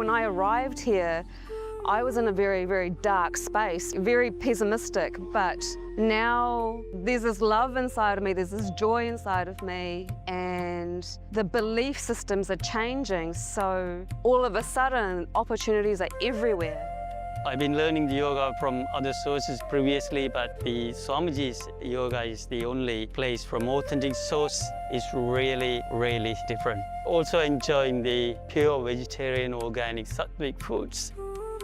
When I arrived here, I was in a very, very dark space, very pessimistic, but now there's this love inside of me, there's this joy inside of me, and the belief systems are changing, so all of a sudden, opportunities are everywhere. I've been learning the yoga from other sources previously, but the Swamiji's yoga is the only place from authentic source. It's really, really different. Also enjoying the pure vegetarian, organic, sattvic foods.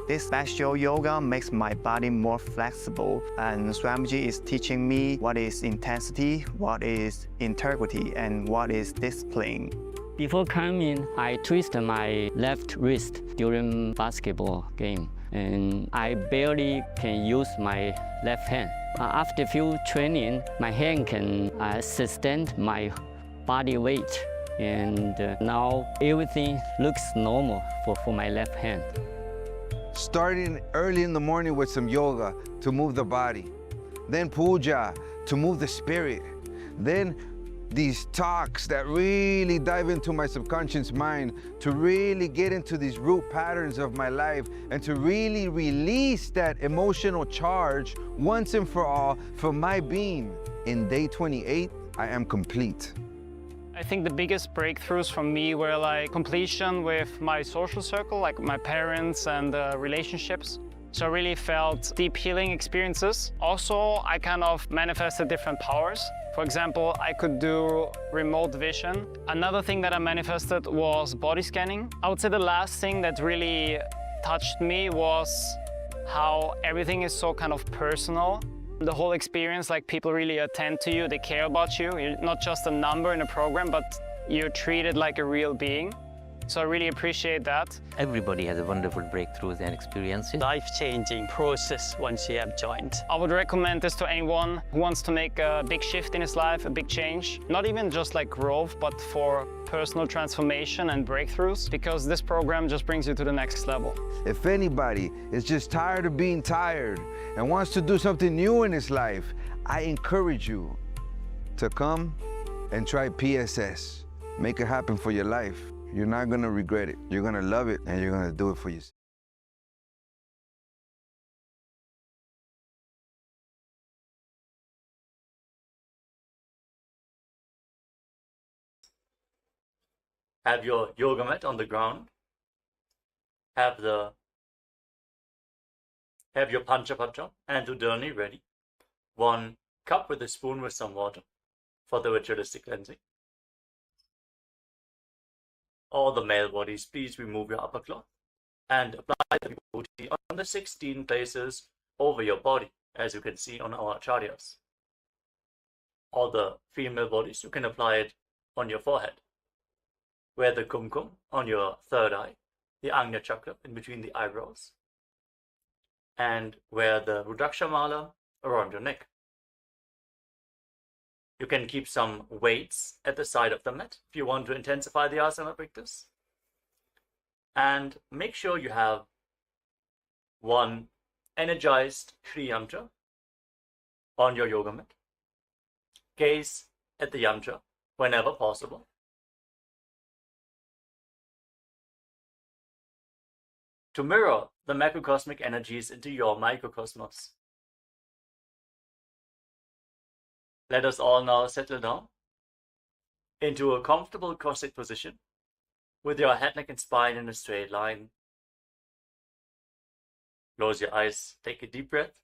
This special yoga makes my body more flexible, and Swamiji is teaching me what is intensity, what is integrity, and what is discipline. Before coming, I twisted my left wrist during basketball game, and I barely can use my left hand. After few training, my hand can sustain my body weight, and now everything looks normal for my left hand. Starting early in the morning with some yoga to move the body, then puja to move the spirit, then these talks that really dive into my subconscious mind to really get into these root patterns of my life and to really release that emotional charge once and for all for my being. In day 28, I am complete. I think the biggest breakthroughs for me were like completion with my social circle, like my parents and relationships. So I really felt deep healing experiences. Also, I kind of manifested different powers. For example, I could do remote vision. Another thing that I manifested was body scanning. I would say the last thing that really touched me was how everything is so kind of personal. The whole experience, like people really attend to you, they care about you. You're not just a number in a program, but you're treated like a real being. So I really appreciate that. Everybody has a wonderful breakthroughs and experiences. Life-changing process once you have joined. I would recommend this to anyone who wants to make a big shift in his life, a big change. Not even just like growth, but for personal transformation and breakthroughs, because this program just brings you to the next level. If anybody is just tired of being tired and wants to do something new in his life, I encourage you to come and try PSS. Make it happen for your life. You're not gonna regret it. You're gonna love it, and you're gonna do it for yourself. Have your yoga mat on the ground. Have your Panchapacha and Udani ready. 1 cup with a spoon with some water for the ritualistic cleansing. All the male bodies, please remove your upper cloth and apply the vibhuti on the 16 places over your body, as you can see on our acharyas. All the female bodies, you can apply it on your forehead. Wear the kumkum on your third eye, the Agnya chakra in between the eyebrows, and wear the Rudraksha mala around your neck. You can keep some weights at the side of the mat if you want to intensify the asana practice. And make sure you have 1 energized Shri Yantra on your yoga mat. Gaze at the yantra whenever possible. To mirror the macrocosmic energies into your microcosmos. Let us all now settle down into a comfortable cross-legged position with your head, neck, and spine in a straight line. Close your eyes, take a deep breath.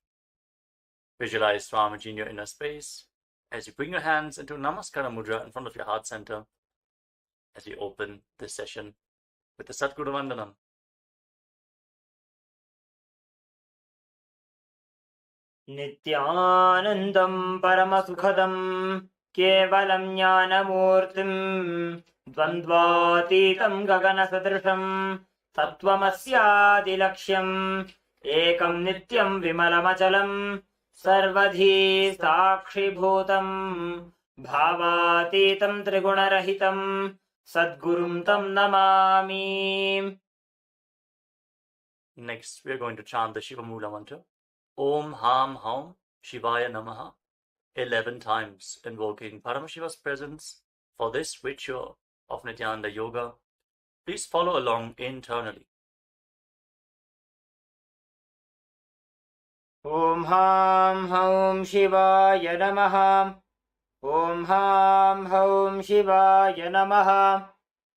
Visualize Swamiji in your inner space as you bring your hands into Namaskara Mudra in front of your heart center as we open this session with the Satguru Vandanam. Nityanandam Paramasukhadam Kevalam Jnanamurtim Dvandvatitam Gaganasadrisham Tattvamasyaadilaksham Ekam Nityam Vimalamachalam Sarvadhi Sakshibhutam Bhavatitam Trigunarahitam Sadgurum Tam Namami. Next, we are going to chant the Shiva Mula mantra. Om Ham Haum Shivaya Namaha 11 times, invoking Paramashiva's presence for this ritual of Nityananda Yoga. Please follow along internally ॐ हां हौं शिवाय नमः। ॐ हां हौं शिवाय नमः।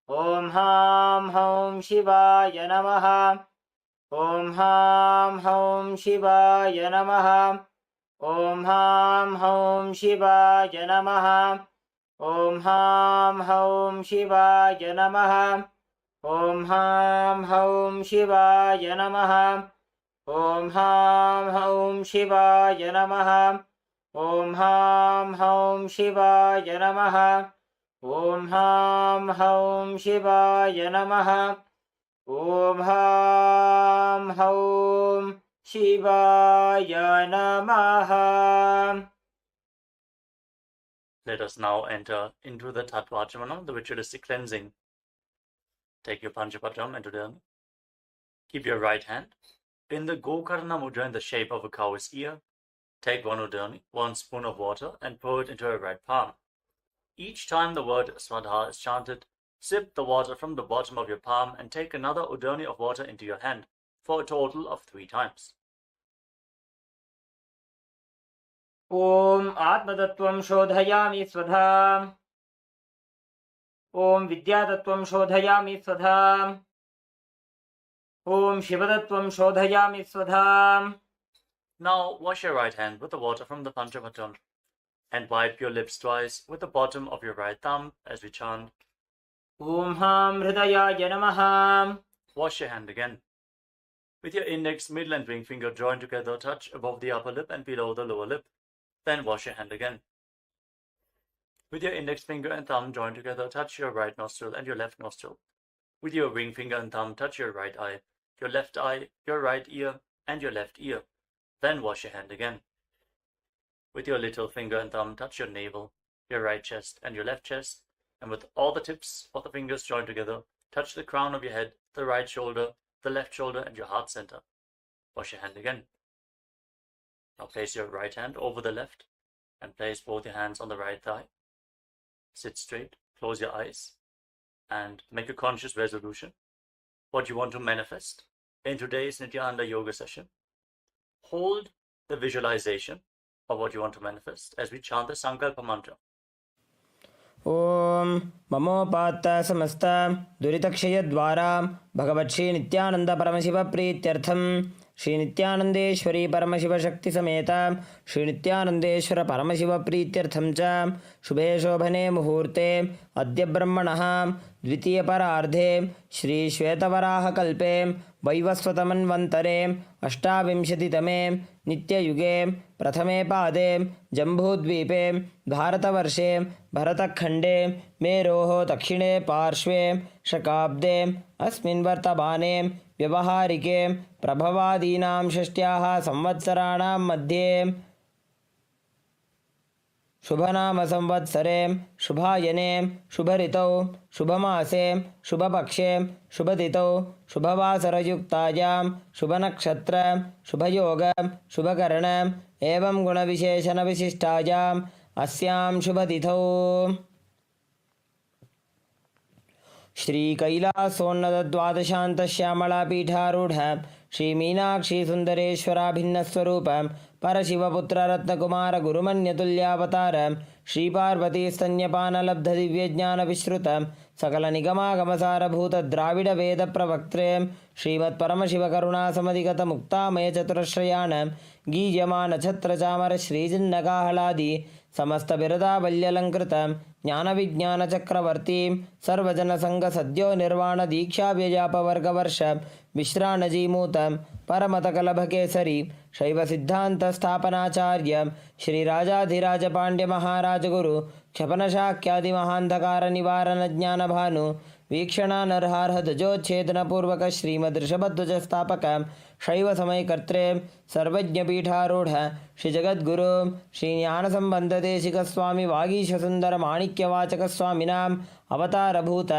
ॐ हां हौं शिवाय नमः। ॐ हां हौं शिवाय नमः। ॐ हां हौं शिवाय नमः। ॐ हां हौं शिवाय नमः। ॐ हां हौं शिवाय नमः। ॐ हां हौं शिवाय नमः। ॐ हां हौं शिवाय नमः। ॐ हां हौं शिवाय नमः। ॐ हां हौं शिवाय नमः. Let us now enter into the Tattvachamana, the ritualistic cleansing. Take your Panchapatam and Udani. Keep your right hand in the Gokarna Mudra in the shape of a cow's ear. Take one Udani, 1 spoon of water, and pour it into your right palm. Each time the word Swadha is chanted, sip the water from the bottom of your palm and take another Udani of water into your hand for a total of 3 times. ॐ आत्मतत्त्वं शोधयामि स्वधा। ॐ विद्यातत्त्वं शोधयामि स्वधा। ॐ शिवतत्त्वं शोधयामि स्वधा. Now wash your right hand with the water from the Panchapatam and wipe your lips twice with the bottom of your right thumb as we chant. ॐ हां हृदयाय नमः. Wash your hand again. With your index, middle and ring finger joined together, touch above the upper lip and below the lower lip. Then wash your hand again. With your index finger and thumb joined together, touch your right nostril and your left nostril. With your ring finger and thumb, touch your right eye, your left eye, your right ear, and your left ear. Then wash your hand again. With your little finger and thumb, touch your navel, your right chest, and your left chest. And with all the tips of the fingers joined together, touch the crown of your head, the right shoulder, the left shoulder, and your heart center. Wash your hand again. Now place your right hand over the left and place both your hands on the right thigh. Sit straight, close your eyes, and make a conscious resolution. What you want to manifest in today's Nityananda Yoga session. Hold the visualization of what you want to manifest as we chant the Sankalpa mantra. ॐ ममोपात्त समस्त दुरितक्षयद्वारा भगवत्श्री नित्यानंद परमशिव प्रीत्यर्थं श्री नित्यानंदेश्वरी परमशिव शक्ति समेत श्री नित्यानंदेश्वर परमशिव प्रीत्यर्थं च शुभे शोभने मुहूर्ते अद्य ब्रह्मणः द्वितीय परार्धे श्री श्वेतवराह कल्पे वैवस्वतमन्वन्तरे अष्टाविंशतितमे नित्ययुगे प्रथमे पादे जम्बूद्वीपे भारतवर्षे भरतखण्डे मेरोः दक्षिणे पार्श्वे शकाब्दे अस्मिन् वर्तमाने व्यवहारिके प्रभवादीनां षष्ट्याः संवत्सराणां मध्ये शुभनाम संवत्सरे शुभायने शुभऋतौ शुभमासे शुभपक्षे शुभतिथौ शुभवासरयुक्तायां शुभनक्षत्र शुभयोग शुभकर्ण एवं गुणविशेषणविशिष्टायाम् अस्यां शुभतिथौ श्रीकैलासोन्नतद्वादशान्तश्यामलापीठारूढ श्रीमीनाक्षी सुन्दरेश्वराभिन्नस्वरूप परशिवपुत्ररत्नकुमार गुरुमन्यतुल्यावतार श्रीपार्वतीस्तन्यपानलब्धदिव्यज्ञानविश्रुत सकलनिगमागमसारभूतद्राविडवेदप्रवक्त्रे श्रीमत्परमशिवकरुणासमधिगतमुक्तामयचतुरश्रयान् गीयमानछत्रचामर श्रीजिन्नकाहलादि समस्तबिरदावल्यलङ्कृत ज्ञानविज्ञानचक्रवर्ती सर्वजनसङ्गसद्यो निर्वाणदीक्षाव्यजापवर्गवर्ष विश्राणजीमूत परमतकलभकेसरी शैवसिद्धान्तस्थापनाचार्य श्रीराजाधिराजपाण्ड्यमहाराजगुरु क्षपनशाक्यादिमहान्धकारनिवारणज्ञानभानु वीक्षणानर्हार्हध्वजोच्छेदनपूर्वक श्रीमदृषभध्वजस्थापक शैवसमयकर्त्रे सर्वज्ञपीठारूढ श्रीजगद्गुरु श्रीज्ञानसम्बन्धदेशिकस्वामी वागीशसुन्दरमाणिक्यवाचकस्वामिनाम् अवतारभूत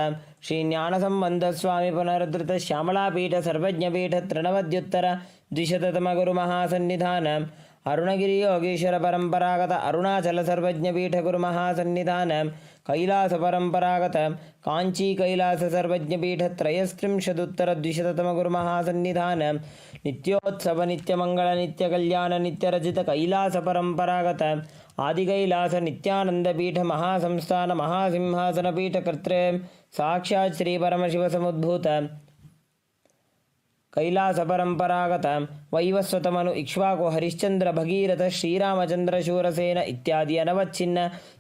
श्रीज्ञानसम्बन्धस्वामी पुनरुद्धृत श्यामलापीठ सर्वज्ञपीठ तृणवद्युत्तर द्विशततमगुरुमहासन्निधान अरुणगिरि योगीश्वर परम्परागत अरुणाचल सर्वज्ञपीठ गुरुमहासन्निधान कैलासपरम्परागत काञ्ची कैलाससर्वज्ञपीठत्रयस्त्रिंशदुत्तरद्विशततमगुरुमहासन्निधान नित्योत्सव नित्यमङ्गल नित्यकल्याण नित्यरचित कैलासपरम्परागत आदिकैलास नित्यानन्दपीठ महासंस्थान महासिंहासनपीठकर्त्रे साक्षात् श्री परमशिवसमुद्भूत कैलासपरम्परागत वैवस्वतमनु इक्ष्वाकु हरिश्चन्द्र भगीरथ श्रीरामचन्द्र शूरसेन इत्यादि अनवच्छिन्न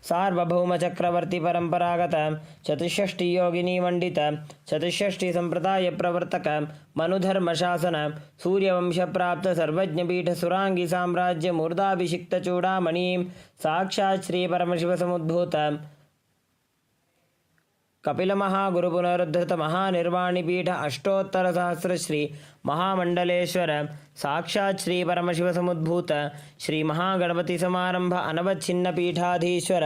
सार्वभौमचक्रवर्ती परम्परागत चतुष्षष्टि योगिनी मंडित चतुष्षष्टि संप्रदाय प्रवर्तक मनुधर्मशासन सूर्यवंश प्राप्त सर्वज्ञपीठ सुरांगी साम्राज्य मूर्धाभिषिक्त चूड़ामणि साक्षात् श्री परमशिव समुद्भूत कपिल महागुरु पुनरुद्धृत महानिर्वाणिपीठ अष्टोत्तर सहस्र श्री महामंडलेश्वर साक्षात् श्री परमशिव समुद्भूत श्री महागणपति समारंभ अनवच्छिन्न पीठाधीश्वर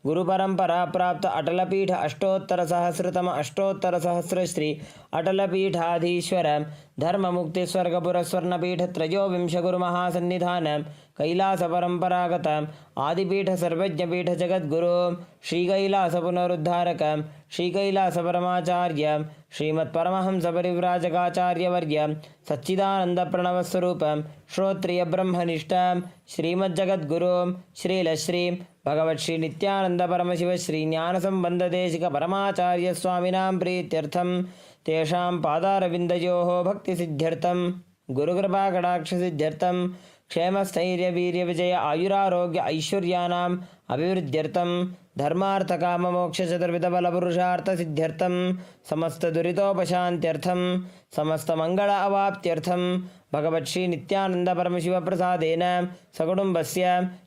गुरु परंपरा प्राप्त अटलपीठ अष्टोत्तर सहस्रतम अष्टोत्तर सहस्र श्री अटलपीठाधीश्वर धर्म मुक्ति स्वर्गपुर स्वर्णपीठ त्रयोविंश गुरु महासन्निधान कैलास परंपरागत आदिपीठ सर्वज्ञपीठ जगद्गुरु श्री कैलास पुनरुद्धारक श्री कैलास परमाचार्य श्रीमत् परमहंस परिव्राजकाचार्य वर्य सच्चिदानंद प्रणव स्वरूप श्रोत्रिय ब्रह्मनिष्ठ श्रीमज्जगद्गुरु श्रीलश्री भगवत् श्री नित्यानंद परमशिव श्री ज्ञान संबंध देशिक परमाचार्य स्वामिनां प्रीत्यर्थम तेषां पादारविन्दयोः भक्ति सिद्ध्यर्थम गुरुकृपा कटाक्ष सिद्ध्यर्थम क्षेमस्थैर्य वीर्य विजय आयुरारोग्य ऐश्वर्यानाम् अभिवृद्ध्यर्थम धर्मार्थ काम मोक्ष चतुर्विध बल पुरुषार्थ सिद्ध्यर्थम समस्त दुरितोपशान्त्यर्थम समस्त मंगल अवाप्त्यर्थम भगवत् श्री नित्यानंद परमशिव प्रसादेन सकुटुम्बस्य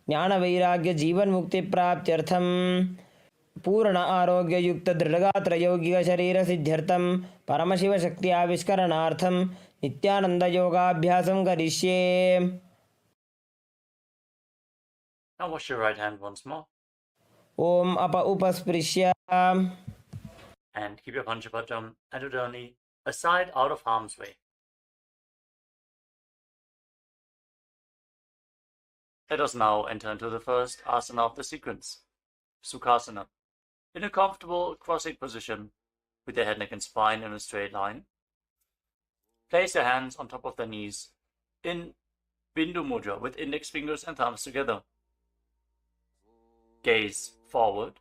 ज्ञान वैराग्य जीवन मुक्ति प्राप्त्यर्थम पूर्ण आरोग्य युक्त दृढ़गात्र यौगिक शरीर सिद्ध्यर्थम परमशिव शक्ति आविष्करणार्थम नित्यानंद योगाभ्यासं करिष्ये. Now wash your right hand once more. Om apa upasprisya. And keep your Panchapatam and Udani aside out of harm's way. Let us now enter into the first asana of the sequence, Sukhasana. In a comfortable cross-legged position with your head, neck and spine in a straight line, place your hands on top of the knees in Bindu Mudra with index fingers and thumbs together. Gaze forward.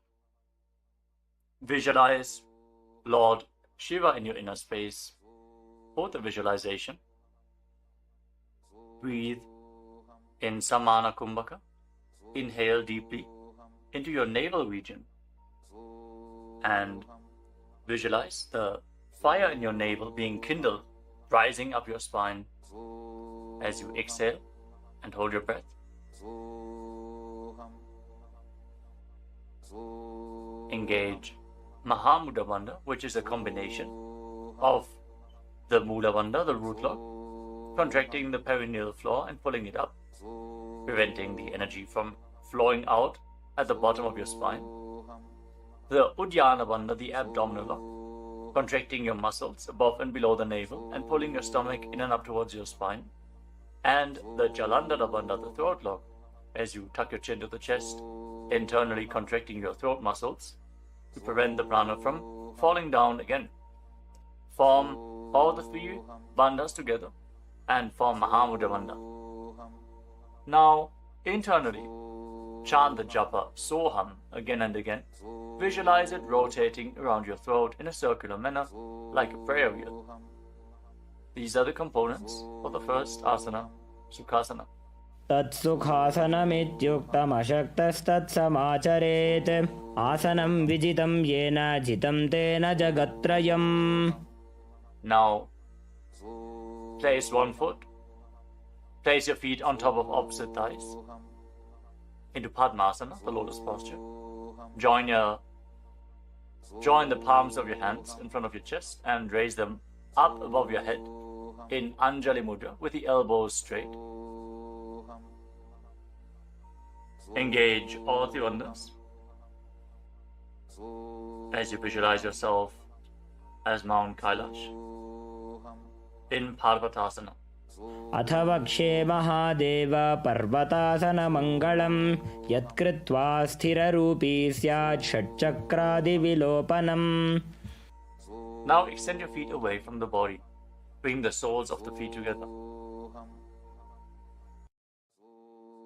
Visualize Lord Shiva in your inner space. Hold the visualization. Breathe in Samana Kumbhaka. Inhale deeply into your navel region. And visualize the fire in your navel being kindled, rising up your spine as you exhale and hold your breath. Engage Mahamudra Bandha, which is a combination of the Mula Bandha, the root lock, contracting the perineal floor and pulling it up, preventing the energy from flowing out at the bottom of your spine. The Uddiyana Bandha, the abdominal lock, contracting your muscles above and below the navel and pulling your stomach in and up towards your spine. And the Jalandhara Bandha, the throat lock, as you tuck your chin to the chest, internally contracting your throat muscles to prevent the prana from falling down again. Form all the three bandhas together and form Mahamudra Bandha. Now, internally, chant the japa Soham again and again. Visualize it rotating around your throat in a circular manner, like a prayer wheel. These are the components for the first asana, Sukhasana. तत्सुखासनमित्युक्तमशक्तस्तत्समाचरेत् आसनं विजितं येन जितं तेन जगत्त्रयम्. Now, place one foot. Place your feet on top of opposite thighs into Padmasana, the lotus posture. Join the palms of your hands in front of your chest and raise them up above your head in Anjali Mudra with the elbows straight. Engage all the bandhas as you visualize yourself as Mount Kailash in Parvatasana. अथ वक्षे महादेव पर्वतासनमङ्गलं यत्कृत्वा स्थिररूपी स्यात् षट्चक्रादिविलोपनम्. Now extend your feet away from the body. Bring the soles of the feet together.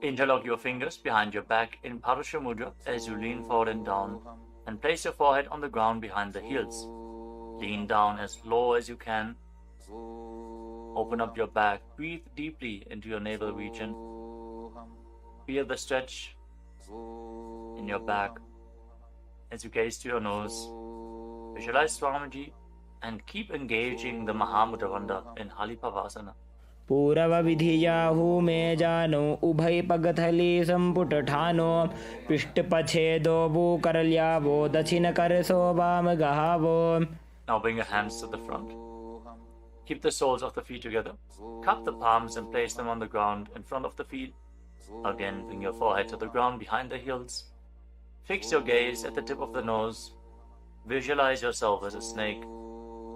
Interlock your fingers behind your back in Parasha Mudra as you lean forward and down, and place your forehead on the ground behind the heels. Lean down as low as you can. Open up your back. Breathe deeply into your navel region. Feel the stretch in your back as you gaze to your nose. Visualize Swamiji and keep engaging the Mahamudra Bandha in Halipavasana. पूरवविधियाहु मे जानो उभय पगथली संपुट ठानो पृष्ठपछेदो भूकरल्यावो दक्षिण करसो वाम गहावो. Now bring your hands to the front. Keep the soles of the feet together. Cup the palms and place them on the ground in front of the feet. Again, bring your forehead to the ground behind the heels. Fix your gaze at the tip of the nose. Visualize yourself as a snake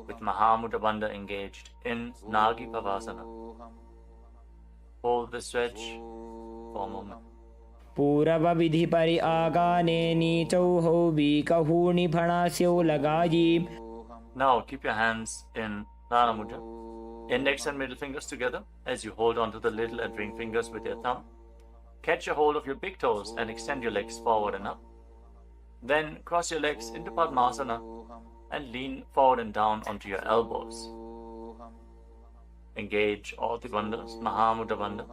with Mahamudra Bandha engaged in Nagi Pavasana. Hold the stretch for a moment. पूरवविधि परि आगाने नीचौहौ वीकहूणि फणास्यौ लगायि. Now keep your hands in Dana Mudra. Index and middle fingers together as you hold on to the little and ring fingers with your thumb. Catch a hold of your big toes and extend your legs forward and up. Then cross your legs into Padmasana and lean forward and down onto your elbows. Engage all the bandhas, Mahamudra Bandha,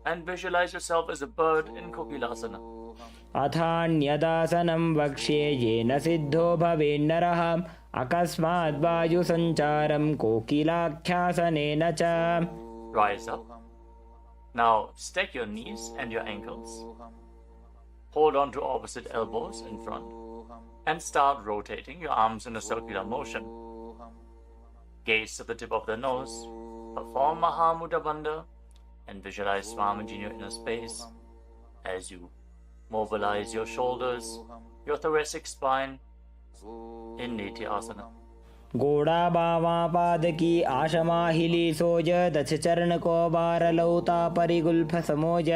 and visualize yourself as a bird in Kokilasana. अथान्यदासनं वक्ष्ये येन सिद्धो भवेन्नरः अकस्मात् वायुसञ्चारं कोकिलाख्यासनेन च. Rise up. Now stack your knees and your ankles. Hold on to opposite elbows in front and start rotating your arms in a circular motion. Gaze to the tip of the nose. Perform Mahamudra Bandha and visualize Swamiji in your inner space as you mobilize your shoulders, your thoracic spine in Nityasana. गोड़ा बावा पादकी आशमाहिली सोज दछ चरण को बारलौता परिगुल्फ समोज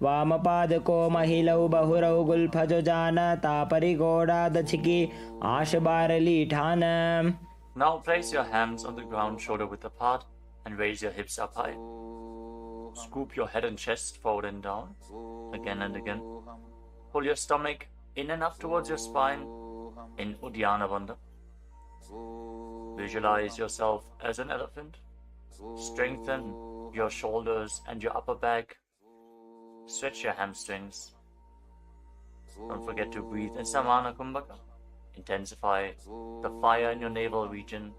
वाम पाद को महिलौ बहुरौ Gulf जो जान तापरि गोड़ा दछकी आश बारली ठान. Now place your hands on the ground shoulder width apart and raise your hips up high. Scoop your head and chest forward and down again and again. Pull your stomach in and up towards your spine in Uddiyana Bandha. Visualize yourself as an elephant. Strengthen your shoulders and your upper back. Stretch your hamstrings. Don't forget to breathe in Samana Kumbhaka. Intensify the fire in your navel region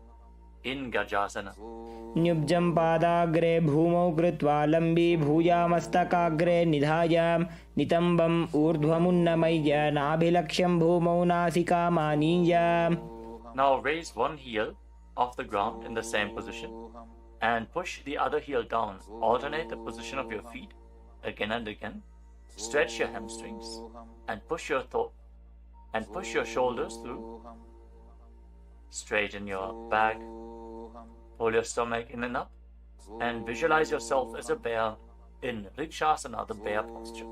in Gajasana. न्युब्जं पादाग्रे भूमौ कृत्वा लम्बी भूयामस्तकाग्रे निधाय नितम्बम् ऊर्ध्वमुन्नमय्य नाभिलक्ष्यं भूमौ नासिकामानीय. Now raise one heel off the ground in the same position and push the other heel down. Alternate the position of your feet again and again. Stretch your hamstrings and push your shoulders through. Straighten your back. Pull your stomach in and up and visualize yourself as a bear in Rikshasana, the bear posture.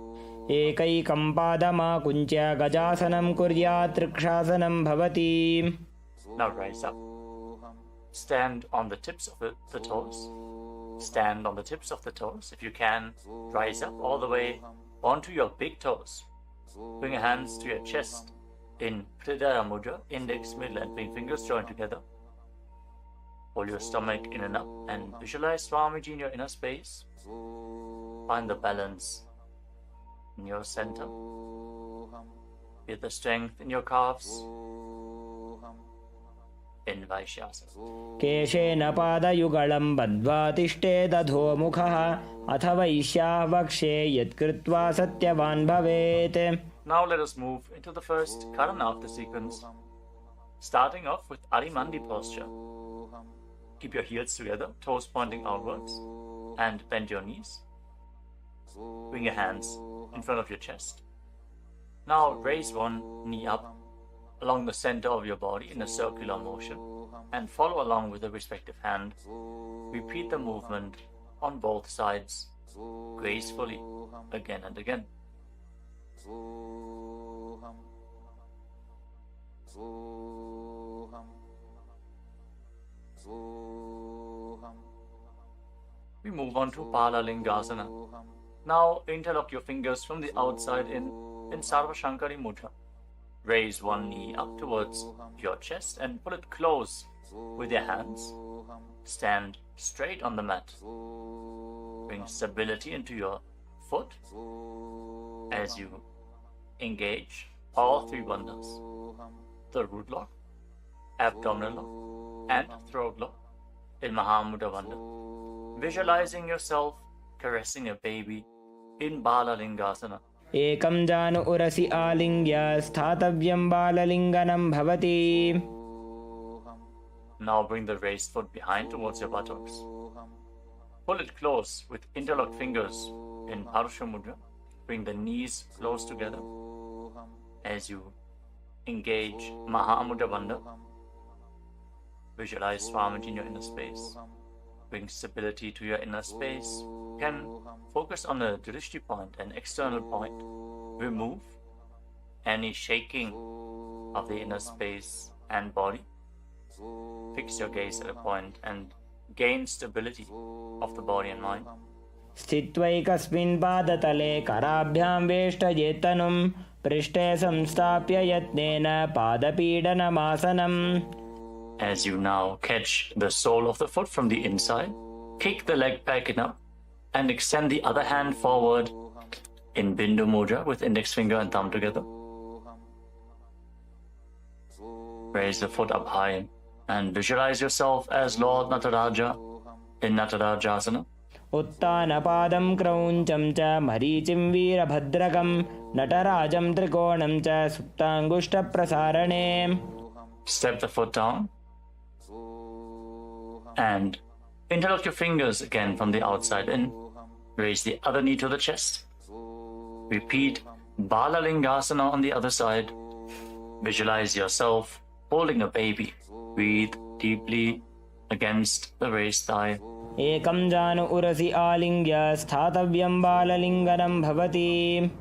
एकैकं पादमाकुञ्च्य गजासनं कुर्यात् ऋक्षासनं भवति. Now rise up. Stand on the tips of the toes. Stand on the tips of the toes. If you can, rise up all the way onto your big toes. Bring your hands to your chest in Hridaya Mudra, index, middle and ring fingers joined together. Pull your stomach in and up and visualize Swamiji in your inner space. Find the balance in your center. Feel the strength in your calves in Vaishyasana. केशेन पादयुगलं बद्ध्वा तिष्ठेदधो मुखः अथ वैश्याः वक्ष्ये यत्कृत्वा सत्यवान् भवेत्. Now let us move into the first Karana of the sequence, starting off with Arimandi posture. Keep your heels together, toes pointing outwards, and bend your knees. Bring your hands in front of your chest. Now raise one knee up along the center of your body in a circular motion and follow along with the respective hand. Repeat the movement on both sides, gracefully, again and again. We move on to Palalingasana. Now interlock your fingers from the outside in Sarva Shankari Mudra. Raise one knee up towards your chest and pull it close with your hands. Stand straight on the mat. Bring stability into your foot as you engage all three bandhas: the root lock, abdominal lock, and throat lock in Mahamudra Bandha. Visualizing yourself caressing a baby in Balalingasana. एकं जानु उरसि आलिङ्ग्य स्थातव्यं बाललिङ्गनं भवति. Now bring the raised foot behind towards your buttocks. Pull it close with interlocked fingers in Parusha Mudra. Bring the knees close together as you engage Mahamudra Bandha. Visualize Swamiji in your inner space. Bring stability to your inner space. You can focus on the drishti point, an external point. Remove any shaking of the inner space and body. Fix your gaze at a point and gain stability of the body and mind. स्थित्वैकस्मिन् पादतले कराभ्यां वेष्टयेत्तनुं पृष्ठे संस्थाप्य यत्नेन पादपीडनमासनम्. As you now catch the sole of the foot from the inside, kick the leg back and up and extend the other hand forward in Bindu Mudra with index finger and thumb together. Raise the foot up high and visualize yourself as Lord Nataraja in Natarajasana. उत्तानपादं क्रौञ्चं च मरीचिं वीरभद्रकं नटराजं त्रिकोणं च सुप्ताङ्गुष्ठप्रसारणे. Step the foot down and interlock your fingers again from the outside in. Raise the other knee to the chest. Repeat Balalingasana on the other side. Visualize yourself holding a baby. Breathe deeply against the raised thigh. एकं जानु उरसि आलिङ्ग्य स्थातव्यं बाललिङ्गनं भवति.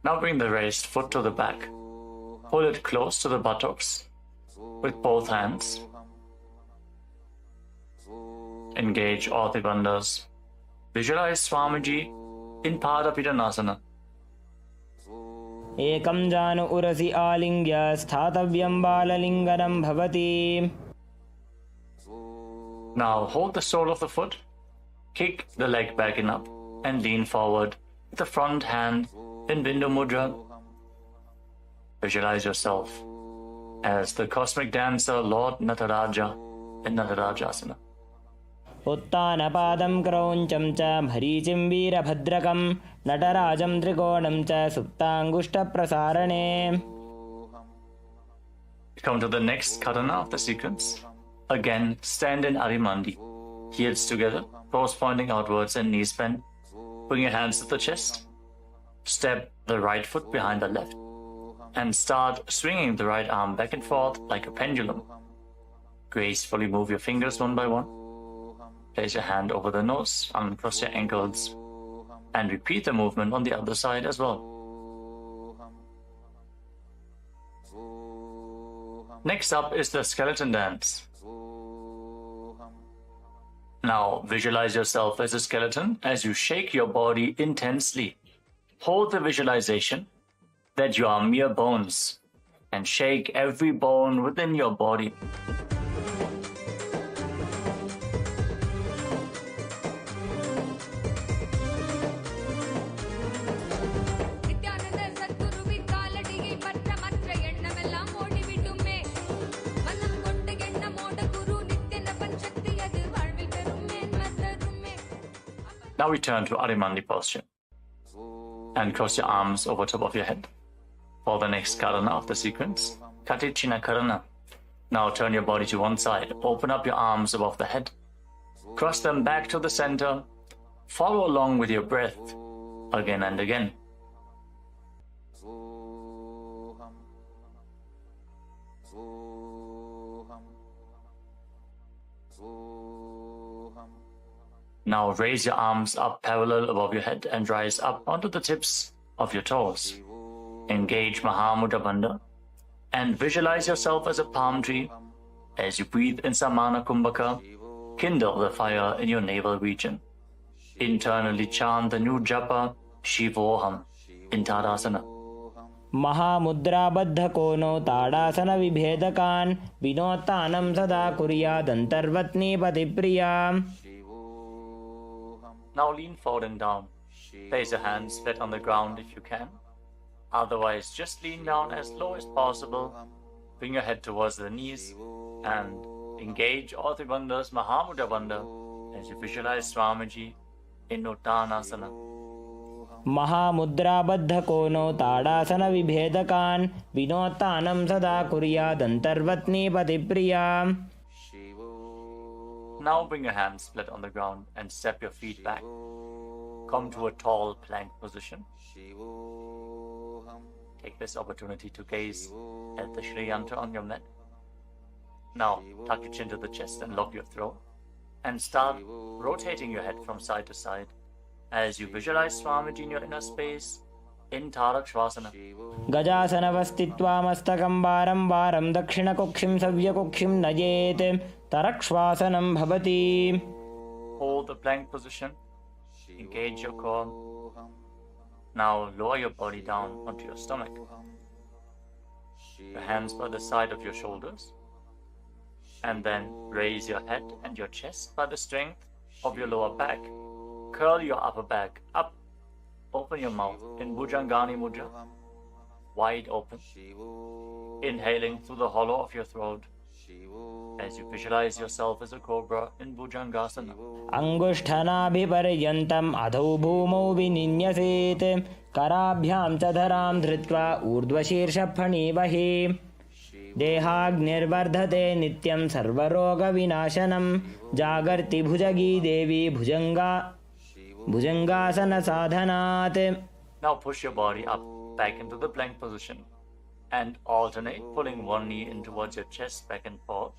Now bring the raised foot to the back. Pull it close to the buttocks with both hands. Engage all the bandhas. Visualize Swamiji in Padapidanasana. एकं जानु उरसि आलिङ्ग्य स्थातव्यं बाललिङ्गनं भवति. Now hold the sole of the foot, kick the leg back and up, and lean forward with the front hand in Bindu Mudra. Visualize yourself as the cosmic dancer Lord Nataraja in Natarajasana. उत्तानपादं क्रौञ्चं च मरीचिं वीरभद्रकं नटराजं त्रिकोणं च सुप्ताङ्गुष्ठप्रसारणे. Come to the next katana of the sequence. Again, stand in Arimandi. Heels together, toes pointing outwards and knees bent. Bring your hands to the chest. Step the right foot behind the left. And start swinging the right arm back and forth like a pendulum. Gracefully move your fingers one by one. Place your hand over the nose, uncross your ankles. And repeat the movement on the other side as well. Next up is the skeleton dance. Now visualize yourself as a skeleton as you shake your body intensely. Hold the visualization that you are mere bones and shake every bone within your body. Now return to Arimandi posture and cross your arms over top of your head. For the next karana of the sequence, Katichina Karana. Now turn your body to one side, open up your arms above the head, cross them back to the center, follow along with your breath again and again. Now raise your arms up parallel above your head and rise up onto the tips of your toes. Engage Mahamudra Bandha and visualize yourself as a palm tree. As you breathe in Samana Kumbhaka, kindle the fire in your navel region. Internally chant the new japa Shivoham in Tadasana. महामुद्राबद्ध कोनो ताडासन विभेदकान् विनोत्तानं सदा कुर्यादन्तर्वत्नीपतिप्रिया. Now lean forward and down. Place your hands flat on the ground if you can. Otherwise, just lean down as low as possible. Bring your head towards the knees and engage all three bandhas, Mahamudra Bandha, as you visualize Swamiji in Uttanasana. महामुद्राबद्ध कोनो ताडासन विभेदकान् विनोत्तानं सदा कुर्यादन्तर्वत्नीपतिप्रिया. Now bring your hands flat on the ground and step your feet back. Come to a tall plank position. Take this opportunity to gaze at the Shri Yantra on your mat. Now tuck your chin to the chest and lock your throat. And start rotating your head from side to side as you visualize Swamiji in your inner space in Tarakshvasana. गजासनवस्थित्वा मस्तकं वारं वारं दक्षिणकुक्षिं सव्यकुक्षिं नयेत् तरक्श्वासनं भवति. Hold the plank position. Engage your core. Now lower your body down onto your stomach. Your hands by the side of your shoulders. And then raise your head and your chest by the strength of your lower back. Curl your upper back up. Open your mouth in Bhujangani Mudra. Wide open. Inhaling through the hollow of your throat as you visualize yourself as a cobra in Bhujangasana. अङ्गुष्ठनाभिपर्यन्तम् अधौ भूमौ विनिन्यसेत् कराभ्यां च धरां धृत्वा ऊर्ध्वशीर्षफणीवहि. देहाग्निर्वर्धते नित्यं सर्वरोगविनाशनं जागर्ति भुजगी देवी भुजङ्गासनसाधनात्. Now push your body up back into the plank position and alternate pulling one knee in towards your chest back and forth.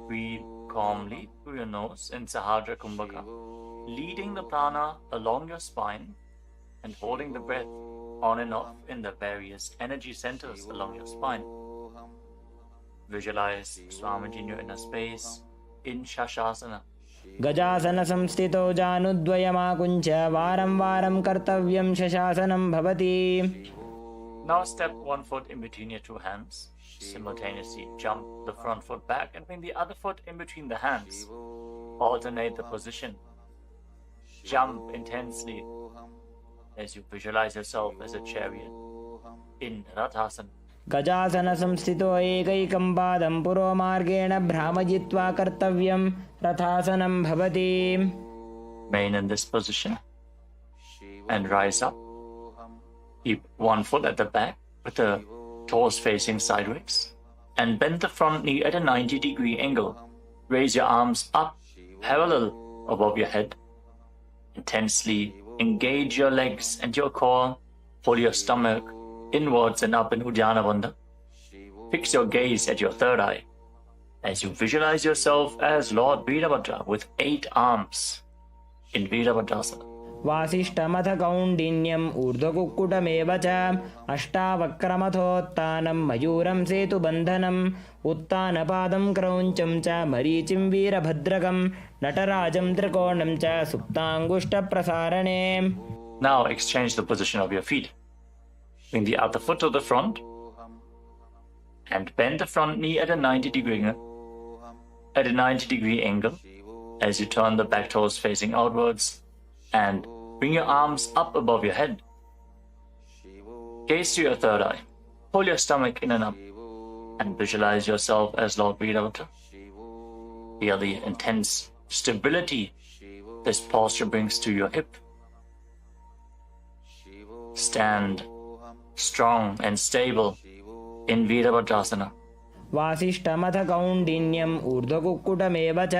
Breathe calmly through your nose in Sahadra Kumbhaka, leading the prana along your spine and holding the breath on and off in the various energy centers along your spine. Visualize Swamiji in your inner space in Shashasana. गजासन संस्थितो जानुद्वयमाकुञ्च वारं वारं कर्तव्यं शशासनं भवति. Now step one foot in between your two hands. Simultaneously jump the front foot back and bring the other foot in between the hands. Alternate the position. Jump intensely as you visualize yourself as a chariot in Rathasana. गजासन संस्थितो एकैकं पादं पुरोमार्गेण भ्रामयित्वा कर्तव्यं रथासनं भवति. Remain in this position and rise up. Keep one foot at the back with the toes facing sideways and bend the front knee at a 90-degree angle. Raise your arms up parallel above your head. Intensely engage your legs and your core. Pull your stomach inwards and up in Uddiyana Bandha. Fix your gaze at your third eye as you visualize yourself as Lord Veerabhadra with 8 arms in Veerabhadrasana. वासिष्ठमथ कौण्डिन्यम् ऊर्ध्वकुक्कुटमेव च अष्टावक्रमथोत्तानं मयूरं सेतुबन्धनम् उत्तानपादं क्रौञ्चं च मरीचिं वीरभद्रकं नटराजं त्रिकोणं च सुप्ताङ्गुष्ठप्रसारणे. Now exchange the position of your feet. Bring the other foot to the front and bend the front knee at a 90-degree angle as you turn the back toes facing outwards and bring your arms up above your head. Gaze to your third eye. Pull your stomach in and up and visualize yourself as Lord Veerabhadra. Feel the intense stability this posture brings to your hip. Stand strong and stable in Veerabhadrasana. वासिष्ठमथ कौण्डिन्यम् ऊर्ध्वकुक्कुटमेव च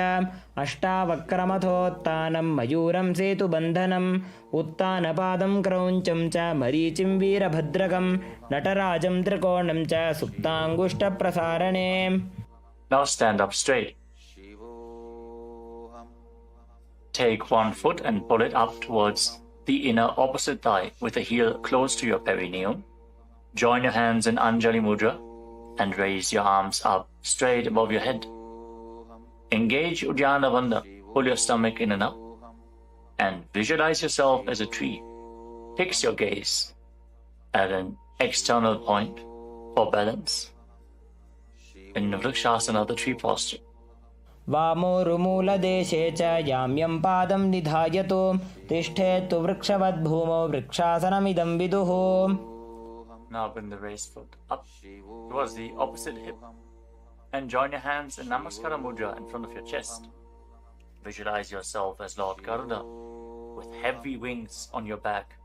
अष्टावक्रमथोत्तानं मयूरं सेतुबन्धनम् उत्तानपादं क्रौञ्चं च मरीचिं वीरभद्रकं नटराजं त्रिकोणं च सुप्ताङ्गुष्ठप्रसारणे. Now stand up straight. Take one foot and pull it up towards the inner opposite thigh with the heel close to your perineum. Join your hands in Anjali Mudra and raise your arms up straight above your head. Engage Uddiyana Bandha. Pull your stomach in and up and visualize yourself as a tree. Fix your gaze at an external point for balance in Vrikshasana, the tree posture. वामोरुमूलदेशे च याम्यं पादं निधायतु तिष्ठेत्तु वृक्षवद्भूमौ वृक्षासनमिदं विदुः. Now bring the raised foot up towards the opposite hip and join your hands in Namaskara Mudra in front of your chest. Visualize yourself as Lord Garuda with heavy wings on your back.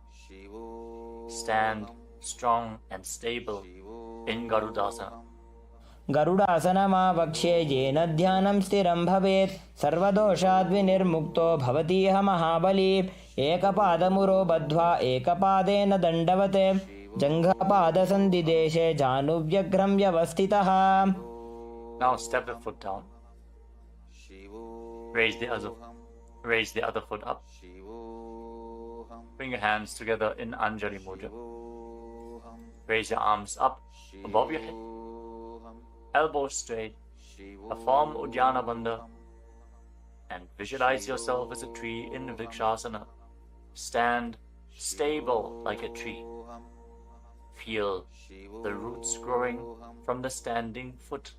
Stand strong and stable in Garudasana. गरुडासनमावक्ष्ये येन ध्यानं स्थिरं भवेत् सर्वदोषाद्विनिर्मुक्तो भवतीह महाबली. एकपादमुरो बद्ध्वा एकपादेन दण्डवत् जङ्घपादसन्धिदेशे जानुव्यग्रं व्यवस्थितः. Now step the foot down. Raise the other foot up. Bring your hands together in Anjali Mudra. Raise your arms up above your head. Elbows straight. Form Uddiyana Bandha. And visualize yourself as a tree in Vrikshasana. Stand stable like a tree. Feel the roots growing from the standing foot.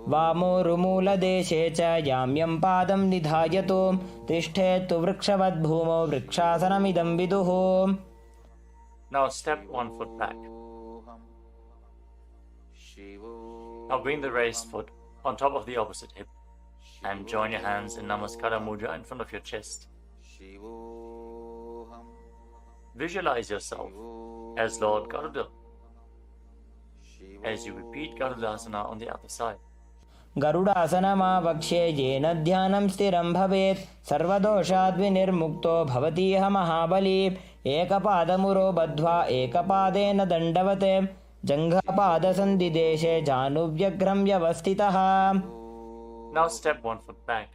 वामोरुमूलदेशे च याम्यं पादं निधायतु तिष्ठेत्तु वृक्षवद्भूमौ वृक्षासनमिदं विदुः. Now step one foot back. Now bring the raised foot on top of the opposite hip and join your hands in Namaskara Mudra in front of your chest. Visualize yourself as Lord Garuda as you repeat Garudasana on the other side. गरुडासनमावक्ष्ये येन ध्यानं स्थिरं भवेत् सर्वदोषाद्विनिर्मुक्तो भवतीह महाबली. एकपादमुरो बद्ध्वा एकपादेन दण्डवत् जङ्घपादसन्धिदेशे जानुव्यग्रं व्यवस्थितः. Now step one foot back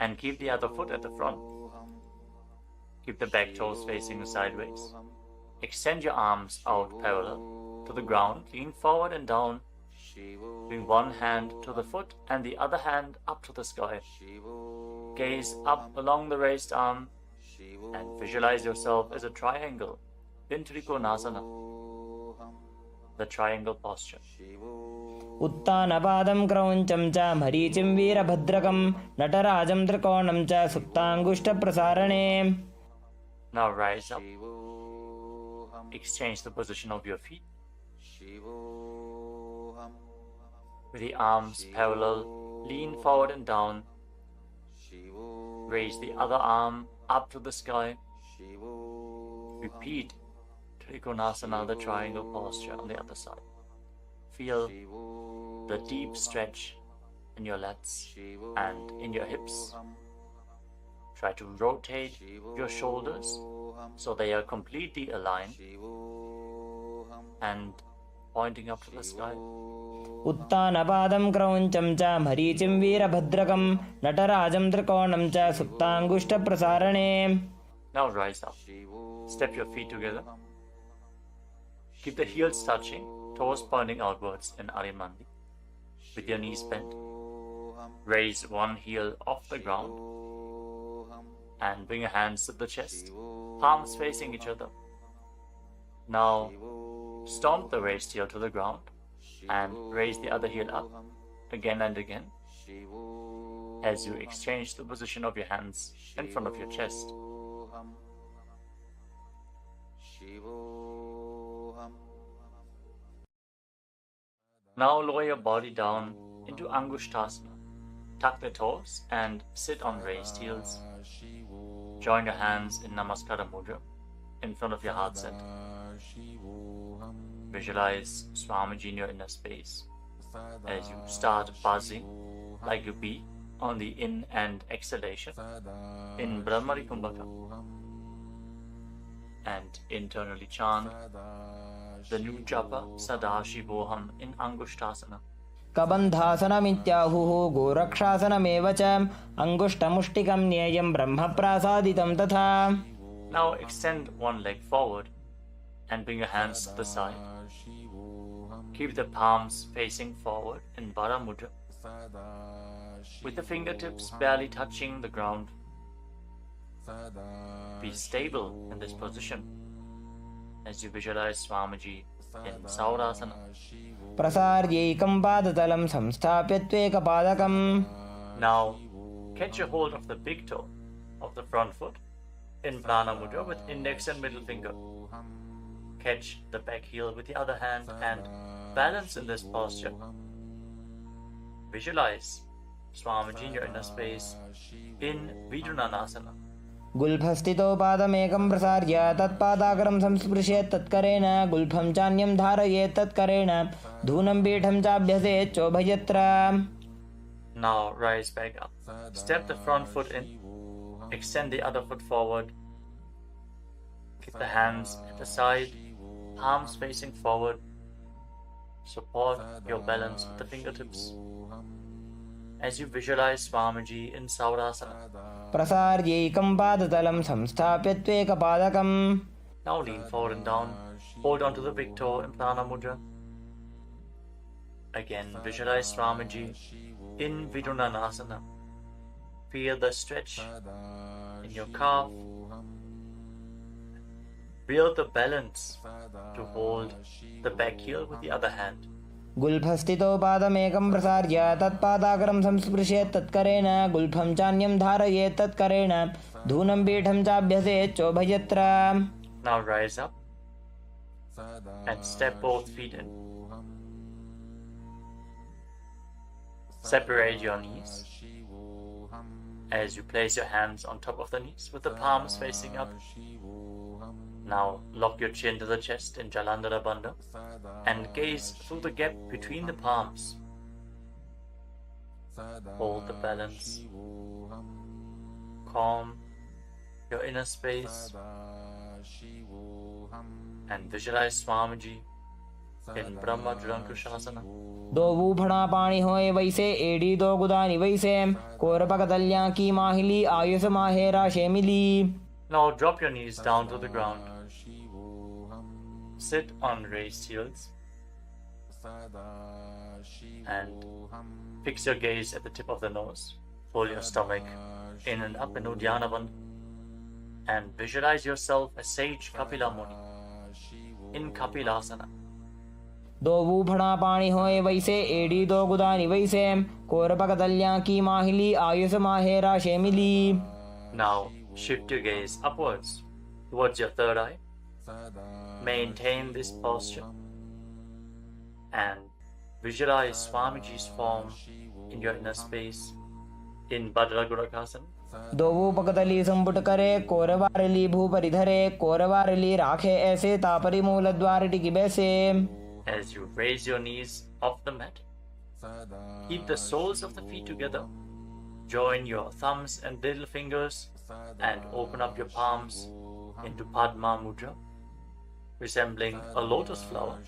and keep the other foot at the front. Keep the back toes facing sideways. Extend your arms out parallel to the ground, lean forward and down. Bring one hand to the foot and the other hand up to the sky. Gaze up along the raised arm and visualize yourself as a triangle in Trikonasana, the triangle posture. उत्तानपादं क्रौञ्चं च मरीचिं वीरभद्रकं नटराजं त्रिकोणं च सुप्ताङ्गुष्ठप्रसारणे. Now rise up. Exchange the position of your feet. With the arms parallel, lean forward and down. Raise the other arm up to the sky. Repeat Trikonasana, the triangle posture on the other side. Feel the deep stretch in your lats and in your hips. Try to rotate your shoulders so they are completely aligned and pointing up to the sky. उत्तानपादं क्रौञ्चं च मरीचिं वीरभद्रकं नटराजं त्रिकोणं च सुप्ताङ्गुष्ठप्रसारणे. Now rise up. Step your feet together. Keep the heels touching, toes pointing outwards in Arimandi. With your knees bent. Raise one heel off the ground and bring your hands to the chest, palms facing each other. Now stomp the raised heel to the ground and raise the other heel up again and again as you exchange the position of your hands in front of your chest. Now lower your body down into Angushtasana. Tuck the toes and sit on raised heels. Join your hands in Namaskara Mudra in front of your heart center. Visualize Swamiji in your inner space as you start buzzing like a bee on the in and exhalation in Brahmari Kumbhaka, and internally chant the new japa Sadashivoham in Angushtasana. कबन्धासनमित्याहुः गोरक्षासनमेव च अङ्गुष्ठमुष्टिकं न्येयं ब्रह्मप्रासादितं तथा. Now extend one leg forward and bring your hands to the side. Keep the palms facing forward in Vara Mudra, with the fingertips barely touching the ground. Be stable in this position as you visualize Swamiji in Saurasana. प्रसार्यैकं पादतलं संस्थाप्य त्वेकपादकम्. Now catch a hold of the big toe of the front foot in Prana Mudra with index and middle finger. Catch the back heel with the other hand and balance in this posture. Visualize Swamiji in your inner space in Vidunanasana. गुल्फस्थितो पादमेकं प्रसार्य तत्पादाग्रं संस्पृशेत् तत्करेण गुल्फं चान्यं धारयेत् तत्करेण धूनं पीठं चाभ्यसेत् चोभयत्र. Now rise back up. Step the front foot in. Extend the other foot forward. Keep the hands at the side, palms facing forward. Support your balance with the fingertips as you visualize Swamiji in Saurasana. प्रसार्यैकं पादतलं संस्थाप्य त्वेकपादकम्. Now lean forward and down. Hold on to the big toe in Prana Mudra. Again, visualize Swamiji in Vidunanasana. Feel the stretch in your calf. Build the balance to hold the back heel with the other hand. गुल्फस्थितो पादमेकं प्रसार्य तत्पादाग्रं संस्पृशेत् तत्करेण गुल्फं चान्यं धारयेत् तत्करेण धूनं पीठं चाभ्यसेत् चोभयत्र. Now rise up and step both feet in. Separate your knees as you place your hands on top of the knees with the palms facing up. Now lock your chin to the chest in Jalandhara Bandha and gaze through the gap between the palms. Hold the balance. Calm your inner space and visualize Swamiji in Brahma Julankushasana. दो बूफड़ा पाणी होए वैसे एड़ी दो गुदानी वैसे कोरपक दल्या की माहिली Ayush माहेरा शेमिली. Now drop your knees down to the ground. Sit on raised heels and fix your gaze at the tip of the nose. Pull your stomach in and up in Uddiyana Bandha and visualize yourself as Sage Kapila Muni in Kapilasana. दो बूफड़ा पाणी होए वैसे एड़ी दो गुदानी वैसे कोरपक दल्या की माहिली Ayush माहेरा शेमिली. Now shift your gaze upwards towards your third eye. Maintain this posture and visualize Swamiji's form in your inner space in Bhadragurakasana. दो बूपकतली संपुट करे कोरवारली भूपरिधरे कोरवारली राखे ऐसे तापरी मूल द्वार टिकी बैसे. As you raise your knees off the mat, keep the soles of the feet together. Join your thumbs and little fingers and open up your palms into Padma Mudra, resembling a lotus flower.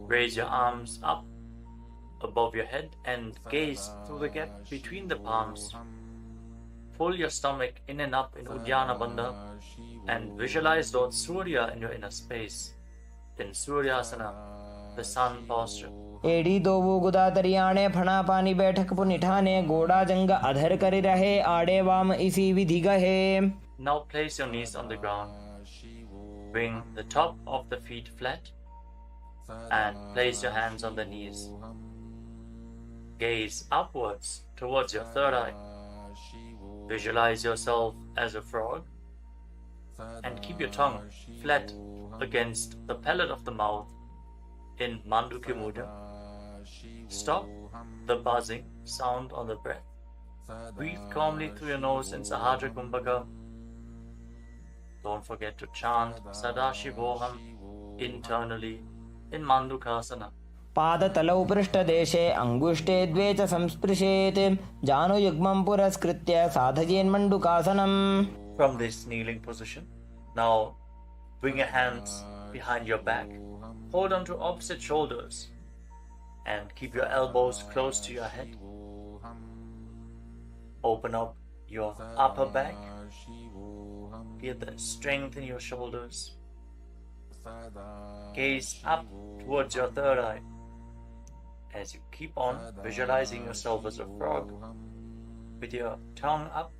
Raise your arms up above your head and gaze through the gap between the palms. Pull your stomach in and up in Uddiyana Bandha and visualize Lord Surya in your inner space in Suryasana, the sun posture. एड़ी दो वो गुदा तरियाणे फणा पानी बैठक पुनिठाने गोड़ा जंग अधर करी रहे आड़े वाम इसी विधि गहे. Now place your knees on the ground. Bring the top of the feet flat and place your hands on the knees. Gaze upwards towards your third eye. Visualize yourself as a frog and keep your tongue flat against the palate of the mouth in Mandukya Mudra. Stop the buzzing sound on the breath. Breathe calmly through your nose in Sahadra Kumbhaka. Don't forget to chant Sadashivoham internally in Mandukasana. पादतलौ पृष्ठदेशे अंगुष्ठे द्वे च संस्पृशेत् जानुयुग्मं पुरस्कृत्य साधयेन्मण्डुकासनम्. From this kneeling position, now bring your hands behind your back. Hold on to opposite shoulders And keep your elbows close to your head. Open up your upper back. Feel the strength in your shoulders. Gaze up towards your third eye as you keep on visualizing yourself as a frog with your tongue up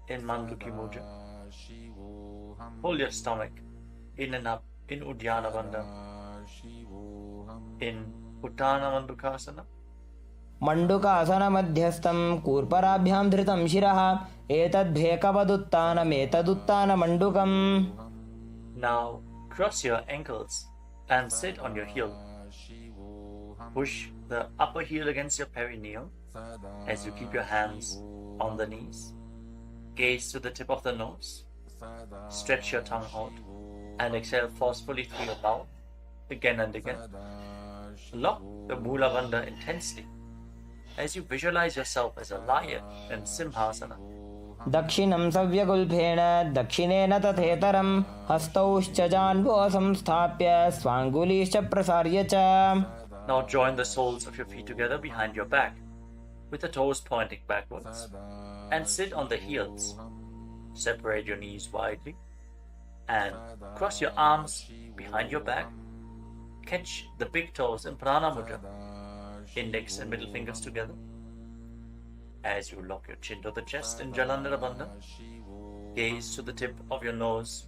in Manduki Mudra. Hold your stomach in and up in Uddiyana Bandha, in Uttana Mandukasana. मण्डुकासनमध्यस्थं कूर्पराभ्यां धृतं शिरः एतद्भेकवदुत्तानमेतदुत्तानमण्डुकम्. Now cross your ankles and sit on your heel. Push the upper heel against your perineum as you keep your hands on the knees. Gaze to the tip of the nose. Stretch your tongue out and exhale forcefully through your mouth again and again. Lock the Mula Bandha intensely as you visualize yourself as a lion in Simhasana. दक्षिणं सव्यगुल्फेन दक्षिणेन तथेतरं हस्तौश्च जान्वो संस्थाप्य स्वाङ्गुलीश्च प्रसार्य च. Now join the soles of your feet together behind your back with the toes pointing backwards and sit on the heels. Separate your knees widely and cross your arms behind your back. Catch the big toes in Prana Mudra, index and middle fingers together. As you lock your chin to the chest in Jalandhara Bandha, gaze to the tip of your nose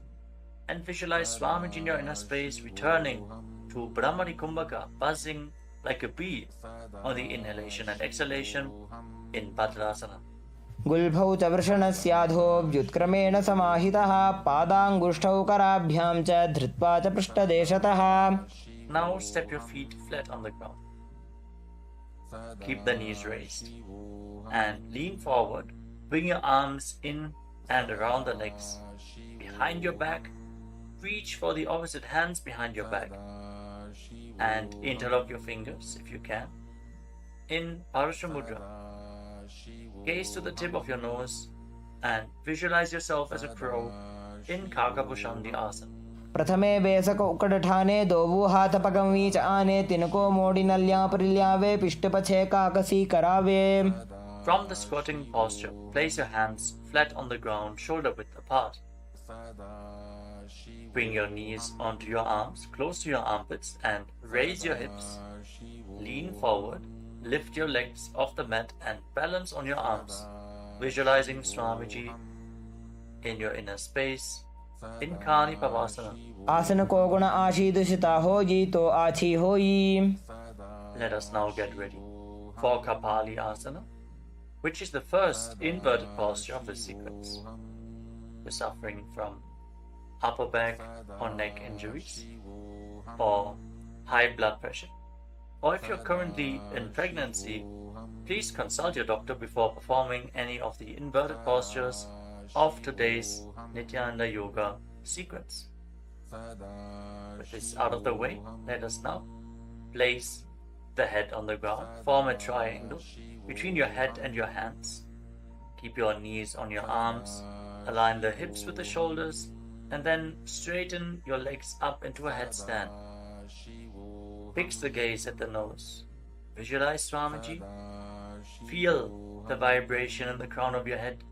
and visualize Swamiji in your inner space returning to Brahmani Kumbhaka, buzzing like a bee on the inhalation and exhalation in Bhadrasana. गुल्फौ च वृषणस्याधो व्युत्क्रमेण समाहितः पादाङ्गुष्ठौ कराभ्यां च धृत्वा च पृष्ठदेशतः. Now step your feet flat on the ground. Keep the knees raised and lean forward. Bring your arms in and around the legs. Behind your back, reach for the opposite hands behind your back and interlock your fingers if you can in Parasha Mudra. Gaze to the tip of your nose and visualize yourself as a crow in Kakabhushandi Asana. प्रथमे बेसक उकडठाने दोवु हाथ पगमी च आने तिनको मोड़ी नल्या परिल्यावे पिष्टपछे काकसी करावे. From the squatting posture, place your hands flat on the ground, shoulder width apart. Bring your knees onto your arms, close to your armpits, and raise your hips. Lean forward, lift your legs off the mat and balance on your arms, visualizing Swamiji in your inner space in Kani Pavasana. आसन को गुण आशीदुषिता होई तो आछी होई. Let us now get ready for Kapali Asana, which is the first inverted posture of this sequence. You're suffering from upper back or neck injuries or high blood pressure, or if you're currently in pregnancy, please consult your doctor before performing any of the inverted postures of today's Nityananda Yoga sequence. With this out of the way, let us now place the head on the ground. Form a triangle between your head and your hands. Keep your knees on your arms. Align the hips with the shoulders and then straighten your legs up into a headstand. Fix the gaze at the nose. Visualize Swamiji. Feel the vibration in the crown of your head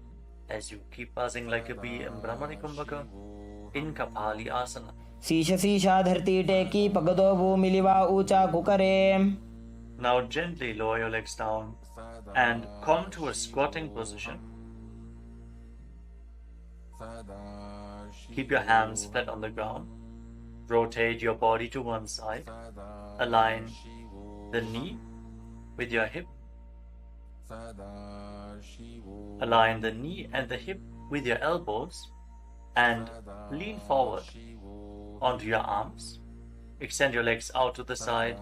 as you keep buzzing like a bee in Brahmani Kumbhaka in Kapali Asana. शीश शीशा धरती टेकी पगदो भूमिलिवा ऊंचा कुकरे. Now gently lower your legs down and come to a squatting position. Keep your hands flat on the ground. Rotate your body to one side. Align the knee with your hip. Align the knee and the hip with your elbows and lean forward onto your arms. Extend your legs out to the side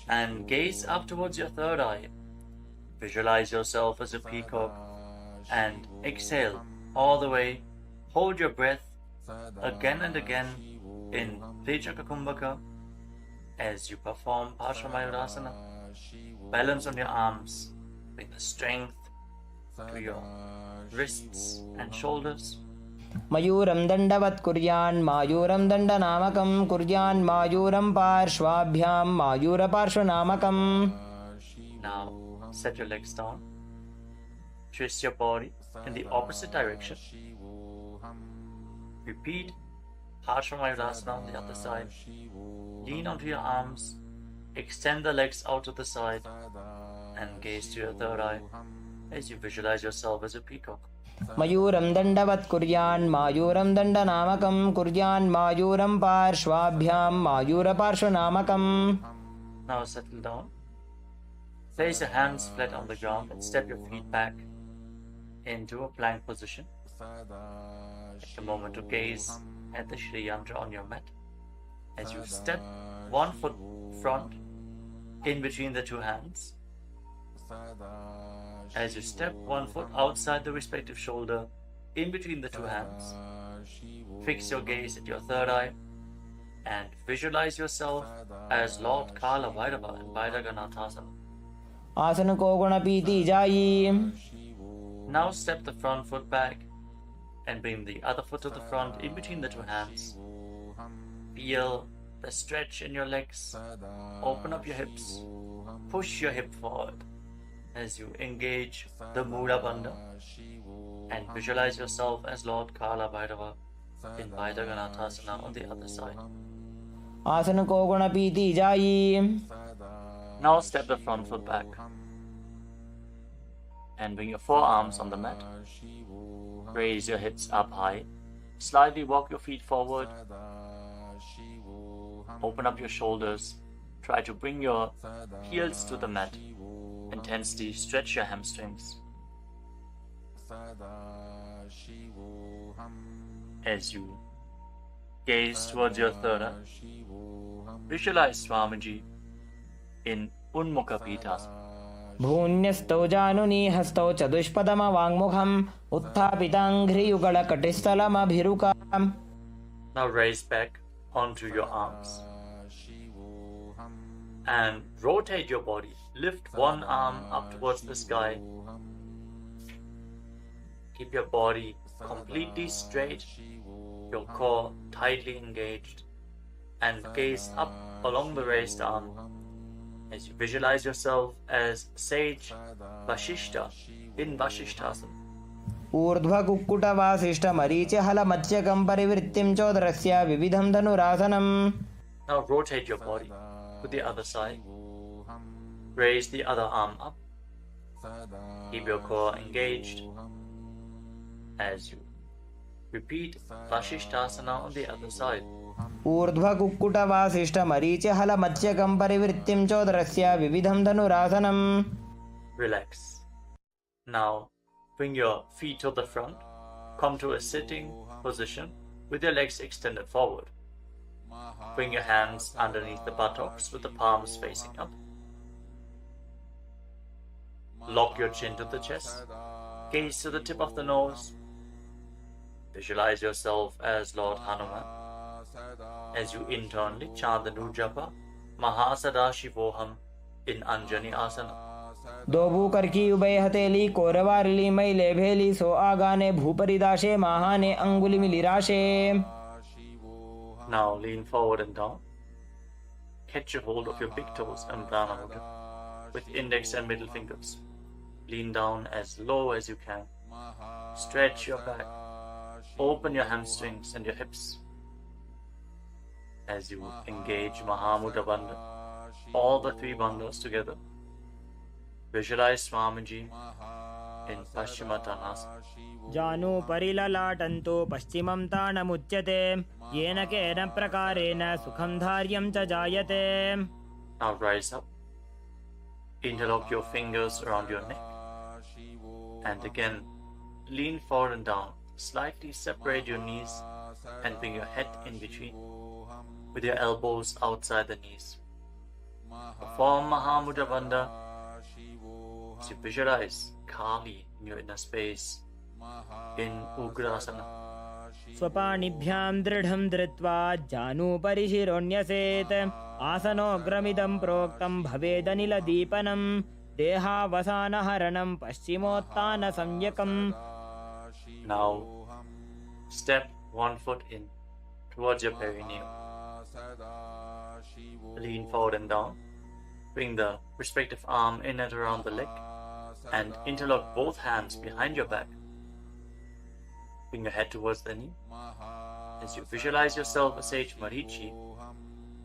and gaze up towards your third eye. Visualize yourself as a peacock and exhale all the way. Hold your breath again and again in Tejaka Kumbhaka as you perform Parsvamayurasana. Balance on your arms. Bring the strength to your wrists and shoulders. मयूरं दण्डवत् कुर्यान् मायूरं दण्डनामकं कुर्यान् मायूरं पार्श्वाभ्यां मायूरपार्श्वनामकम्. Now set your legs down. Twist your body in the opposite direction. Repeat Paramashivoham on the other side. Lean onto your arms. Extend the legs out to the side and gaze to your third eye as you visualize yourself as a peacock. मयूरं दण्डवत् कुर्यान् मायूरं दण्डनामकं कुर्यान् मायूरं पार्श्वाभ्यां मायूरपार्श्वनामकम्. Now settle down. Place your hands flat on the ground and step your feet back into a plank position. Take a moment to gaze at the Shri Yantra on your mat as you step one foot front in between the two hands. As you step one foot outside the respective shoulder in between the two hands, fix your gaze at your third eye and visualize yourself as Lord Kala Bhairava in Bhairaganathasana. आसन को गुणपीति जायी. Now step the front foot back and bring the other foot to the front in between the two hands. Feel the stretch in your legs. Open up your hips. Push your hip forward as you engage the Mula Bandha and visualize yourself as Lord Kala Bhairava in Bhairaganathasana on the other side. आसन को गुणपीति जायी. Now step the front foot back and bring your forearms on the mat. Raise your hips up high. Slightly walk your feet forward. Open up your shoulders. Try to bring your heels to the mat. Intensely stretch your hamstrings. As you gaze towards your third eye, visualize Swamiji in Unmukha Pitasana. भून्यस्तौ जानुनी हस्तौ चतुष्पदमवाङ्मुखम् उत्थापिताङ्घ्रियुगलकटिस्थलमभिरुकाम्. Now raise back onto your arms and rotate your body. Lift one arm up towards the sky. Keep your body completely straight, your core tightly engaged, and gaze up along the raised arm as you visualize yourself as Sage Vashishta in Vashishthasana. ऊर्ध्वकुक्कुटवासिष्ठमरीचिहलमत्स्यकं परिवृत्तिं चोदरस्य विविधं धनुरासनम्. Now rotate your body to the other side. Raise the other arm up. Keep your core engaged as you repeat Vashishthasana on the other side. ऊर्ध्वकुक्कुटवासिष्ठमरीचिहलमत्स्यकं परिवृत्तिं चोदरस्य विविधं धनुरासनम्. Relax. Now bring your feet to the front. Come to a sitting position with your legs extended forward. Bring your hands underneath the buttocks with the palms facing up. Lock your chin to the chest. Gaze to the tip of the nose. Visualize yourself as Lord Hanuman as you internally chant the Nujapa Mahasadaशिवोहम in Anjani Asana. दोबू करकी उभय हथेली कोरवारली मैले भेली सो आगाने भूपरिदाशे महाने अंगुली मिलिराशे. Now lean forward and down. Catch a hold of your big toes and Prana Mudra with index and middle fingers. Lean down as low as you can. Stretch your back. Open your hamstrings and your hips as you engage Mahamudra Bandha, all the three bandhas together. Visualize Swamiji in Paschimottanasana. जानु परिललाटन्तो पश्चिमं ताणमुच्यते येन केन प्रकारेण सुखं धार्यं च जायते. Now rise up. Interlock your fingers around your neck. And again, lean forward and down. Slightly separate your knees and bring your head in between with your elbows outside the knees. Perform Mahamudra Bandha. So visualize Kali in your inner space in Ugrasana. स्वपाणिभ्यां दृढं धृत्वा जानुपरि शिरोन्यसेत् आसनोग्रमिदं प्रोक्तं भवेदनिलदीपनं देहावसानहरणं पश्चिमोत्तानसंज्ञकम्. Now Step one foot in towards your perineum. Lean forward and down. Bring the respective arm in and around the leg and interlock both hands behind your back. Bring your head towards the knee as you visualize yourself as Sage Marichi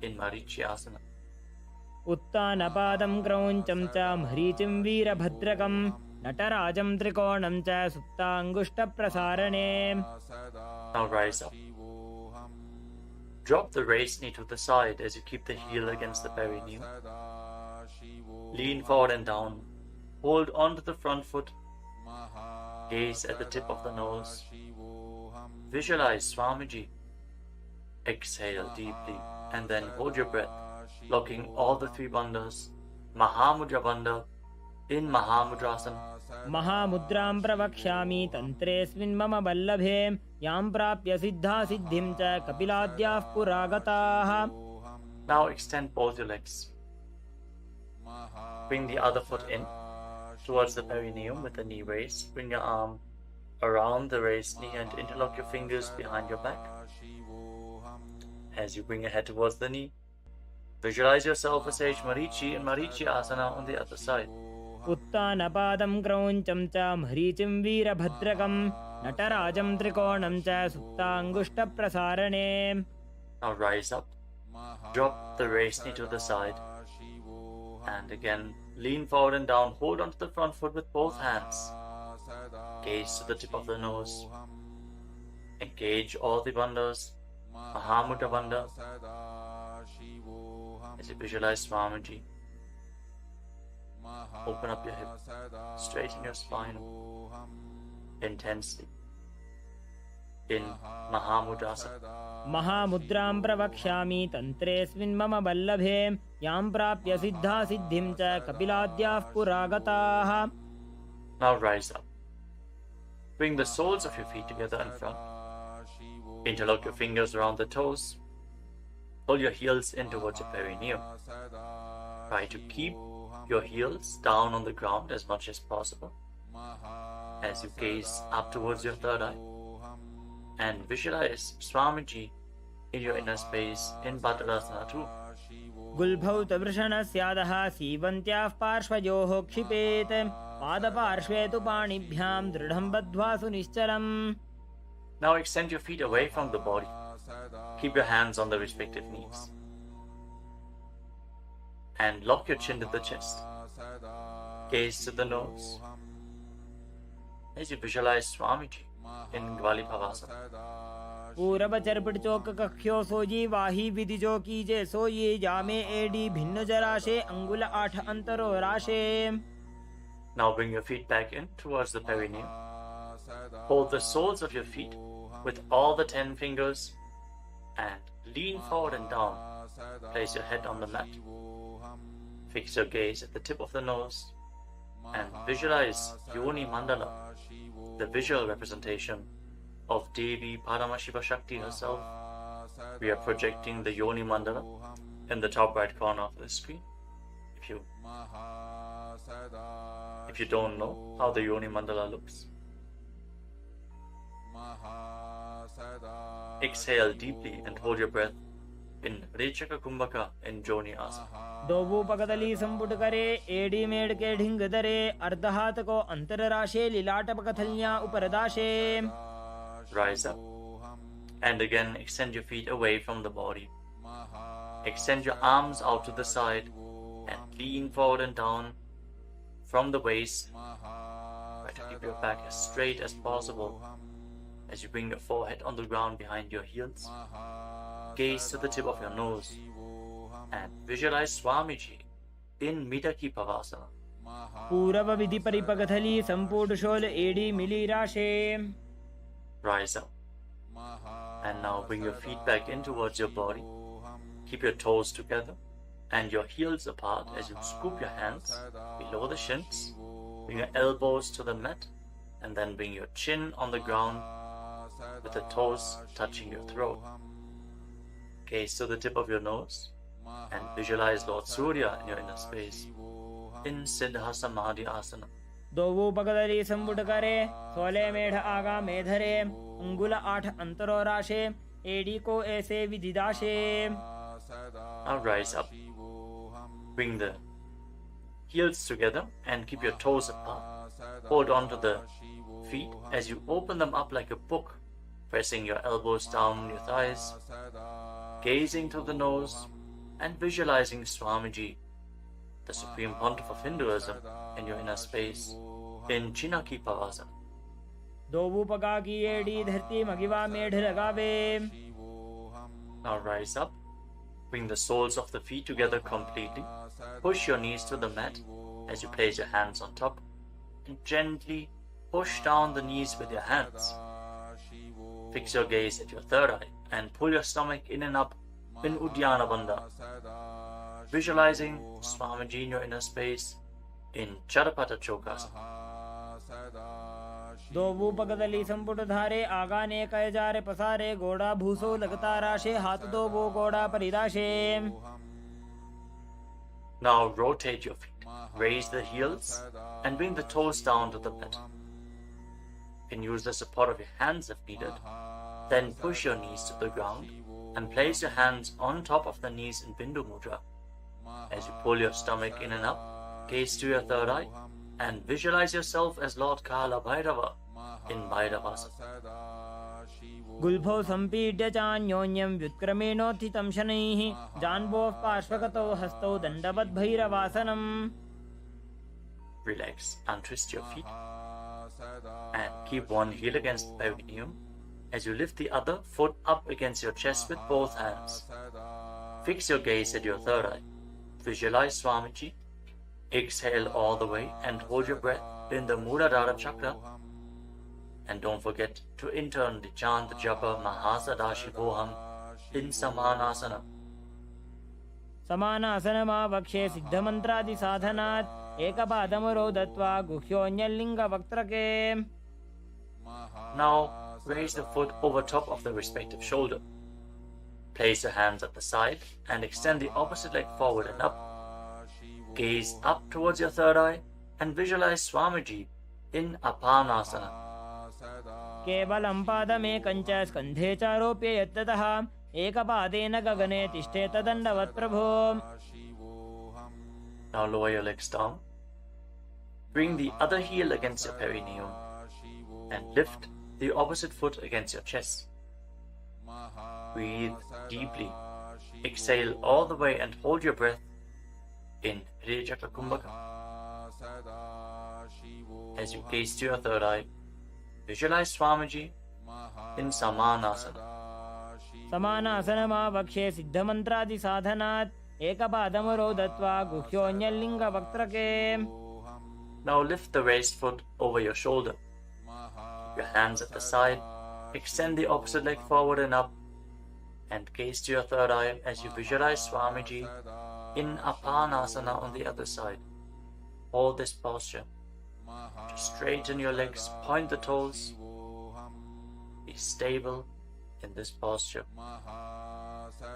in Marichi Asana. उत्तानपादं क्रौञ्चं च म्रीचिं वीरभद्रकं नटराजं त्रिकोणं च सुप्ताङ्गुष्ठप्रसारणे. Now rise up. Drop the raised knee to the side as you keep the heel against the perineum. Lean forward and down. Hold on to the front foot. Gaze at the tip of the nose. Visualize Swamiji. Exhale deeply and then hold your breath, locking all the three bandhas. Mahamudra bandha in Mahamudrasana. महामुद्रां प्रवक्ष्यामि तन्त्रेऽस्मिन् मम वल्लभे यां प्राप्य सिद्धा सिद्धिं च कपिलाद्याः पुरागताः. Now extend both your legs. Bring the other foot in towards the perineum with the knee raised. Bring your arm around the raised knee and interlock your fingers behind your back. As you bring your head towards the knee, visualize yourself as Sage Marichi in Marichi Asana on the other side. उत्तानपादं क्रौञ्चं च म्रीचिं वीरभद्रकं नटराजं त्रिकोणं च सुप्ताङ्गुष्ठप्रसारणे. Now rise up. Drop the raised knee to the side. And again, lean forward and down. Hold onto the front foot with both hands. Gaze to the tip of the nose. Engage all the bandhas. Mahamudra bandha. As you visualize Swamiji. Open up your hip. Straighten your spine. Intensely. In Mahamudrasana. महामुद्रां प्रवक्ष्यामि तन्त्रेऽस्मिन् मम वल्लभे यां प्राप्य सिद्धा सिद्धिं च कपिलाद्याः पुरागताः. Now rise up. Bring the soles of your feet together in front. Interlock your fingers around the toes. Pull your heels in towards your perineum. Try to keep your heels down on the ground as much as possible as you gaze up towards your third eye and visualize Swamiji in your inner space in Bhadrasana 2. गुल्भौ च वृषणस्यादः सीवन्त्याः पार्श्वयोः क्षिपेत् पादपार्श्वे तु पाणिभ्यां दृढं बद्ध्वा सुनिश्चलम्. Now extend your feet away from the body. Keep your hands on the respective knees. And lock your chin to the chest. Gaze to the nose. As you visualize Swamiji in Gvalipavasana. पूरबचर पिटचोक कख्यो sooji वाही विधिजो कीजे सोई जामे AD भिन्न जराशे अंगुल 8 अंतरो राशे. Now bring your feet back in towards the perineum. Hold the soles of your feet with all the 10 fingers and lean forward and down. Place your head on the mat. Fix your gaze at the tip of the nose and visualize Yoni Mandala, the visual representation of Devi Paramashiva Shakti herself. We are projecting the Yoni Mandala in the top right corner of the screen. If you don't know how the Yoni Mandala looks, exhale deeply and hold your breath in Rechaka Kumbhaka in Joni Asana. दोबू पकदली संपुट करे AD made के ढिंग दरे अर्धहात को अंतर राशे लीलाट पकथलियां उपरदाशे. Rise up and again extend your feet away from the body. Extend your arms out to the side and lean forward and down from the waist. Try to keep your back as straight as possible as you bring your forehead on the ground behind your heels. Gaze to the tip of your nose and visualize Swamiji in Midaki Pavasana. पूरब विधि परिपकथली संपूर्ण शोल एडी मिली राशे. Rise up and now bring your feet back in towards your body. Keep your toes together and your heels apart as you scoop your hands below the shins. Bring your elbows to the mat and then bring your chin on the ground with the toes touching your throat. Gaze to the tip of your nose and visualize Lord Surya in your inner space in Siddha Samadhi Asana. दोबू पकदली संपुट करे सोले मेढ आगा मेधरे अंगुल 8 अंतरो राशे AD को ऐसे विदिदाशे. Now rise up. Bring the heels together and keep your toes apart. Hold on to the feet as you open them up like a book, pressing your elbows down on your thighs, gazing through the nose and visualizing Swamiji, the supreme pontiff of Hinduism, in your inner space in Chinaki Pavasana. दोबू पका की AD धरती मगिवा मेढ लगावे. Now rise up. Bring the soles of the feet together completely. Push your knees to the mat as you place your hands on top and gently push down the knees with your hands. Fix your gaze at your third eye and pull your stomach in and up in Uddiyana Bandha. Visualizing Swamiji in your inner space in Charapata Chokasana. दोबू पगदली संपुट धारे आगाने कयजारे पसारे गोड़ा भूसो लगता राशे हाथ दोबो गोड़ा परिराशे. Now rotate your feet. Raise the heels and bring the toes down to the mat. You can use the support of your hands if needed. Then push your knees to the ground and place your hands on top of the knees in Bindu Mudra. As you pull your stomach in and up, gaze to your third eye and visualize yourself as Lord Kala Bhairava in Bhairavasana. गुल्फो संपीड्य चान्योन्यं व्युत्क्रमेणोत्थितं शनैः जान्वोः पार्श्वगतौ हस्तौ दण्डवद् भैरवासनम्. Relax and twist your feet and keep one heel against the perineum as you lift the other foot up against your chest with both hands. Fix your gaze at your third eye. Visualize Swamiji. Exhale all the way and hold your breath in the Muladhara chakra. And don't forget to internally chant the japa Paramashivoham in Samanasana. समानासनमावक्षे सिद्धमन्त्रादिसाधनात् एकपादमरो दत्वा गुह्योऽन्यलिङ्गवक्त्रके. Now raise the foot over top of the respective shoulder. Place your hands at the side and extend the opposite leg forward and up. Gaze up towards your third eye and visualize Swamiji in Apanasana. केवलं पादमेकं च स्कन्धे चारोप्य यत्ततः एकपादेन गगने तिष्ठेत दण्डवत् प्रभो. Now lower your legs down. Bring the other heel against your perineum and lift the opposite foot against your chest. Breathe deeply. Exhale all the way and hold your breath in Hridayachakra Kumbhaka. As you gaze to your third eye, visualize Swamiji in Samanasana. समानासनमावक्षे सिद्धमन्त्रादिसाधनात् एकपादमरो दत्वा गुह्योऽन्यलिङ्गवक्त्रके. Now lift the raised foot over your shoulder. Keep your hands at the side. Extend the opposite leg forward and up. And gaze to your third eye as you visualize Swamiji in Apanasana on the other side. Hold this posture. Just straighten your legs, point the toes. Be stable in this posture.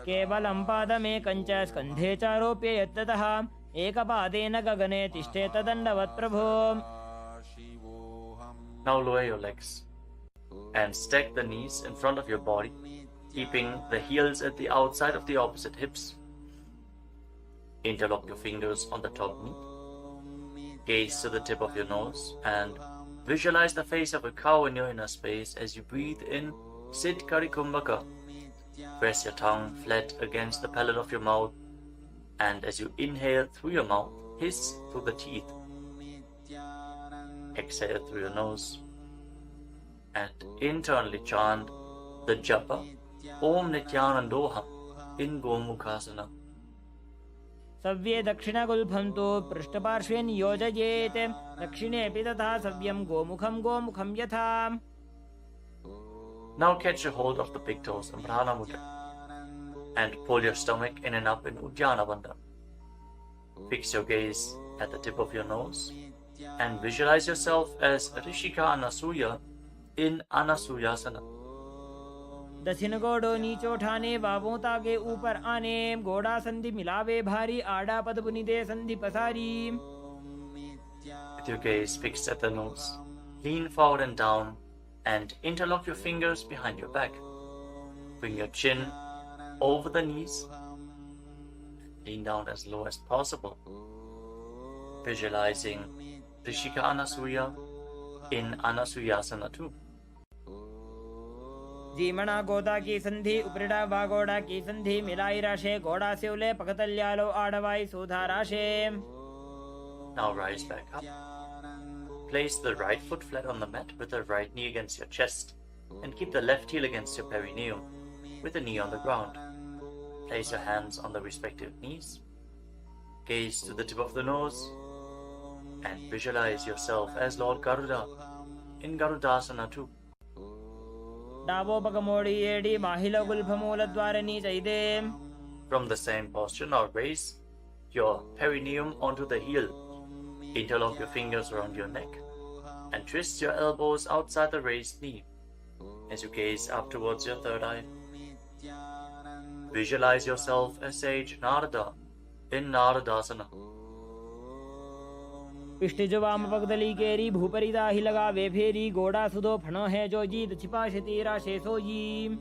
केवलं पादमेकं च स्कन्धे चारोप्य यत्ततः एकपादेन गगने तिष्ठेत दण्डवत् प्रभो. Now lower your legs and stack the knees in front of your body, keeping the heels at the outside of the opposite hips. Interlock your fingers on the top knee. Gaze to the tip of your nose and visualize the face of a cow in your inner space as you breathe in Sit Kari Kumbhaka. Press your tongue flat against the palate of your mouth, and as you inhale through your mouth, hiss through the teeth. Exhale through your nose and internally chant the japa Om Nityanandoham in Gomukhasana. सव्ये दक्षिणगुल्फं तु पृष्ठपार्श्वे नियोजयेत् दक्षिणेऽपि तथा सव्यं गोमुखं गोमुखं यथा. Now catch a hold of the big toes in Prana Mudra and pull your stomach in and up in Uddiyana Bandha. Fix your gaze at the tip of your nose and visualize yourself as Rishika Anasuya in Anasuyasana. दक्षिण गोड़ो नीचो ठाने बाबों तागे ऊपर आने गोड़ा संधि मिलावे भारी आड़ा पद बुनी दे संधि पसारी. With your gaze fixed at the nose, lean forward and down And interlock your fingers behind your back. Bring your chin over the knees. Lean down as low as possible. Visualizing Rishika Anasuya in Anasuyasana 2. जीमणा गोदा की संधि उपरिड़ा वागोड़ा की संधि मिलाई राशे घोड़ा सेवले पकतल्यालो आडवाई सुधा राशे. Now rise back up. Place the right foot flat on the mat with the right knee against your chest and keep the left heel against your perineum with the knee on the ground. Place your hands on the respective knees. Gaze to the tip of the nose and visualize yourself as Lord Garuda in Garudasana 2. डावो पकमोड़ी एडी माहिलो गुल्फमूल द्वारनी चैदे. From the same posture, now raise your perineum onto the heel. Interlock your fingers around your neck and twist your elbows outside the raised knee as you gaze up towards your third eye. Visualize yourself as Sage Narada in Naradasana. पिष्टिजो वाम पगदली केरी भूपरिदा ही लगा वे फेरी गोड़ा सुदो फणो है जो जीत छिपा शतीरा शेषो जी.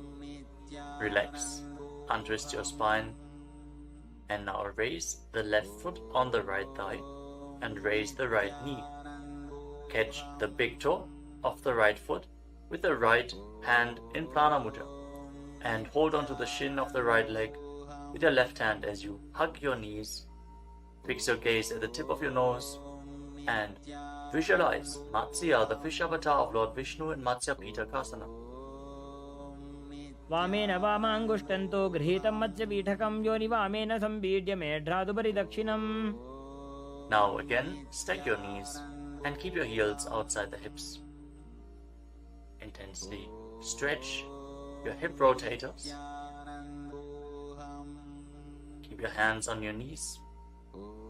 Relax, untwist your spine, and now raise the left foot on the right thigh and raise the right knee. Catch the big toe of the right foot with the right hand in Prana Mudra and hold onto the shin of the right leg with your left hand as you hug your knees. Fix your gaze at the tip of your nose and visualize Matsya, the fish avatar of Lord Vishnu in Matsya Pitakasana. वामेन वामांगुष्टन्तो गृहीतं मत्स्य पीठकं योनि वामेन संपीड्य मेढ्रादुपरि दक्षिणम्. Now again, stack your knees and keep your heels outside the hips. Intensely stretch your hip rotators. Keep your hands on your knees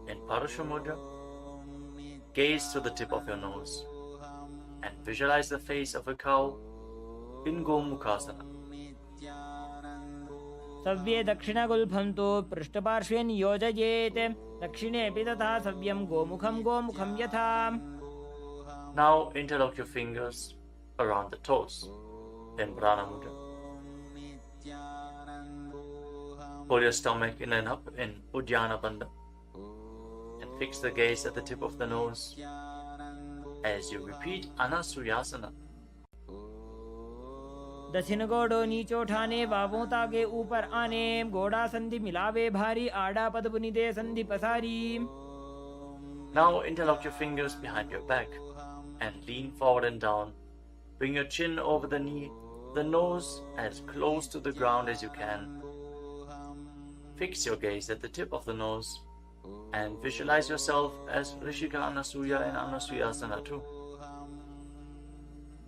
in Parasha Mudra. Gaze to the tip of your nose and visualize the face of a cow in Gomukhasana. सव्ये दक्षिणगुल्फं तु पृष्ठपार्श्वे नियोजयेत्. दक्षिणेऽपि तथा सव्यं गोमुखं गोमुखं यथा. Now interlock your fingers around the toes in Prana Mudra. Pull your stomach in and up in Uddiyana Bandha and fix the gaze at the tip of the nose as you repeat Anasuyasana. दक्षिण गोड़ो नीचो ठाने बाबों ताके ऊपर आने. गोड़ा संधि मिलावे भारी आड़ा पद बुनिदे संधि पसारी. Now interlock your fingers behind your back and lean forward and down. Bring your chin over the knee, the nose as close to the ground as you can. Fix your gaze at the tip of the nose and visualize yourself as Rishika Anasuya in Anasuyasana 2.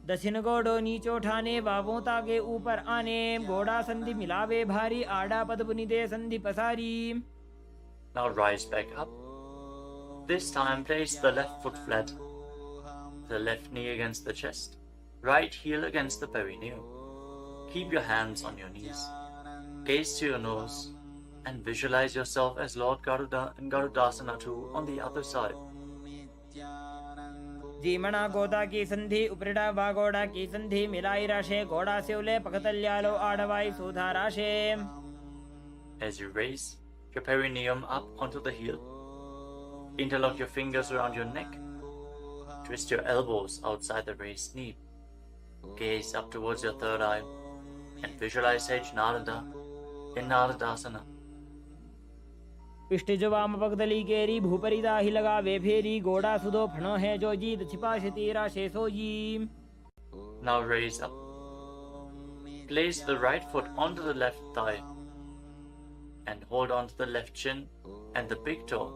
दक्षिण गोड़ो नीचो ठाने बाबों ताके ऊपर आने. गोड़ा संधि मिलावे भारी आड़ा पद बुनिदे संधि पसारी. Now rise back up. This time place the left foot flat, the left knee against the chest, right heel against the perineum. Keep your hands on your knees. Gaze to your nose and visualize yourself as Lord Garuda in Garudasana 2 on the other side. जीमणा गोदा की संधि उपरिड़ा वागोड़ा की संधि मिलाई राशे घोड़ा सेवले पकतल्यालो आडवाई सुधा राशे. As you raise your perineum up onto the heel, interlock your fingers around your neck, twist your elbows outside the raised knee, gaze up towards your third eye, and visualize Sage Narada in Naradasana. पिष्टिजो वाम पगदली केरी भूपरिदा ही लगा वे फेरी. गोड़ा सुदो फणो है जो जीत छिपा शतीरा शेषो जी. Now raise up. Place the right foot onto the left thigh and hold on to the left shin and the big toe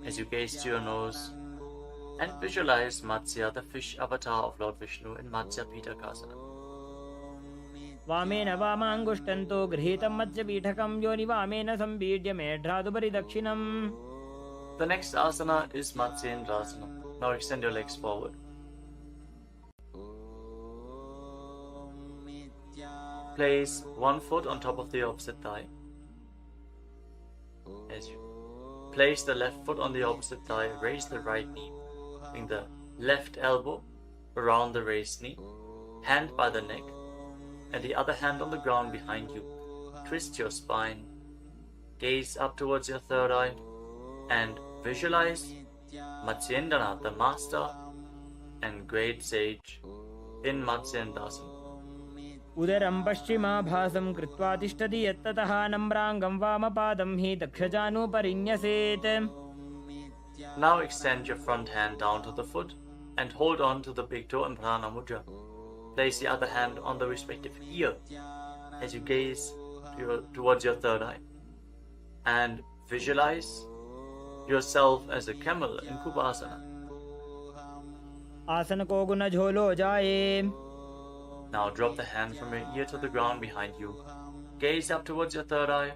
as you gaze to your nose and visualize Matsya, the fish avatar of Lord Vishnu in Matsya Pitakasana. वामेन वामांगुष्टन्तो गृहीतं मत्स्य पीठकं योनि वामेन संपीड्य मेढ्रादुपरि दक्षिणम्. The next asana is Matsyendrasana. Now extend your legs forward. Place one foot on top of the opposite thigh. As you place the left foot on the opposite thigh, raise the right knee. Bring the left elbow around the raised knee, hand by the neck, and the other hand on the ground behind you. Twist your spine, gaze up towards your third eye, and visualize Matsyendana, the master and great sage, in Matsyendasana. उदरं पश्चिमाभासं कृत्वा तिष्ठति यत्ततः नम्राङ्गं वामपादं हि दक्षजानुपरिन्यसेत्. Now extend your front hand down to the foot and hold on to the big toe in Prana Mudra. Place the other hand on the respective ear as you gaze towards your third eye and visualize yourself as a camel in Kubasana. आसन को गुण झोलो जाए. Now drop the hand from your ear to the ground behind you. Gaze up towards your third eye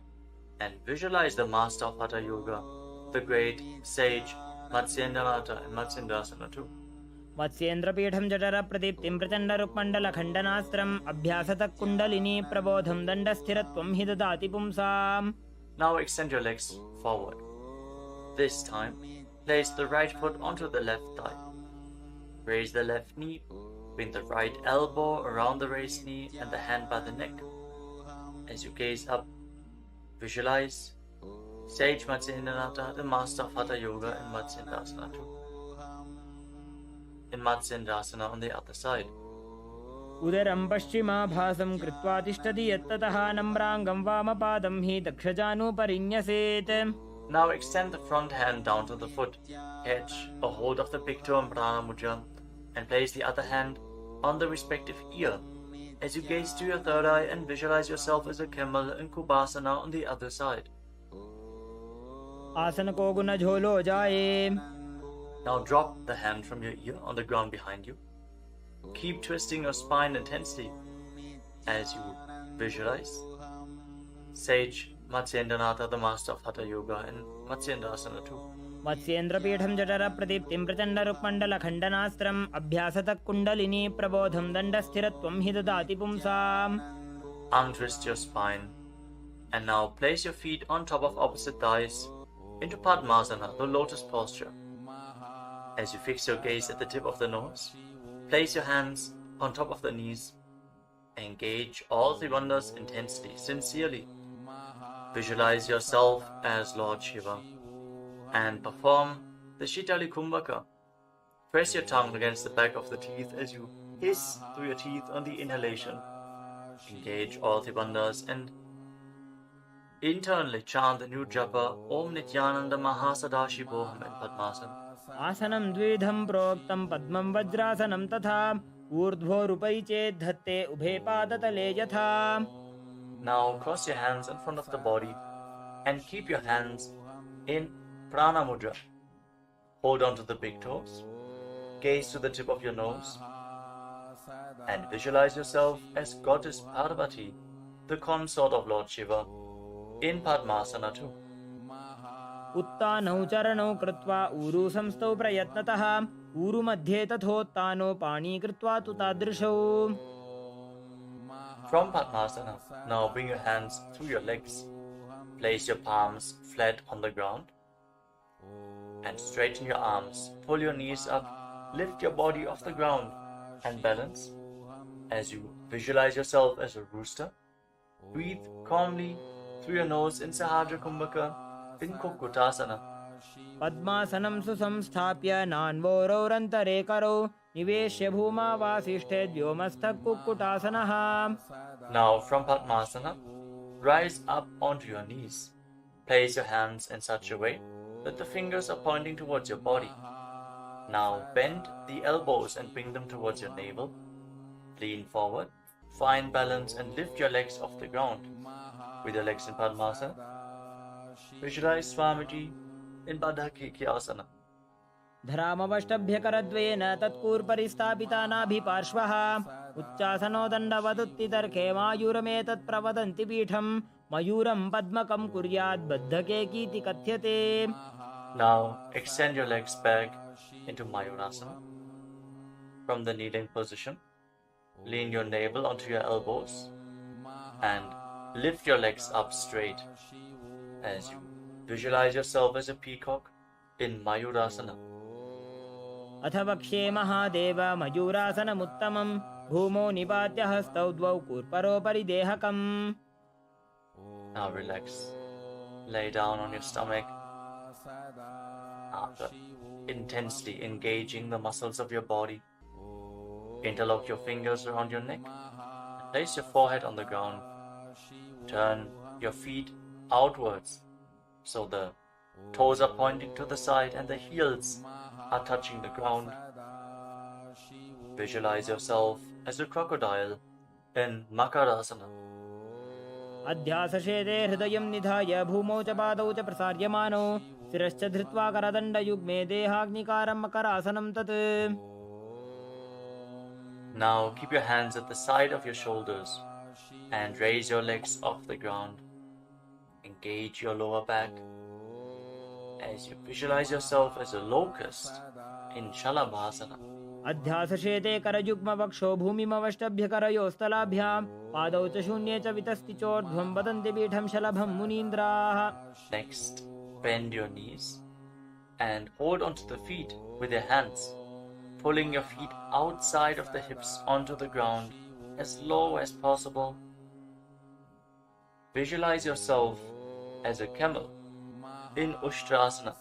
and visualize the master of Hatha Yoga, the great sage Matsyendranath in Matsyendasana too. मत्स्येन्द्रपीठं जठर प्रदीप्तिं प्रचण्डरुक्मण्डलखण्डनास्त्रम् अभ्यासतः kundalini प्रबोधं दण्डस्थिरत्वं हि ददाति पुंसाम्. Now extend your legs forward. This time, place the right foot onto the left thigh. Raise the left knee, bring the right elbow around the raised knee and the hand by the neck. As you gaze up, visualize Sage Matsyendranath, the master of Hatha Yoga in Matsyendasana too. In Matsyendasana on the other side. उदरं पश्चिमाभासं कृत्वा तिष्ठति यत्ततः नम्राङ्गं वामपादं हि दक्षजानुपरिन्यसेत्. Now extend the front hand down to the foot, catch a hold of the big toe in Prana Mudra, and place the other hand on the respective ear as you gaze to your third eye and visualize yourself as a camel in Kubasana on the other side. आसन को गुण झोलो जाए. Now drop the hand from your ear on the ground behind you. Keep twisting your spine intensely as you visualize Sage Matsyendranath, the master of Hatha Yoga in Matsyendasana too. मत्स्येन्द्रपीठं जठर प्रदीप्तिं प्रचण्डरुक्मण्डलखण्डनास्त्रम् अभ्यासतः kundalini प्रबोधं दण्डस्थिरत्वं हि ददाति पुंसाम्. Untwist your spine and now place your feet on top of opposite thighs into Padmasana, the lotus posture. As you fix your gaze at the tip of the nose, place your hands on top of the knees. Engage all three wonders intensely, sincerely. Visualize yourself as Lord Shiva and perform the Shitali Kumbhaka. Press your tongue against the back of the teeth as you hiss through your teeth on the inhalation. Engage all three wonders and internally chant the new japa Om Nityananda Mahasadashivoham in Padmasana. आसनं द्विधं प्रोक्तं पद्मं वज्रासनं तथा ऊर्ध्वोरुपै चेत् धत्ते उभे पादतले यथा. Now cross your hands in front of the body and keep your hands in Prana Mudra. Hold on to the big toes, gaze to the tip of your nose, and visualize yourself as Goddess Parvati, the consort of Lord Shiva, in Padmasana too. उत्तानौ चरणौ कृत्वा ऊरु संस्थौ प्रयत्नतः ऊरु मध्ये तथोत्तानो पाणी कृत्वा तु तादृशौ. From Padmasana, now bring your hands through your legs. Place your palms flat on the ground and straighten your arms. Pull your knees up, lift your body off the ground and balance as you visualize yourself as a rooster. Breathe calmly through your nose in Sahadra Kumbhaka in Kukutasana. पद्मासनं सुसंस्थाप्य नान्वोरौरन्तरे करौ निवेश्य भूमा वासिष्ठे व्योमस्थः कुक्कुटासनः. Now from Padmasana, rise up onto your knees. Place your hands in such a way that the fingers are pointing towards your body. Now bend the elbows and bring them towards your navel. Lean forward, find balance and lift your legs off the ground. With your legs in Padmasana, visualize Swamiji in Baddhakikyasana. धरामवष्टभ्यकरद्वयेन तत्कूर्परिस्थापिता नाभिपार्श्वः उच्चासनो दण्डवदुत्तितर्के मायूरमेतत् प्रवदन्ति पीठं मयूरं पद्मकं कुर्यात् बद्धकेकीति कथ्यते. Now extend your legs back into Mayurasana. From the kneeling position, lean your navel onto your elbows and lift your legs up straight as you visualize yourself as a peacock in Mayurasana. अथ वक्ष्ये महादेव मयूरासनमुत्तमं भूमौ निपात्य हस्तौ द्वौ कूर्परोपरि देहकम्. Now relax. Lay down on your stomach. After intensely engaging the muscles of your body, interlock your fingers around your neck and place your forehead on the ground. Turn your feet outwards so the toes are pointing to the side and the heels are touching the ground. Visualize yourself as a crocodile in Makarasana. अध्यासशेते हृदयं निधाय भूमौ च पादौ च प्रसार्यमानो शिरश्च धृत्वा करदण्डयुग्मे देहाग्निकारं मकरासनं तत्. Now keep your hands at the side of your shoulders and raise your legs off the ground. Engage your lower back as you visualize yourself as a locust in Shalabhasana. अध्यासशेते करयुग्मवक्षो भूमिमवष्टभ्यकरयोस्तलाभ्यां पादौ च शून्ये च वितस्ति चोर्ध्वं वदन्ति पीठं शलभं मुनीन्द्राः. Next, bend your knees and hold onto the feet with your hands, pulling your feet outside of the hips onto the ground as low as possible. Visualize yourself as a camel in Ushtrasana.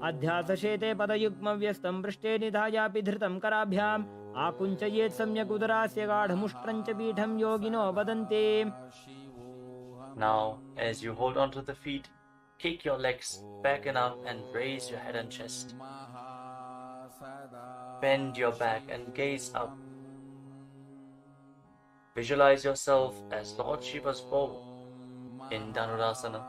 अध्यासशेते पदयुग्मव्यस्तं पृष्ठे निधायापि धृतं कराभ्याम् आकुञ्चयेत् सम्यक् उदरास्य गाढमुष्ट्रं च पीठं योगिनो वदन्ति. Now, as you hold onto the feet, kick your legs back and up and raise your head and chest. Bend your back and gaze up. Visualize yourself as Lord Shiva's bow in Dhanurasana.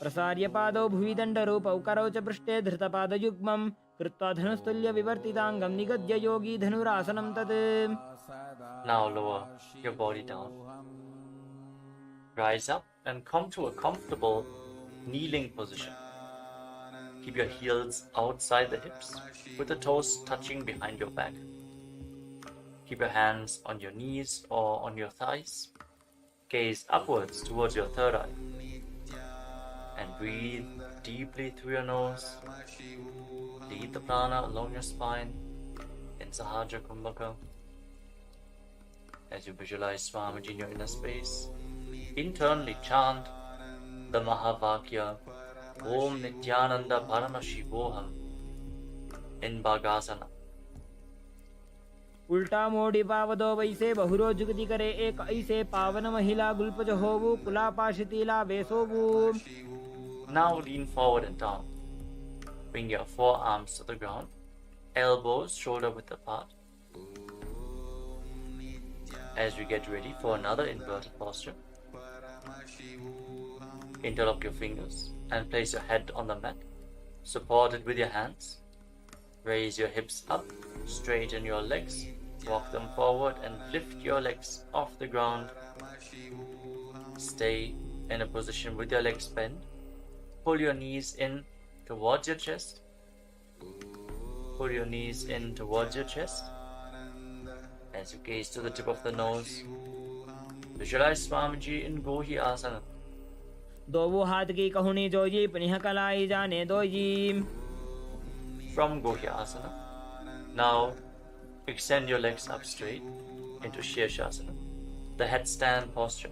प्रसार्य पादौ भुवि दण्डरूपौ करौ च पृष्ठे धृतपादयुग्मं कृत्वा धनुस्तुल्यविवर्तिताङ्गं निगद्य योगी धनुरासनं तत्. Now lower your body down. Rise up and come to a comfortable kneeling position. Keep your heels outside the hips with the toes touching behind your back. Keep your hands on your knees or on your thighs. Gaze upwards towards your third eye. And breathe deeply through your nose. Lead the prana along your spine in Sahaja Kumbhaka. As you visualize Swamiji in your inner space, internally chant the Mahavakya Om Nityananda Paramashivoham in Bhagasana. उल्टा मोड़ी पावदो वैसे बहुरो जुगति करे एक ऐसे पावन महिला गुल्पज होवु कुलापाशितीला वेसोवु. Now lean forward and down. Bring your forearms to the ground, elbows shoulder width apart. As we get ready for another inverted posture, interlock your fingers and place your head on the mat, support it with your hands. Raise your hips up, straighten your legs, walk them forward and lift your legs off the ground. Stay in a position with your legs bent. Pull your knees in towards your chest. Pull your knees in towards your chest. As you gaze to the tip of the nose, visualize Swamiji in Gohi Asana. दोवो हाथ की कहुनी जोजी पुनः कलाई जाने doji. From Gohi Asana, now extend your legs up straight into Shirshasana, the headstand posture.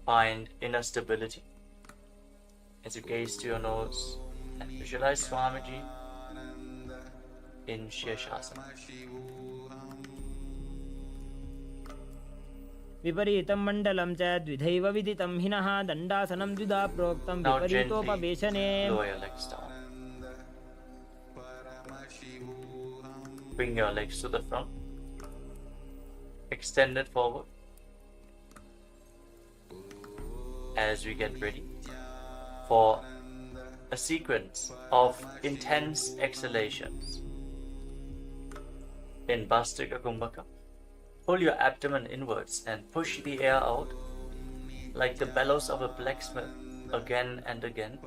Find inner stability. As you gaze to your nose and visualize Swamiji in Shirshasana. विपरीतं मण्डलं च द्विधैव विदितं हिनः दण्डासनं द्विधा प्रोक्तं Now gently विपरीतोपवेशने. lower your legs down. Bring your legs to the front. Extend it forward. As we get ready for a sequence of intense exhalations. In Bhastrika Kumbhaka, pull your abdomen inwards and push the air out like the bellows of a blacksmith again and again.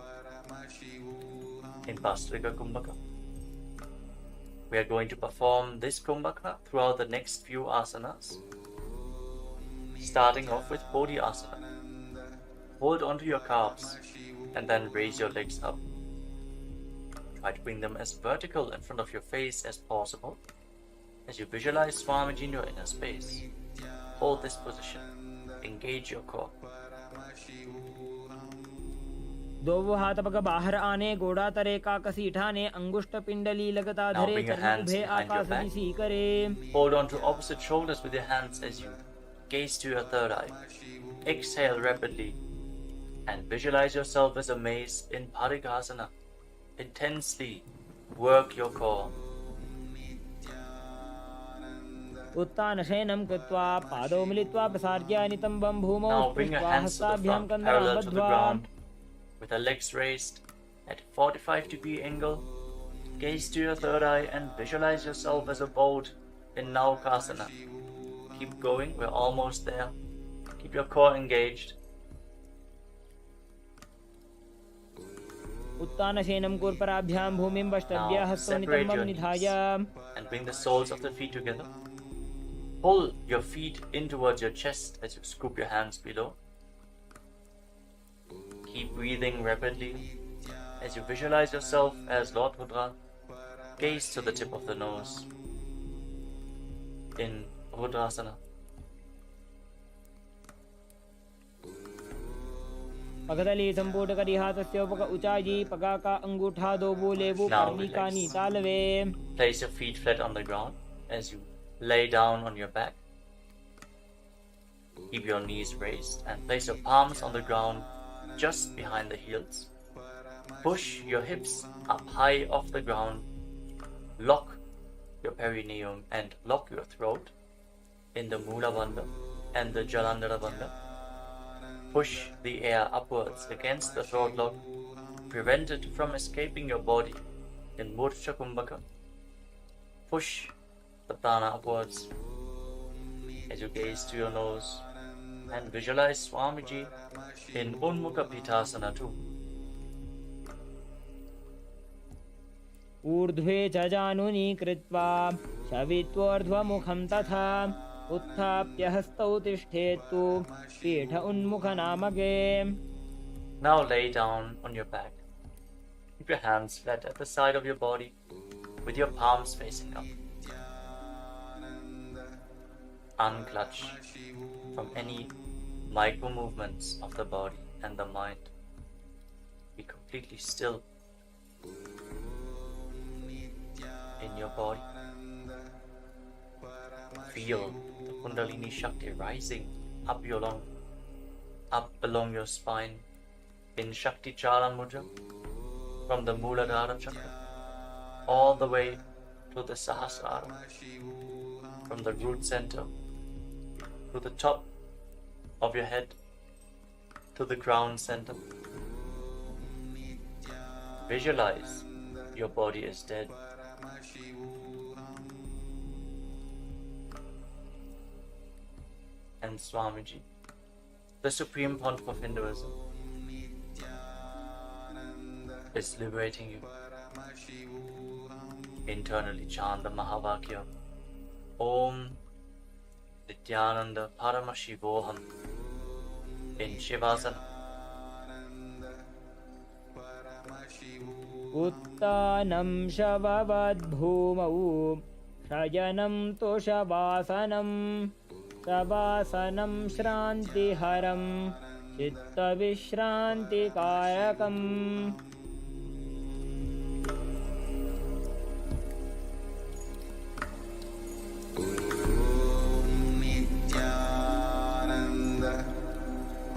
In Bhastrika Kumbhaka, we are going to perform this Kumbhaka throughout the next few asanas, starting off with Bodhi Asana. Hold onto your calves and then raise your legs up. Try to bring them as vertical in front of your face as possible. As you visualize Swamiji in your inner space, hold this position. Engage your core. दोवो हाथ पग बाहर आने गोड़ा तरे का कसी ठाने अंगुष्ठ पिंडली लगता Now धरे bring your चरण hands उभे behind your आकाश back. दिसी करे. Hold on to opposite shoulders with your hands as you gaze to your third eye. Exhale rapidly and visualize yourself as a mace in Parighasana. Intensely work your core. उत्तान शयनं कृत्वा पादौ मिलित्वा प्रसार्य नितम्बं भूमौ Now bring your स्पृष्ट्वा hands to the हस्ताभ्यां front, कन्दरां parallel to the बद्ध्वा. ground, with the legs raised at 45-degree angle. Gaze to your third eye and visualize yourself as a boat in Naukasana. Keep going, we're almost there. Keep your core engaged. उत्तान शयनं कूर्पराभ्यां भूमिं वष्टभ्य Now हस्तौ separate नितम्बं your निधाय. knees and bring the soles of the feet together. Pull your feet in towards your chest as you scoop your hands below. Keep breathing rapidly as you visualize yourself as Lord Rudra. Gaze to the tip of the nose in Rudrasana. पगदली संपूट करी हाथस्य उपक उचाजी पगा का अंगूठा दो बोलेबो Now कर्णिका relax. नीतालवे. Place your feet flat on the ground as you lay down on your back. Keep your knees raised and place your palms on the ground just behind the heels. Push your hips up high off the ground. Lock your perineum and lock your throat in the Mula Bandha and the Jalandhara Bandha. Push the air upwards against the throat lock. Prevent it from escaping your body in Murcha Kumbhaka. Push the prana upwards as you gaze to your nose and visualize Swamiji in Unmukha Pitasana too. ऊर्ध्वे च जानुनी कृत्वा शवित्वोर्ध्वमुखं तथा उत्थाप्य हस्तौ तिष्ठेत्तु पीठ उन्मुखनामके. Now lay down on your back. Keep your hands flat at the side of your body with your palms facing up. Unclutch from any micro movements of the body and the mind. Be completely still in your body. Feel the Kundalini Shakti rising up along your spine in Shakti Charan Mudra from the Mooladhara Chakra all the way to the Sahasrara, from the root center to the top of your head to the ground center. Visualize your body is dead. And Swamiji, the Supreme Pontiff of Hinduism, is liberating you. Internally chant the Mahavakya Om Nityananda Paramashivoham in Shivasana. उत्तानं शववद्भूमौ शयनं तु शवासनं शवासनं श्रान्तिहरं चित्तविश्रान्तिकारकम्. नित्यानन्द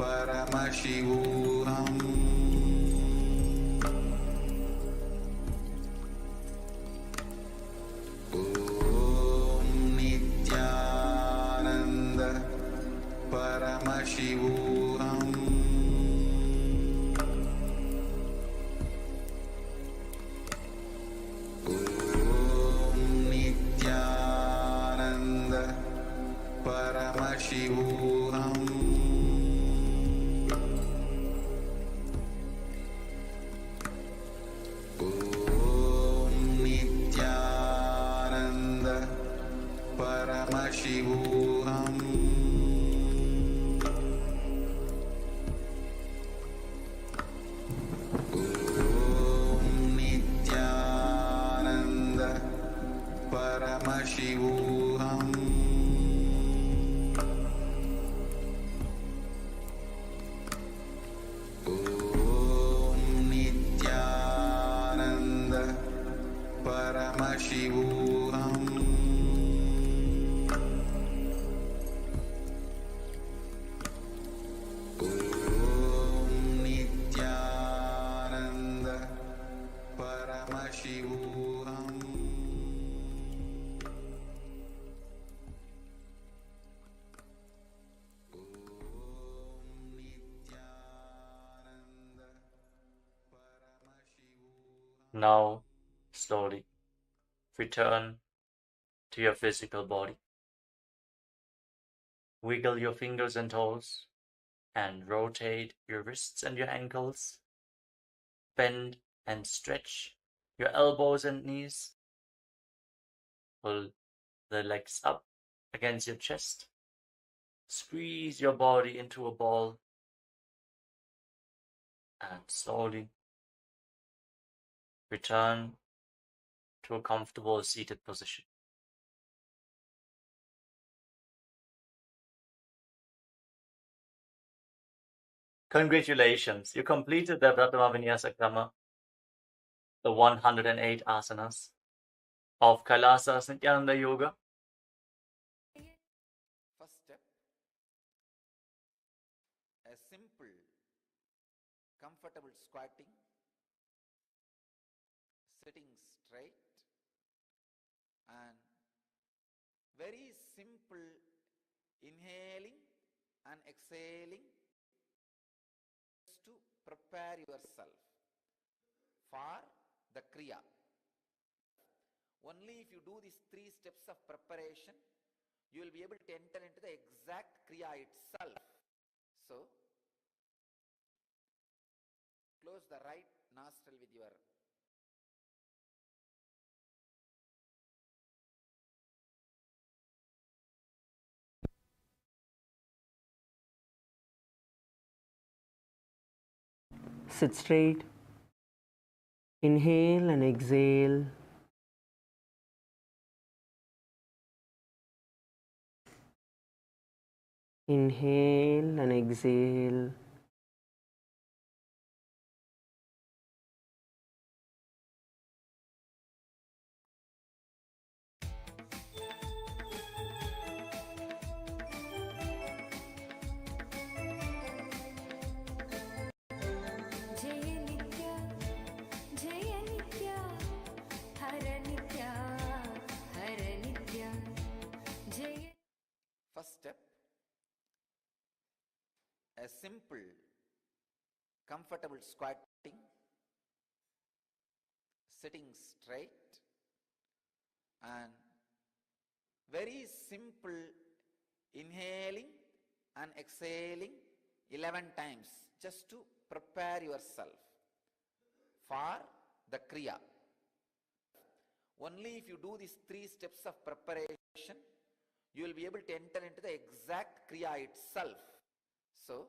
परमशिवोऽहम्. नित्यानन्द परमशिवोऽहम्. नित्यानन्द परमशिवोऽहम्. Paramashivoham. Om Nityananda Paramashivoham. Om Nityananda Paramashivoham. Now, slowly return to your physical body. Wiggle your fingers and toes and rotate your wrists and your ankles. Bend and stretch your elbows and knees. Pull the legs up against your chest. Squeeze your body into a ball and slowly return to a comfortable seated position. Congratulations, you completed the Pratama Vinyasa Krama, the 108 asanas of Kailasa Nityananda Yoga. First step, a simple, comfortable squatting, sitting straight, and very simple inhaling and exhaling to prepare yourself for the Kriya. Only if you do these 3 steps of preparation, you will be able to enter into the exact Kriya itself. So, close the right nostril with your sit straight, inhale and exhale. Inhale and exhale. first step, a simple, comfortable squatting, sitting straight, and very simple inhaling and exhaling 11 times just to prepare yourself for the Kriya. Only if you do these 3 steps of preparation, you will be able to enter into the exact Kriya itself. So,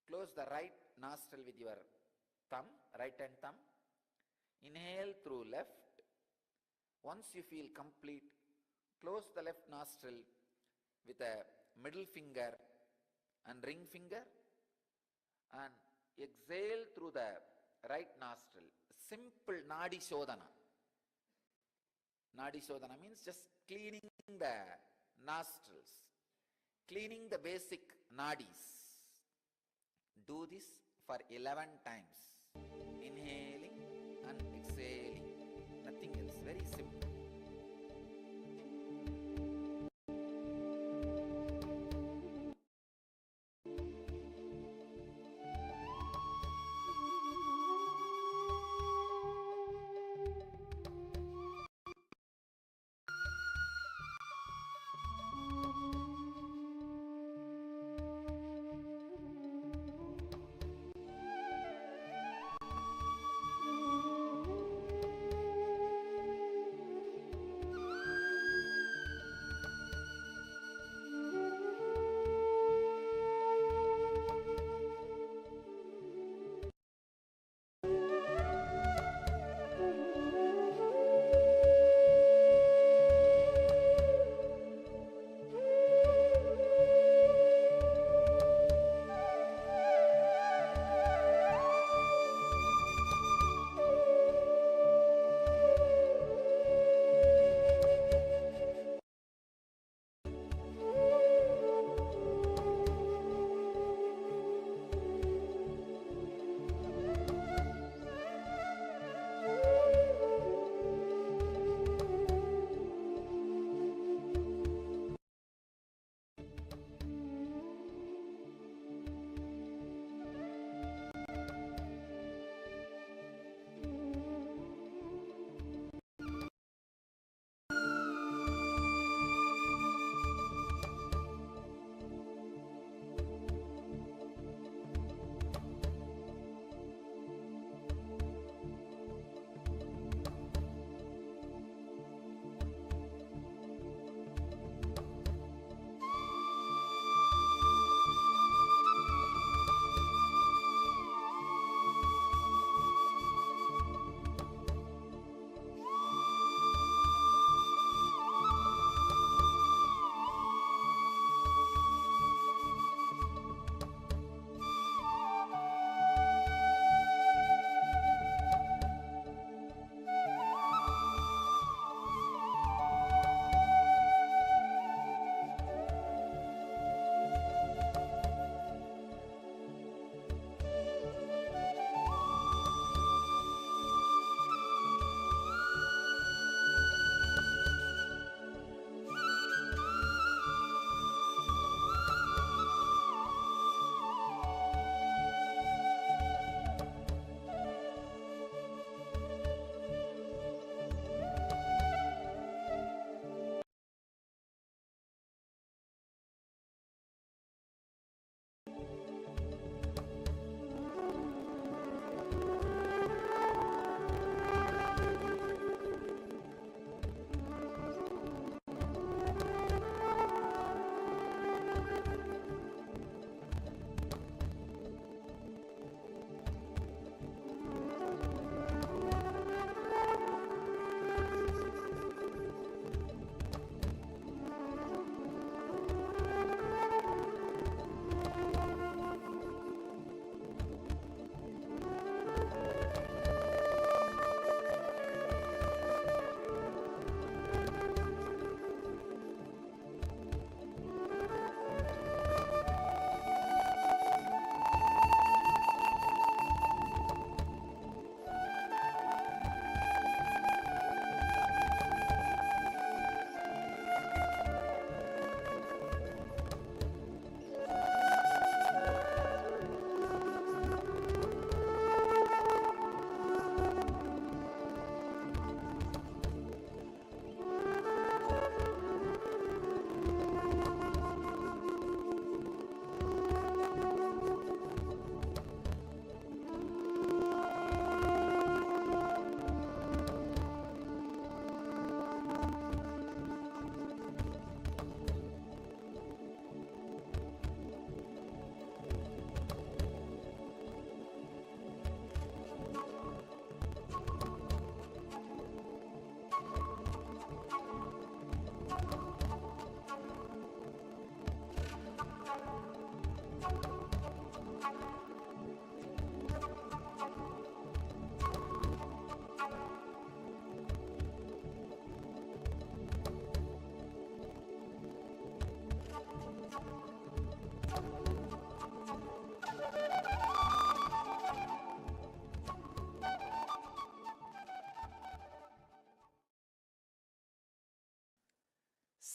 close the right nostril with your thumb, right hand thumb. Inhale through left. Once you feel complete, close the left nostril with a middle finger and ring finger and exhale through the right nostril. Simple Nadi Shodhana. Nadi Shodhana means just cleaning the nostrils, cleaning the basic nadis. Do this for 11 times. Inhaling and exhaling. Nothing else. Very simple.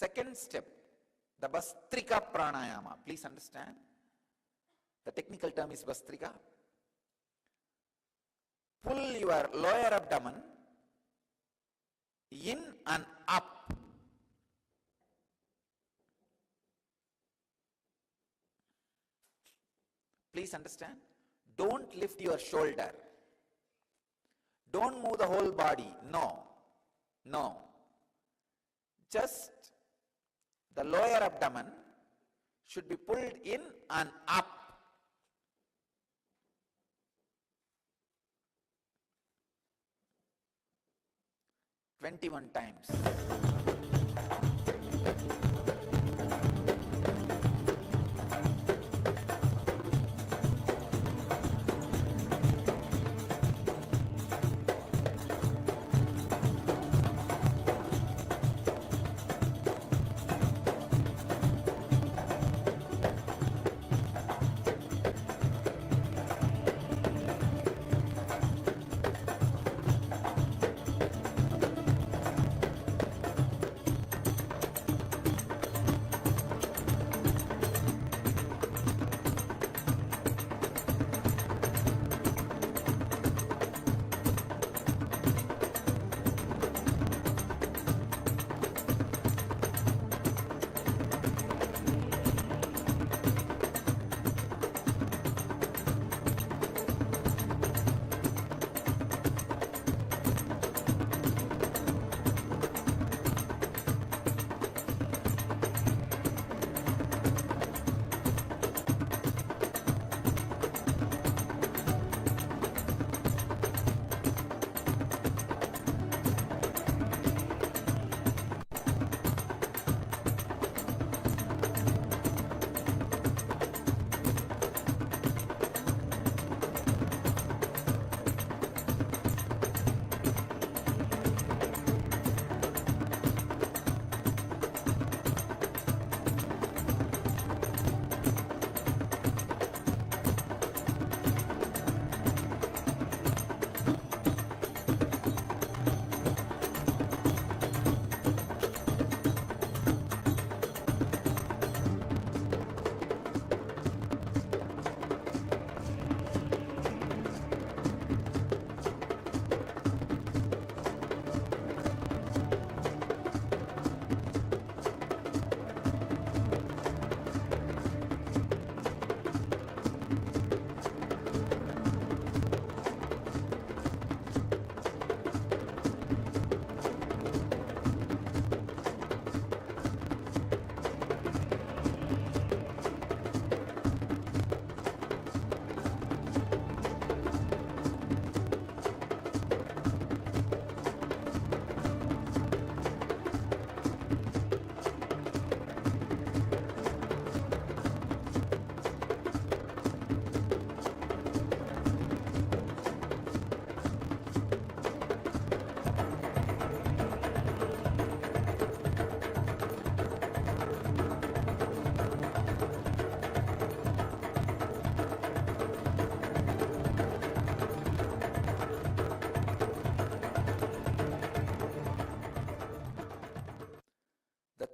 Second step, the Bastrika Pranayama. Please understand. The technical term is Bastrika. Pull your lower abdomen in and up. Please understand. Don't lift your shoulder. Don't move the whole body. No. No. Just the lower abdomen should be pulled in and up. "21 times.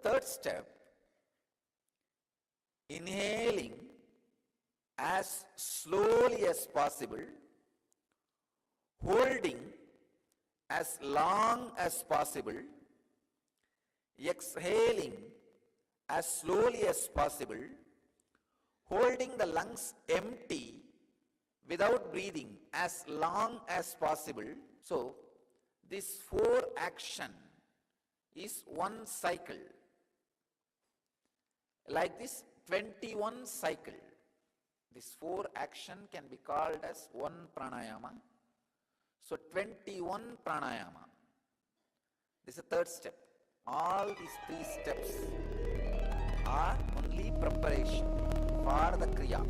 Third step, inhaling as slowly as possible, holding as long as possible, exhaling as slowly as possible, holding the lungs empty without breathing as long as possible. So, this 4 action is one cycle. Like this, 21 cycle. This 4 action can be called as one pranayama. So 21 pranayama. This is the third step. All these 3 steps are only preparation for the kriya.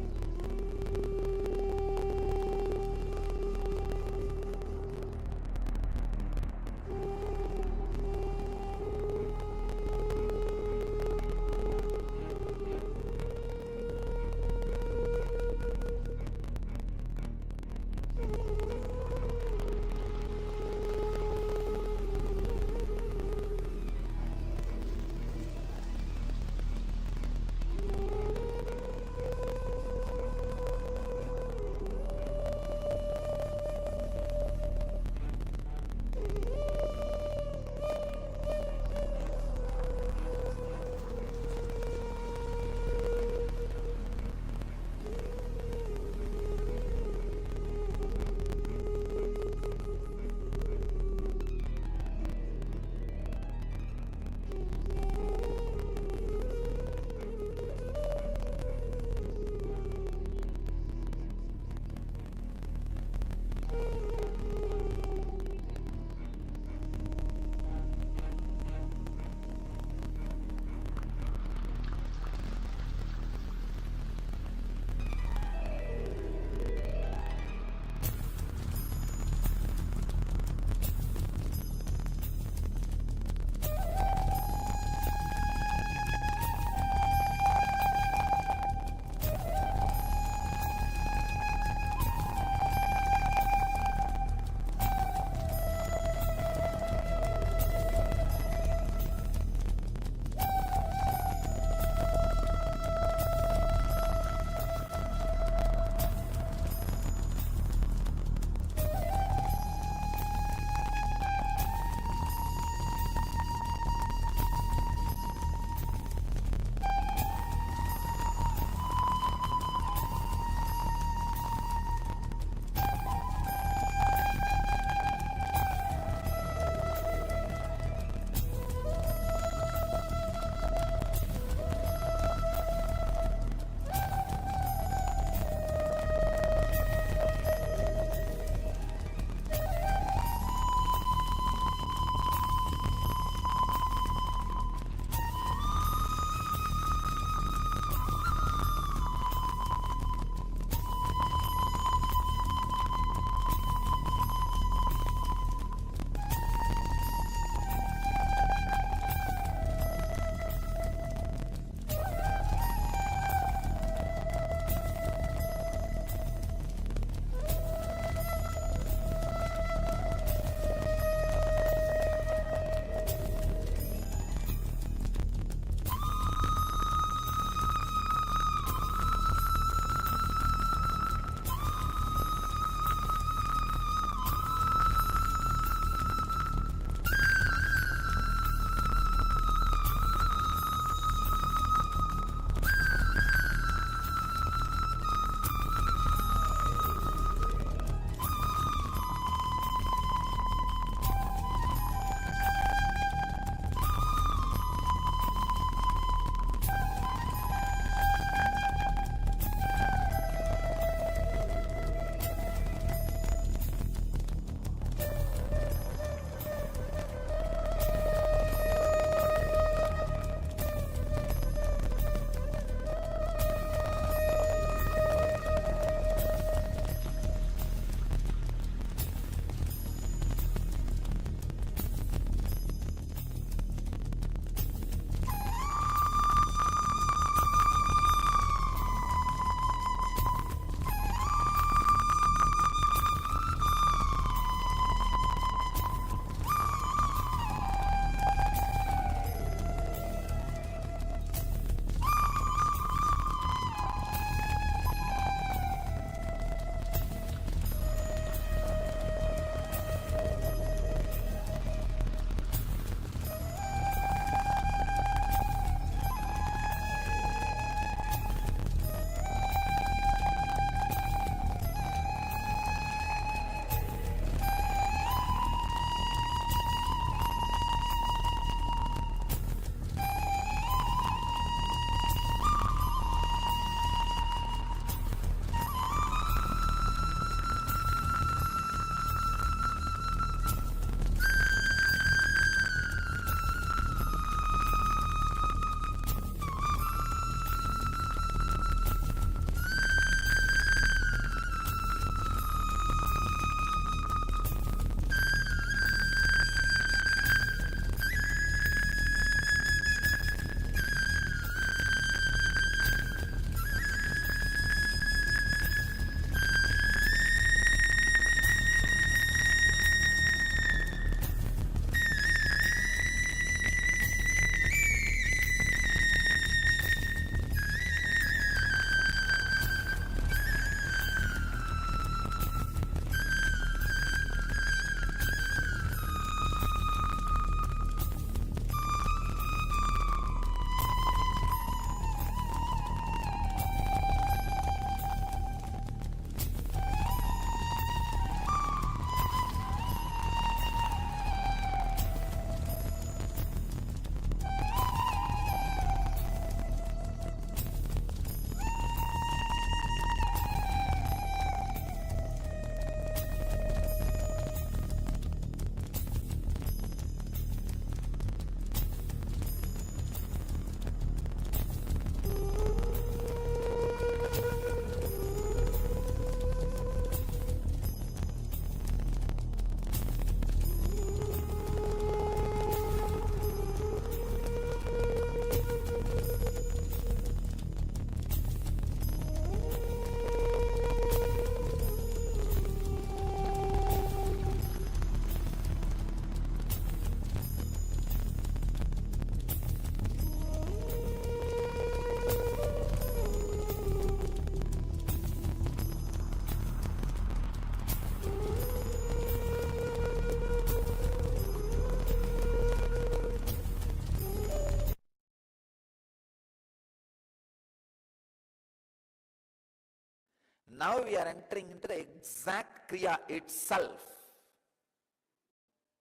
Now we are entering into the exact Kriya itself.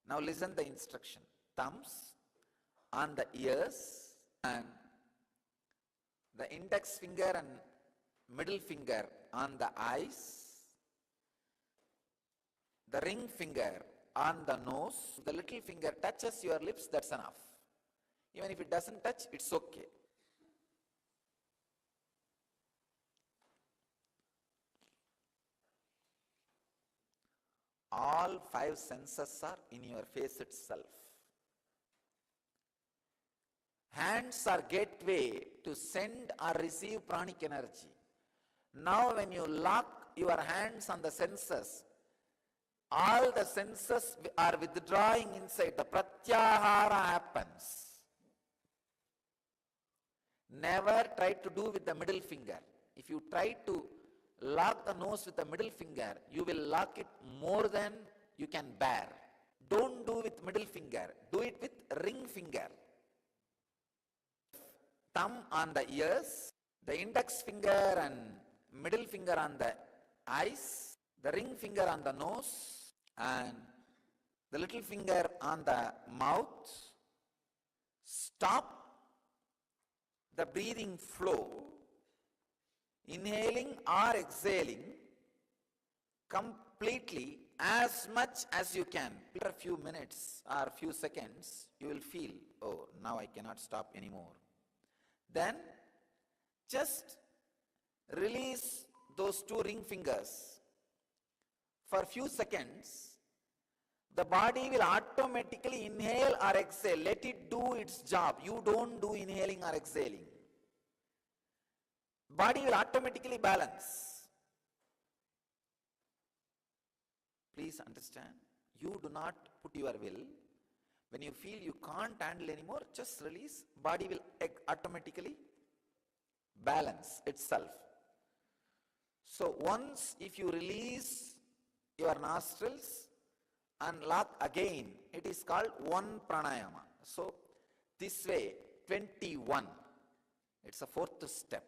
Now listen the instruction. Thumbs on the ears and the index finger and middle finger on the eyes. The ring finger on the nose. The little finger touches your lips, that's enough. Even if it doesn't touch, it's okay. All 5 senses are in your face itself. Hands are gateway to send or receive pranic energy. Now when you lock your hands on the senses, all the senses are withdrawing inside. The pratyahara happens. Never try to do with the middle finger. If you try to lock the nose with the middle finger, you will lock it more than you can bear. Don't do with middle finger. Do it with ring finger. Thumb on the ears, the index finger and middle finger on the eyes, the ring finger on the nose, and the little finger on the mouth. Stop the breathing flow, inhaling or exhaling completely as much as you can. After a few minutes or few seconds, you will feel, oh, now I cannot stop anymore. Then just release those 2 ring fingers. For a few seconds, the body will automatically inhale or exhale. Let it do its job. You don't do inhaling or exhaling. Body will automatically balance. Please understand, you do not put your will. When you feel you can't handle anymore, just release. Body will automatically balance itself. So once if you release your nostrils and lock again, it is called 1 pranayama. So this way, 21. It's a 4th step.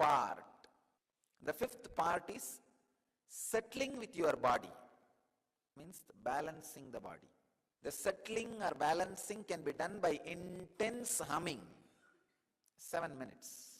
part. The fifth part is settling with your body, means balancing the body. The settling or balancing can be done by intense humming. 7 minutes.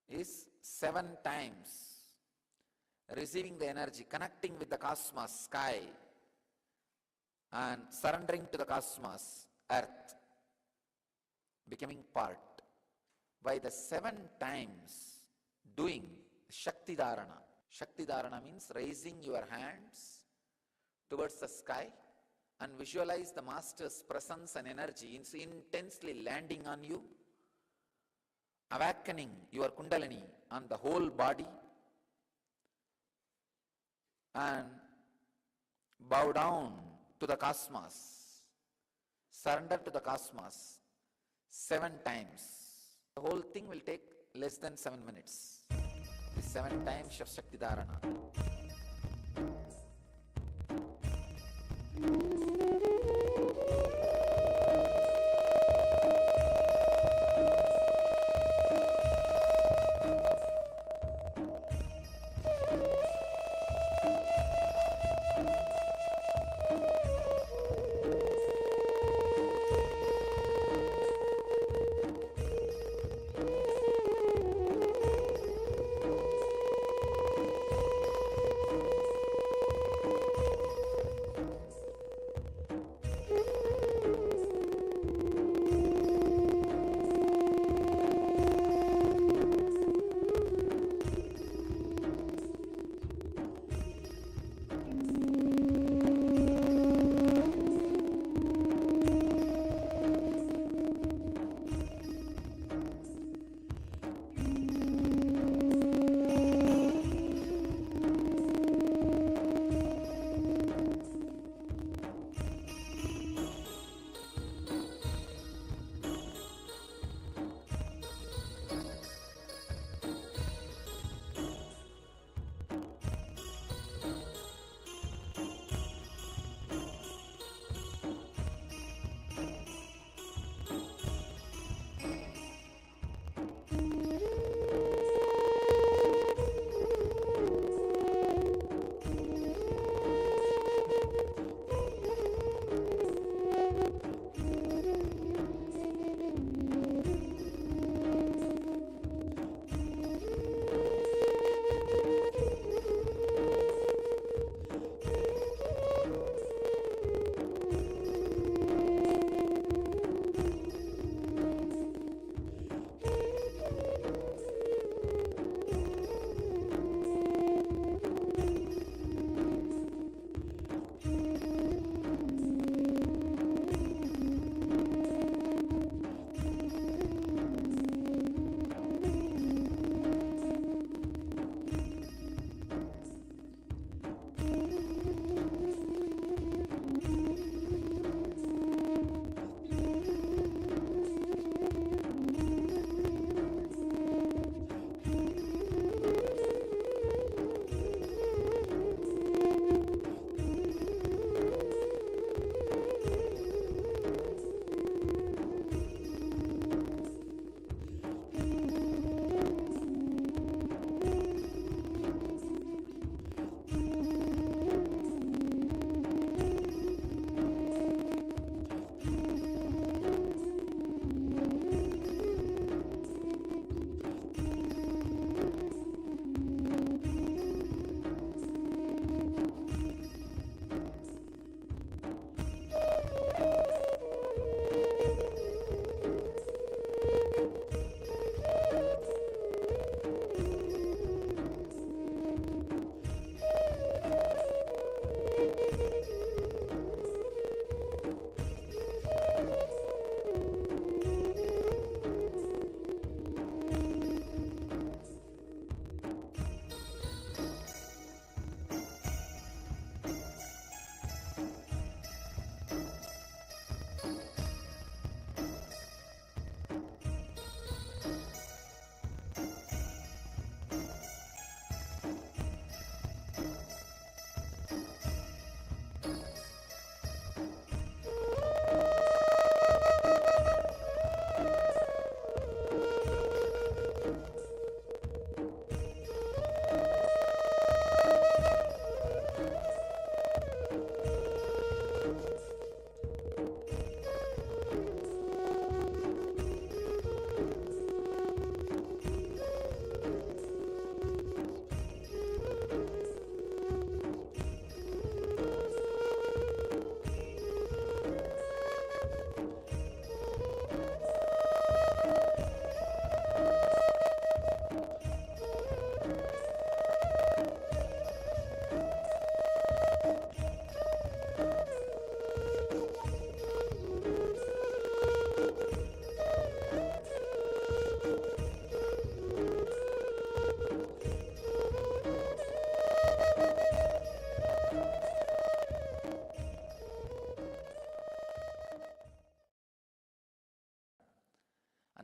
is 7 times receiving the energy, connecting with the cosmos, sky, and surrendering to the cosmos, earth, becoming part. By the 7 times doing Shakti Dharana. Shakti Dharana means raising your hands towards the sky and visualize the Master's presence and energy intensely landing on you, awakening your Kundalini on the whole body, and bow down to the cosmos, surrender to the cosmos 7 times. The whole thing will take less than 7 minutes. The 7 times of Shakti Dharana.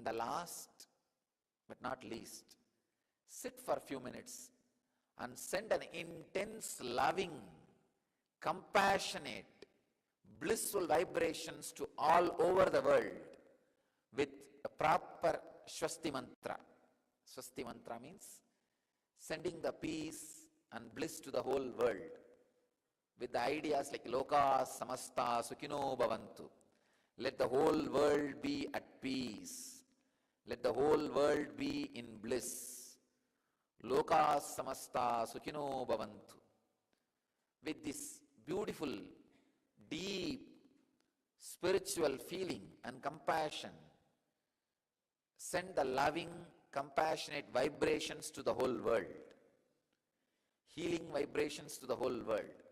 And the last but not least, sit for a few minutes and send an intense, loving, compassionate, blissful vibrations to all over the world with a proper Swasti mantra. Swasti mantra means sending the peace and bliss to the whole world with the ideas like Loka Samasta Sukhino Bhavantu. Let the whole world be at peace. Let the whole world be in bliss. Loka Samasta Sukhino Bhavantu. With this beautiful, deep, spiritual feeling and compassion, send the loving, compassionate vibrations to the whole world. Healing vibrations to the whole world.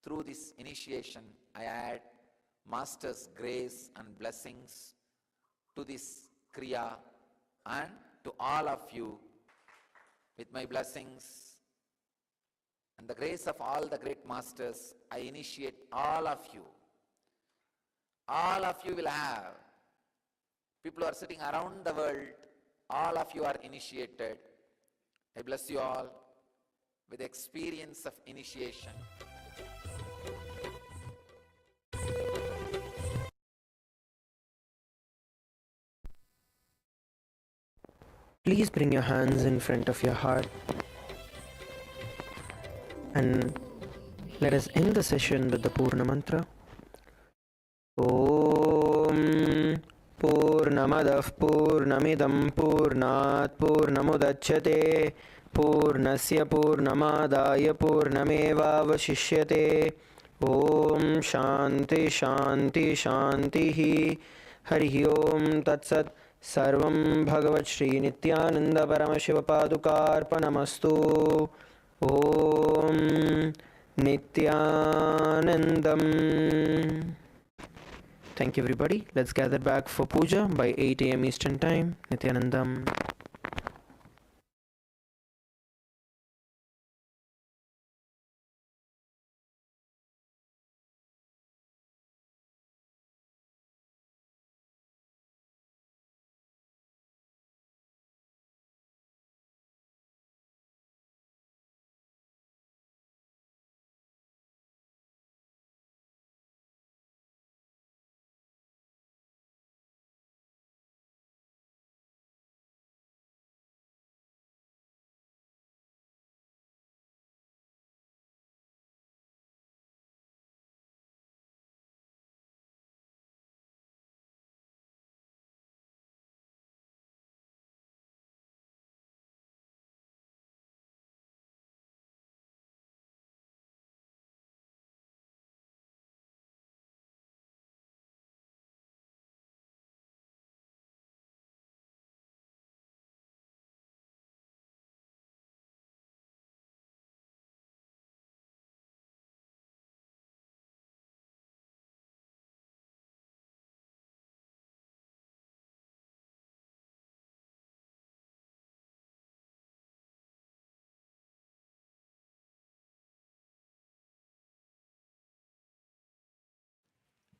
through this initiation, I add Master's grace and blessings to this Kriya and to all of you. With my blessings and the grace of all the great Masters, I initiate all of you. All of you will have. People who are sitting around the world, all of you are initiated. I bless you all with the experience of initiation. Please bring your hands in front of your heart and let us end the session with the Purna Mantra. Om Purnamadah Purnamidam Purnat Purnamudachyate Purnasya Purnamadaya Purnameva Vashishyate. Om Shanti Shanti Shantihi. Harihi Om Tat Sat. Sarvam Bhagavat Shri Nityananda Paramashiva Padukarpanamastu. Om Nityanandam. Thank you, everybody. Let's gather back for puja by 8 a.m. Eastern Time. Nityanandam.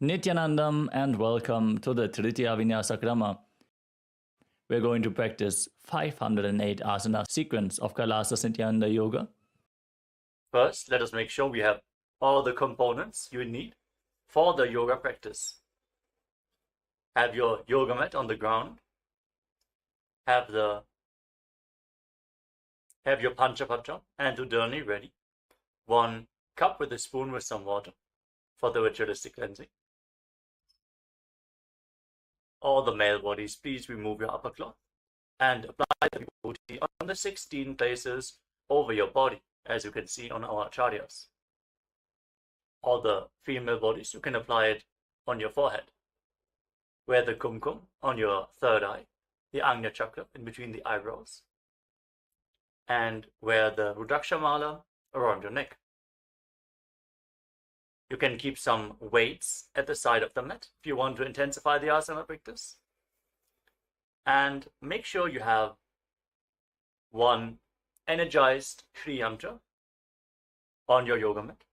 Nityanandam and welcome to the Tritiya Vinyasa Krama. We're going to practice 508 asana sequence of Kailasa Nityananda Yoga. First, let us make sure we have all the components you need for the yoga practice. Have your yoga mat on the ground. Have your Panchapatra and Udani ready. 1 cup with a spoon with some water for the ritualistic cleansing. All the male bodies, please remove your upper cloth and apply the Bhakti on the 16 places over your body, as you can see on our acharyas. All the female bodies, you can apply it on your forehead. Wear the kumkum on your third eye, the Ajna chakra in between the eyebrows, and wear the Rudraksha mala around your neck. You can keep some weights at the side of the mat if you want to intensify the asana practice. And make sure you have 1 energized Shri Yantra on your yoga mat.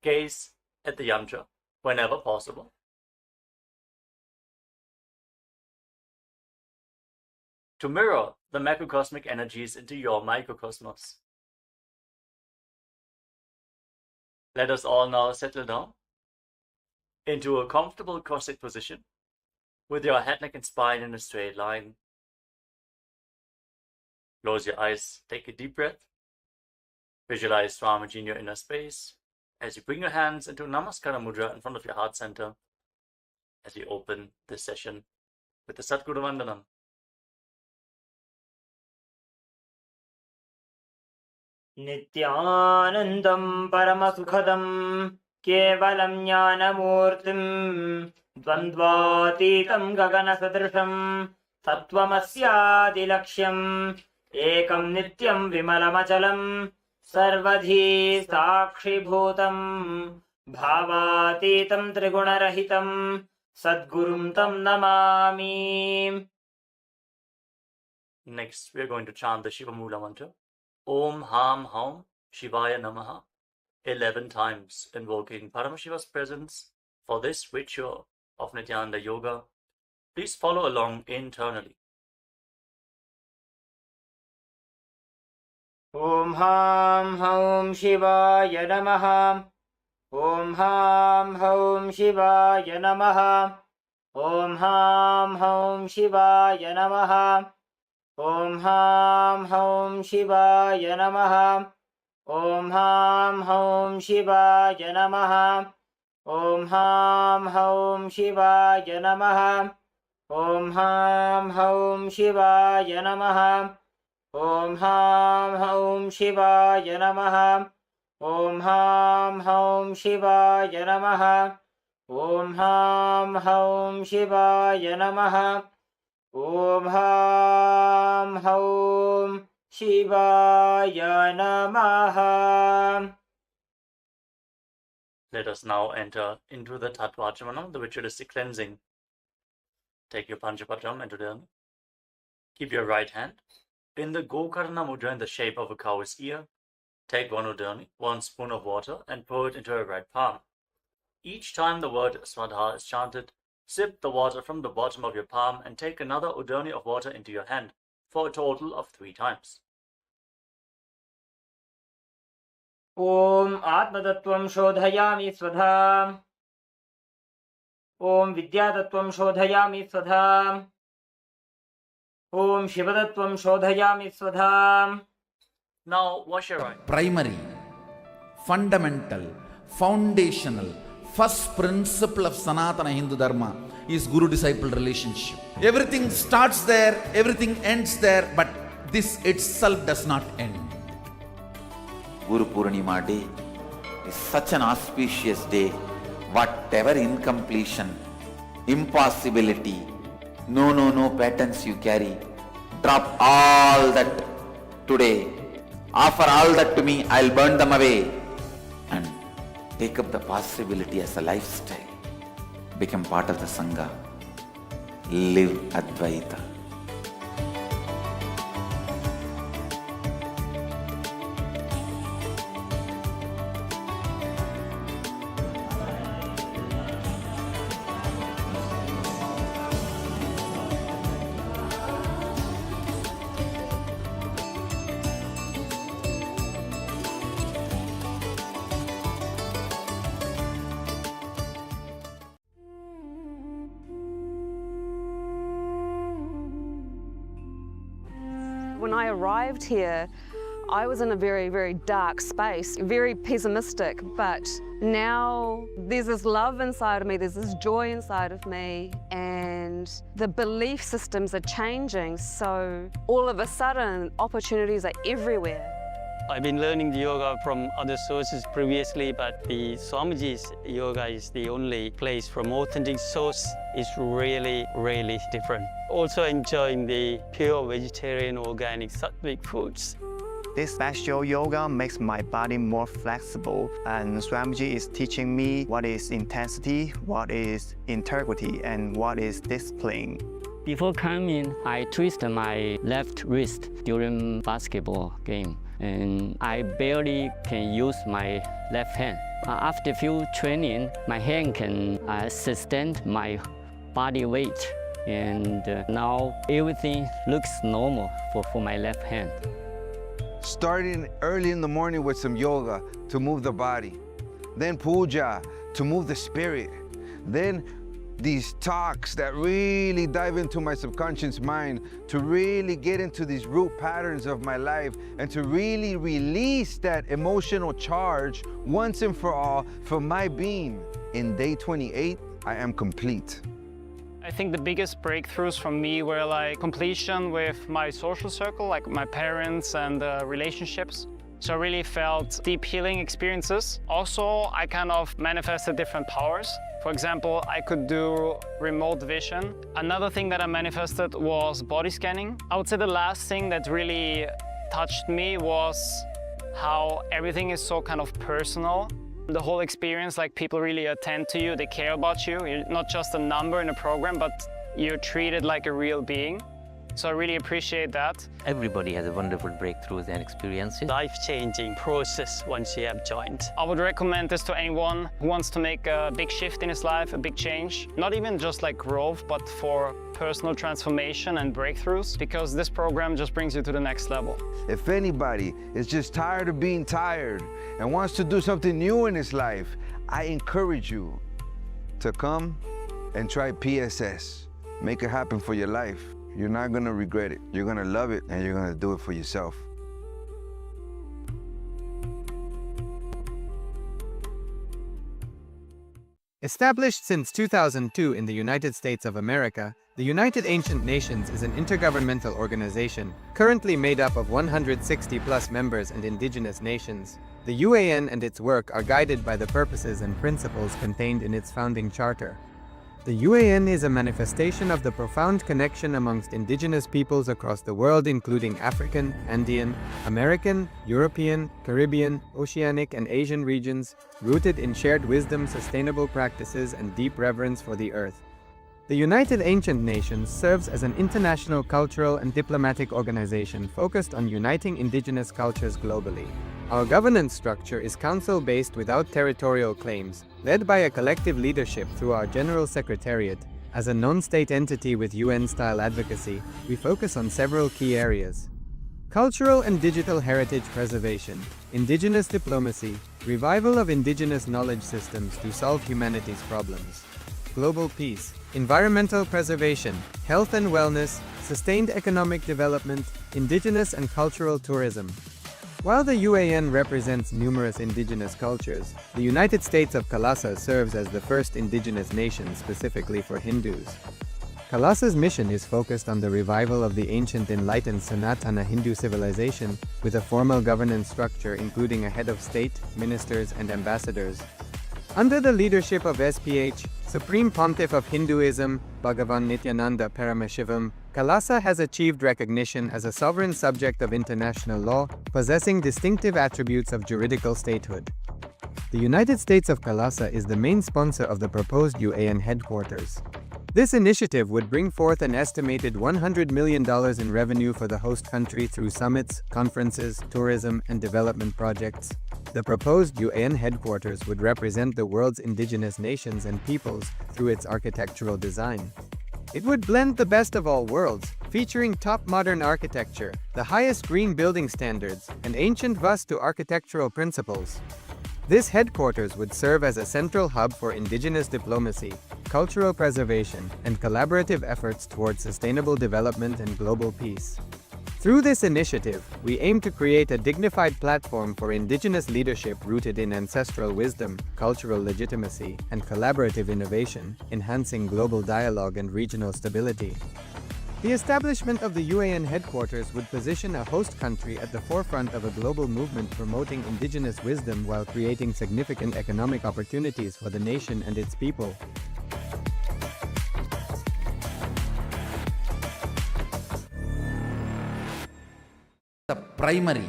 Gaze at the yantra whenever possible. To mirror the macrocosmic energies into your microcosmos. Let us all now settle down into a comfortable cross-legged position with your head, neck and spine in a straight line. Close your eyes, take a deep breath. Visualize Swamiji in your inner space as you bring your hands into Namaskara Mudra in front of your heart center as we open this session with the Satguru Vandanam. Nityanandam Paramasukhadam Kevalam Jnanamurtim Dvandvatitam Gaganasadrisham Sattvamasya Dilaksham Ekam Nityam Vimalamachalam सर्वधी साक्षिभूतं भावातीतं त्रिगुणरहितं सद्गुरुं तं Namami. Next, we are going to chant the Shiva Mula mantra. Om Ham Haum Shivaya Namaha 11 times, invoking Paramashiva's presence for this ritual of Nityananda Yoga. Please follow along internally. Om Ham Haum Shivaya Namaha. Om Ham Haum Shivaya Namaha. Om Ham Haum Shivaya Namaha. Om Ham Haum Shivaya Namaha. Om Ham Haum Shivaya Namaha. Om Ham Haum Shivaya Namaha. Om Ham Haum Shivaya Namaha. Om Ham Haum Shivaya Namaha. Om Ham Haum Shivaya Namaha. Om Ham Haum Shivaya Namaha. Om Ham Haum Shivaya Namaha. Let us now enter into the Tattvachamana, the ritualistic cleansing. Take your Panchapatam and Udani. Keep your right hand in the Gokarna Mudra in the shape of a cow's ear. Take one Udani, 1 spoon of water, and pour it into your right palm. Each time the word Swadha is chanted, sip the water from the bottom of your palm and take another Udani of water into your hand for a total of 3 times. Om Atmatattvam Shodhayami Swadha. Om Vidyatattvam Shodhayami Swadha. Om Shivatattvam Shodhayami Swadha. Now wash your eyes. Primary, fundamental, foundational, first principle of Sanatana Hindu Dharma is Guru-disciple relationship. Everything starts there, everything ends there, but this itself does not end. Guru Purnima day is such an auspicious day. Whatever incompletion, impossibility, no patterns you carry, drop all that today. Offer all that to me, I'll burn them away. And take up the possibility as a lifestyle. Become part of the Sangha. Live Advaita. When I arrived here, I was in a very, very dark space, very pessimistic, but now there's this love inside of me, there's this joy inside of me, and the belief systems are changing, so all of a sudden opportunities are everywhere. I've been learning the yoga from other sources previously, but the Swamiji's yoga is the only place from authentic source. Is really, really different. Also enjoying the pure vegetarian, organic, sattvic foods. This special yoga makes my body more flexible, and Swamiji is teaching me what is intensity, what is integrity, and what is discipline. Before coming, I twisted my left wrist during basketball game, and I barely can use my left hand. After few training, my hand can sustain my body weight, and now everything looks normal for my left hand. Starting early in the morning with some yoga to move the body, then puja to move the spirit, then these talks that really dive into my subconscious mind to really get into these root patterns of my life and to really release that emotional charge once and for all for my being. In day 28, I am complete. I think the biggest breakthroughs for me were like completion with my social circle, like my parents and relationships. So I really felt deep healing experiences. Also, I kind of manifested different powers. For example, I could do remote vision. Another thing that I manifested was body scanning. I would say the last thing that really touched me was how everything is so kind of personal. The whole experience, like people really attend to you, they care about you. You're not just a number in a program, but you're treated like a real being. So I really appreciate that. Everybody has a wonderful breakthroughs and experiences. Life-changing process once you have joined. I would recommend this to anyone who wants to make a big shift in his life, a big change. Not even just like growth, but for personal transformation and breakthroughs, because this program just brings you to the next level. If anybody is just tired of being tired and wants to do something new in his life, I encourage you to come and try PSS. Make it happen for your life. You're not gonna regret it. You're gonna love it, and you're gonna do it for yourself. Established since 2002 in the United States of America, the United Ancient Nations is an intergovernmental organization currently made up of 160+ members and indigenous nations. The UAN and its work are guided by the purposes and principles contained in its founding charter. The UAN is a manifestation of the profound connection amongst indigenous peoples across the world, including African, Andean, American, European, Caribbean, Oceanic, and Asian regions, rooted in shared wisdom, sustainable practices, and deep reverence for the earth. The United Ancient Nations serves as an international cultural and diplomatic organization focused on uniting indigenous cultures globally. Our governance structure is council-based without territorial claims, led by a collective leadership through our General Secretariat. As a non-state entity with UN-style advocacy, we focus on several key areas: cultural and digital heritage preservation, indigenous diplomacy, revival of indigenous knowledge systems to solve humanity's problems, global peace, environmental preservation, health and wellness, sustained economic development, indigenous and cultural tourism. While the UAN represents numerous indigenous cultures, the United States of Kailasa serves as the first indigenous nation specifically for Hindus. Kailasa's mission is focused on the revival of the ancient enlightened Sanatana Hindu civilization with a formal governance structure including a head of state, ministers, and ambassadors. Under the leadership of SPH, Supreme Pontiff of Hinduism, Bhagavan Nityananda Paramashivoham, Kailasa has achieved recognition as a sovereign subject of international law, possessing distinctive attributes of juridical statehood. The United States of Kailasa is the main sponsor of the proposed UAN headquarters. This initiative would bring forth an estimated $100 million in revenue for the host country through summits, conferences, tourism, and development projects. The proposed UAN headquarters would represent the world's indigenous nations and peoples through its architectural design. It would blend the best of all worlds, featuring top modern architecture, the highest green building standards, and ancient Vastu architectural principles. This headquarters would serve as a central hub for indigenous diplomacy, cultural preservation, and collaborative efforts towards sustainable development and global peace. Through this initiative, we aim to create a dignified platform for indigenous leadership rooted in ancestral wisdom, cultural legitimacy, and collaborative innovation, enhancing global dialogue and regional stability. The establishment of the UAN headquarters would position a host country at the forefront of a global movement promoting indigenous wisdom while creating significant economic opportunities for the nation and its people. The primary,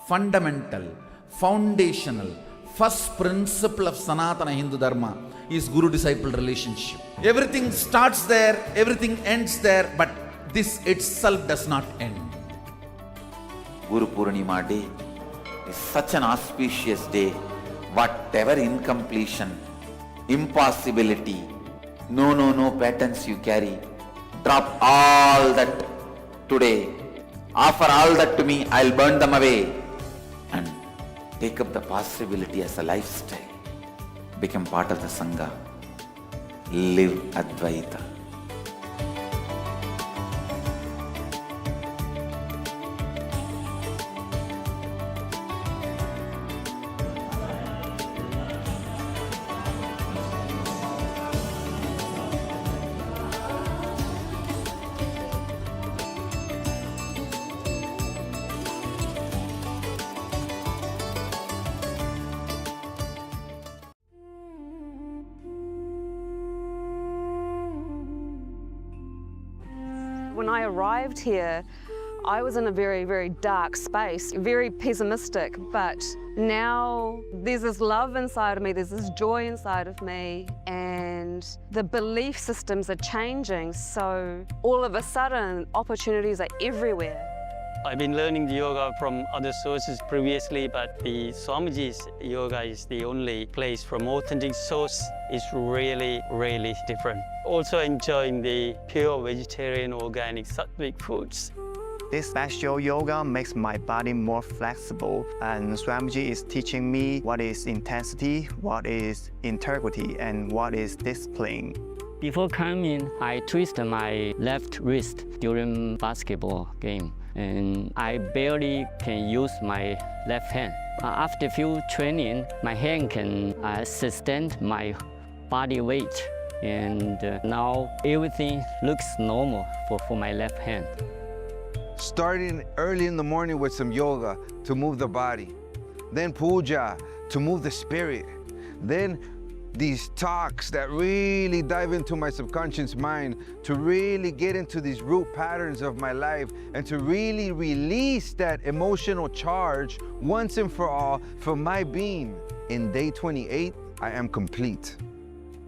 fundamental, foundational, first principle of Sanatana Hindu Dharma is Guru-disciple relationship. Everything starts there, everything ends there, but this itself does not end. Guru Purnima Day is such an auspicious day. Whatever incompletion, impossibility, no patterns you carry, drop all that today. Offer all that to me, I'll burn them away. And take up the possibility as a lifestyle. Become part of the Sangha. Live Advaita. When I arrived here, I was in a very, very dark space, very pessimistic, but now there's this love inside of me, there's this joy inside of me, and the belief systems are changing, so all of a sudden opportunities are everywhere. I've been learning the yoga from other sources previously, but the Swamiji's yoga is the only place from authentic source. Is really, really different. Also enjoying the pure vegetarian, organic, sattvic foods. This special yoga makes my body more flexible, and Swamiji is teaching me what is intensity, what is integrity, and what is discipline. Before coming, I twisted my left wrist during basketball game, and I barely can use my left hand. After few training, my hand can sustain my body weight, and now everything looks normal for my left hand. Starting early in the morning with some yoga to move the body, then puja to move the spirit, then these talks that really dive into my subconscious mind to really get into these root patterns of my life and to really release that emotional charge once and for all for my being. In day 28, I am complete.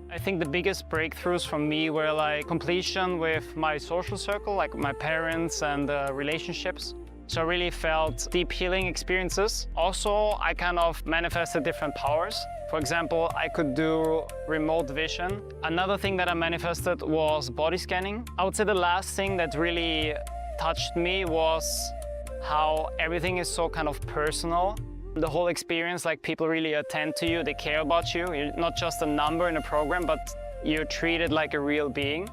I think the biggest breakthroughs for me were like completion with my social circle, like my parents and relationships. So I really felt deep healing experiences. Also, I kind of manifested different powers. For example, I could do remote vision. Another thing that I manifested was body scanning. I would say the last thing that really touched me was how everything is so kind of personal. The whole experience, like people really attend to you, they care about you. You're not just a number in a program, but you're treated like a real being.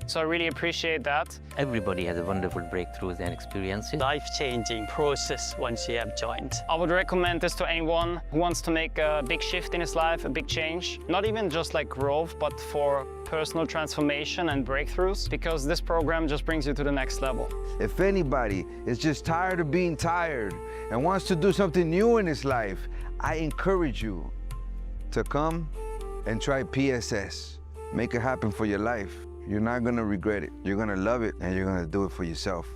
So I really appreciate that. Everybody has a wonderful breakthroughs and experiences. Life-changing process once you have joined. I would recommend this to anyone who wants to make a big shift in his life, a big change. Not even just like growth, but for personal transformation and breakthroughs, because this program just brings you to the next level. If anybody is just tired of being tired and wants to do something new in his life, I encourage you to come and try PSS. Make it happen for your life. You're not gonna regret it. You're gonna love it, and you're gonna do it for yourself.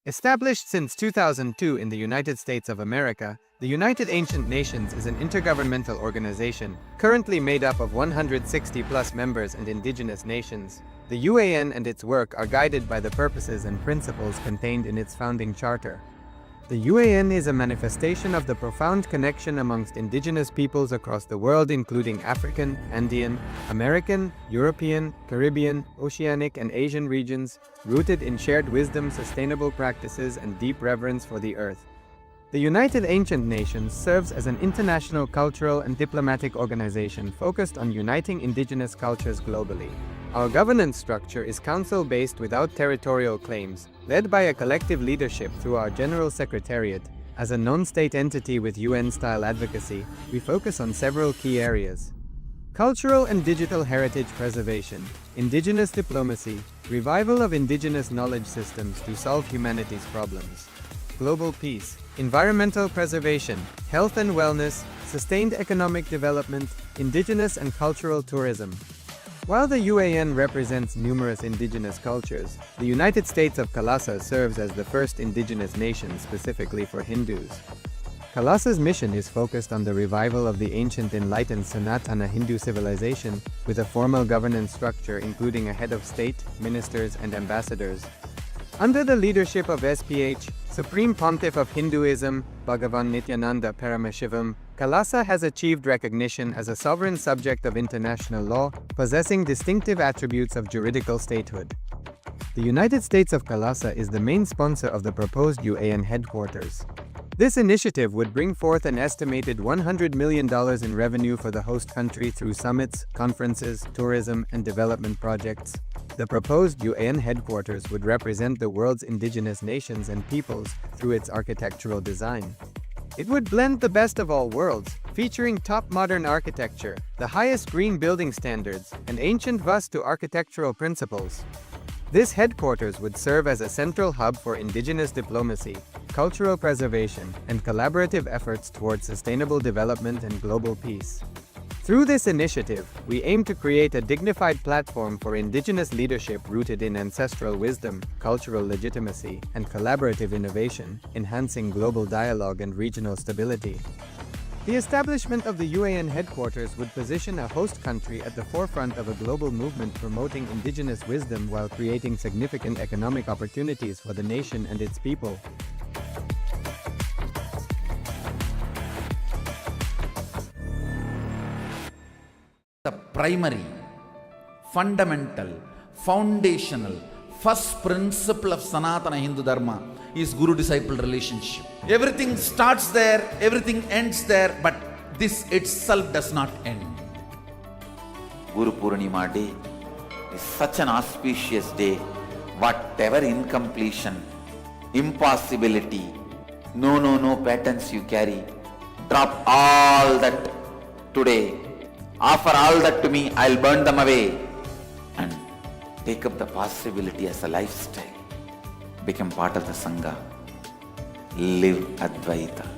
Established since 2002 in the United States of America, the United Ancient Nations is an intergovernmental organization currently made up of 160+ members and indigenous nations. The UAN and its work are guided by the purposes and principles contained in its founding charter. The UAN is a manifestation of the profound connection amongst indigenous peoples across the world, including African, Andean, American, European, Caribbean, Oceanic, and Asian regions, rooted in shared wisdom, sustainable practices, and deep reverence for the earth. The United Ancient Nations serves as an international cultural and diplomatic organization focused on uniting indigenous cultures globally. Our governance structure is council-based without territorial claims, led by a collective leadership through our General Secretariat. As a non-state entity with UN-style advocacy, we focus on several key areas: cultural and digital heritage preservation, indigenous diplomacy, revival of indigenous knowledge systems to solve humanity's problems, global peace, environmental preservation, health and wellness, sustained economic development, indigenous and cultural tourism. While the UAN represents numerous indigenous cultures, the United States of Kailasa serves as the first indigenous nation specifically for Hindus. Kailasa's mission is focused on the revival of the ancient enlightened Sanatana Hindu civilization with a formal governance structure including a head of state, ministers, and ambassadors. Under the leadership of SPH, Supreme Pontiff of Hinduism, Bhagavan Nityananda Paramashivoham, Kailasa has achieved recognition as a sovereign subject of international law, possessing distinctive attributes of juridical statehood. The United States of Kailasa is the main sponsor of the proposed UAN headquarters. This initiative would bring forth an estimated $100 million in revenue for the host country through summits, conferences, tourism, and development projects. The proposed UAN headquarters would represent the world's indigenous nations and peoples through its architectural design. It would blend the best of all worlds, featuring top modern architecture, the highest green building standards, and ancient Vastu architectural principles. This headquarters would serve as a central hub for indigenous diplomacy, cultural preservation, and collaborative efforts towards sustainable development and global peace. Through this initiative, we aim to create a dignified platform for indigenous leadership rooted in ancestral wisdom, cultural legitimacy, and collaborative innovation, enhancing global dialogue and regional stability. The establishment of the UAN headquarters would position a host country at the forefront of a global movement promoting indigenous wisdom while creating significant economic opportunities for the nation and its people. The primary, fundamental, foundational, first principle of Sanatana Hindu Dharma is Guru-disciple relationship. Everything starts there, everything ends there, but this itself does not end. Guru Purnima Day is such an auspicious day. Whatever incompletion, impossibility, no patterns you carry, drop all that today. Offer all that to me, I'll burn them away. And take up the possibility as a lifestyle. Become part of the Sangha. Live Advaita.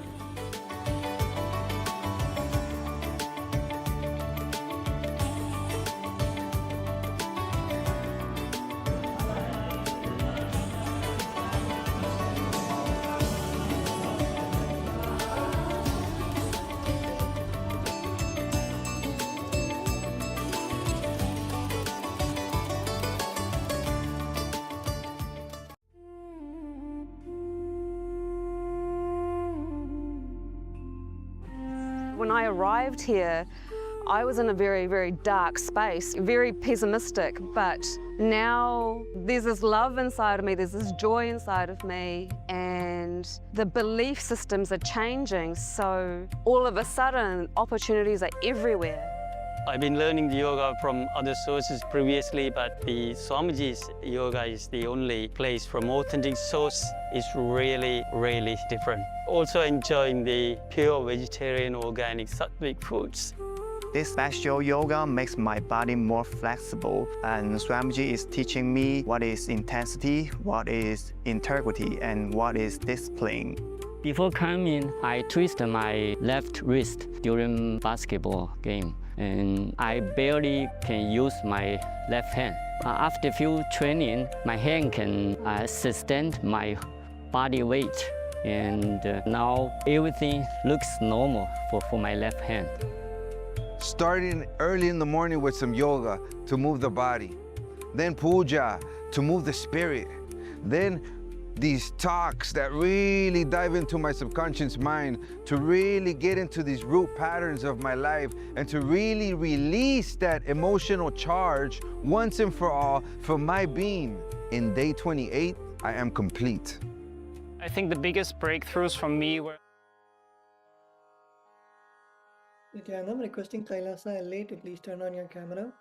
When I arrived here, I was in a very, very dark space, very pessimistic, but now there's this love inside of me, there's this joy inside of me, and the belief systems are changing, so all of a sudden opportunities are everywhere. I've been learning the yoga from other sources previously, but the Swamiji's yoga is the only place from authentic source. Is really, really different. Also enjoying the pure vegetarian, organic, sattvic foods. This special yoga makes my body more flexible, and Swamiji is teaching me what is intensity, what is integrity, and what is discipline. Before coming, I twisted my left wrist during basketball game, and I barely can use my left hand. After few training, my hand can sustain my body weight, and now everything looks normal for my left hand. Starting early in the morning with some yoga to move the body, then puja to move the spirit, then these talks that really dive into my subconscious mind to really get into these root patterns of my life and to really release that emotional charge once and for all for my being. In day 28, I am complete. I think the biggest breakthroughs for me were Nityananda, I'm requesting Kailasa and Lay to please turn on your camera.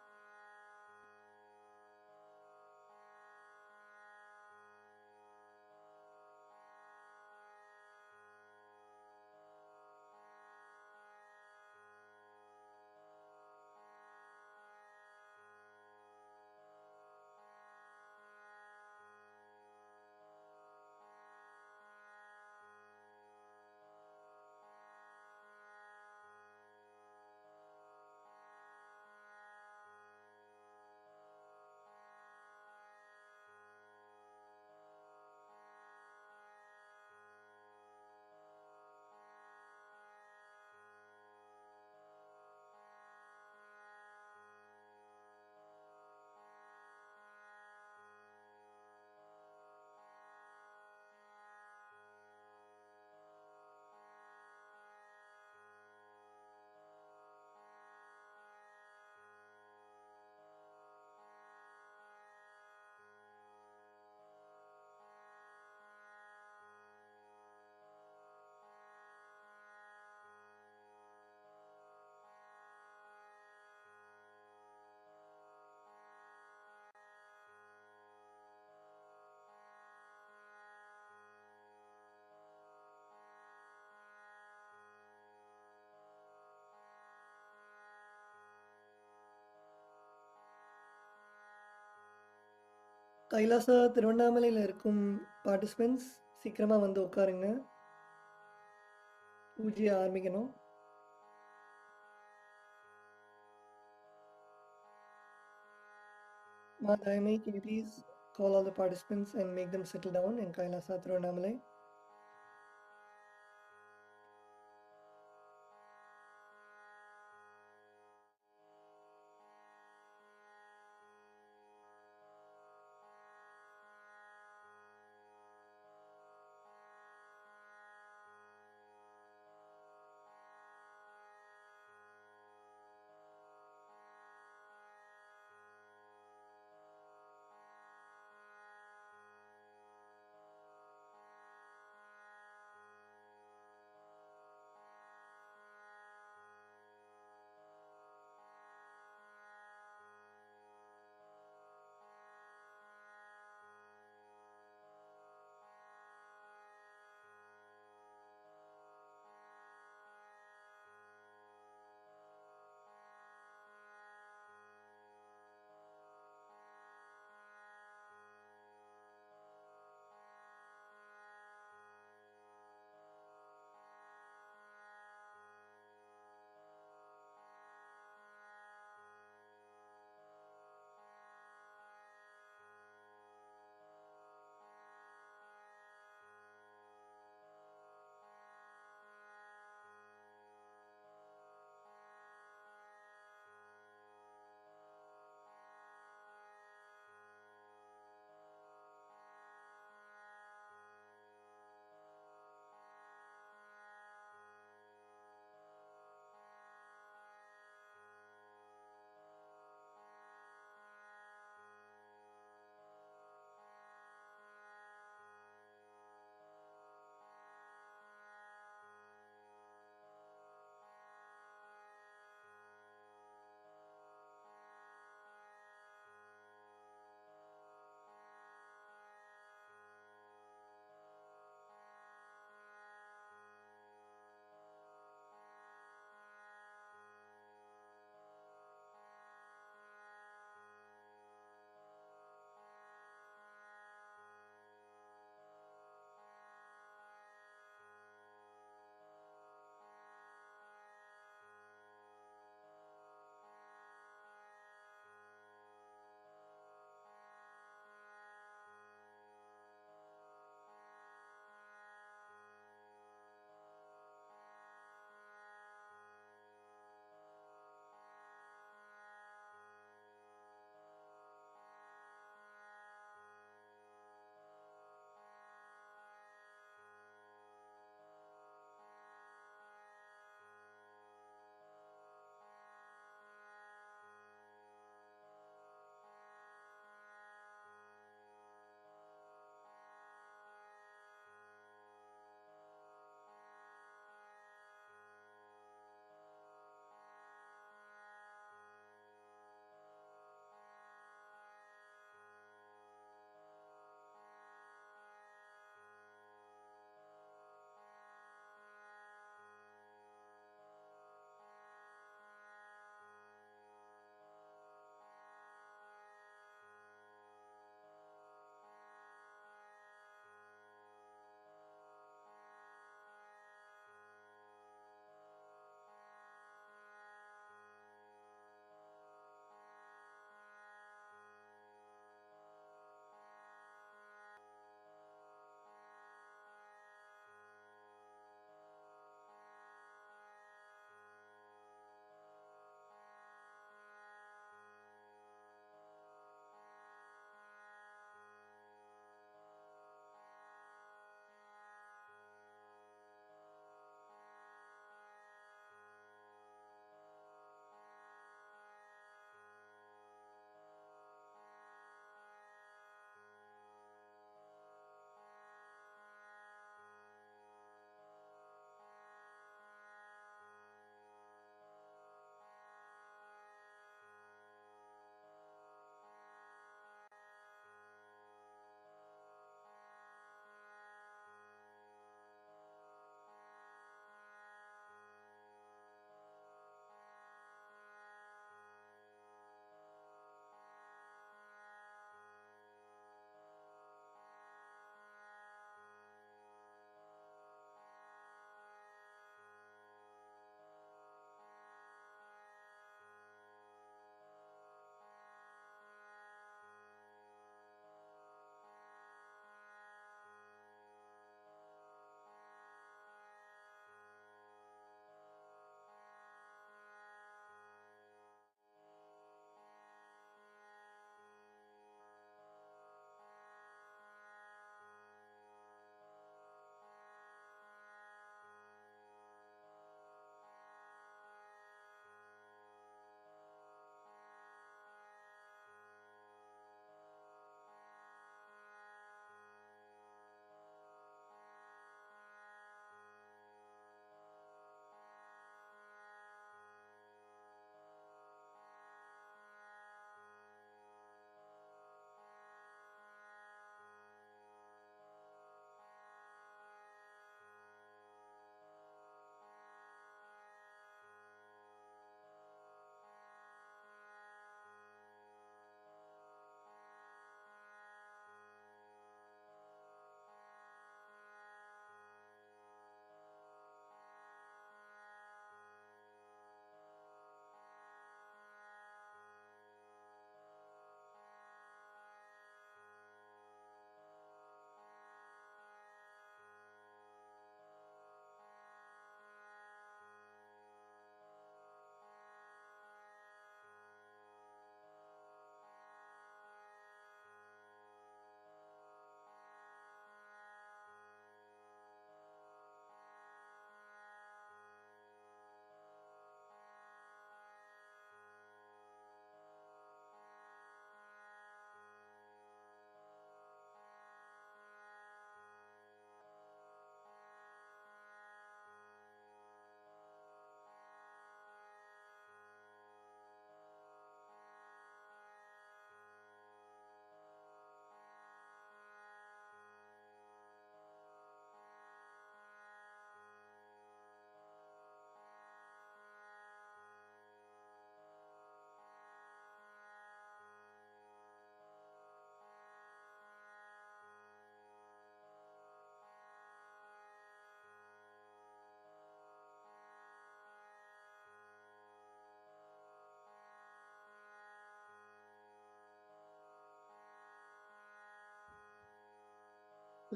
Kailasa திருவண்ணாமலையில் இருக்கும் participants சீக்கிரமாக வந்து உட்காருங்க. பூஜையை ஆரம்பிக்கணும். Madhyami, can you please call all the participants and make them settle down in Kailasa Tiruvannamalai?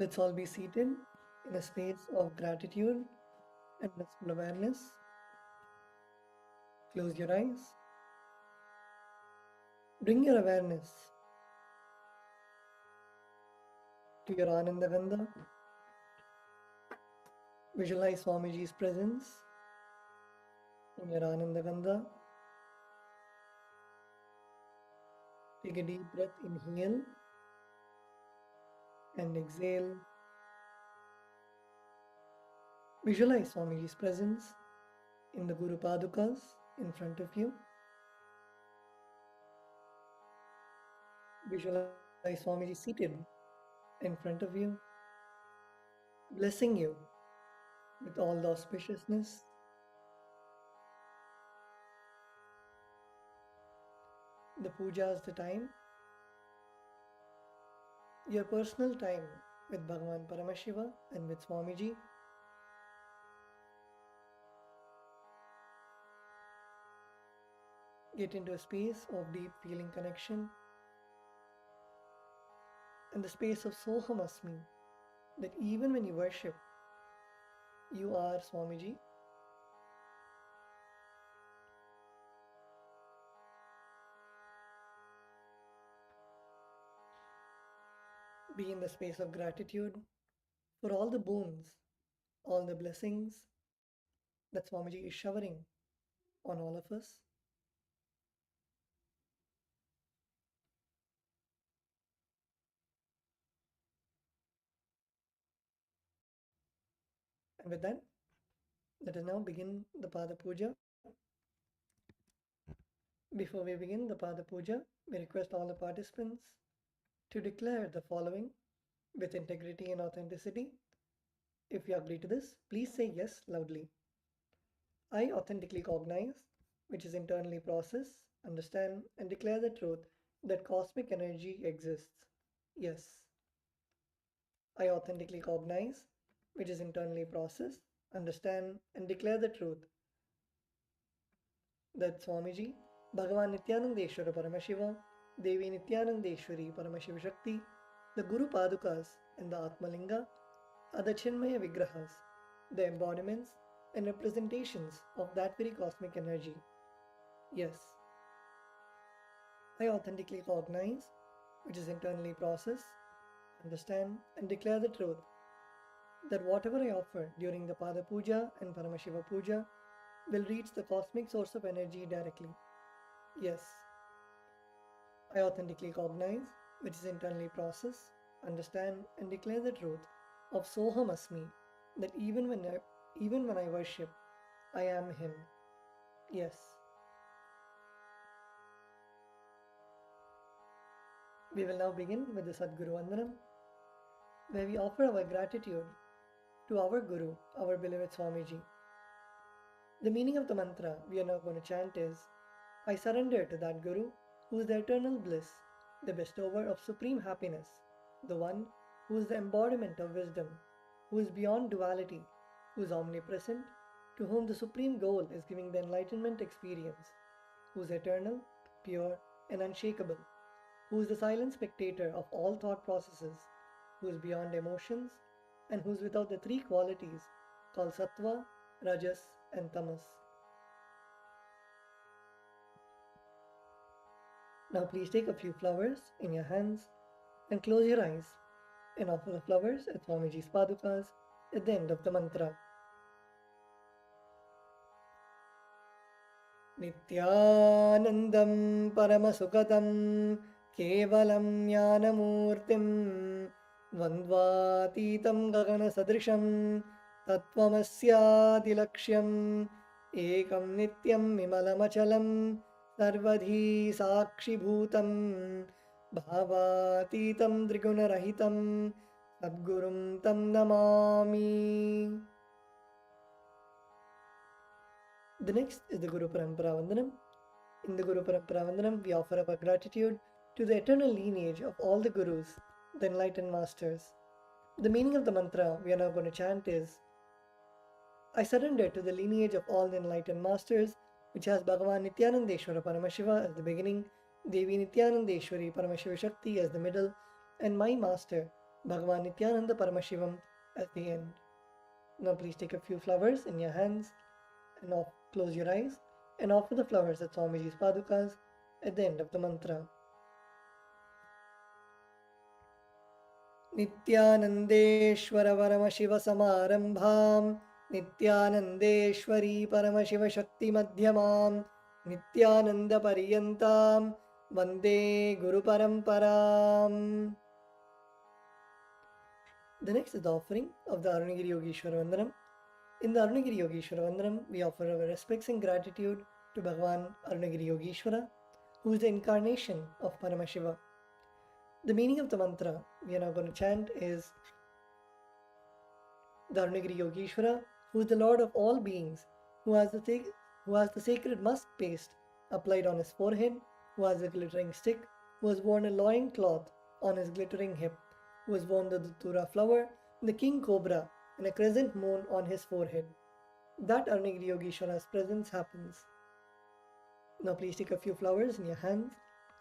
Let's all be seated in a space of gratitude and blissful awareness. Close your eyes. Bring your awareness to your Ananda Gandha. Visualize Swamiji's presence in your Ananda Gandha. Take a deep breath, inhale and exhale. Visualize Swamiji's presence in the Guru Padukas in front of you. Visualize Swamiji seated in front of you, blessing you with all the auspiciousness. The puja is the time, your personal time with Bhagavan Paramashiva and with Swamiji. Get into a space of deep feeling connection and the space of Soham Asmi, that even when you worship, you are Swamiji. Be in the space of gratitude for all the boons, all the blessings that Swamiji is showering on all of us. And with that, let us now begin the Pada Puja. Before we begin the Pada Puja, we request all the participants to declare the following with integrity and authenticity. If you agree to this, please say yes loudly. I authentically cognize, which is internally process, understand, and declare the truth that cosmic energy exists. Yes. I authentically cognize, which is internally process, understand, and declare the truth that Swamiji, Bhagavan Nityanandeshwara Paramashiva, Devi Nityanandeshwari Paramashiva Shakti, the Guru Padukas, and the Atmalinga are the Chinmaya Vigrahas, the embodiments and representations of that very cosmic energy. Yes. I authentically cognize, which is internally process, understand, and declare the truth that whatever I offer during the Pada Puja and Paramashiva Puja will reach the cosmic source of energy directly. Yes. I authentically cognize, which is internally process, understand, and declare the truth of Soham Asmi, that even when I worship, I am Him. Yes. We will now begin with the Sadguru Vandanam, where we offer our gratitude to our Guru, our beloved Swamiji. The meaning of the mantra we are now going to chant is, I surrender to that Guru who is the eternal bliss, the bestower of supreme happiness, the one who is the embodiment of wisdom, who is beyond duality, who is omnipresent, to whom the supreme goal is giving the enlightenment experience, who is eternal, pure, and unshakable, who is the silent spectator of all thought processes, who is beyond emotions, and who is without the three qualities called Sattva, Rajas, and Tamas. Now please take a few flowers in your hands and close your eyes and offer the flowers at Swamiji's Padukas at the end of the mantra. Nityanandam Paramasukhatam Kevalam Jnanamurtim Vandvatitam Gagana Sadrisham Tattvamasyatilaksham Ekam Nityam Vimalamachalam Sarvadhi Sakshibhutam Bhavatitam Trigunarahitam Sadgurum Tam Namami. The next is the Guru Parampara Vandanam. In the Guru Parampara Vandanam, we offer our gratitude to the eternal lineage of all the Gurus, the enlightened masters. The meaning of the mantra we are now going to chant is, I surrender to the lineage of all the enlightened masters, which has Bhagavan Nityanandeshwara Paramashiva as the beginning, Devi Nityanandeshwari Paramashiva Shakti as the middle, and my master, Bhagavan Nityananda Paramashivam at the end. Now please take a few flowers in your hands and close your eyes and offer the flowers at Swamiji's padukas at the end of the mantra. Nityanandeshwara Paramashiva Samarambham Nityanandeshwari Paramashiva Shakti Madhyamam Nityananda Pariyantam Vande Guru Paramparam. The next is the offering of the Arunagiri Yogeshwara Vandanam. In the Arunagiri Yogeshwara Vandanam, we offer our respects and gratitude to Bhagavan Arunagiri Yogeshwara, who is the incarnation of Paramashiva. The meaning of the mantra we are now going to chant is the Arunagiri Yogeshwara, who is the Lord of all beings, who has the sacred musk paste applied on his forehead, who has a glittering stick, who has worn a loin cloth on his glittering hip, who has worn the Datura flower, the king cobra, and a crescent moon on his forehead. That Arunagiri Yogeshwara's presence happens. Now please take a few flowers in your hands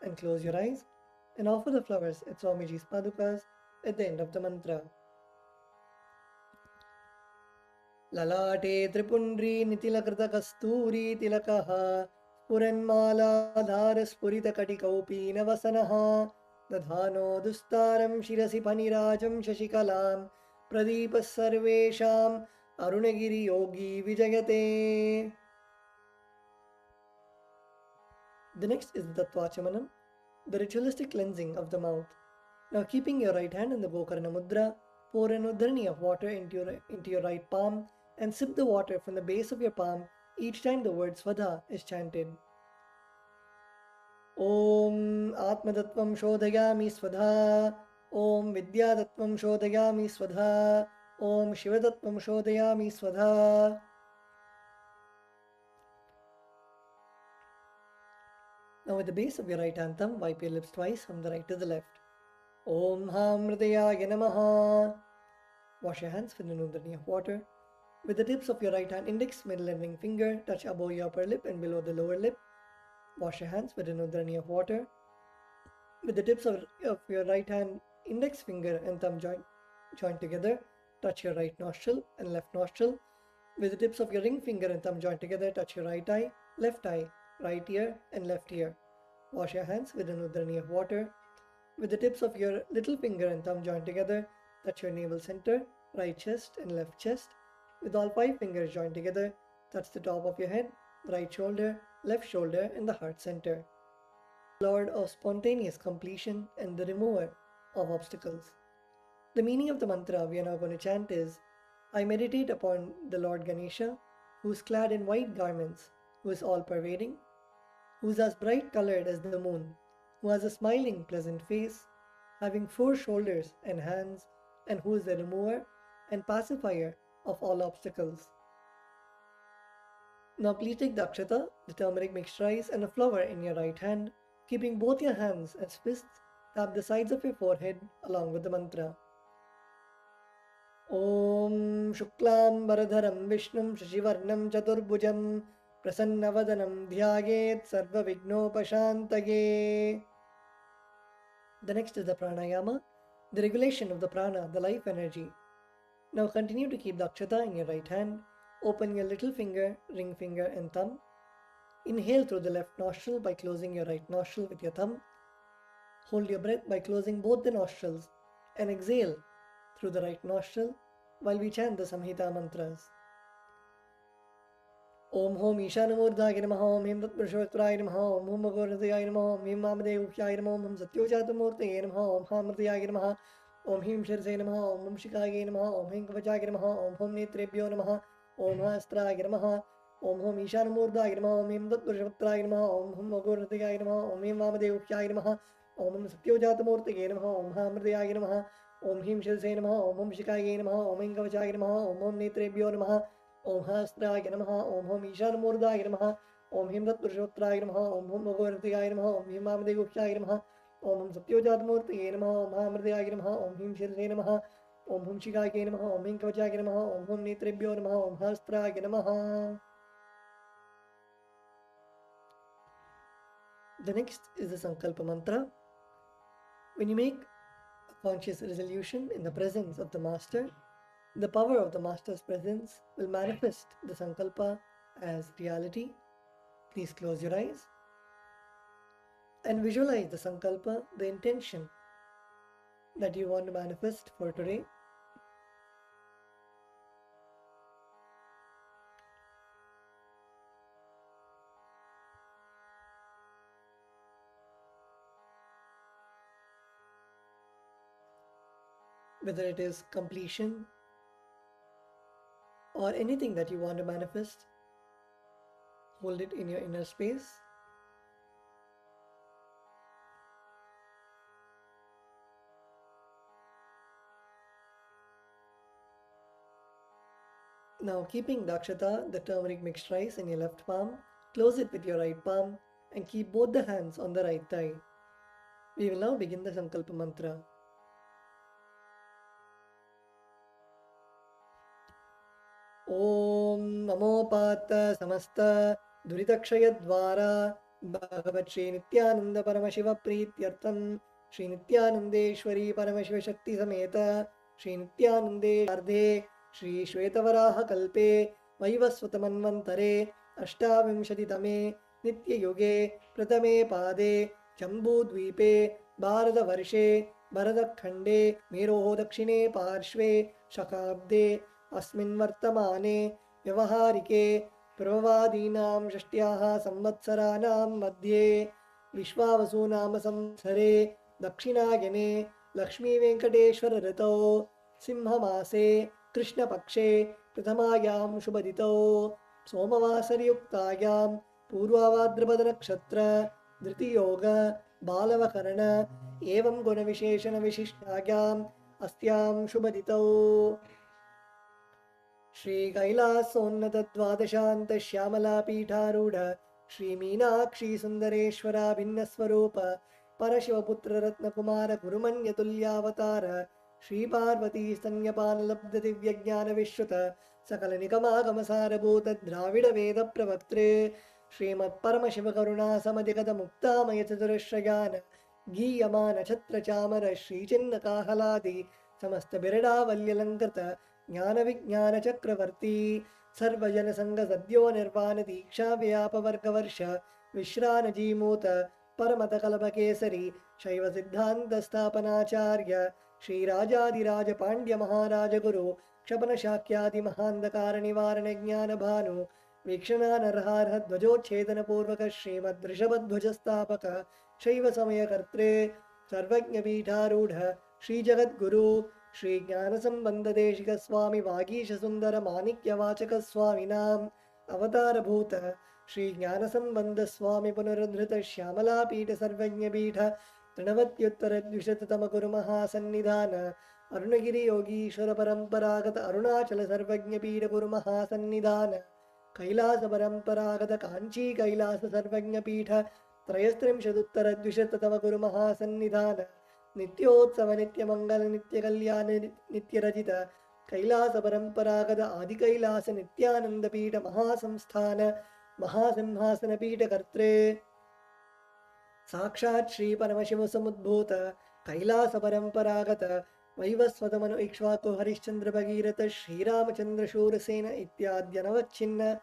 and close your eyes and offer the flowers at Swamiji's padukas at the end of the mantra. Lalate Tripundri Nitilakrita Kasturi Tilakaha Spuranmala Dhara Spurita Katikaupi Navasanaha Dadhano Dustaram Shirasi Panirajam Shashikalam Pradipa Sarvesham Arunagiri Yogi Vijayate. The next is the Tattvachamanam, the ritualistic cleansing of the mouth. Now keeping your right hand in the Gokarna Mudra, pour an udharani of water into your right palm and sip the water from the base of your palm each time the word Svadha is chanted. Om Atmadattvam Shodhayami Svadha, Om Vidyadattvam Shodhayami Svadha, Om Shivadattvam Shodhayami Svadha. Now with the base of your right hand thumb, wipe your lips twice from the right to the left. Om Ham Hridayaya Namaha. Wash your hands with an udharani of water. With the tips of your right hand index, middle and ring finger, touch above your upper lip and below the lower lip. Wash your hands with an udharani of water. With the tips of your right hand index finger and thumb joint together, touch your right nostril and left nostril. With the tips of your ring finger and thumb joint together, touch your right eye, right ear and left ear. Wash your hands with an udharani of water. With the tips of your little finger and thumb joined together, touch your navel center, right chest and left chest. With all 5 fingers joined together, touch the top of your head, right shoulder, left shoulder and the heart center. Lord of spontaneous completion and the remover of obstacles. The meaning of the mantra we are now going to chant is, I meditate upon the Lord Ganesha, who is clad in white garments, who is all-pervading, who is as bright colored as the moon, who has a smiling, pleasant face, having 4 shoulders and hands, and who is the remover and pacifier of all obstacles. Now please take the akshata, the turmeric mixed rice and a flower in your right hand, keeping both your hands as fists, tap the sides of your forehead along with the mantra. Om Shuklam Baradharam Vishnum Shashivarnam Chaturbhujam Prasannavadanam Dhyayet Sarva Vignopashantage. The next is the pranayama, the regulation of the prana, the life energy. Now continue to keep the akshata in your right hand. Open your little finger, ring finger and thumb. Inhale through the left nostril by closing your right nostril with your thumb. Hold your breath by closing both the nostrils and exhale through the right nostril while we chant the Samhita mantras. Om Hom Ishanamurdhaya Namaha, Om Him Tatpurushottaraya Namaha, Om Hum Bhagavaradaya Namaha, Om Him Vamadevukhyaya Namaha, Om Hum Satyojatatamurtaye Namaha, Om Hamridhaya Namaha, Om Him Shirsaya Namaha, Om Hum Shikaya Namaha, Om Him Kavachaya Namaha, Om Hum Netrebhyo Namaha, Om Hastraya Namaha, Om Hom Ishanamurdhaya Namaha, Om Him Tatpurushottaraya Namaha, Om Hum Bhagavaradaya Namaha, Om Him Vamadevukhyaya Namaha, Om Hum Satyojatatamurtaye Namaha, Om Hamridhaya Namaha, Om Him Shirsaya Namaha, Om Hum Shikaya Namaha, Om Him Kavachaya Namaha, Om Hum Netrebhyo Namaha, Om Hastraya Namaha, Om Hum Ishanamurdhaya Namaha, Om Him Tatpurushottaraya Namaha, Om Hum Bhagavaradaya Namaha, Om Him Vamadevukhyaya Namaha, Om Hum Satyojatatamurtaye Namaha, Om Hamridhaya Namaha, Om Him Shirsaya Namaha, Om Hum Shikaya Namaha, Om Him Kavachaya Namaha, Om Hum Netrebhyo Namaha, Om Hastraya Namaha. The next is the Sankalpa mantra. When you make a conscious resolution in the presence of the Master, the power of the Master's presence will manifest the Sankalpa as reality. Please close your eyes and visualize the Sankalpa, the intention that you want to manifest for today. Whether it is completion or anything that you want to manifest, hold it in your inner space. Now, keeping Dakshata, the turmeric mixed rice, in your left palm, close it with your right palm and keep both the hands on the right thigh. We will now begin the Sankalpa mantra. Om Namopata Samasta Duritakshayadvara Bhagavat Shri Nityananda Paramashiva Prityartham Shri Nityanandeshwari Paramashiva Shakti Sameta Shri Nityanande Ardhe Shri Shvetavaraha Kalpe Vaivasvatamanvantare Ashtavimshatitame Nitya Yuge Pratame Pade Jambudvipe Bharata Varshe Bharadakhande Meroho Dakshine Parshve Shakabde अस्मिन् वर्तमाने व्यवहारिके प्रभवादीनां षष्ट्याः संवत्सराणां मध्ये विश्वावसुनाम संवत्सरे दक्षिणायने लक्ष्मीवेङ्कटेश्वर ऋतौ सिंहमासे कृष्णपक्षे प्रथमायां शुभदितौ सोमवासरयुक्तायां पूर्वाभाद्रपदनक्षत्र धृतियोग बालवकरण एवं गुणविशेषणविशिष्टायाम् अस्यां शुभदितौ श्री कैलासोन्नत द्वादशान्त श्यामला पीठारूढ़ श्री मीनाक्षी सुंदरेश्वरा भिन्न स्वरूप परशिवपुत्र रत्न कुमार गुरुमन्य तुल्यावतार श्री पार्वती स्तन्यपान लब्ध दिव्य ज्ञान विश्रुत सकल निगमागम सारभूत द्राविड वेद प्रवक्त्रे श्रीमत् परमशिव करुणा समधिगत मुक्तामय चतुरश्रयान गीयमान छत्र चामर श्री चिन्ह काहलादि समस्त बिरडावल्यलंकृत ज्ञान विज्ञान चक्रवर्ती सर्वजन संग सद्यो निर्वाण दीक्षा व्याप वर्ग वर्ष विश्रान जीमूत परमत कल्प केसरी शैव सिद्धांत स्थापनाचार्य श्री राजाधिराज पांड्य महाराज गुरु क्षपन शाक्यादि महांधकार निवारण ज्ञान भानु वीक्षणा नरहारह ध्वजोच्छेदन पूर्वक श्रीमद् ऋषभध्वज स्थापक शैव समय कर्त्रे सर्वज्ञ पीठारूढ़ श्री जगद्गुरु श्री ज्ञान संबंध देशिक स्वामी वागीश सुंदर माणिक्य वाचक स्वामिनाम अवतार भूत श्री ज्ञान संबंध स्वामी पुनरुद्धृत श्यामला पीठ सर्वज्ञ पीठ तृणवत्युत्तर द्विशततम गुरु महासन्निधान अरुणगिरि योगीश्वर परंपरागत अरुणाचल सर्वज्ञ पीठ गुरु महासन्निधान कैलास परंपरागत कांची कैलास सर्वज्ञ पीठ त्रयस्त्रिंशदुत्तर द्विशततम गुरु महासन्निधान नित्योत्सव नित्य मंगल नित्य कल्याण नित्य रचित कैलास परंपरागत आदि कैलास नित्यानंद पीठ महासंस्थान महासिंहासन पीठ कर्त्रे साक्षात् श्री परमशिव समुद्भूत कैलास परंपरागत वैवस्वत मनु इक्ष्वाकु हरिश्चंद्र भगीरथ श्रीरामचंद्र शूरसेन इत्याद्यनवच्छिन्न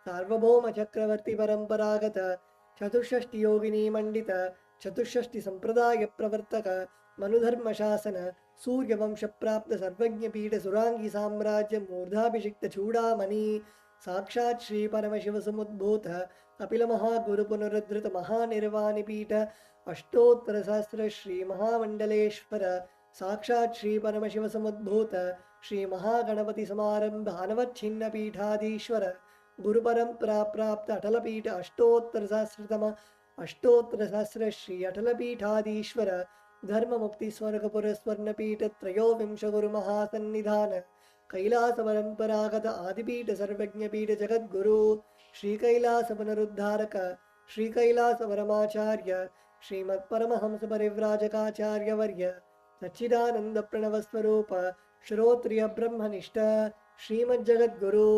सार्वभौम चक्रवर्ती परंपरागत चतुष्षष्टि योगिनी मंडित चतुष्षष्टि संप्रदाय प्रवर्तक मनुधर्म शासन सूर्यवंश प्राप्त सर्वज्ञ पीठ सुरांगी साम्राज्य मूर्धाभिषिक्त चूड़ामणि साक्षात् श्री परमशिव समुद्भूत अपिल महागुरु पुनरुद्धृत महानिर्वाणि पीठ अष्टोत्तर सहस्र श्री महामंडलेश्वर साक्षात् श्री परमशिव समुद्भूत श्री महागणपति समारंभ अनवच्छिन्न पीठाधीश्वर गुरु परंपरा प्राप्त अटल पीठ अष्टोत्तर सहस्रतम अष्टोत्तर सहस्र श्री अटल पीठाधीश्वर धर्म मुक्ति स्वर्गपुर स्वर्ण पीठ त्रयोविंश गुरु महासन्निधान कैलास परंपरागत आदिपीठ सर्वज्ञ पीठ जगद्गुरु श्री कैलास पुनरुद्धारक श्री कैलास परमाचार्य श्रीमत् परमहंस परिव्राजकाचार्य वर्य सच्चिदानंद प्रणव स्वरूप श्रोत्रिय ब्रह्मनिष्ठ श्रीमद् जगद्गुरु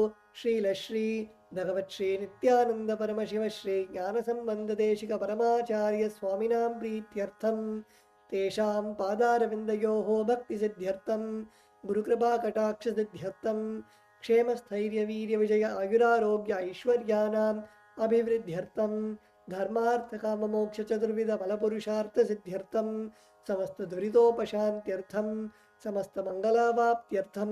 श्रीलश्री भगवत् श्री नित्यानंद परमशिव श्री ज्ञान संबंध देशिक परमाचार्य स्वामिनां प्रीत्यर्थम तेषां पादारविन्दयोः भक्तिसिद्ध्यर्थं गुरुकृपाकटाक्षसिद्ध्यर्थं क्षेमस्थैर्यवीर्यविजय आयुरारोग्य ऐश्वर्याणाम् अभिवृद्ध्यर्थं धर्मार्थकाममोक्षचतुर्विधफलपुरुषार्थसिद्ध्यर्थं समस्तदुरितोपशान्त्यर्थं समस्तमङ्गलावाप्त्यर्थं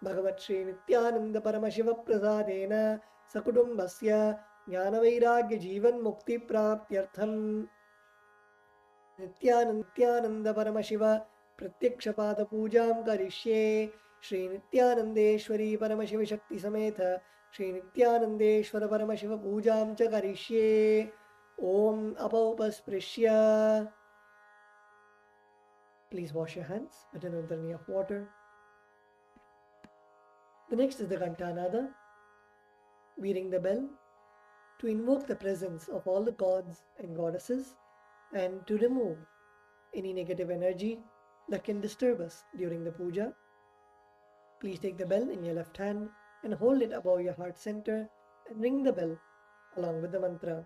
भगवत्श्रीनित्यानन्दपरमशिवप्रसादेन सकुटुम्बस्य ज्ञानवैराग्यजीवन्मुक्तिप्राप्त्यर्थं नित्यानन्दपरमशिव प्रत्यक्षपादपूजां करिष्ये। श्रीनित्यानन्देश्वरी परमशिवशक्तिसमेत श्रीनित्यानन्देश्वर परमशिव पूजां च करिष्ये। ॐ अपौपस्पृश्य. Please wash your hands with an udharni of water. The next is the Ghantanada. We ring the bell to invoke the presence of all the gods and goddesses and to remove any negative energy that can disturb us during the puja. Please take the bell in your left hand and hold it above your heart center and ring the bell along with the mantra.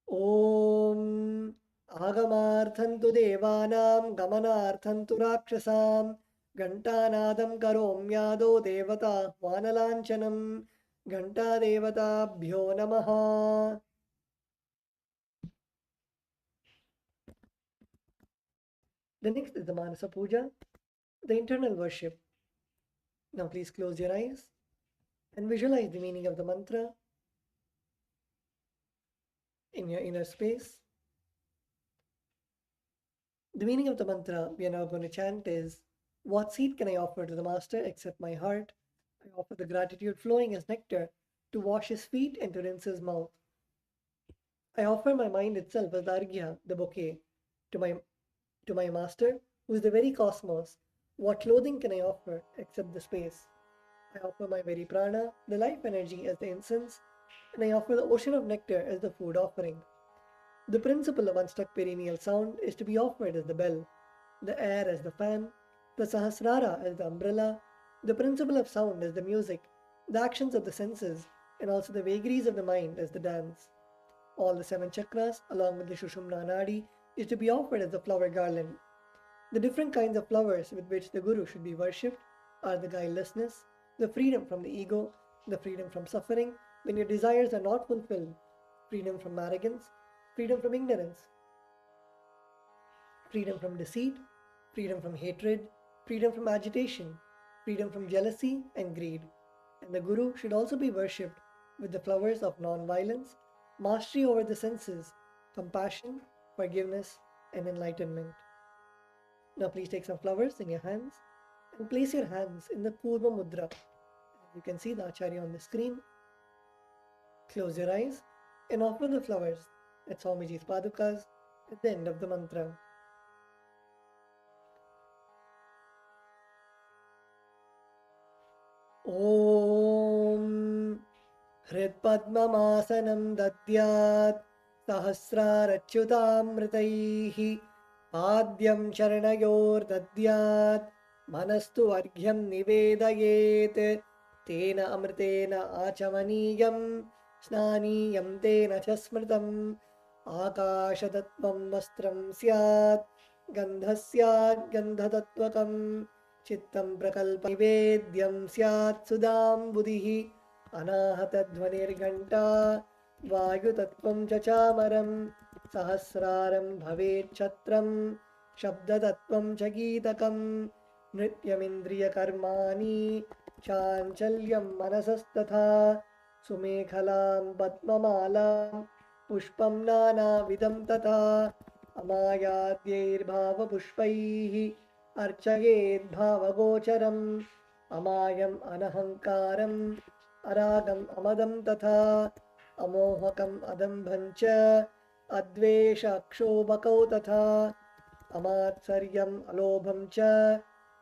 Om Agamarthantu Devanam Gamanarthantu Rakshasam Ghantanadam Karomyado Devata Vanalanchanam Ghanta Devatabhyo Namaha. The next is the Manasa Puja, the internal worship. Now please close your eyes and visualize the meaning of the mantra in your inner space. The meaning of the mantra we are now going to chant is, what seed can I offer to the Master except my heart? I offer the gratitude flowing as nectar to wash his feet and to rinse his mouth. I offer my mind itself as the arghya, the bouquet, to my Master, who is the very cosmos. What clothing can I offer except the space? I offer my very prana, the life energy, as the incense, and I offer the ocean of nectar as the food offering. The principle of unstruck perennial sound is to be offered as the bell, the air as the fan, the sahasrara as the umbrella, the principle of sound as the music, the actions of the senses, and also the vagaries of the mind as the dance. All the 7 chakras, along with the Shushumna Nadi, is to be offered as the flower garland. The different kinds of flowers with which the Guru should be worshipped are the guilelessness, the freedom from the ego, the freedom from suffering when your desires are not fulfilled, freedom from arrogance, freedom from ignorance, freedom from deceit, freedom from hatred, freedom from agitation, freedom from jealousy and greed. And the Guru should also be worshipped with the flowers of non-violence, mastery over the senses, compassion, forgiveness, and enlightenment. Now please take some flowers in your hands and place your hands in the Purva Mudra. You can see the Acharya on the screen. Close your eyes and offer the flowers at Swamiji's Padukas at the end of the mantra. Om Hridpadmamasanam Dadyat Sahasrarachyutamritaihi Padyam Charanayor Dadyat Manastu Arghyam Nivedayet Tena Amritena Achamaniyam Snaniyam Tena Chasmritam Akashadattvam Vastram Syat Gandhasyat Gandhatatvakam Chittam Prakalpa Nivedyam Syat Sudam Buddhihi Anahatadhvanirghanta Vayutattvam Chachamaram Sahasraram Bhavet Chatram Shabdatattvam Chagitakam Nrityamindriya Karmani Chanchalyam Manasastatha Sumekhalam Padmamalam Pushpam Nana Vidam Tatha Amayadyair Bhava Pushpaihi Archayed Bhava Gocharam Amayam Anahankaram Aragam Amadam Tatha Amohakam Adambhancha Advesha Akshobakau Tatha Amatsaryam Alobham Cha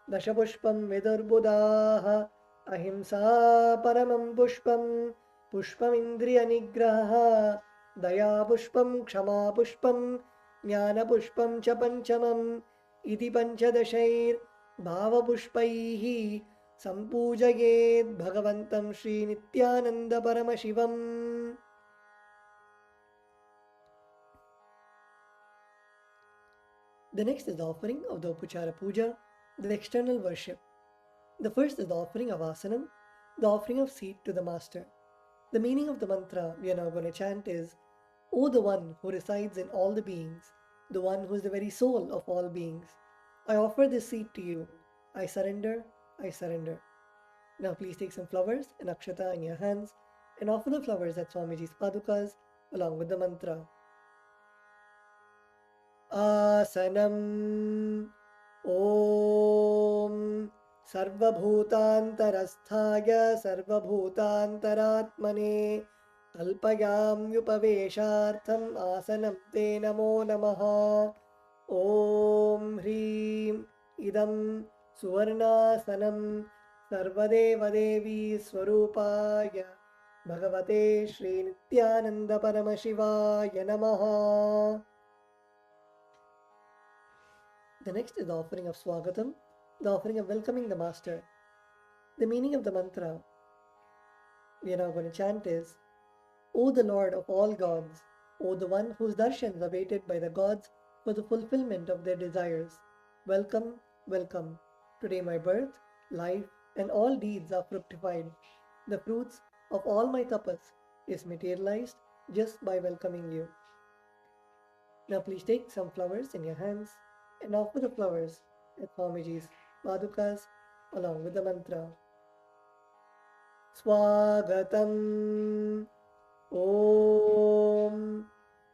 Dashapushpam Vidurbudaha Ahimsa Paramam Pushpam Pushpam Indriya Nigraha Daya Pushpam Kshama Pushpam Jnana Pushpam Cha Panchamam Iti Panchadashair Bhava Pushpaihi Sampujayed Bhagavantam Shri Nityananda Paramashivam. The next is the offering of the Upachara Puja, the external worship. The first is the offering of asanam, the offering of seat to the master. The meaning of the mantra we are now going to chant is, O the one who resides in all the beings, the one who is the very soul of all beings, I offer this seat to you. I surrender, I surrender. Now please take some flowers and akshata in your hands and offer the flowers at Swamiji's padukas along with the mantra. Asanam Om Sarvabhutantarasthaya Sarvabhutantaratmane Kalpayamyupaveshartham Asanam Te Namo Namaha. Om Hrim Idam Suvarnasanam Sarvadevadevi Swarupaya Bhagavate Shri Nityananda Paramashivaya Namaha. The next is the offering of Swagatam, the offering of welcoming the Master. The meaning of the mantra we are now going to chant is, O the Lord of all gods, O the one whose darshans are waited by the gods for the fulfillment of their desires, welcome, welcome. Today my birth, life, and all deeds are fructified. The fruits of all my tapas is materialized just by welcoming you. Now please take some flowers in your hands and offer the flowers at Swamiji's padukas along with the mantra. Swagatam Om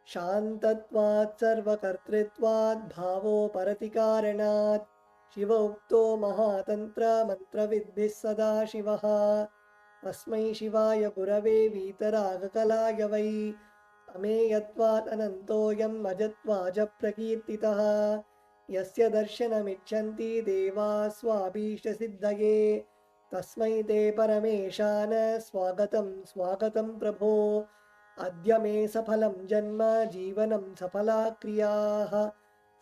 Shantatvat Sarvakartritvat Bhavo Paratikaranat Shiva Ukto Mahatantra Mantravidbhis Sada Shivaha Asmai Shivaya Gurave Vitaragakalaya Vai Ameyatvat Anantoyam Ajatvaja Prakirtitaha Yasya Darshanamichanti Deva Swabhisha Siddhaye Tasmai Te Parameshana Swagatam Swagatam Prabho Adya Me Saphalam Janma Jivanam Saphala Kriyaha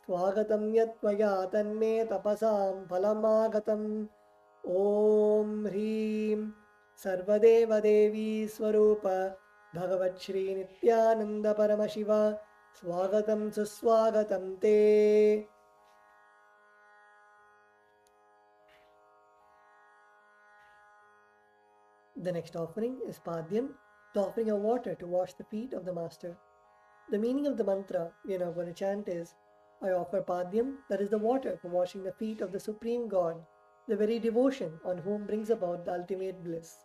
Swagatam Yatvaya Tanme Tapasam Phalamagatam Om Hrim Sarvadeva Devi Swarupa Bhagavat Shri Nityananda Paramashiva Swagatam Suswagatam Te. The next offering is Padyam, the offering of water to wash the feet of the Master. The meaning of the mantra we are now going to chant is, I offer Padyam, that is the water for washing the feet of the Supreme God, the very devotion on whom brings about the ultimate bliss.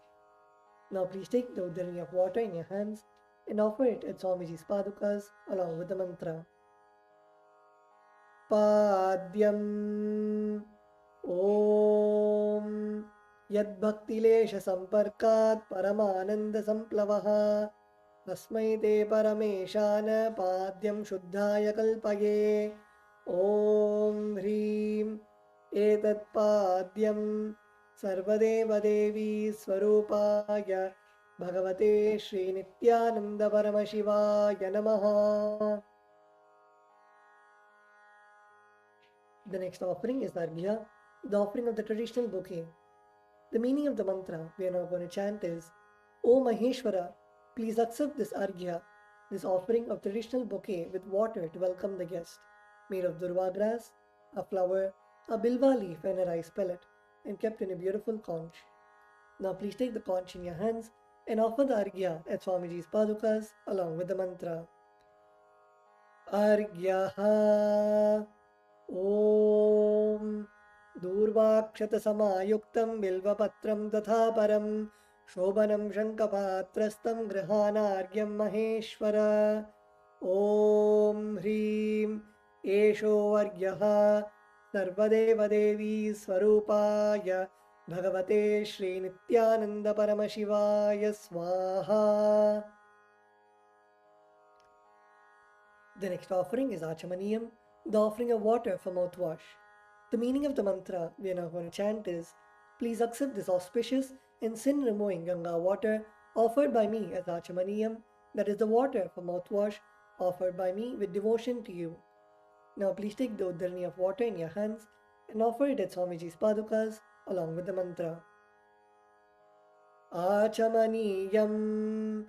Now please take the udharani of water in your hands and offer it at Swamiji's padukas along with the mantra. Padyam Om Yad Bhaktilesha Samparkat Paramananda Samplavaha Tasmai Te Parameshana Padyam Shuddhaya Kalpaye Om Hrim Etat Padyam Sarvadeva Devi Swarupaya Bhagavate Shri Nityananda Paramashivaya Namaha. The next offering is Arghya, the offering of the traditional bouquet. The meaning of the mantra we are now going to chant is, O Maheshwara, please accept this Arghya, this offering of traditional bouquet with water to welcome the guest, made of durva grass, a flower, a bilva leaf and a rice pellet, and kept in a beautiful conch. Now please take the conch in your hands and offer the Arghya at Swamiji's padukas along with the mantra. Arghyaha Om Durvakshata Samayuktam Bilvapatram Tatha Param Shobhanam Shankapatrastam Grihana Argyam Maheshwara. Om Hrim Esho Argyaha Sarvadeva Devi Swarupaya Bhagavate Shri Nityananda Paramashivaya Swaha. The next offering is Achamaniyam, the offering of water for mouthwash. The meaning of the mantra we are now going to chant is, please accept this auspicious and sin-removing Ganga water offered by me as Achamaniyam, that is the water for mouthwash offered by me with devotion to you. Now please take the udharani of water in your hands and offer it at Swamiji's padukas along with the mantra. Achamaniyam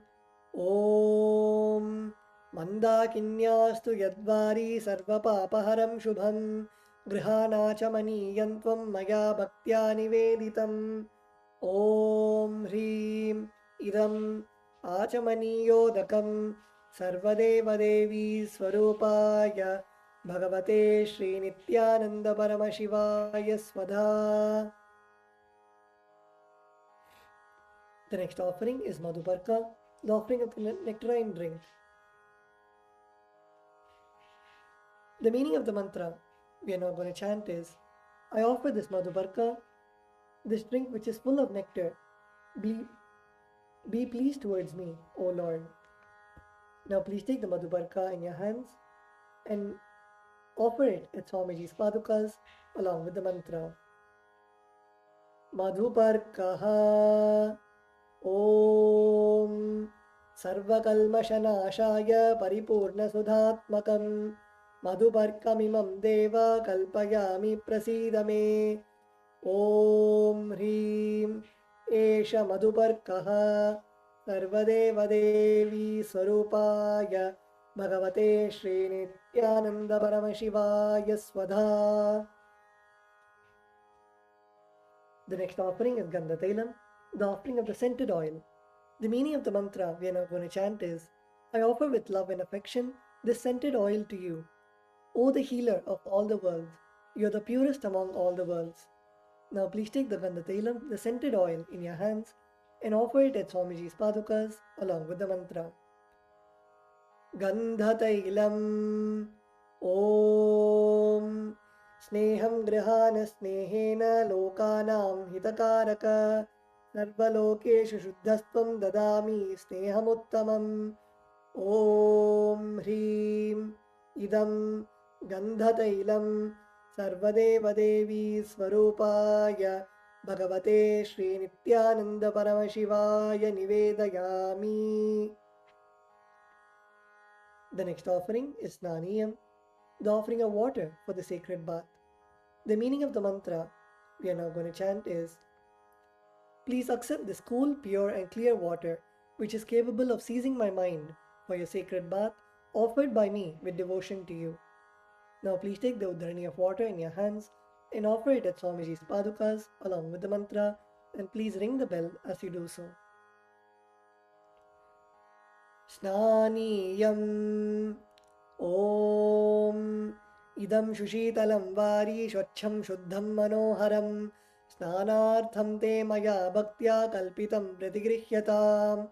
Om मन्दाकिन्यास्तु यद्वारी सर्वपापहरं शुभं गृहाणाचमनीयं त्वं मया भक्त्या निवेदितम् ॐ ह्रीं इदम् आचमनीयोदकं सर्वदेवदेवी स्वरूपाय भगवते श्रीनित्यानन्दपरमशिवाय स्वधा. The next offering is Madhuparka, the offering of the nectarine drink. The meaning of the mantra we are now going to chant is, I offer this Madhuparka, this drink which is full of nectar. Be pleased towards me, O Lord. Now please take the Madhuparka in your hands and offer it at Swamiji's padukas along with the mantra. Madhuparkaha Om Sarvakalmashanashaya Paripurnasudhatmakam Madhuparkamimam Deva Kalpayami Prasidame Om Hrim Esha Madhuparkaha Sarvadevadevi Swarupaya Bhagavate Shri Nityananda Paramashivaya Svadha. The next offering is Gandha Tailam, the offering of the scented oil. The meaning of the mantra we are now going to chant is, I offer with love and affection this scented oil to you. O the healer of all the worlds, you are the purest among all the worlds. Now please take the Gandha Tailam, the scented oil, in your hands and offer it at Swamiji's padukas along with the mantra. Gandha Tailam Om Sneham Grihana Snehena Lokanam Hitakaraka Sarvalokeshu Shuddhastvam Dadami Snehamuttamam Om Hrim Idam Gandha Tailam Sarvadevadevi Swarupaya Bhagavate Shri Nityananda Paramashivaya Nivedayami. The next offering is Snaniyam, the offering of water for the sacred bath. The meaning of the mantra we are now going to chant is, please accept this cool, pure and clear water which is capable of seizing my mind for your sacred bath offered by me with devotion to you. Now please take the udharani of water in your hands and offer it at Swamiji's padukas along with the mantra, and please ring the bell as you do so. Snaniyam Om Idam Shushitalam Vari Shvachham Shuddham Manoharam Snanartham Te Maya Bhaktya Kalpitam Pratigrihyatam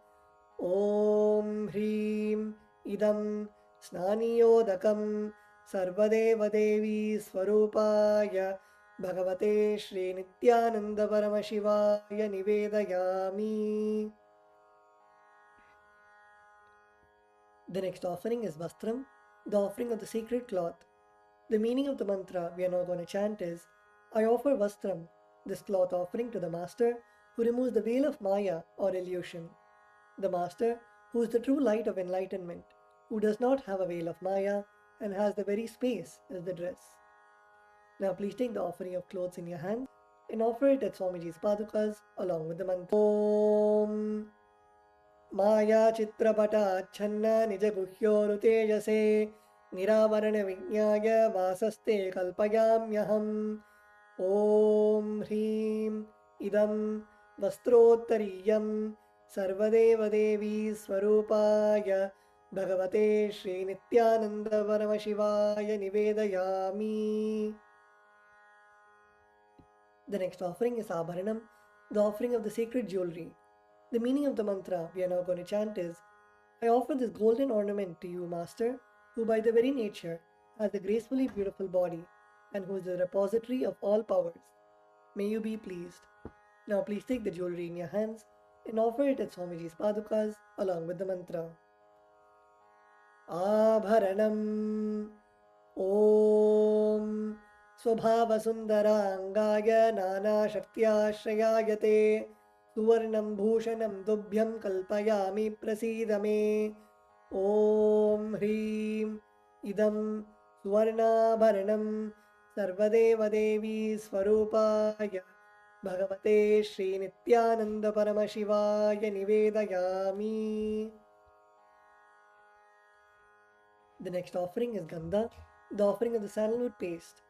Om Hrim Idam Snaniyodakam Sarvadevadevi Swarupaya Bhagavate Shri Nityananda Paramashivaya Nivedayami. The next offering is Vastram, the offering of the sacred cloth. The meaning of the mantra we are now going to chant is, I offer Vastram, this cloth offering, to the Master who removes the veil of Maya or illusion. The Master who is the true light of enlightenment, who does not have a veil of Maya and has the very space as the dress. Now please take the offering of clothes in your hand and offer it at Swamiji's padukas along with the mantra. Om Maya Chitrapata Channa Nijaguhyoru Tejase Niravarana Vinyaya Vasaste Kalpayamyaham Om Hrim Idam Vastrottariyam Sarvadevadevi Swarupaya Bhagavate Shri Nityananda Paramashivaya Nivedayami. The next offering is Abharanam, the offering of the sacred jewelry. The meaning of the mantra we are now going to chant is, I offer this golden ornament to you, Master, who by the very nature has a gracefully beautiful body and who is the repository of all powers. May you be pleased. Now please take the jewelry in your hands and offer it at Swamiji's padukas along with the mantra. Abharanam Om Swabhavasundarangaya Nana Shaktyashrayayate Suvarnam Bhushanam Dubhyam Kalpayami Prasidame Om Hrim Idam Suvarnabharanam Sarvadevadevi Swarupaya Bhagavate Shri Nityananda Paramashivaya Nivedayami. The next offering is Gandha, the offering of the sandalwood paste.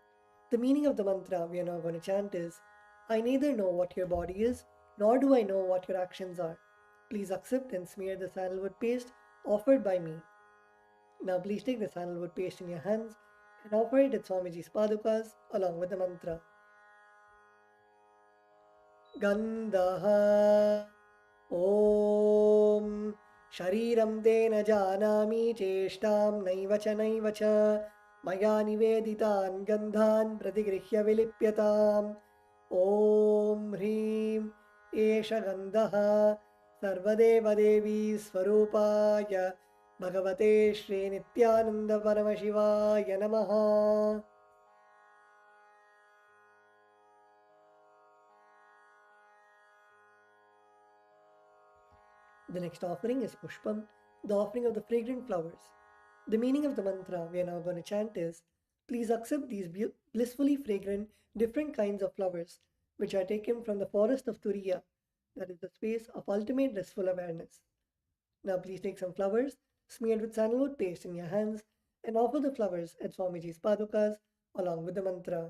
The meaning of the mantra we are now going to chant is, I neither know what your body is, nor do I know what your actions are. Please accept and smear the sandalwood paste offered by me. Now please take the sandalwood paste in your hands and offer it at Swamiji's padukas along with the mantra. Gandha Om Shariram te na janami cheshtam naiva cha maya niveditan gandhan pratigrihya vilipyatam Om Hrim Esha Gandha Sarvadeva Devi Swarupaya Bhagavate Shri Nityananda Paramashivaya Namaha. The next offering is Pushpam, the offering of the fragrant flowers. The meaning of the mantra we are now going to chant is, please accept these blissfully fragrant different kinds of flowers which are taken from the forest of Turiya, that is the space of ultimate blissful awareness. Now please take some flowers smeared with sandalwood paste in your hands and offer the flowers at Swamiji's padukas along with the mantra.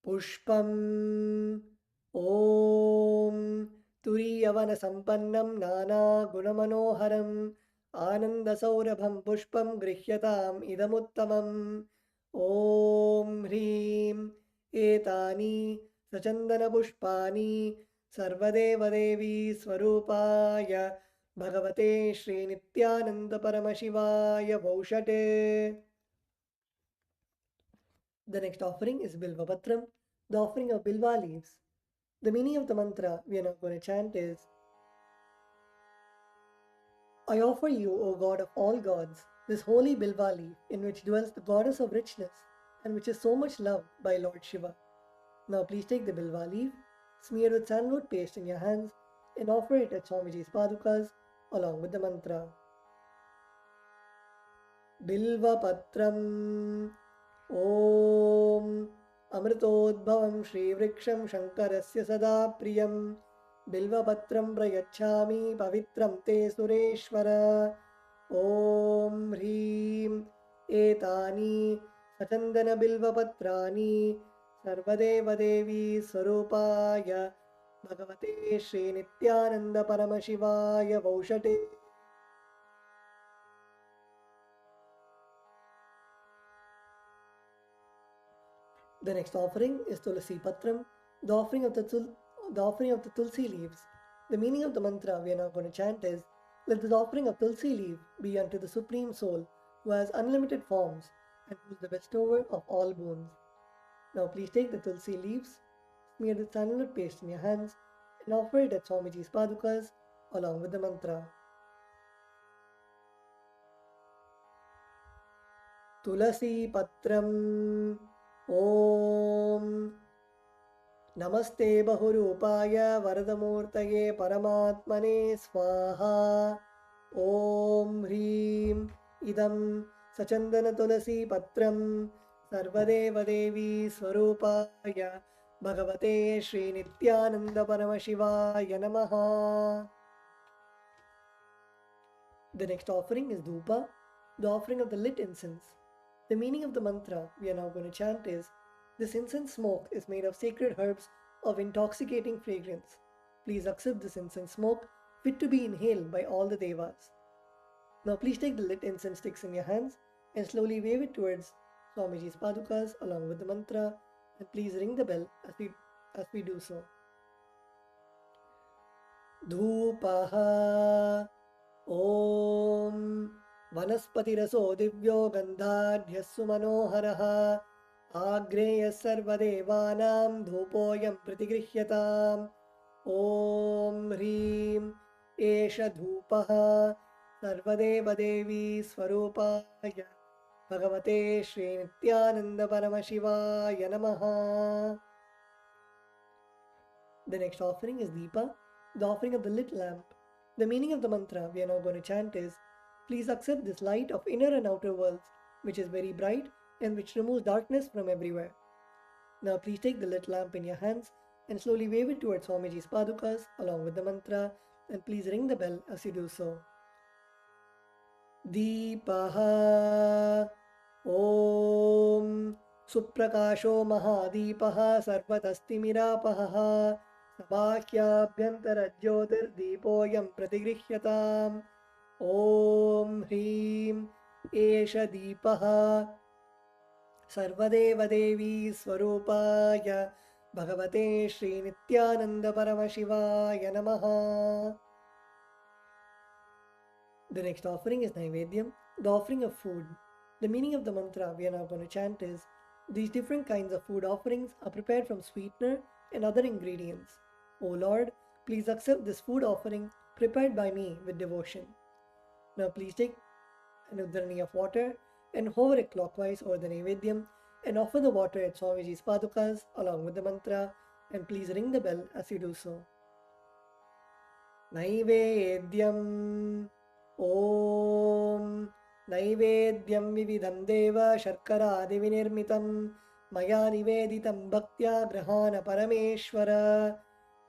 Pushpam Om Turiyavana Sampannam Nana Gunamanoharam Ananda Saurabham Pushpam Grihyatam Idamuttamam Om Hrim Etani Sachandana Pushpani Sarvadeva Devi Swarupaya Bhagavate Shri Nityananda Paramashivaya Vaushate. The next offering is Bilva Patram, the offering of Bilva leaves. The meaning of the mantra we are now going to chant is, I offer you, O God of all gods, this holy Bilva leaf in which dwells the goddess of richness and which is so much loved by Lord Shiva. Now please take the Bilva leaf, smear with sandalwood paste in your hands and offer it at Swamiji's padukas along with the mantra. Bilva Patram Om Amritodbhavam Shri Vriksham Shankarasya Sada Priyam Bilva Patram Prayachami Pavitram Te Sureshwara Om Hrim Etani Sachandana Bilva Patrani Sarvadeva Devi Swarupaya Bhagavate Shri Nityananda Paramashivaya Vaushate. The next offering is Tulasi Patram, the offering of the Tulsi leaves. The meaning of the mantra we are now going to chant is, let this offering of Tulsi leaf be unto the Supreme Soul, who has unlimited forms and who is the bestower of all boons. Now please take the Tulsi leaves, smear the sandalwood paste in your hands and offer it at Swamiji's padukas along with the mantra. Tulasi Patram Om Namaste Bahurupaya Varadamurtaye Paramatmane Swaha Om Hrim Idam Sachandana Tulasi Patram Sarvadeva Devi Swarupaya Bhagavate Shri Nityananda Paramashivaya Namaha. The next offering is Dhupa, the offering of the lit incense. The meaning of the mantra we are now going to chant is, this incense smoke is made of sacred herbs of intoxicating fragrance. Please accept this incense smoke fit to be inhaled by all the devas. Now please take the lit incense sticks in your hands and slowly wave it towards Swamiji's padukas along with the mantra, and please ring the bell as we do so. Dhupaha Om Vanaspatiraso Divyo Gandhadhyassu Manoharaha Agreyas Sarvadevanam Dhupoyam Pratigrihyatam Om Hrim Esha Dhupaha Sarvadeva Devi Swarupaya Bhagavate Shri Nityananda Paramashivaya Namaha. The next offering is Deepa, the offering of the lit lamp. The meaning of the mantra we are now going to chant is, please accept this light of inner and outer worlds, which is very bright and which removes darkness from everywhere. Now please take the lit lamp in your hands and slowly wave it towards Swamiji's padukas along with the mantra, and please ring the bell as you do so. Deepaha Om Suprakasho Mahadipaha Sarvatastimiراpaha Sabhakyabhyantarajyotir Deepoyam Pratigrihyataam Om Hrim Esha Deepaha Sarvadevadevi Swarupaya Bhagavate Shri Nityananda Paramashivaya Namaha. The next offering is Naivedyam, the offering of food. The meaning of the mantra we are now going to chant is, these different kinds of food offerings are prepared from sweetener and other ingredients. O Lord, please accept this food offering prepared by me with devotion. Now please take an udharani of water and hover it clockwise over the Naivedyam and offer the water at Swamiji's padukas along with the mantra, and please ring the bell as you do so. Naivedyam Om Naivedyam Vividham Deva Sharkara Divinirmitam Maya Niveditam Bhaktya Grahana Parameshwara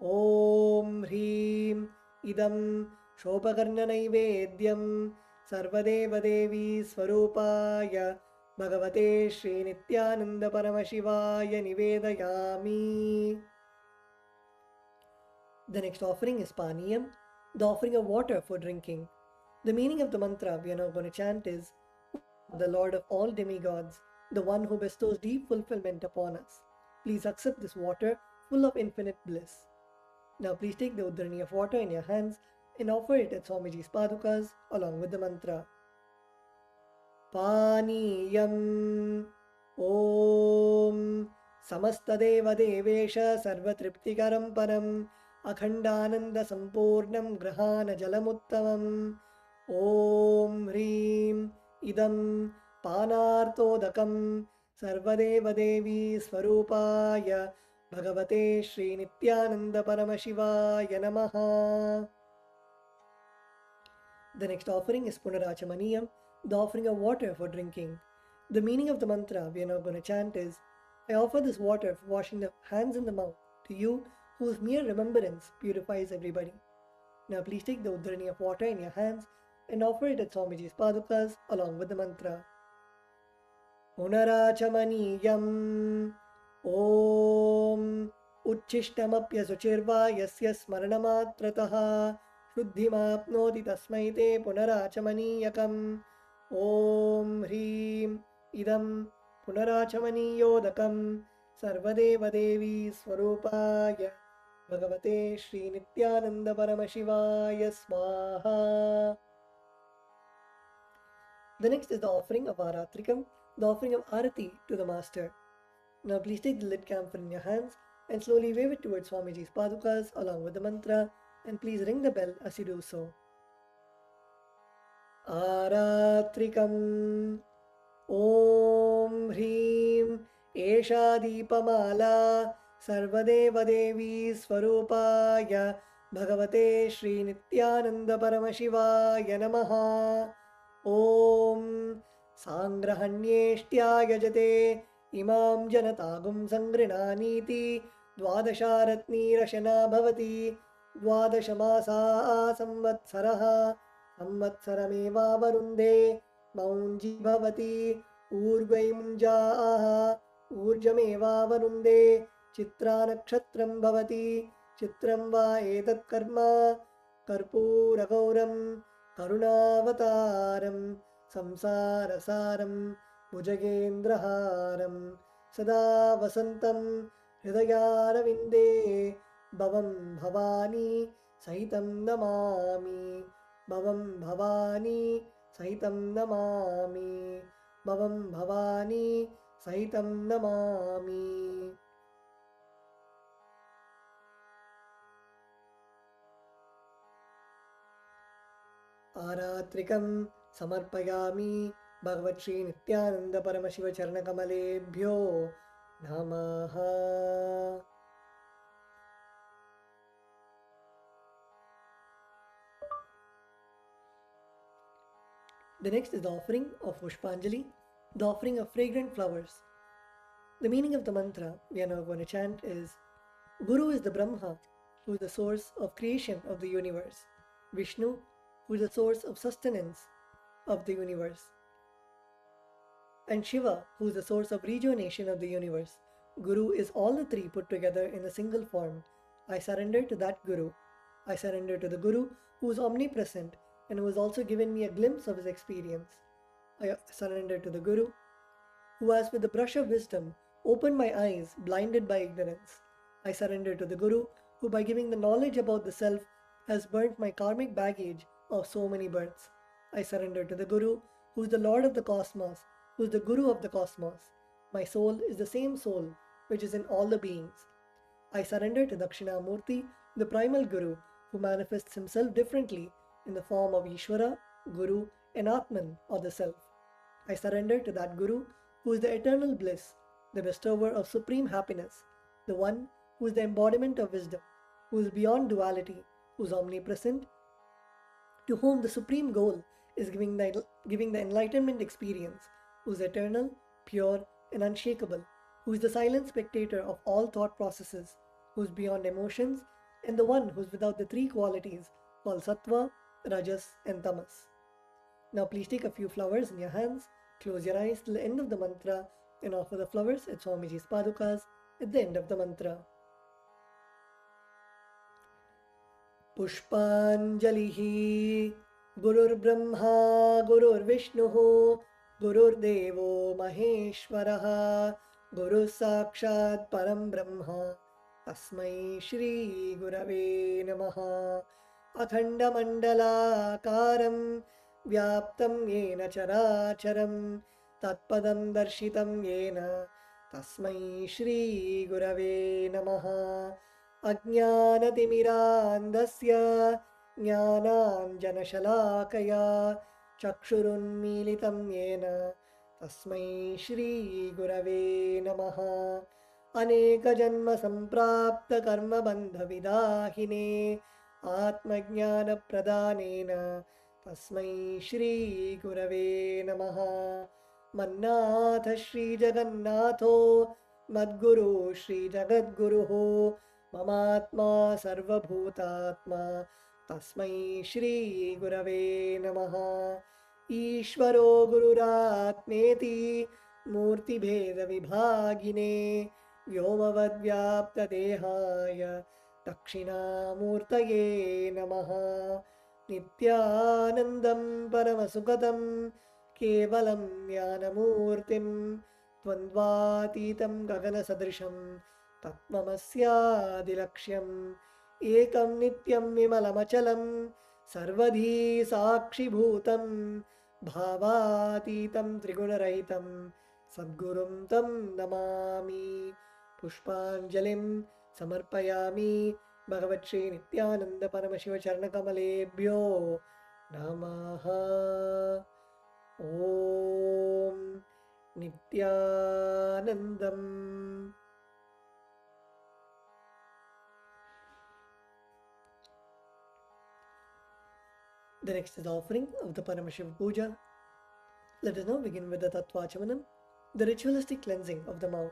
Om Hrim Idam Shopakarna Naivedyam Sarvadeva Devi Swarupaya Bhagavate Shri Nityananda Paramashivaya Nivedayami. The next offering is Paniyam, the offering of water for drinking. The meaning of the mantra we are now going to chant is, the Lord of all demigods, the one who bestows deep fulfillment upon us. Please accept this water full of infinite bliss. Now please take the udharani of water in your hands and offer it at Swamiji's padukas along with the mantra. Paniyam Om Samastadeva Devesha Sarvatriptikaram Param Akhandananda Sampurnam Grahana Jalamuttamam Om Hrim Idam Panartodakam Sarvadeva Devi Swarupaya Bhagavate Shri Nityananda Paramashivaya Namaha. The next offering is Punarachamaniyam, the offering of water for drinking. The meaning of the mantra we are now going to chant is, I offer this water for washing the hands and the mouth to you, whose mere remembrance purifies everybody. Now please take the udharani of water in your hands and offer it at Swamiji's padukas along with the mantra. Punarachamaniyam Om Uchishtamapya Suchirva Yasya Smaranamatrataha Shuddhimapnoti Tasmai Te Punarachamaniyakam Om Hrim Idam Punarachamaniyodakam Sarvadeva Devi Swarupaya Bhagavate Shri Nityananda Paramashivaya Swaha. The next is the offering of Aratrikam, the offering of Arati to the Master. Now please take the lit camphor in your hands and slowly wave it towards Swamiji's padukas along with the mantra, and please ring the bell as you do so. Aratrikam Om Hrim Esha Deepamala Sarvadeva Devi Swarupaya Bhagavate Shri Nityananda Paramashivaya Namaha. Om Sangrahanyeshtya Jate Imam Janatagum Sangrinaniti Dwadasharatni Rashana Bhavati Dwadashamasa Samvatsaraha Samvatsarameva Varunde Maunji Bhavati Urvai Munjaaha Urjameva Varunde Chitra Nakshatram Bhavati Chitram Va Etat Karma Karpura Gauram Karunavataram Samsarasaram Bhujagendraharam Sada Vasantam Hridayaravinде Bhavam Bhavani Sahitam Namami Bhavam Bhavani Sahitam Namami Bhavam Bhavani Sahitam Namami. Aratrikam Samarpayami Bhagavat Shri Nityananda Paramashiva Charanakamaleebhyo Namaha. The next is the offering of Pushpanjali, the offering of fragrant flowers. The meaning of the mantra we are now going to chant is, Guru is the Brahma, who is the source of creation of the universe. Vishnu, who is the source of sustenance. of the universe, and Shiva, who is the source of rejuvenation of the universe. Guru is all the three put together in a single form. I surrender to that Guru. I surrender to the Guru who is omnipresent and who has also given me a glimpse of his experience. I surrender to the Guru who has, with the brush of wisdom, opened my eyes blinded by ignorance. I surrender to the Guru who, by giving the knowledge about the self, has burnt my karmic baggage of so many births. I surrender to the Guru who is the Lord of the cosmos, who is the Guru of the cosmos. My soul is the same soul which is in all the beings. I surrender to Dakshinamurti, the primal Guru, who manifests himself differently in the form of Ishvara, Guru, and Atman, or the Self. I surrender to that Guru who is the eternal bliss, the bestower of supreme happiness, the one who is the embodiment of wisdom, who is beyond duality, who is omnipresent, to whom the supreme goal is giving the enlightenment experience, who is eternal, pure, and unshakable, who is the silent spectator of all thought processes, who is beyond emotions, and the one who is without the three qualities called Sattva, Rajas, and Tamas. Now please take a few flowers in your hands, close your eyes till the end of the mantra, and offer the flowers at Swamiji's Padukas at the end of the mantra. Pushpanjalihi Gurur Brahma Gurur Vishnuhu Gurur Devo Maheshwaraha Guru Sakshat Param Brahma Tasmai Shri Gurave Namaha Akhanda Mandala Karam Vyaptam Yena Characharam Tatpadam Darshitam Yena Tasmai Shri Gurave Namaha Ajnanatimirandasya Jnananjanashalakaya Chakshurunmilitam Yena Tasmai Shri Gurave Namaha Aneka Janma Samprapta Karma Bandha Vidahine Atmajnana Pradhanena Tasmai Shri Gurave Namaha Mannatha Shri Jagannatho Madguru Shri Jagadguruho Mamatma Sarvabhutatma Tasmai Shri Gurave Namaha Ishvaro Gururatmeti Murti Bheda Vibhagine Vyomavad Vyapta Dehaya Dakshinamurtaye Namaha Nityanandam Paramasukhatam Kevalam Jnanamurtim Dvandvatitam Gagana Sadrisham Tatmamasyadilaksham Ekam Nityam Vimalamachalam Sarvadhi Sakshi Bhutam Bhavatitam Trigunarahitam Sadgurum Tam Namami Pushpanjalim Samarpayami Bhagavat Shri Nityananda Paramashiva Charnakamalebhyo Namaha Om Nityanandam. The next is the offering of the Paramashiva Puja. Let us now begin with the Tattvachamanam, the ritualistic cleansing of the mouth.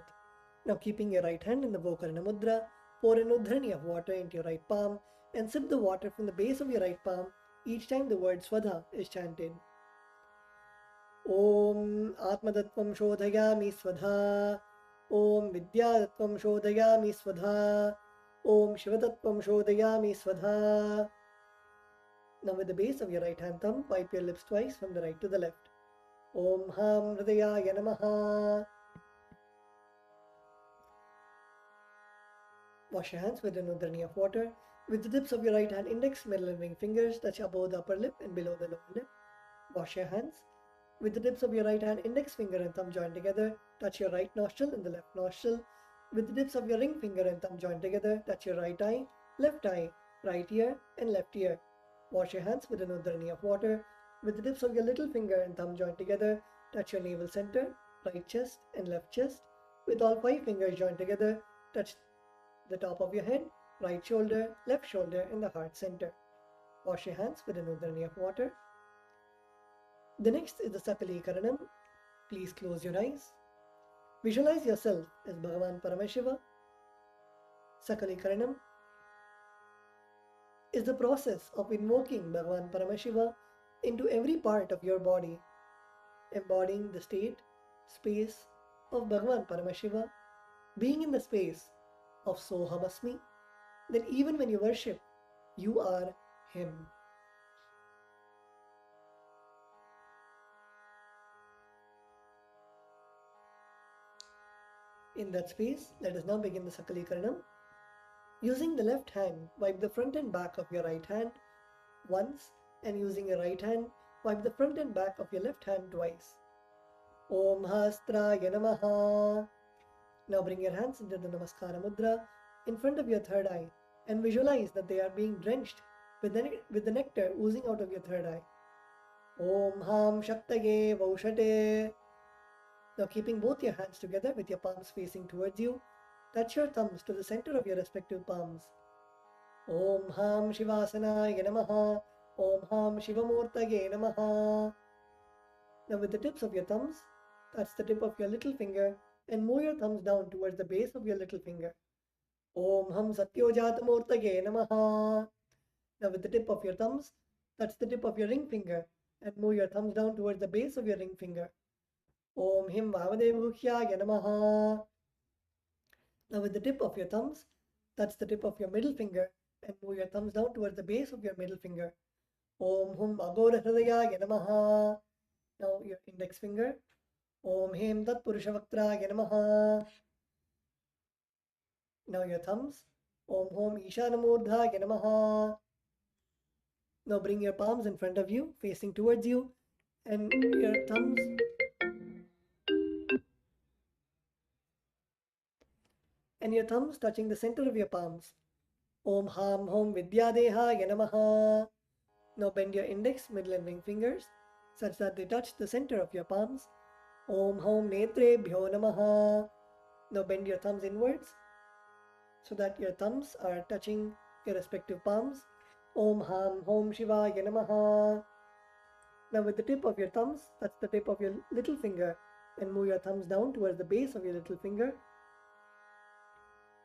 Now keeping your right hand in the Gokarna Mudra, pour an udhrani of water into your right palm and sip the water from the base of your right palm each time the word Swadha is chanted. Om Atmadattvam Shodhayami Swadha. Om Vidyadattvam Shodhayami Swadha. Om Shivadattvam Shodhayami Swadha. Now with the base of your right hand thumb, wipe your lips twice from the right to the left. Om Ham Hridayaya Namaha. Wash your hands with an udhrani of water. With the tips of your right hand index, middle and ring fingers touch above the upper lip and below the lower lip. Wash your hands. With the tips of your right hand index finger and thumb joined together, touch your right nostril and the left nostril. With the tips of your ring finger and thumb joined together, touch your right eye, right ear and left ear. Wash your hands with an udhrani of water. With the tips of your little finger and thumb joined together, touch your navel center, right chest and left chest. With all 5 fingers joined together, touch the top of your head, right shoulder, left shoulder and the heart center. Wash your hands with an udhrani of water. The next is the Sakali Karanam. Please close your eyes. Visualize yourself as Bhagavan Paramashiva. Sakali Karanam is the process of invoking Bhagavan Paramashiva into every part of your body, embodying the state, space of Bhagavan Paramashiva, being in the space of Sohamasmi, then even when you worship, you are Him. In that space, let us now begin the Sakalikaranam. Using the left hand, wipe the front and back of your right hand once, and using your right hand, wipe the front and back of your left hand twice. Om Hastraya Namaha. Now bring your hands into the Namaskara Mudra in front of your third eye and visualize that they are being drenched with the nectar oozing out of your third eye. Om Ham Shaktaye Vaushate. Now keeping both your hands together with your palms facing towards you, touch your thumbs to the center of your respective palms. Om Ham Shivasanaye Namaha. Om Ham Shivamurtaye Namaha. Now with the tips of your thumbs, touch the tip of your little finger and move your thumbs down towards the base of your little finger. Om Ham Satyojatamurtaye Namaha. Now with the tip of your thumbs, touch the tip of your ring finger and move your thumbs down towards the base of your ring finger. Om Him Vavadevuhyaya Namaha. Now with the tip of your thumbs, touch the tip of your middle finger and move your thumbs down towards the base of your middle finger. Om Hum Agora Hridayaya Namaha. Now your index finger. Om Hem Tat Purushavaktraya Namaha. Now your thumbs. Om Hom Ishanamurdhaya Namaha. Now bring your palms in front of you, facing towards you, and your thumbs. And your thumbs touching the center of your palms. Om Ham Hom Vidyadehaya Namaha. Now bend your index, middle and ring fingers such that they touch the center of your palms. Om Hom Netrebhyo Namaha. Now bend your thumbs inwards so that your thumbs are touching your respective palms. Om Ham Hom Shivaya Namaha. Now with the tip of your thumbs, touch the tip of your little finger and move your thumbs down towards the base of your little finger.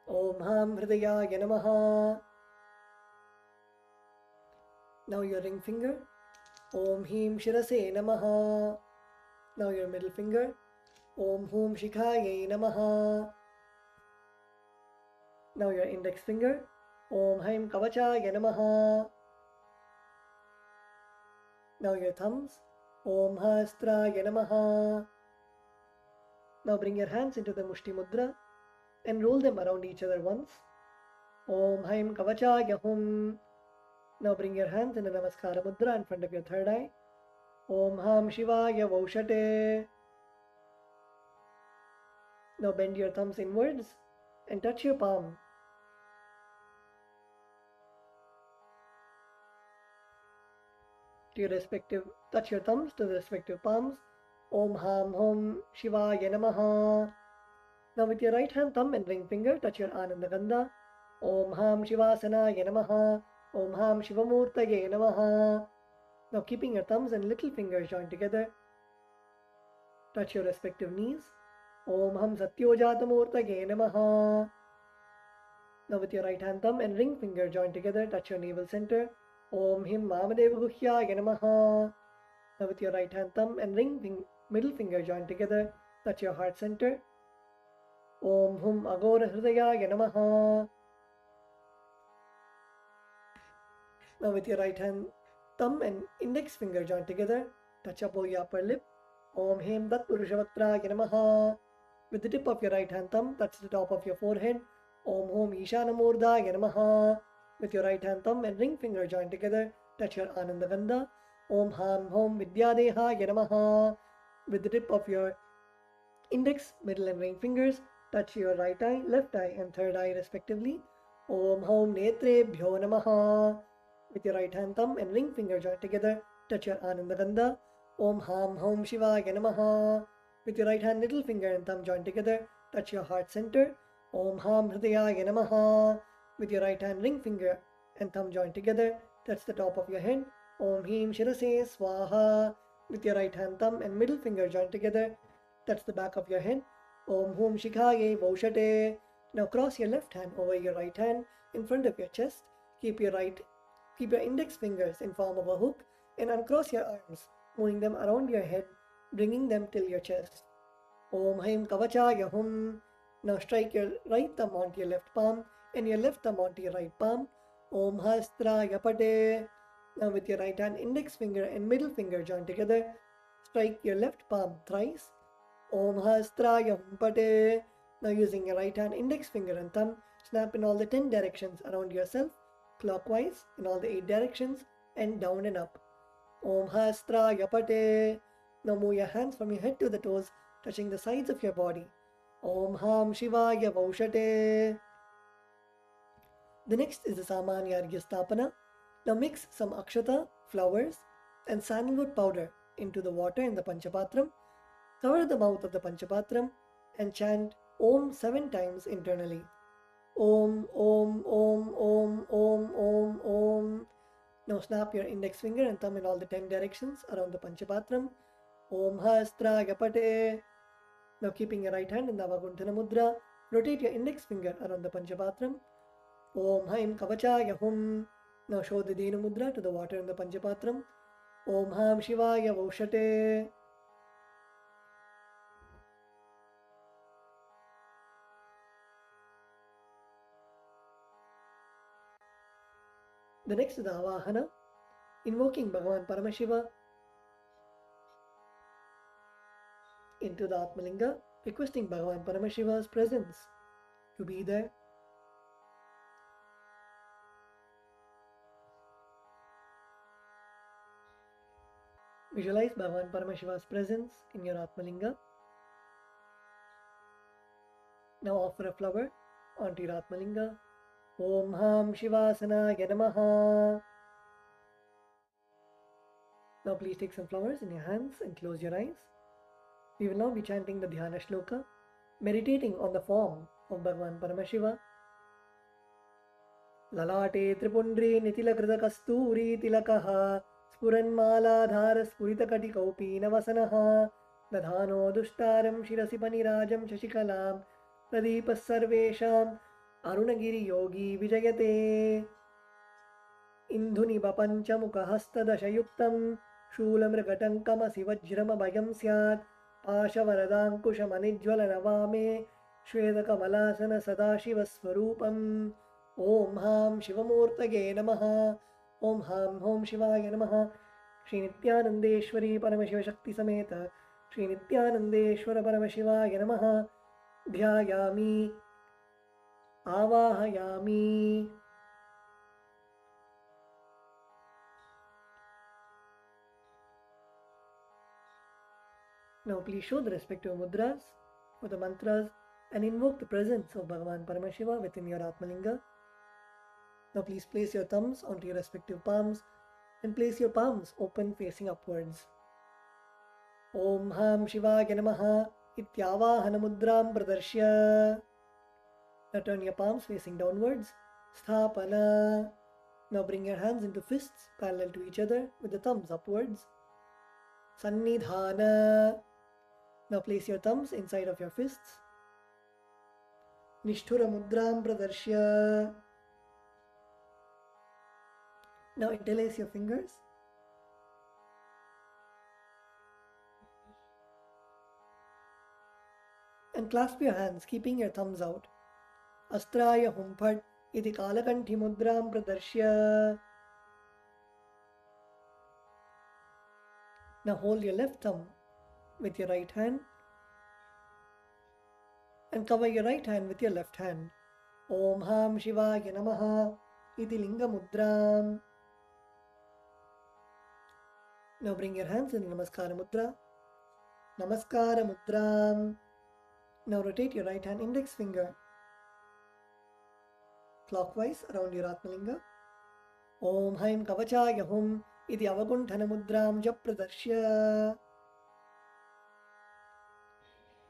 Om Ham Hridayaya Namaha. Now your ring finger. Om Him Shirase Namaha. Now your middle finger. Om Hum Shikhaye Namaha. Now your index finger. Om Haim Kavachaya Namaha. Now your thumbs. Om Hastraya Namaha. Now bring your hands into the Mushti Mudra and roll them around each other once. Om Haim Kavachaya Hum. Now bring your hands in the Namaskara Mudra in front of your third eye. Om Ham Shivaya Vaushate. Now bend your thumbs inwards and touch your palm. Touch your thumbs to the respective palms. Om Ham Hom Shivaya Namaha. Now with your right hand thumb and ring finger, touch your Ananda Gandha. Om Ham Shivasanaya Namaha. Om Ham Shivamurtaye Namaha. Now keeping your thumbs and little fingers joined together, touch your respective knees. Om Ham Satyojatamurtaye Namaha. Now with your right hand thumb and ring finger joined together, touch your navel center. Om Him Vamadevaguhyaya Namaha. Now with your right hand thumb and middle finger joined together, touch your heart center. Om Hum Agora Hridayaya Namaha. Now with your right hand thumb and index finger joined together, touch above your upper lip. Om Hem Tat Purushavaktraya Namaha. With the tip of your right hand thumb, touch the top of your forehead. Om Hom Ishanamurdhaya Namaha. With your right hand thumb and ring finger joined together, touch your Ananda Gandha. Om Ham Hom Vidyadehaya Namaha. With the tip of your index, middle and ring fingers, touch your right eye, left eye and third eye respectively. Om Hom Netrebhyo Namaha. With your right hand thumb and ring finger joined together, touch your Ananda Gandha. Om Ham Hom Shivaya Namaha. With your right hand little finger and thumb joined together, touch your heart center. Om Ham Hridayaya Namaha. With your right hand ring finger and thumb joined together, touch the top of your head. Om Him Shirase Swaha. With your right hand thumb and middle finger joined together, touch the back of your head. Om Hum Shikhaye Vaushate. Now cross your left hand over your right hand in front of your chest. Keep your index fingers in form of a hook and uncross your arms, moving them around your head, bringing them till your chest. Om Haim Kavachaya Hum. Now strike your right thumb onto your left palm and your left thumb onto your right palm. Om Hastraya Pate. Now with your right hand index finger and middle finger joined together, strike your left palm thrice. Om Hastraya Hum Pate. Now using your right hand index finger and thumb, snap in all the 10 directions around yourself, clockwise in all the 8 directions, and down and up. Om Hastraya Pate. Now move your hands from your head to the toes, touching the sides of your body. Om Ham Shivaya Vaushate. The next is the Samanya Arghya Stapana. Now mix some akshata, flowers, and sandalwood powder into the water in the Panchapatram. Cover the mouth of the Panchapatram and chant Om 7 times internally. Om, Om, Om, Om, Om, Om, Om. Now snap your index finger and thumb in all the 10 directions around the Panchapatram. Om Hastraya Pate. Now keeping your right hand in the Avagunthana Mudra, rotate your index finger around the Panchapatram. Om Haim Kavachaya Hum. Now show the Denu Mudra to the water in the Panchapatram. Om Ham Shivaya Vaushate. The next is the Avahana, invoking Bhagavan Paramashiva into the Atmalinga, requesting Bhagavan Paramashiva's presence to be there. Visualize Bhagavan Paramashiva's presence in your Atmalinga. Now offer a flower onto your Atmalinga. Om Ham Shivasana Namaha. Now please take some flowers in your hands and close your eyes. We will now be chanting the Dhyana Shloka, meditating on the form of Bhagavan Paramashiva. Lalate Tripundri Nitilakrita Kasturi Tilakaha Spuranmaladhara Spurita Kaupi Navasanaha Dadhano Dushtaram Shirasi Panirajam Shashikalam Pradeepas Sarvesham Arunagiri Yogi Vijayate Indhuni Bapancha Mukahasta Dashayuktam Shulamrakatankamasi Vajrama Bhayam Syat Pashavaradankushamanijwalanavame Shvedakamalasana Sadashivasvarupam Om Ham Shivamurtage Namaha Om Ham Om Shivaya Namaha Shri Nityanandeshwari Paramashiva Shakti Sameta Shri Nityanandeshwara Paramashivaya Namaha Dhyayami Avahayami. Now please show the respective mudras for the mantras and invoke the presence of Bhagavan Paramashiva within your Atmalinga. Now please place your thumbs onto your respective palms and place your palms open facing upwards. Om Ham Shivaya Namaha Ityavahana Mudram Pradarshya. Now turn your palms facing downwards. Sthapana. Now bring your hands into fists parallel to each other with the thumbs upwards. Sannidhana. Now place your thumbs inside of your fists. Nishthura Mudram Pradarshya. Now interlace your fingers. And clasp your hands, keeping your thumbs out. Astraya Humphat iti Kalakanthi Mudram Pradarshya. Now hold your left thumb with your right hand and cover your right hand with your left hand. Om Ham Shivaya Namaha iti Linga Mudram. Now bring your hands in Namaskara Mudra. Namaskara Mudram. Now rotate your right hand index finger clockwise around your Atmalinga. Om Haim Kavachaya Hum iti Avagunthana Mudram Japradarshya.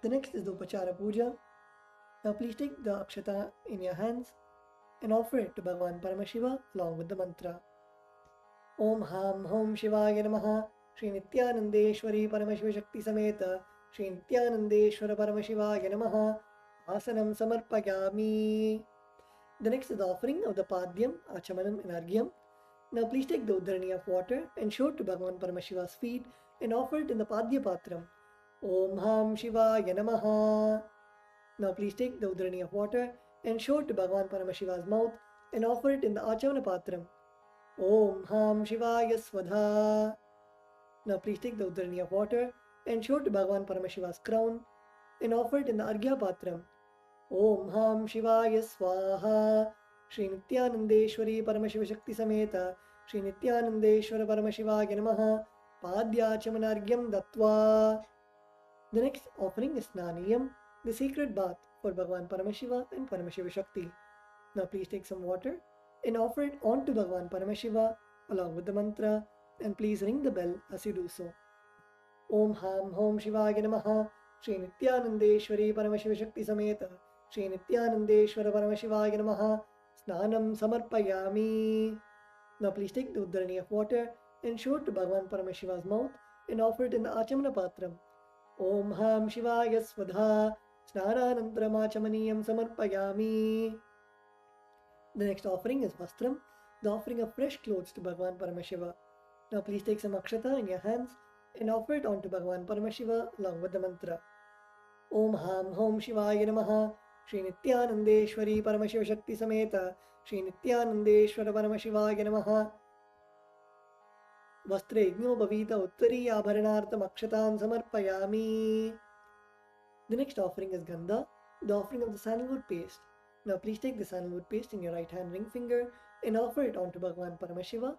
The next is the Upachara Puja. Now please take the Akshata in your hands and offer it to Bhagavan Paramashiva along with the mantra. Om Ham Om Shivaya Namaha Shri Nityanandeshwari Paramashiva Shakti Sameta Shri Nityanandeshwara Paramashivaya Namaha Asanam Samarpayami. The next is the offering of the Padyam, Achamanam and Argyam. Now please take the udharani of water and show it to Bhagavan Paramashiva's feet and offer it in the Padya Patram. Om Ham Shivaya Namaha. Now please take the udharani of water and show it to Bhagavan Paramashiva's mouth and offer it in the Achavana Patram. Om Ham Shivaya Svadha. Now please take the udharani of water and show it to Bhagavan Paramashiva's crown and offer it in the Arghya Patram. Om Ham Shivaya Swaha. Shri Nityanandeshwari Paramashiva Shakti Sameta Shri Nityanandeshwara Paramashivaya Namaha Padyachamanargyam Dattva. The next offering is Snaniyam, the sacred bath for Bhagavan Paramashiva and Paramashiva Shakti. Now please take some water and offer it on to Bhagavan Paramashiva along with the mantra, and please ring the bell as you do so. Om Ham Hom Shivaya Namaha Shri Nityanandeshwari Paramashiva Shakti Sameta Shri Nityanandeshwara Paramashivaya Namaha Snanam Samarpayami. Now please take the udharani of water and show it to Bhagavan Paramashiva's mouth and offer it in the Achamana Patram. Om Ham Shivaya Svadha Snananantram Achamaniyam Samarpayami. The next offering is Vastram, the offering of fresh clothes to Bhagavan Paramashiva. Now please take some akshata in your hands and offer it on to Bhagavan Paramashiva along with the mantra. Om Ham Hom Shivaya Namaha Shri Nityanandeshwari Paramashiva Shakti Sameta Shri Nityanandeshwara Paramashivaya Namaha. Vastre Igno Bhavita Uttari Abharanartam Akshatam Samarpayami. The next offering is Gandha, the offering of the sandalwood paste. Now please take the sandalwood paste in your right hand ring finger and offer it onto Bhagavan Paramashiva.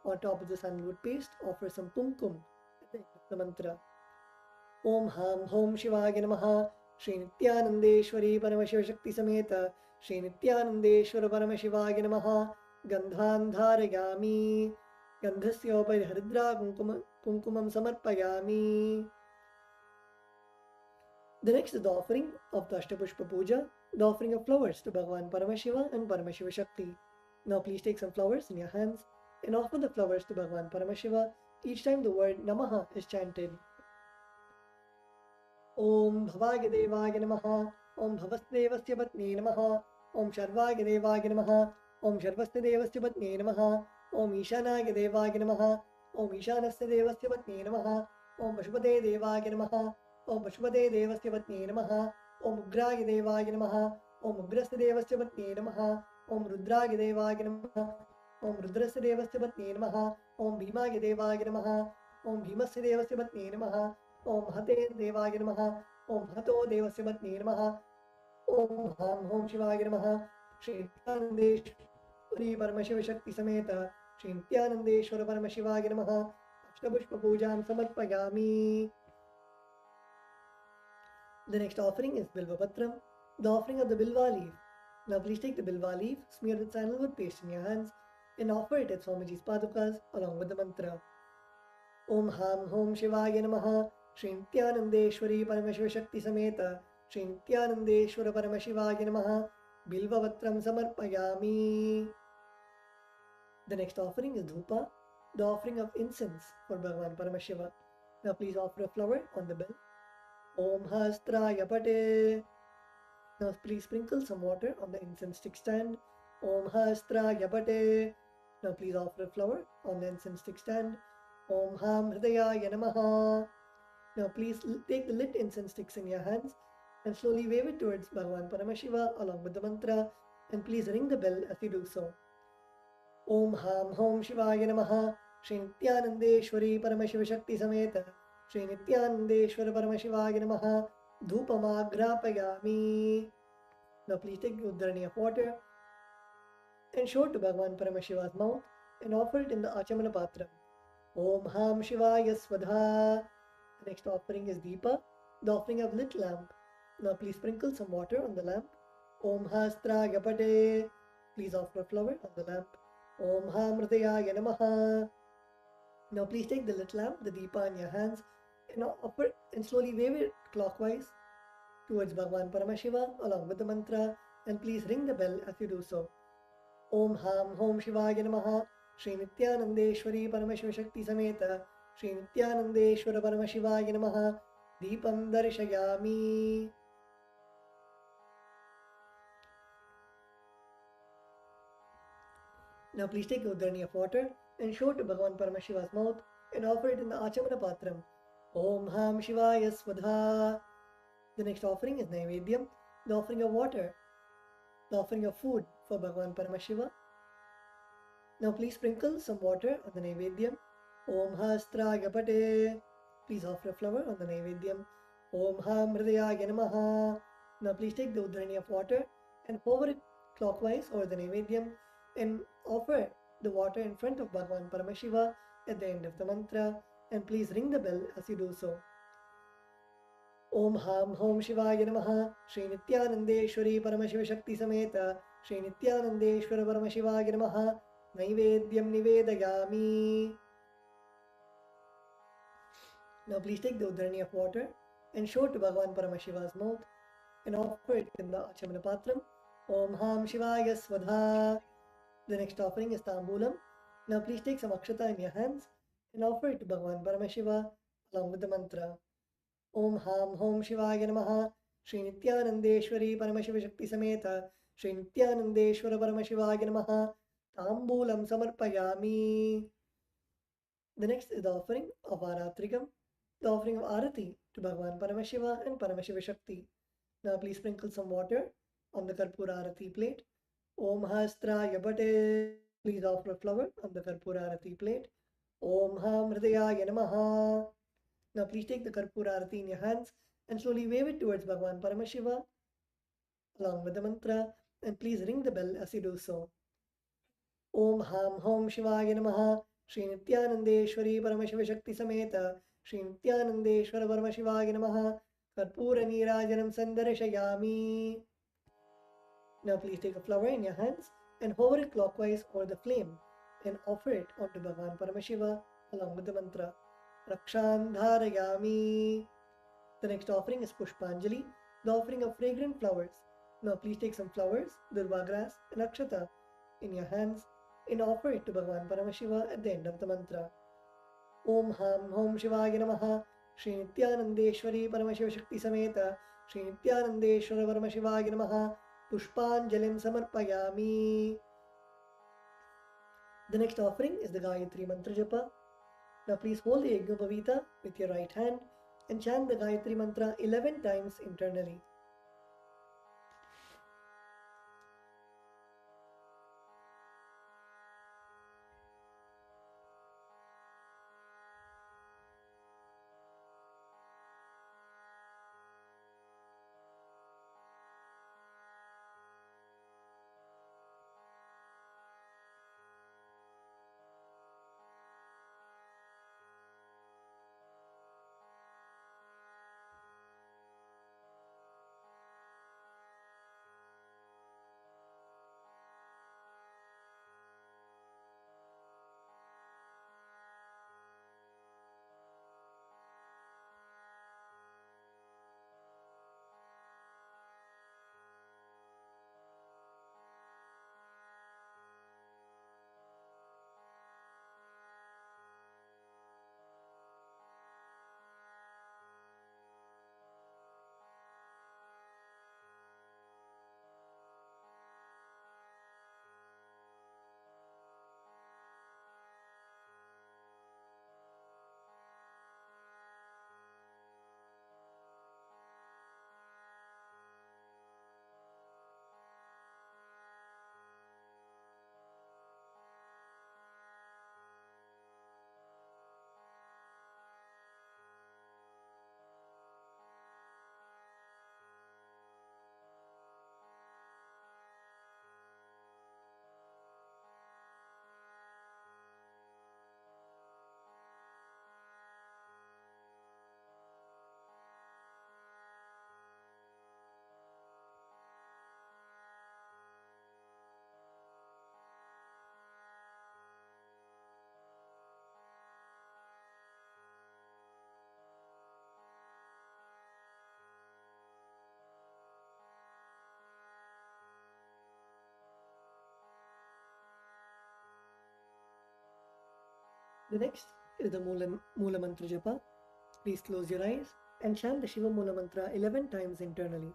On top of the sandalwood paste, offer some kumkum at the end of the mantra. Om Ham Hom Shivaya Namaha Shri Nityanandeshwari Paramashiva Shakti Sameta Shri Nityanandeshwara Paramashivaya Namaha Gandhan Dharayami. Gandhasya upari haridra kumkumam samarpayami. The next is the offering of the Ashtapushpa Puja, the offering of flowers to Bhagavan Paramashiva and Paramashiva Shakti. Now please take some flowers in your hands and offer the flowers to Bhagavan Paramashiva each time the word Namaha is chanted. Om Bhavaya Devaya Namaha Om Bhavasdevasya Patne Namaha Om Sharvaya Devaya Namaha Om Sharvasya Devasya Patne Namaha Om Ishanaya Devaya Namaha Om Ishanasya Devasya Patne Namaha Om Pashupate Devaya Namaha Om Pashupate Devasya Patne Namaha Om Ugraya Devaya Namaha Om Ugrasya Devasya Patne Namaha Om Rudraya Devaya Namaha Om Rudrasya Devasya Patne Namaha Om Bhimaya Devaya Namaha Om Bhimasya Devasya Patne Namaha Om Hate Devaya Namaha Om Hato Devasya Patne Namaha Om Ham Hom Shivaya Namaha Shri Nityanandeshwari Paramashiva Shakti Sameta Shri Nityanandeshwara Paramashivaya Namaha Ashtapushpa Pujam Samarpayami. The next offering is Bilva Patram, the offering of the Bilva leaf. Now please take the Bilva leaf, smear with sandalwood paste in your hands and offer it at Swamiji's Padukas along with the mantra. Om Ham Hom Shivaya Namaha Shri Nityanandeshwari Paramashiva Shakti Sameta Shri Nityanandeshwara Paramashivaya Namaha Bilva Patram Samarpayami. The next offering is Dhupa, the offering of incense for Bhagavan Paramashiva. Now please offer a flower on the bell. Om Hastraya Pate. Now please sprinkle some water on the incense stick stand. Om Hastraya Pate. Now please offer a flower on the incense stick stand. Om Ham Hridayaya Namaha. Now please take the lit incense sticks in your hands and slowly wave it towards Bhagavan Paramashiva along with the mantra, and please ring the bell as you do so. Om Ham Hom Shivaya Namaha Shri Nityanandeshwari Paramashiva Shakti Sameta Shri Nityanandeshwara Paramashivaya Namaha Dhupamagrapayami. Now please take the udharani of water and show it to Bhagavan Paramashiva's mouth and offer it in the Achamana Patram. Om Ham Shivaya Svadha. The next offering is Deepa, the offering of lit lamp. Now please sprinkle some water on the lamp. Om Hastraya Pate. Please offer a flower on the lamp. Om Ham Hridayaya Namaha. Now please take the lit lamp, the Deepa in your hands, and offer and slowly wave it clockwise towards Bhagavan Paramashiva along with the mantra, and please ring the bell as you do so. Om Ham Hom Shivaya Namaha Shri Nityanandeshwari Paramashiva Shakti Sameta Shri Nityanandeshwara Paramashivaya Namaha Deepam Darshayami. Now please take a udharani of water and show it to Bhagavan Paramashiva's mouth and offer it in the Achamana Patram. Om Ham Shivaya Svadha. The next offering is Naivedyam, the offering of water, the offering of food for Bhagavan Paramashiva. Now please sprinkle some water on the Naivedyam. Om Hastraya Pate. Please offer a flower on the Naivedyam. Om Ham Hridayaya Namaha. Now please take the udharani of water and hover it clockwise over the Naivedyam and offer the water in front of Bhagavan Paramashiva at the end of the mantra, and please ring the bell as you do so. Om Ham Hom Shivaya Namaha. Shri Nityanandeshwari Paramashiva Shakti Sameta Shri Nityanandeshwara Paramashivaya Namaha. Naivedyam Nivedayami. Now please take the udharani of water and show it to Bhagavan Paramashiva's mouth and offer it in the Achamana Patram. Om Ham Shivaya Svadha. The next offering is Tambulam. Now please take some akshata in your hands and offer it to Bhagavan Paramashiva along with the mantra. Om Ham Hom Shivaya Namaha. Shri Nityanandeshwari Paramashiva Shakti Sameta Shri Nityanandeshwara Paramashivaya Namaha. Tambulam Samarpayami. The next is the offering of Aratrikam, the offering of Arati to Bhagavan Paramashiva and Paramashiva Shakti. Now please sprinkle some water on the Karpura Arati plate. Om Hastraya Bate. Please offer a flower on the Karpura Arati plate. Om Ham Hridayaya Namaha. Now please take the Karpura Arati in your hands and slowly wave it towards Bhagavan Paramashiva along with the mantra, and please ring the bell as you do so. Om Ham Hom Shivaya Namaha. Shri Nityanandeshwari Paramashiva Shakti Sameta Shri Nityanandeshwara Paramashivaya Namaha. Karpura Nirajanam Sandarashayami. Now please take a flower in your hands and hover it clockwise over the flame and offer it onto Bhagavan Paramashiva along with the mantra. Rakshan Dharayami. The next offering is Pushpanjali, the offering of fragrant flowers. Now please take some flowers, durva grass and akshata in your hands and offer it to Bhagavan Paramashiva at the end of the mantra. Om Ham Hom Shivaya Namaha. Shri Nityanandeshwari Paramashiva Shakti Sameta Shri Nityanandeshwara Paramashivaya Namaha. Pushpanjalim Samarpayami. The next offering is the Gayatri Mantra Japa. Now please hold the Yajnopavita with your right hand and chant the Gayatri Mantra 11 times internally. The next is the Mula Mantra Japa. Please close your eyes and chant the Shiva Mula Mantra 11 times internally.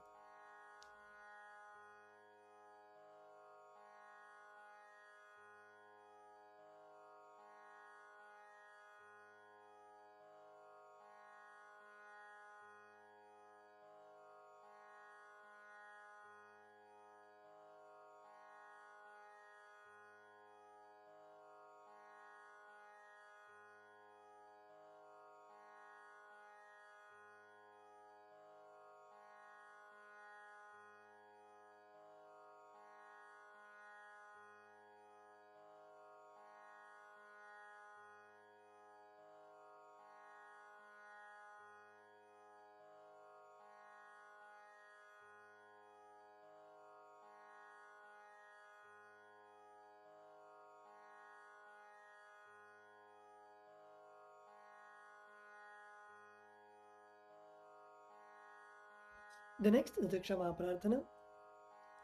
The next is the Kshama Prarthana.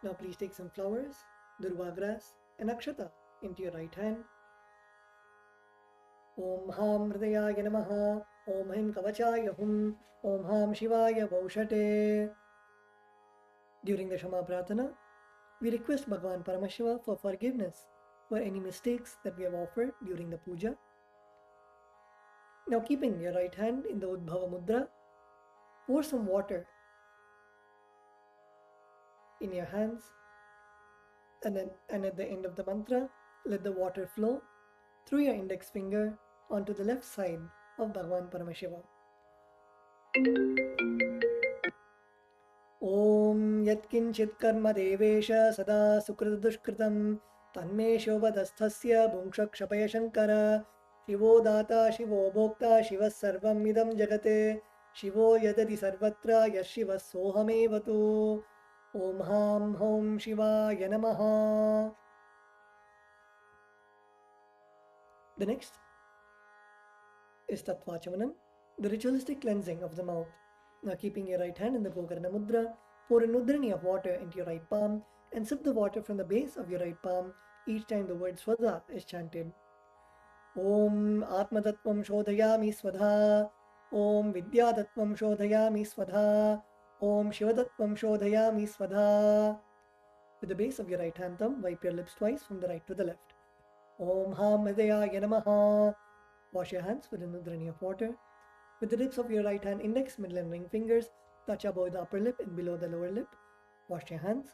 Now please take some flowers, durva grass and akshata into your right hand. Om Ham Hridayaya Namaha, Om Him Kavachaya Hum, Om Ham Shivaya Vaushate. During the Kshama Prarthana, we request Bhagavan Paramashiva for forgiveness for any mistakes that we have offered during the puja. Now keeping your right hand in the Udbhava Mudra, pour some water in your hands and at the end of the mantra, let the water flow through your index finger onto the left side of Bhagavan Paramashiva. Om Yatkinchit Karma Devesha Sada Sukrita Dushkritam Tanme Shobhadasthasya Bhungshak Shapaya Shankara Shivo Data Shivo Bhokta Shiva Sarvam Idam Jagate Shivo Yadati Sarvatra Yashiva Sohamevatu Om Ham Hom Shivaya Namaha. The next is Tattvachamanam, the ritualistic cleansing of the mouth. Now keeping your right hand in the Gokarna Mudra, pour a nudhrani of water into your right palm and sip the water from the base of your right palm each time the word Swadha is chanted. Om Atmatattvam Shodhayami Swadha, Om Vidyatattvam Shodhayami Swadha, Om Shivatattvam Shodhayami Swadha. With the base of your right hand thumb, wipe your lips twice from the right to the left. Om Ham Hridayaya Namaha. Wash your hands with a nudhrani of water. With the tips of your right hand index, middle and ring fingers, touch above the upper lip and below the lower lip. Wash your hands.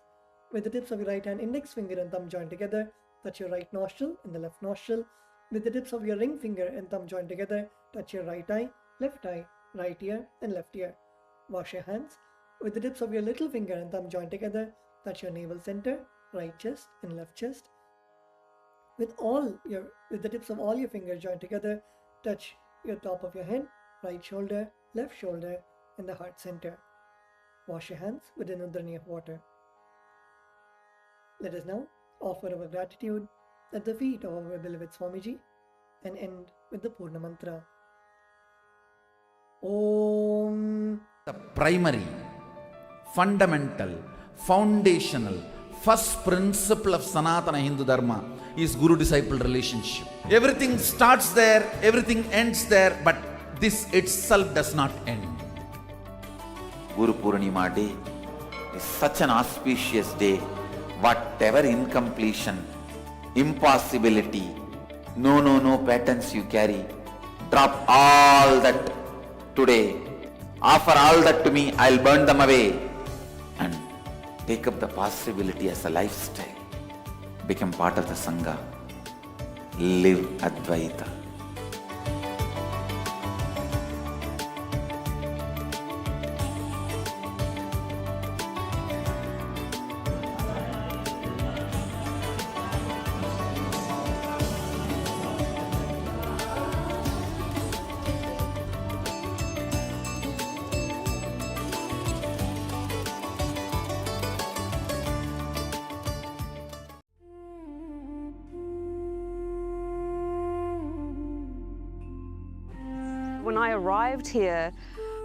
With the tips of your right hand index finger and thumb joined together, touch your right nostril and the left nostril. With the tips of your ring finger and thumb joined together, touch your right eye, right ear and left ear. Wash your hands. With the tips of your little finger and thumb joined together, touch your navel center, right chest and left chest. With the tips of all your fingers joined together, touch your top of your head, right shoulder, left shoulder, and the heart center. Wash your hands with a nudhrani of water. Let us now offer our gratitude at the feet of our beloved Swamiji and end with the Purna Mantra. Om. The primary, fundamental, foundational, first principle of Sanatana Hindu Dharma is Guru-disciple relationship. Everything starts there, everything ends there, but this itself does not end. Guru Purnima Day is such an auspicious day. Whatever incompletion, impossibility, no patterns you carry, drop all that today. Offer all that to me, I'll burn them away. And take up the possibility as a lifestyle. Become part of the Sangha. Live Advaita. When I arrived here,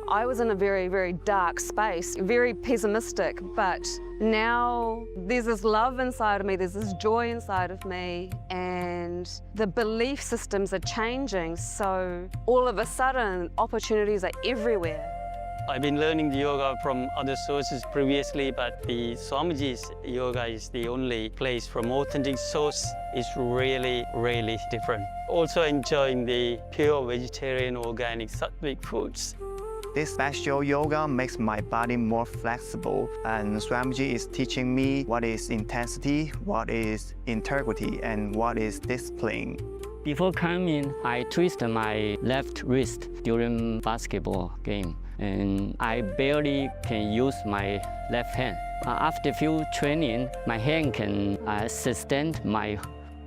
I was in a very, very dark space, very pessimistic, but now there's this love inside of me, there's this joy inside of me, and the belief systems are changing, so all of a sudden, opportunities are everywhere. I've been learning the yoga from other sources previously, but the Swamiji's yoga is the only place from authentic source. Is really, really different. Also enjoying the pure vegetarian, organic, sattvic foods. This special yoga makes my body more flexible, and Swamiji is teaching me what is intensity, what is integrity, and what is discipline. Before coming, I twisted my left wrist during basketball game, and I barely can use my left hand. After few training, my hand can sustain my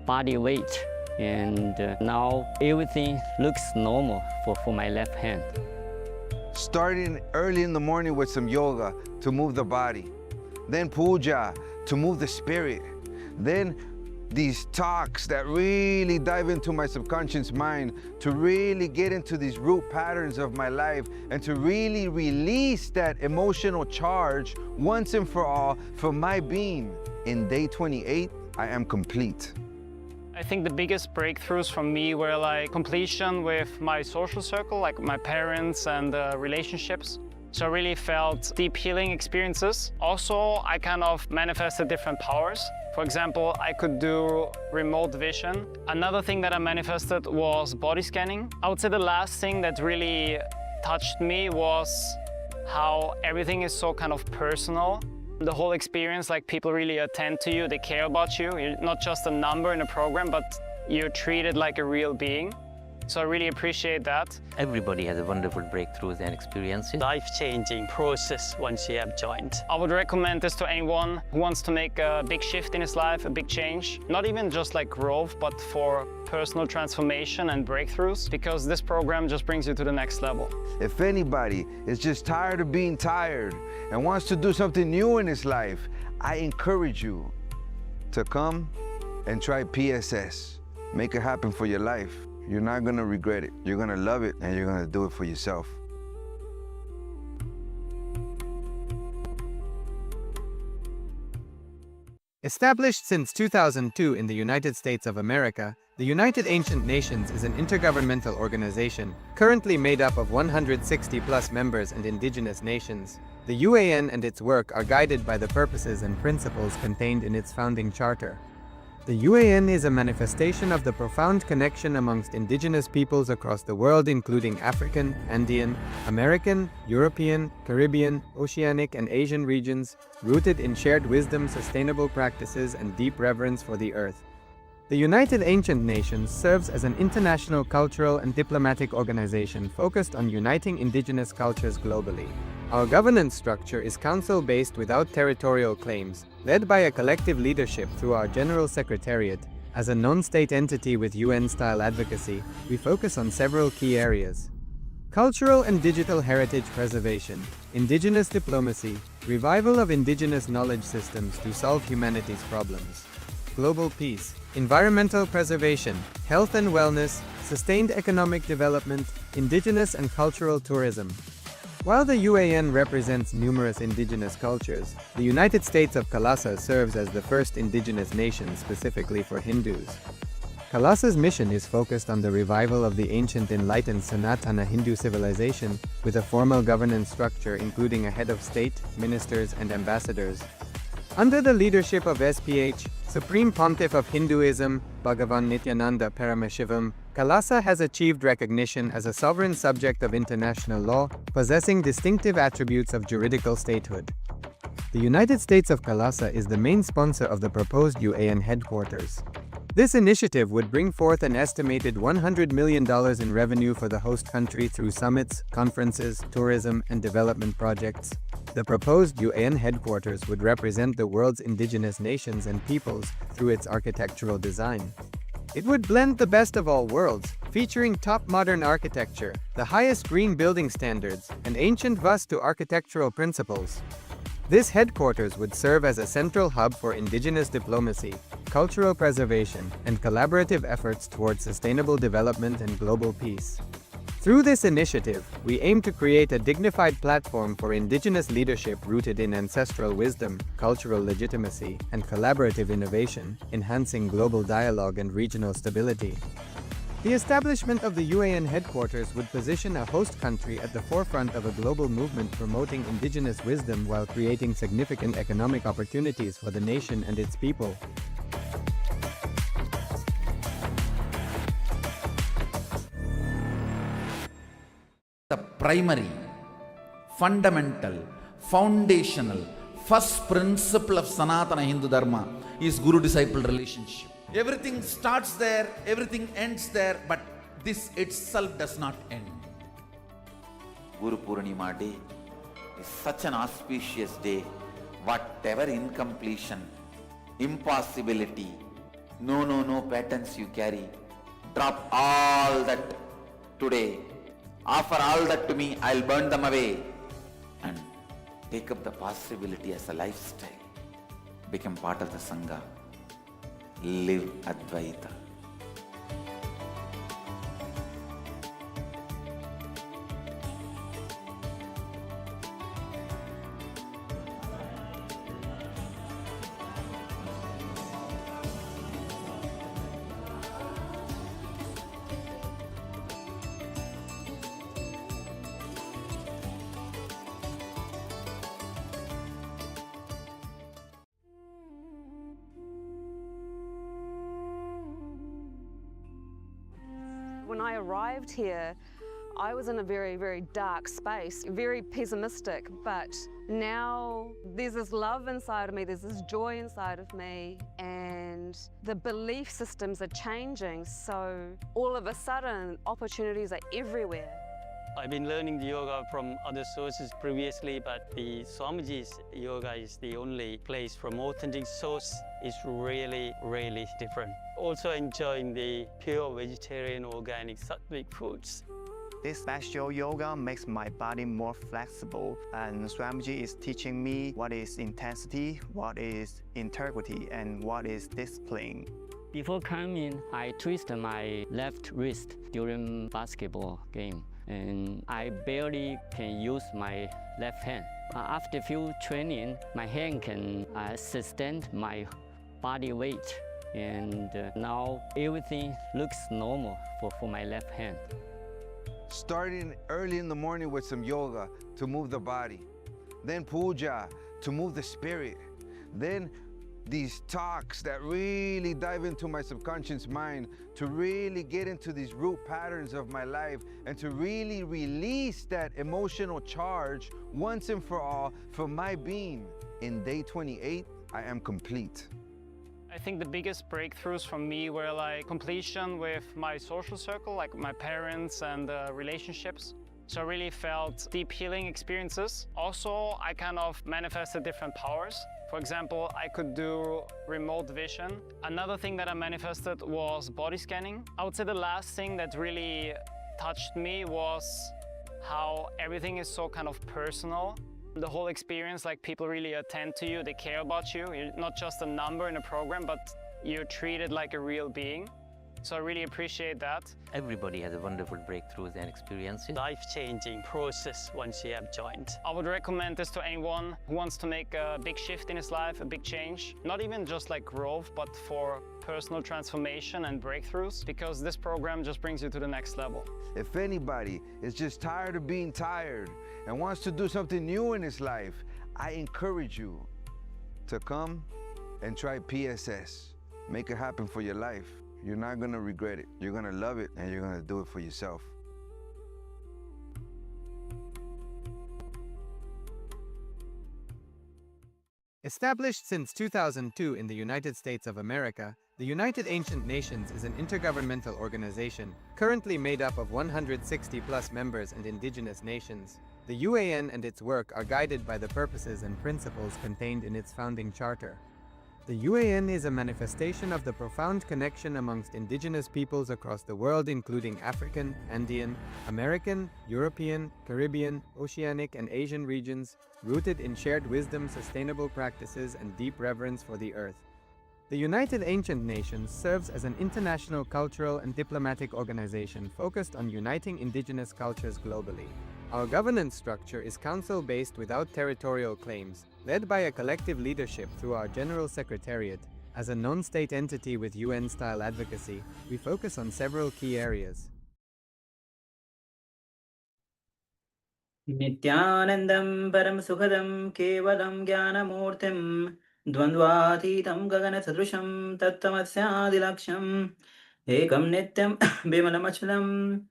body weight, and now everything looks normal for my left hand. Starting early in the morning with some yoga to move the body, then puja to move the spirit, then these talks that really dive into my subconscious mind, to really get into these root patterns of my life, and to really release that emotional charge once and for all for my being. In day 28, I am complete. I think the biggest breakthroughs for me were like completion with my social circle, like my parents and relationships. So I really felt deep healing experiences. Also, I kind of manifested different powers. For example, I could do remote vision. Another thing that I manifested was body scanning. I would say the last thing that really touched me was how everything is so kind of personal. The whole experience, like people really attend to you, they care about you. You're not just a number in a program, but you're treated like a real being. So I really appreciate that. Everybody has a wonderful breakthroughs and experiences. Life-changing process once you have joined. I would recommend this to anyone who wants to make a big shift in his life, a big change. Not even just like growth, but for personal transformation and breakthroughs, because this program just brings you to the next level. If anybody is just tired of being tired and wants to do something new in his life, I encourage you to come and try PSS. Make it happen for your life. You're not gonna regret it. You're gonna love it, and you're gonna do it for yourself. Established since 2002 in the United States of America, the United Ancient Nations is an intergovernmental organization currently made up of 160+ members and indigenous nations. The UAN and its work are guided by the purposes and principles contained in its founding charter. The UAN is a manifestation of the profound connection amongst indigenous peoples across the world, including African, Andean, American, European, Caribbean, Oceanic, and Asian regions, rooted in shared wisdom, sustainable practices, and deep reverence for the earth. The United Ancient Nations serves as an international cultural and diplomatic organization focused on uniting indigenous cultures globally. Our governance structure is council-based without territorial claims, led by a collective leadership through our General Secretariat. As a non-state entity with UN-style advocacy, we focus on several key areas: cultural and digital heritage preservation, indigenous diplomacy, revival of indigenous knowledge systems to solve humanity's problems, global peace, environmental preservation, health and wellness, sustained economic development, indigenous and cultural tourism. While the UAN represents numerous indigenous cultures, the United States of Kailasa serves as the first indigenous nation specifically for Hindus. Kailasa's mission is focused on the revival of the ancient enlightened Sanatana Hindu civilization with a formal governance structure including a head of state, ministers, and ambassadors. Under the leadership of SPH, Supreme Pontiff of Hinduism, Bhagavan Nityananda Paramashivoham, Kailasa has achieved recognition as a sovereign subject of international law, possessing distinctive attributes of juridical statehood. The United States of Kailasa is the main sponsor of the proposed UAN headquarters. This initiative would bring forth an estimated $100 million in revenue for the host country through summits, conferences, tourism, and development projects. The proposed UAN headquarters would represent the world's indigenous nations and peoples through its architectural design. It would blend the best of all worlds, featuring top modern architecture, the highest green building standards, and ancient Vastu architectural principles. This headquarters would serve as a central hub for indigenous diplomacy, cultural preservation, and collaborative efforts towards sustainable development and global peace. Through this initiative, we aim to create a dignified platform for indigenous leadership rooted in ancestral wisdom, cultural legitimacy, and collaborative innovation, enhancing global dialogue and regional stability. The establishment of the UAN headquarters would position a host country at the forefront of a global movement promoting indigenous wisdom while creating significant economic opportunities for the nation and its people. The primary, fundamental, foundational, first principle of Sanatana Hindu Dharma is Guru-disciple relationship. Everything starts there, everything ends there, but this itself does not end. Guru Purnima Day is such an auspicious day. Whatever incompletion, impossibility, no patterns you carry, drop all that today. Offer all that to me, I'll burn them away. And take up the possibility as a lifestyle. Become part of the Sangha. live Advaita. When I arrived here, I was in a very, very dark space, very pessimistic, but now there's this love inside of me, there's this joy inside of me, and the belief systems are changing, so all of a sudden opportunities are everywhere. I've been learning the yoga from other sources previously, but the Swamiji's yoga is the only place from authentic source. Is really, really different. Also enjoying the pure vegetarian, organic, sattvic foods. This special yoga makes my body more flexible, and Swamiji is teaching me what is intensity, what is integrity, and what is discipline. Before coming, I twisted my left wrist during basketball game, and I barely can use my left hand. After few training, my hand can sustain my body weight, and now everything looks normal for my left hand. Starting early in the morning with some yoga to move the body, then puja to move the spirit, then these talks that really dive into my subconscious mind to really get into these root patterns of my life and to really release that emotional charge once and for all for my being. In day 28, I am complete. I think the biggest breakthroughs for me were like completion with my social circle, like my parents and relationships. So I really felt deep healing experiences. Also, I kind of manifested different powers. For example, I could do remote vision. Another thing that I manifested was body scanning. I would say the last thing that really touched me was how everything is so kind of personal. The whole experience, like people really attend to you, they care about you. You're not just a number in a program, but you're treated like a real being. So I really appreciate that. Everybody has a wonderful breakthroughs and experiences. Life-changing process once you have joined. I would recommend this to anyone who wants to make a big shift in his life, a big change. Not even just like growth, but for personal transformation and breakthroughs, because this program just brings you to the next level. If anybody is just tired of being tired and wants to do something new in his life, I encourage you to come and try PSS. Make it happen for your life. You're not gonna regret it. You're gonna love it, and you're gonna do it for yourself. Established since 2002 in the United States of America, the United Ancient Nations is an intergovernmental organization currently made up of 160 plus members and indigenous nations. The UAN and its work are guided by the purposes and principles contained in its founding charter. The UAN is a manifestation of the profound connection amongst indigenous peoples across the world, including African, Andean, American, European, Caribbean, Oceanic, and Asian regions, rooted in shared wisdom, sustainable practices, and deep reverence for the earth. The United Ancient Nations serves as an international cultural and diplomatic organization focused on uniting indigenous cultures globally. Our governance structure is council-based without territorial claims, led by a collective leadership through our General Secretariat. As a non-state entity with UN-style advocacy, we focus on several key areas. Nityanandam param sukhadam kevalam jnanamurtim dvandvatītam gagana sadrusham tattamasyādilaksham ekam nityam bimalamachalam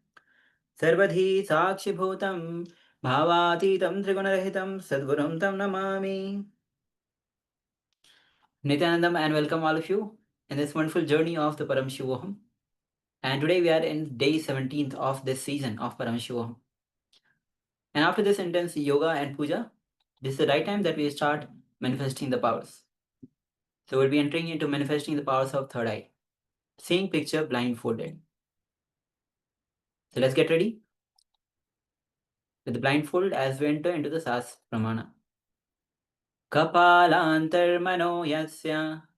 sarvadhi sakshibhutam bhavatītam trigunaраhitam sadgurum tam namami. Nityanandam, and welcome all of you in this wonderful journey of the Paramashivoham. And today we are in day 17th of this season of Paramashivoham. And after this intense yoga and puja, this is the right time that we start manifesting the powers. So we'll be entering into manifesting the powers of third eye, seeing picture blindfolded. So let's get ready with the blindfold as we enter into the Spurana. Kapalantar mano yasya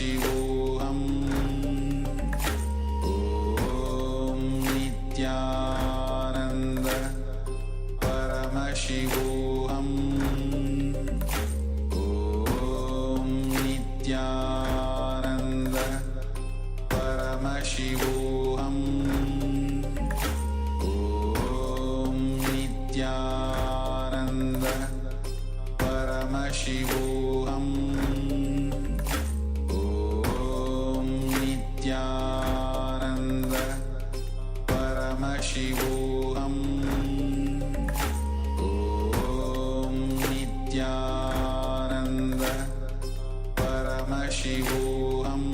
Paramashivoham. Om Nityananda. Paramashivoham. Om Nityananda. Paramashivoham. Om Nityananda. Paramashivoham. Om Nityananda. Paramashivoham. Om Nityananda. Paramashivoham.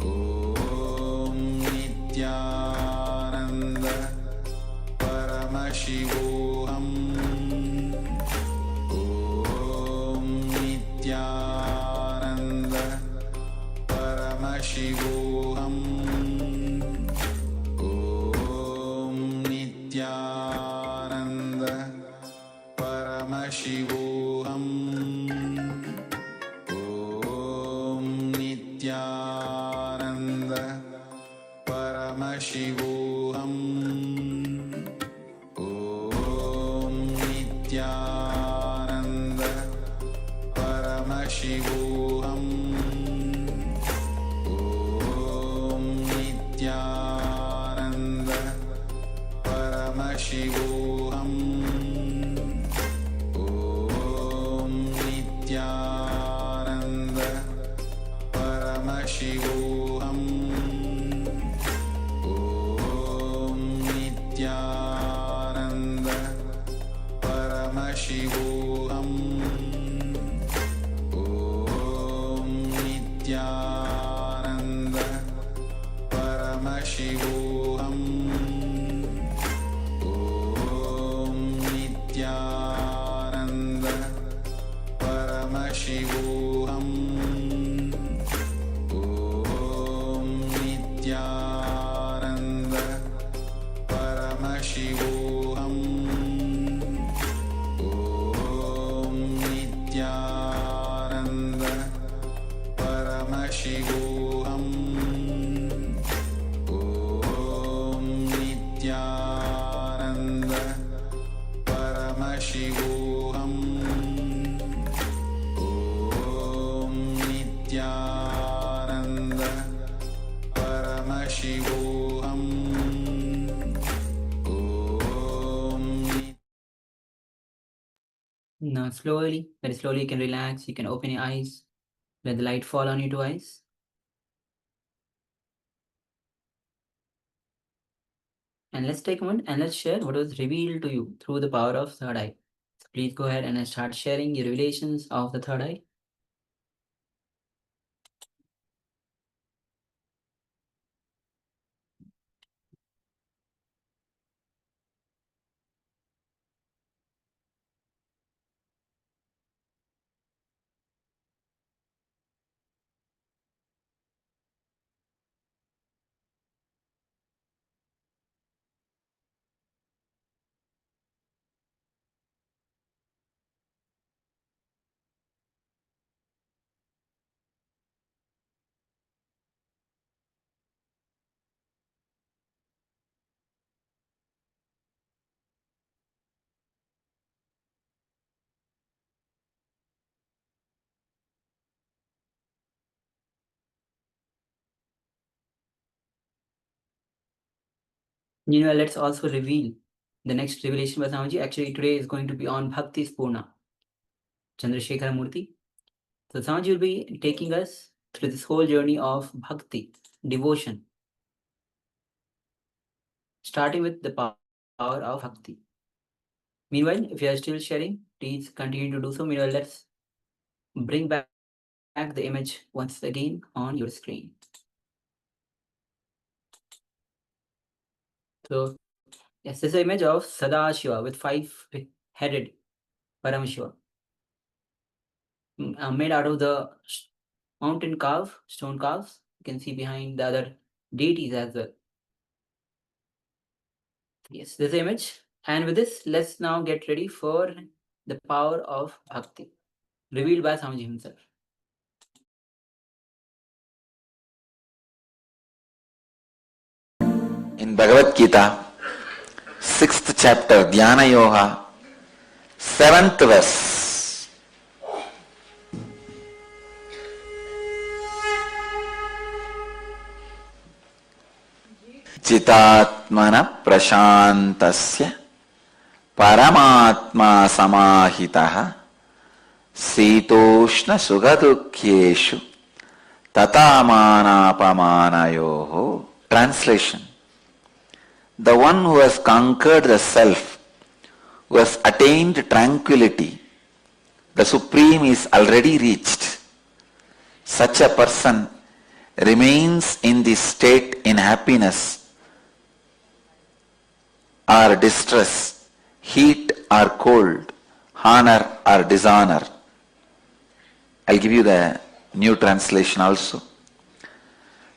Om Nityananda. Paramashivoham. Om Nityananda. Paramashivoham. Om Nityananda. Paramashivoham. Om Nityananda. Paramashivoham. Om Nityananda. Paramashivoham. Om Nityananda. Paramashivoham. Om Nityananda. Paramashivoham. Om Nityananda. Paramashivoham. Om Nityananda. Paramashivoham. Om Nityananda. Paramashivoham. Om Nityananda. Paramashivoham. Om Nityananda. Paramashivoham. Om Nityananda. Paramashivoham. Om Nityananda. Paramashivoham. Now slowly, very slowly you can relax, you can open your eyes, let the light fall on your two eyes. And let's take a moment and let's share what was revealed to you through the power of third eye. So please go ahead and start sharing your revelations of the third eye. Meanwhile, let's also reveal the next revelation by Swamiji. Actually, today is going to be on Bhakti Spurana, Chandrasekhara Murthy. So Swamiji will be taking us through this whole journey of Bhakti, devotion, starting with the power of Bhakti. Meanwhile, if you are still sharing, please continue to do so. Meanwhile, let's bring back the image once again on your screen. So, yes, this is an image of Sadashiva with 5-headed Paramashiva, made out of the mountain stone calves. You can see behind the other deities as well. Yes, this image. And with this, let's now get ready for the power of Bhakti, revealed by Swamiji himself. in Bhagavad Gita, 6th chapter, Dhyana Yoga, 7th verse. Chitatmana prashantasya paramatma samahitaha sitoshna sugadukhyeshu tatamanaapamanayoho. Translation: the one who has conquered the self, who has attained tranquility, the Supreme is already reached. Such a person remains in this state in happiness or distress, heat or cold, honor or dishonor. I'll give you the new translation also.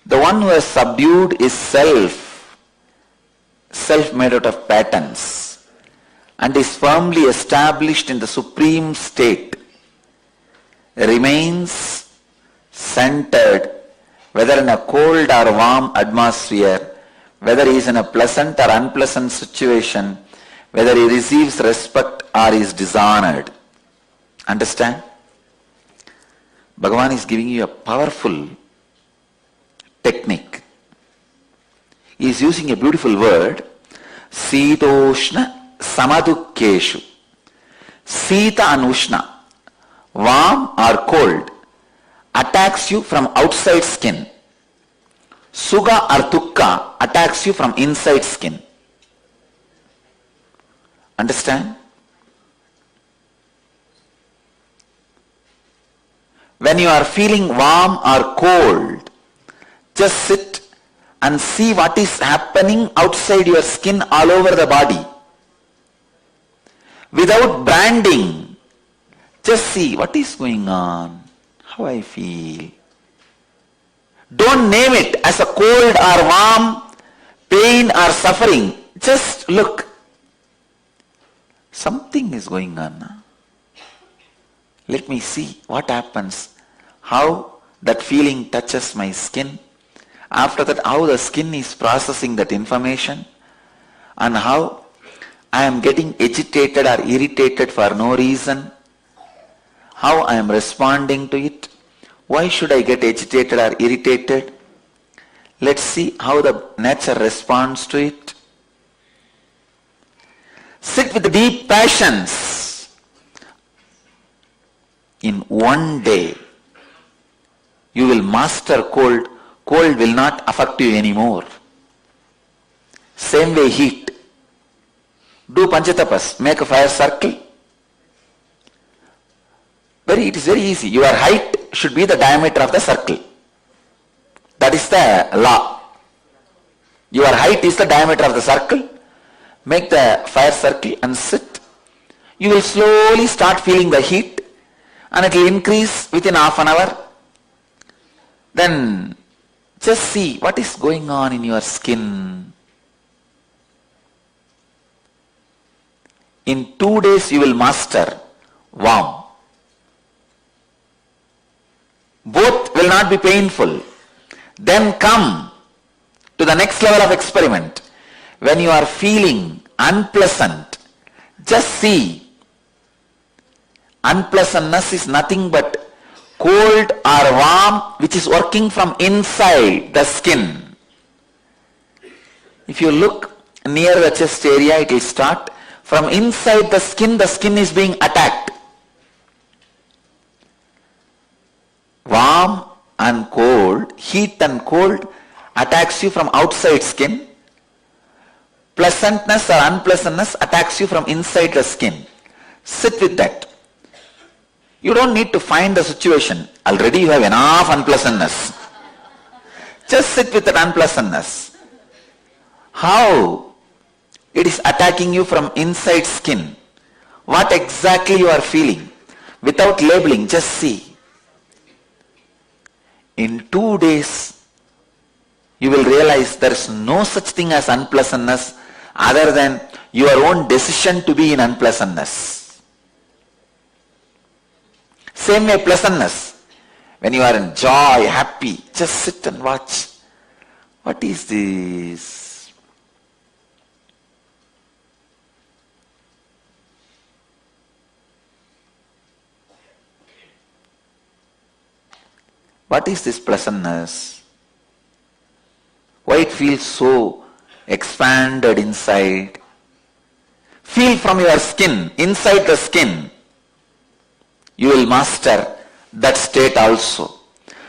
The one who has subdued his self made out of patterns, and is firmly established in the supreme state, remains centered, whether in a cold or warm atmosphere, whether he is in a pleasant or unpleasant situation, whether he receives respect or is dishonored. Understand? Bhagavan is giving you a powerful technique. He is using a beautiful word, Sitoshna Samadukkeshu. Sita and Ushna, warm or cold, attacks you from outside skin. Sugha or Dukkha attacks you from inside skin. Understand? When you are feeling warm or cold, just sit and see what is happening outside your skin all over the body. Without branding, just see what is going on, how I feel. Don't name it as a cold or warm, pain or suffering. Just look. Something is going on. Let me see what happens, how that feeling touches my skin. After that, how the skin is processing that information, and how I am getting agitated or irritated for no reason. How I am responding to it. Why should I get agitated or irritated? Let's see how the nature responds to it. Sit with deep passions. In one day, you will master cold. Cold will not affect you anymore. Same way heat. Do Panchatapas. Make a fire circle. It is very easy. Your height should be the diameter of the circle. That is the law. Your height is the diameter of the circle. Make the fire circle and sit. You will slowly start feeling the heat, and it will increase within half an hour. Then just see what is going on in your skin. In 2 days you will master warm. Both will not be painful. Then come to the next level of experiment. When you are feeling unpleasant, just see. Unpleasantness is nothing but cold or warm which is working from inside the skin. If you look near the chest area, it will start. From inside the skin is being attacked. Warm and cold, heat and cold attacks you from outside skin. Pleasantness or unpleasantness attacks you from inside the skin. Sit with that. You don't need to find the situation. Already you have enough unpleasantness. Just sit with that unpleasantness. How it is attacking you from inside skin. What exactly you are feeling. Without labeling, just see. In 2 days, you will realize there is no such thing as unpleasantness other than your own decision to be in unpleasantness. Same way pleasantness. When you are in joy, happy, just sit and watch. What is this? What is this pleasantness? Why it feels so expanded inside? Feel from your skin, inside the skin. You will master that state also.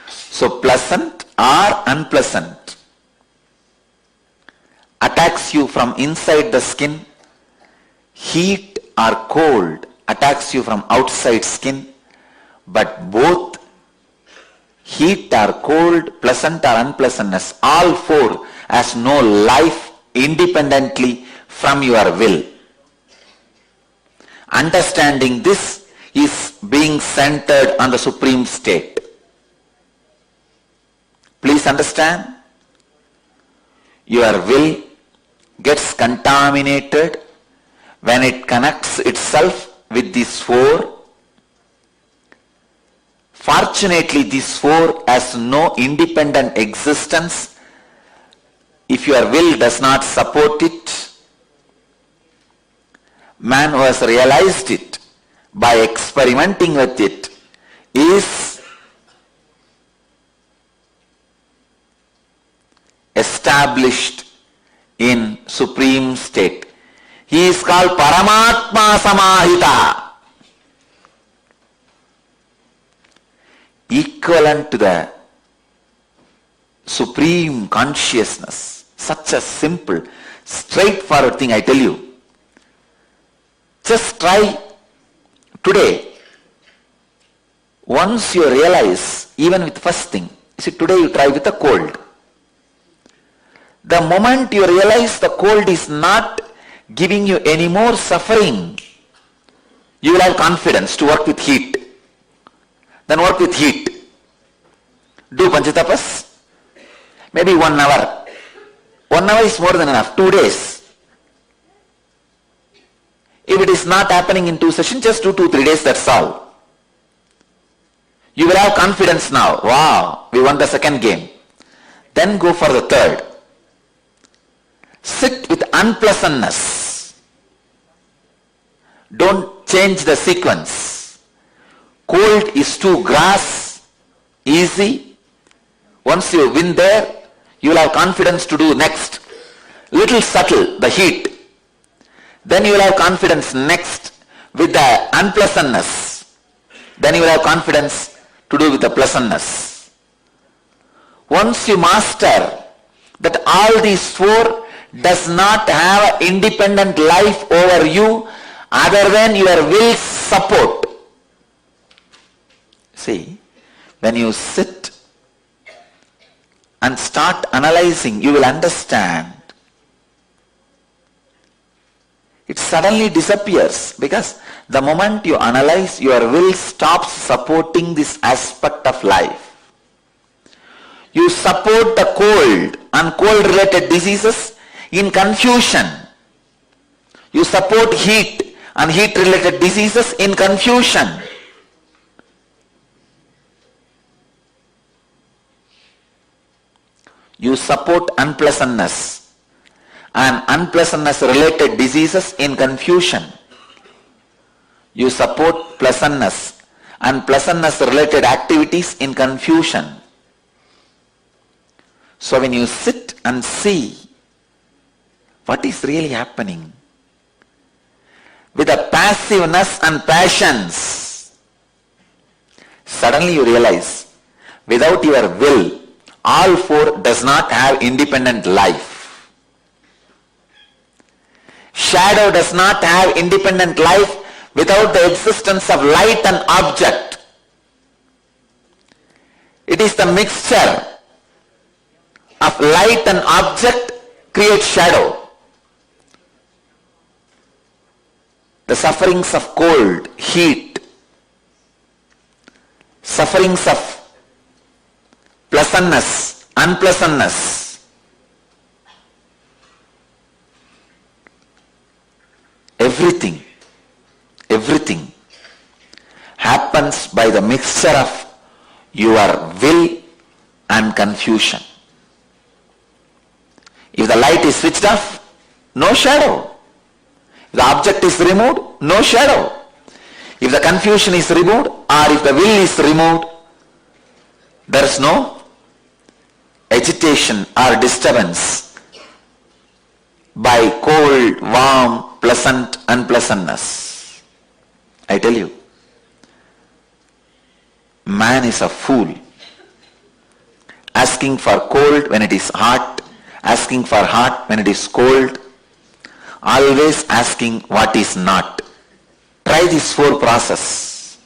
So pleasant or unpleasant attacks you from inside the skin. Heat or cold attacks you from outside skin. But both heat or cold, pleasant or unpleasantness, all four has no life independently from your will. Understanding this is being centered on the supreme state. Please understand, your will gets contaminated when it connects itself with these four. Fortunately, these four has no independent existence. If your will does not support it, man who has realized it by experimenting with it is established in supreme state. He is called Paramatma Samahita, equivalent to the supreme consciousness. Such a simple, straightforward thing I tell you. Just try today. Once you realize, even with first thing, see, today you try with a cold. The moment you realize the cold is not giving you any more suffering, you will have confidence to work with heat. Then work with heat. Do Panchatapas. Maybe 1 hour. 1 hour is more than enough. 2 days. If it is not happening in 2 sessions, just do 2-3 days, that's all. You will have confidence now. Wow, we won the second game. Then go for the third. Sit with unpleasantness. Don't change the sequence. Cold is to grass, easy. Once you win there, you will have confidence to do next. Little subtle, the heat. Then you will have confidence next with the unpleasantness. Then you will have confidence to do with the pleasantness. Once you master that all these four does not have an independent life over you other than your will's support. See, when you sit and start analyzing, you will understand. It suddenly disappears, because the moment you analyze, your will stops supporting this aspect of life. You support the cold and cold related diseases in confusion. You support heat and heat related diseases in confusion. You support unpleasantness and unpleasantness related diseases in confusion. You support pleasantness and pleasantness related activities in confusion. So when you sit and see what is really happening, with the passiveness and passions, suddenly you realize, without your will, all four does not have independent life. Shadow does not have independent life without the existence of light and object. It is the mixture of light and object creates shadow. The sufferings of cold, heat, sufferings of pleasantness, unpleasantness, everything happens by the mixture of your will and confusion. If the light is switched off, no shadow. If the object is removed, no shadow. If the confusion is removed, or if the will is removed, There is no agitation or disturbance by cold, warm, pleasant, unpleasantness. I tell you, man is a fool. Asking for cold when it is hot, asking for hot when it is cold, always asking what is not. Try this 4 process.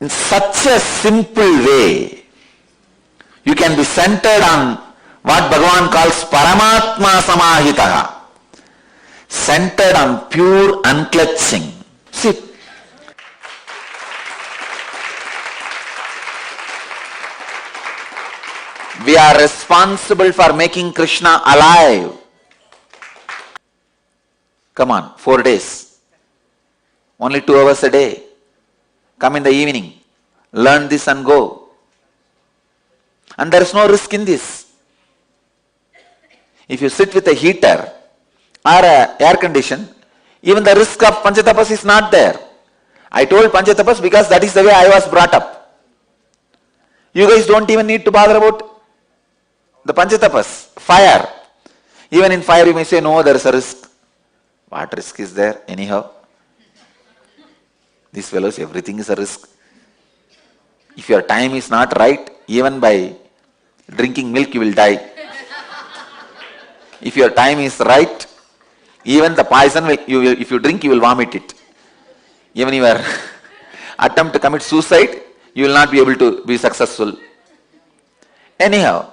In such a simple way, you can be centered on what Bhagavan calls Paramatma Samahitaha. Centered on pure unclutching. See, we are responsible for making Krishna alive. Come on, 4 days. Only 2 hours a day. Come in the evening. Learn this and go. And there is no risk in this. If you sit with a heater or a air condition, even the risk of Panchatapas is not there. I told Panchatapas because that is the way I was brought up. You guys don't even need to bother about the Panchatapas. Fire. Even in fire you may say, no, there is a risk. What risk is there anyhow? These fellows, everything is a risk. If your time is not right, even by drinking milk you will die. If your time is right, even the poison, if you drink, you will vomit it. Even your attempt to commit suicide, you will not be able to be successful. Anyhow,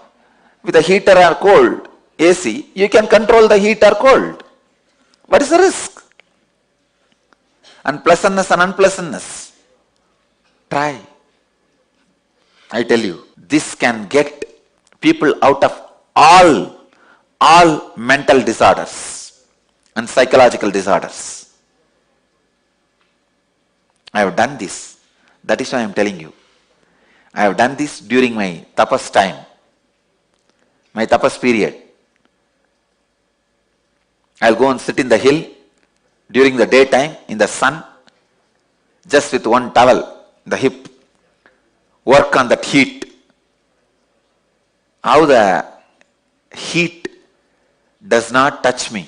with a heater or cold, AC, you can control the heat or cold. What is the risk? Unpleasantness and unpleasantness. Try. I tell you, this can get people out of all mental disorders and psychological disorders. I have done this. That is why I am telling you. I have done this during my tapas time, my tapas period. I will go and sit in the hill during the daytime in the sun, just with one towel, the hip, work on that heat. How the heat does not touch me.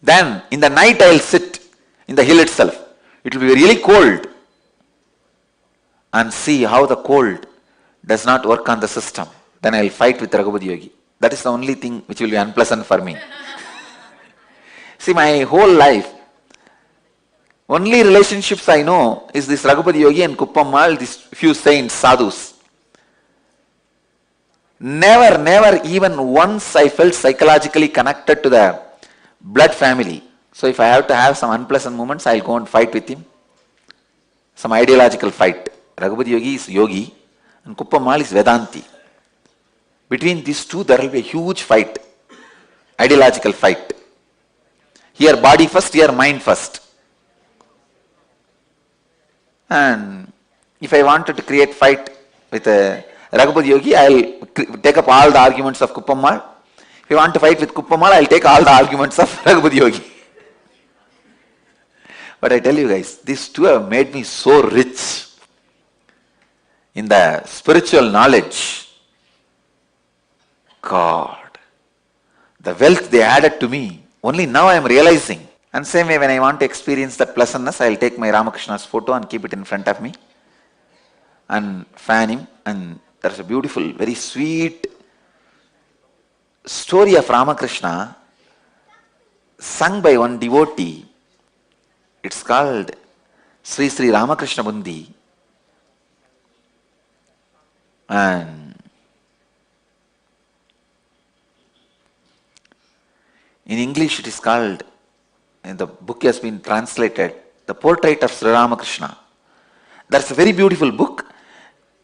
Then in the night I will sit in the hill itself. It will be really cold, and see how the cold does not work on the system. Then I will fight with Raghupati Yogi. That is the only thing which will be unpleasant for me. See, my whole life, only relationships I know is this Raghupati Yogi and Kuppammal, these few saints, sadhus. Never even once I felt psychologically connected to the blood family. So if I have to have some unpleasant moments, I will go and fight with him. Some ideological fight. Raghupati Yogi is Yogi and Kuppammal is Vedanti. Between these two there will be a huge fight. Ideological fight. Here body first, here mind first. And if I wanted to create fight with Raghupati Yogi, I will take up all the arguments of Kuppammal. If I want to fight with Kuppammal, I will take all the arguments of Raghupati Yogi. But I tell you guys, these two have made me so rich in the spiritual knowledge. God, the wealth they added to me, only now I am realizing. And same way when I want to experience that pleasantness, I will take my Ramakrishna's photo and keep it in front of me and fan him. And there is a beautiful, very sweet story of Ramakrishna sung by one devotee. It's called Sri Sri Ramakrishna Bundi. And in English it is called, and the book has been translated, The Portrait of Sri Ramakrishna. That's a very beautiful book.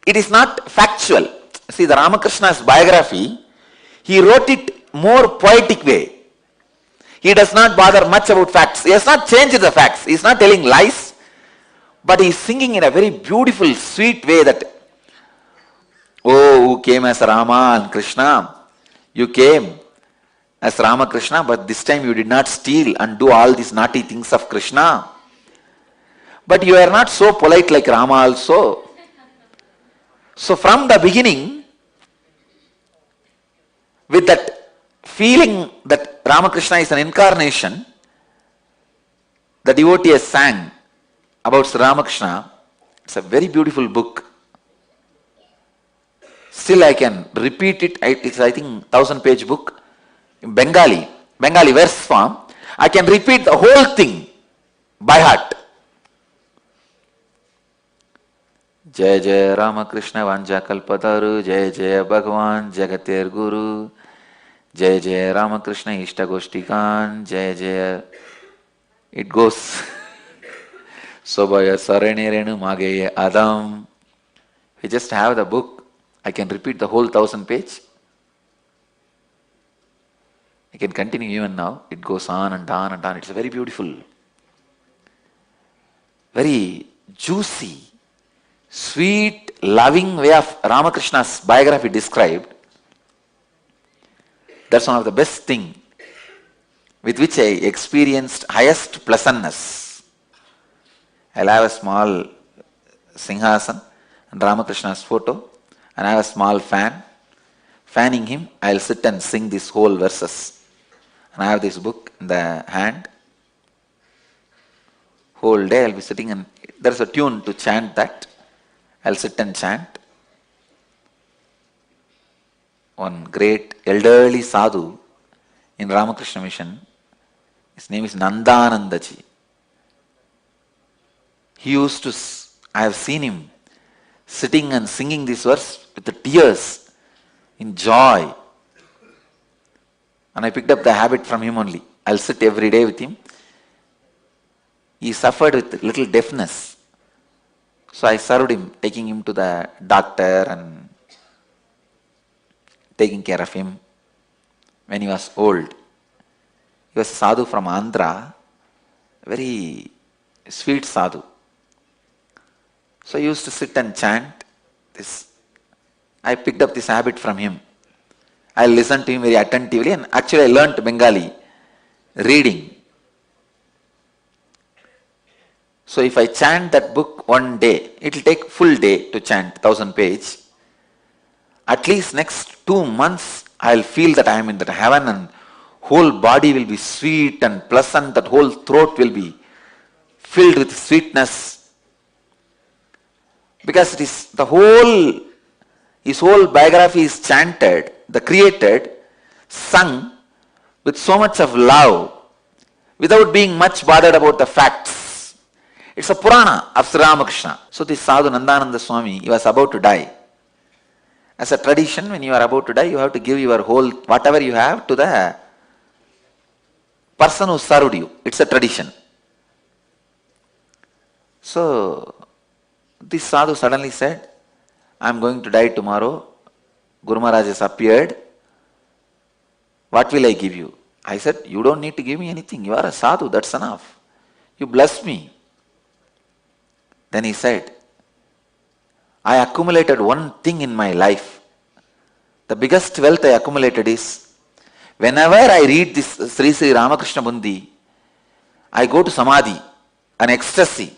It is not factual. See, the Ramakrishna's biography, he wrote it more poetic way. He does not bother much about facts. He has not changed the facts. He is not telling lies. But he is singing in a very beautiful, sweet way that, oh, who came as Rama and Krishna? You came as Ramakrishna, but this time you did not steal and do all these naughty things of Krishna. But you are not so polite like Rama also. So from the beginning, with that feeling that Ramakrishna is an incarnation, the devotee has sang about Sri Ramakrishna. It's a very beautiful book. Still I can repeat it. It's I think 1000-page book in Bengali verse form. I can repeat the whole thing by heart. Jai Jai Ramakrishna Vanja Kalpataru, Jai Jai Bhagavan Jagatir Guru, Jai Jai Ramakrishna Ishtagoshtikan, Jai Jai. It goes. Sobaya Sarane Renu Mageye Adam. We just have the book. I can repeat the whole 1000-page. I can continue even now. It goes on and on and on. It's a very beautiful, very juicy, sweet, loving way of Ramakrishna's biography described. That's one of the best things with which I experienced highest pleasantness. I'll have a small Singhasan and Ramakrishna's photo, and I have a small fan. Fanning him, I'll sit and sing these whole verses. And I have this book in the hand. Whole day I'll be sitting and there's a tune to chant that. I'll sit and chant. One great elderly sadhu in Ramakrishna Mission, his name is Nandanandaji. He used to, I have seen him sitting and singing this verse with the tears in joy. And I picked up the habit from him only. I'll sit every day with him. He suffered with little deafness. So I served him, taking him to the doctor and taking care of him when he was old. He was a sadhu from Andhra, very sweet sadhu. So I used to sit and chant this. I picked up this habit from him. I listened to him very attentively, and actually I learnt Bengali reading. So if I chant that book one day, it will take full day to chant 1000-page. At least next 2 months I will feel that I am in that heaven and whole body will be sweet and pleasant, that whole throat will be filled with sweetness. Because it is his whole biography is chanted, the created, sung with so much of love, without being much bothered about the facts. It's a Purana of Sri Ramakrishna. So this Sadhu Nandananda Swami, he was about to die. As a tradition, when you are about to die, you have to give your whole, whatever you have, to the person who served you. It's a tradition. So this Sadhu suddenly said, I am going to die tomorrow. Guru Maharaj has appeared. What will I give you? I said, you don't need to give me anything. You are a sadhu, that's enough. You bless me. Then he said, I accumulated one thing in my life. The biggest wealth I accumulated is, whenever I read this Sri Sri Ramakrishna Bundi, I go to Samadhi, an ecstasy.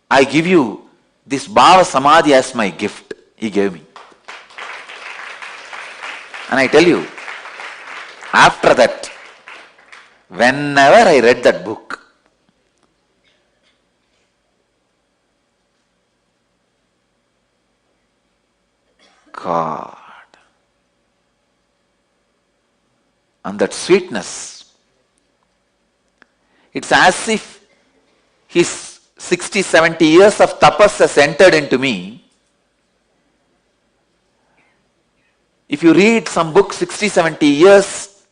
I give you this Bhava Samadhi as my gift. He gave me. And I tell you, after that, whenever I read that book, God, and that sweetness, it's as if his 60, 70 years of tapas has entered into me. If you read some book 60, 70 years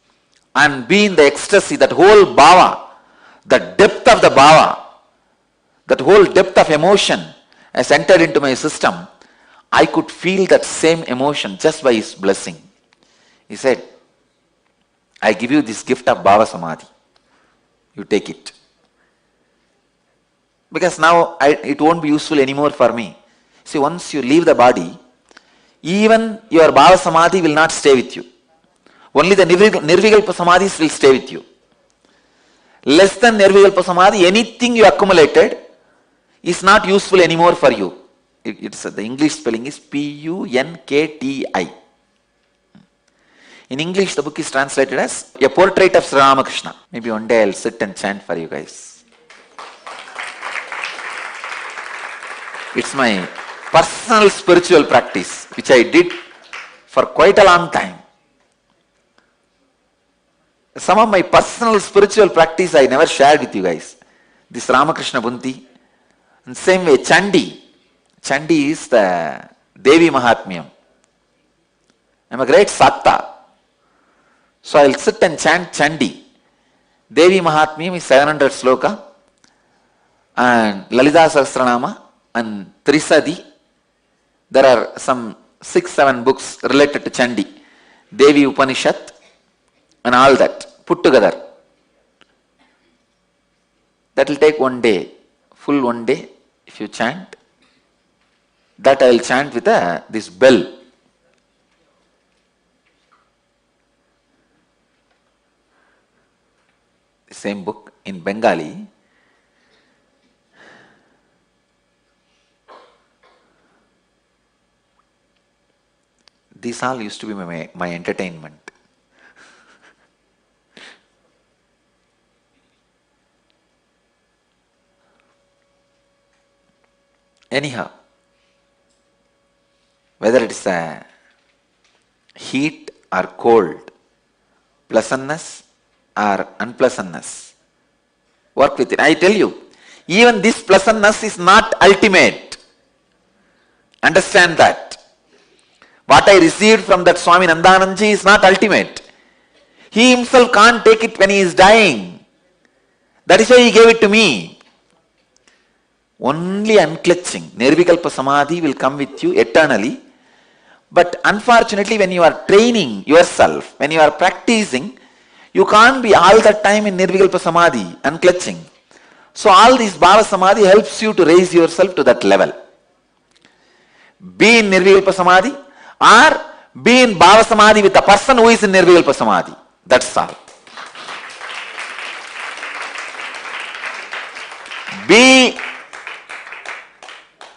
and be in the ecstasy, that whole bhava, the depth of the bhava, that whole depth of emotion has entered into my system, I could feel that same emotion just by his blessing. He said, I give you this gift of Bhava Samadhi. You take it. Because now it won't be useful anymore for me. See, once you leave the body, even your Bhava Samadhi will not stay with you. Only the Nirvikalpa Samadhis will stay with you. Less than Nirvikalpa Samadhi, anything you accumulated is not useful anymore for you. The English spelling is P-U-N-K-T-I. In English, the book is translated as A Portrait of Sri Ramakrishna. Maybe one day I'll sit and chant for you guys. It's my personal spiritual practice, which I did for quite a long time. Some of my personal spiritual practice I never shared with you guys. This Ramakrishna Bunti. And same way, Chandi. Chandi is the Devi Mahatmyam. I'm a great Satta. So I'll sit and chant Chandi. Devi Mahatmyam is 700 sloka. And Lalita Sahasranama and Trisadi. There are some 6-7 books related to Chandi. Devi Upanishad and all that put together. That will take one day, full one day if you chant. That I will chant with this bell. The same book in Bengali. These all used to be my entertainment. Anyhow, whether it is a heat or cold, pleasantness or unpleasantness, work with it. I tell you, even this pleasantness is not ultimate. Understand that. What I received from that Swami Nandanandji is not ultimate. He himself can't take it when he is dying. That is why he gave it to me. Only unclutching, Nirvikalpa Samadhi will come with you eternally. But unfortunately, when you are training yourself, when you are practicing, you can't be all that time in Nirvikalpa Samadhi, unclutching. So all this Bhava Samadhi helps you to raise yourself to that level. Be in Nirvikalpa Samadhi or be in Bhava Samadhi with a person who is in Nirvikalpa Samadhi. That's all. Be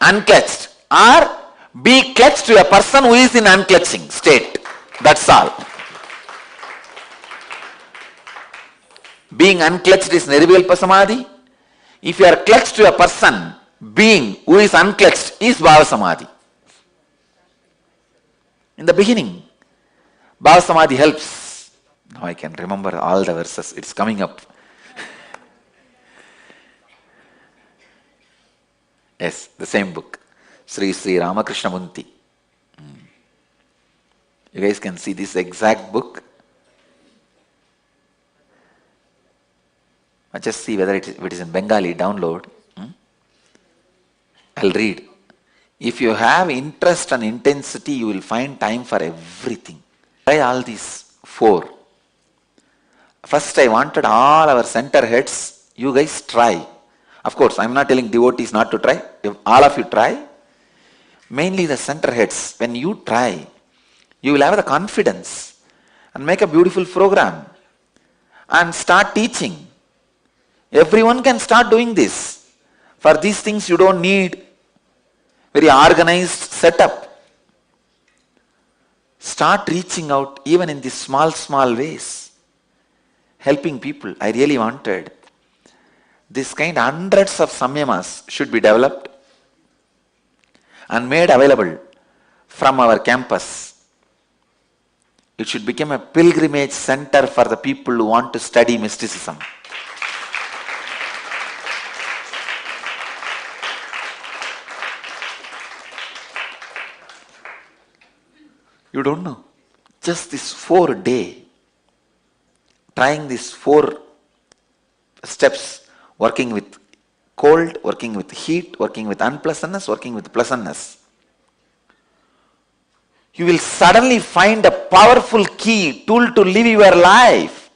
unclutched or be clutched to a person who is in unclutching state. That's all. Being unclutched is Nirvikalpa Samadhi. If you are clutched to a person, being who is unclutched is Bhava Samadhi. In the beginning, Bhava Samadhi helps. Now I can remember all the verses. It's coming up. Yes, the same book. Sri Ramakrishna Munti. You guys can see this exact book. I just see whether if it is in Bengali, download. I'll read. If you have interest and intensity, you will find time for everything. Try all these 4. First, I wanted all our center heads. You guys try. Of course, I'm not telling devotees not to try. If all of you try, mainly the center heads, when you try, you will have the confidence and make a beautiful program and start teaching. Everyone can start doing this. For these things, you don't need very organized setup. Start reaching out even in these small ways. Helping people. I really wanted. This kind, hundreds of samyamas should be developed and made available from our campus. It should become a pilgrimage center for the people who want to study mysticism. You don't know. Just this 4-day, trying these 4 steps, working with cold, working with heat, working with unpleasantness, working with pleasantness. You will suddenly find a powerful key, tool to live your life.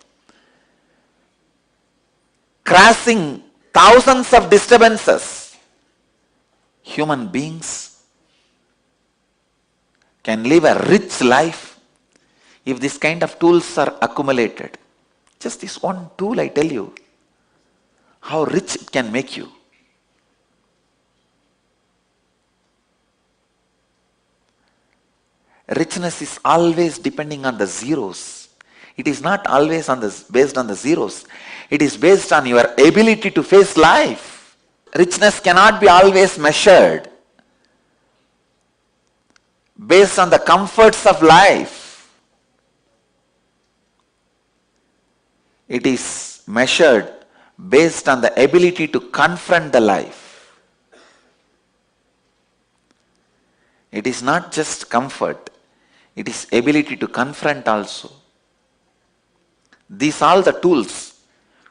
Crossing thousands of disturbances. Human beings can live a rich life if this kind of tools are accumulated. Just this one tool, I tell you. how rich it can make you. Richness is always depending on the zeros. It is not always based on the zeros. It is based on your ability to face life. Richness cannot be always measured based on the comforts of life. It is measured based on the ability to confront the life. It is not just comfort, it is ability to confront also. These are all the tools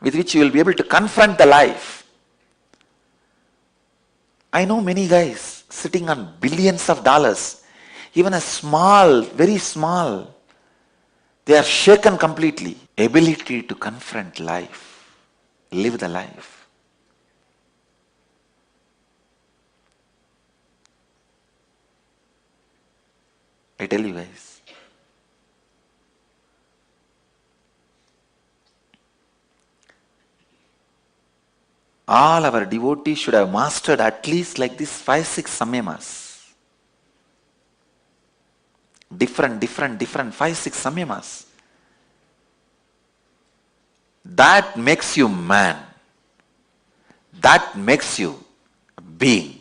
with which you will be able to confront the life. I know many guys sitting on billions of dollars, even a small, very small, they are shaken completely. Ability to confront life, live the life. I tell you guys, all our devotees should have mastered at least like this 5-6 samyamas. Different 5-6 samyamas. That makes you man. That makes you a being.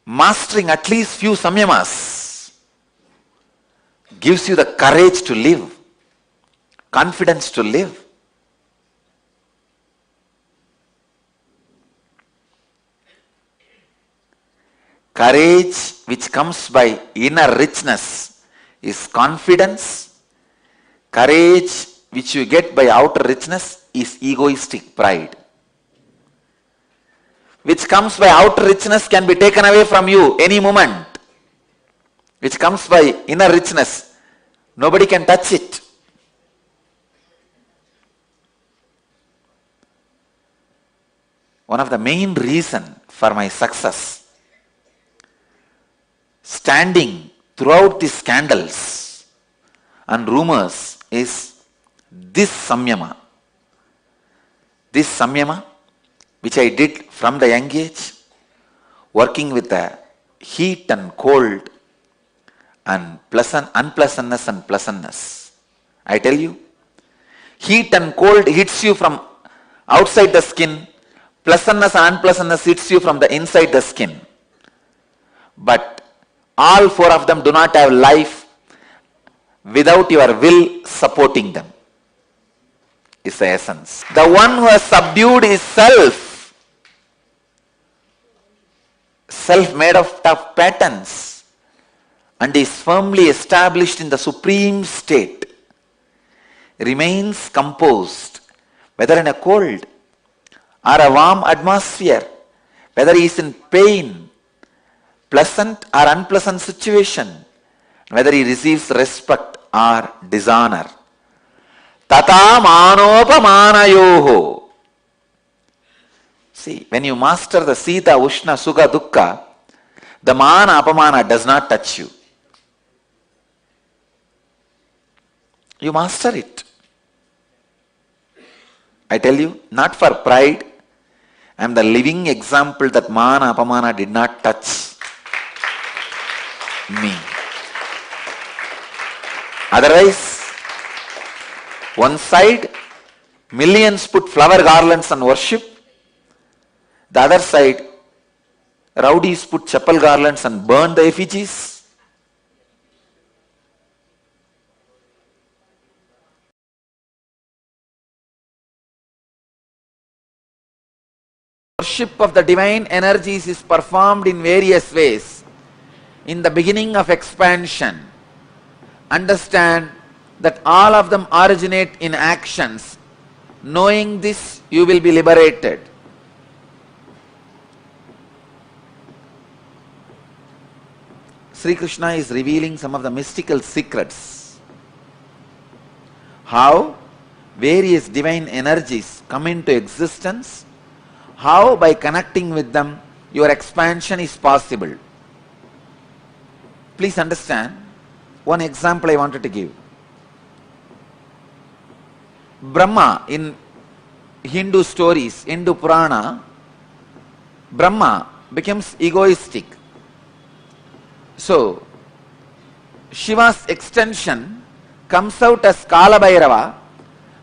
Mastering at least few samyamas gives you the courage to live, confidence to live. Courage which comes by inner richness is confidence. Courage which you get by outer richness is egoistic pride. Which comes by outer richness can be taken away from you any moment. Which comes by inner richness, nobody can touch it. One of the main reasons for my success, standing throughout the scandals and rumors, is this samyama. This samyama, which I did from the young age, working with the heat and cold and unpleasantness and pleasantness. I tell you, heat and cold hits you from outside the skin, pleasantness and unpleasantness hits you from the inside the skin. But all four of them do not have life without your will supporting them. Is the essence. The one who has subdued his self made of tough patterns, and is firmly established in the supreme state, remains composed, whether in a cold or a warm atmosphere, whether he is in pain, pleasant or unpleasant situation, whether he receives respect or dishonor. Tata manopamanayoho. See, when you master the Sita, Ushna, Sukha, Dukkha, the mana, apamana does not touch you. You master it. I tell you, not for pride, I am the living example that mana, apamana did not touch me. Otherwise, one side, millions put flower garlands and worship. The other side, rowdies put chapel garlands and burn the effigies. Worship of the divine energies is performed in various ways. In the beginning of expansion, understand that all of them originate in actions. Knowing this, you will be liberated. Sri Krishna is revealing some of the mystical secrets. How various divine energies come into existence, how by connecting with them, your expansion is possible. Please understand, one example I wanted to give. Brahma, in Hindu stories, Hindu Purana, Brahma becomes egoistic. So, Shiva's extension comes out as Kala Bhairava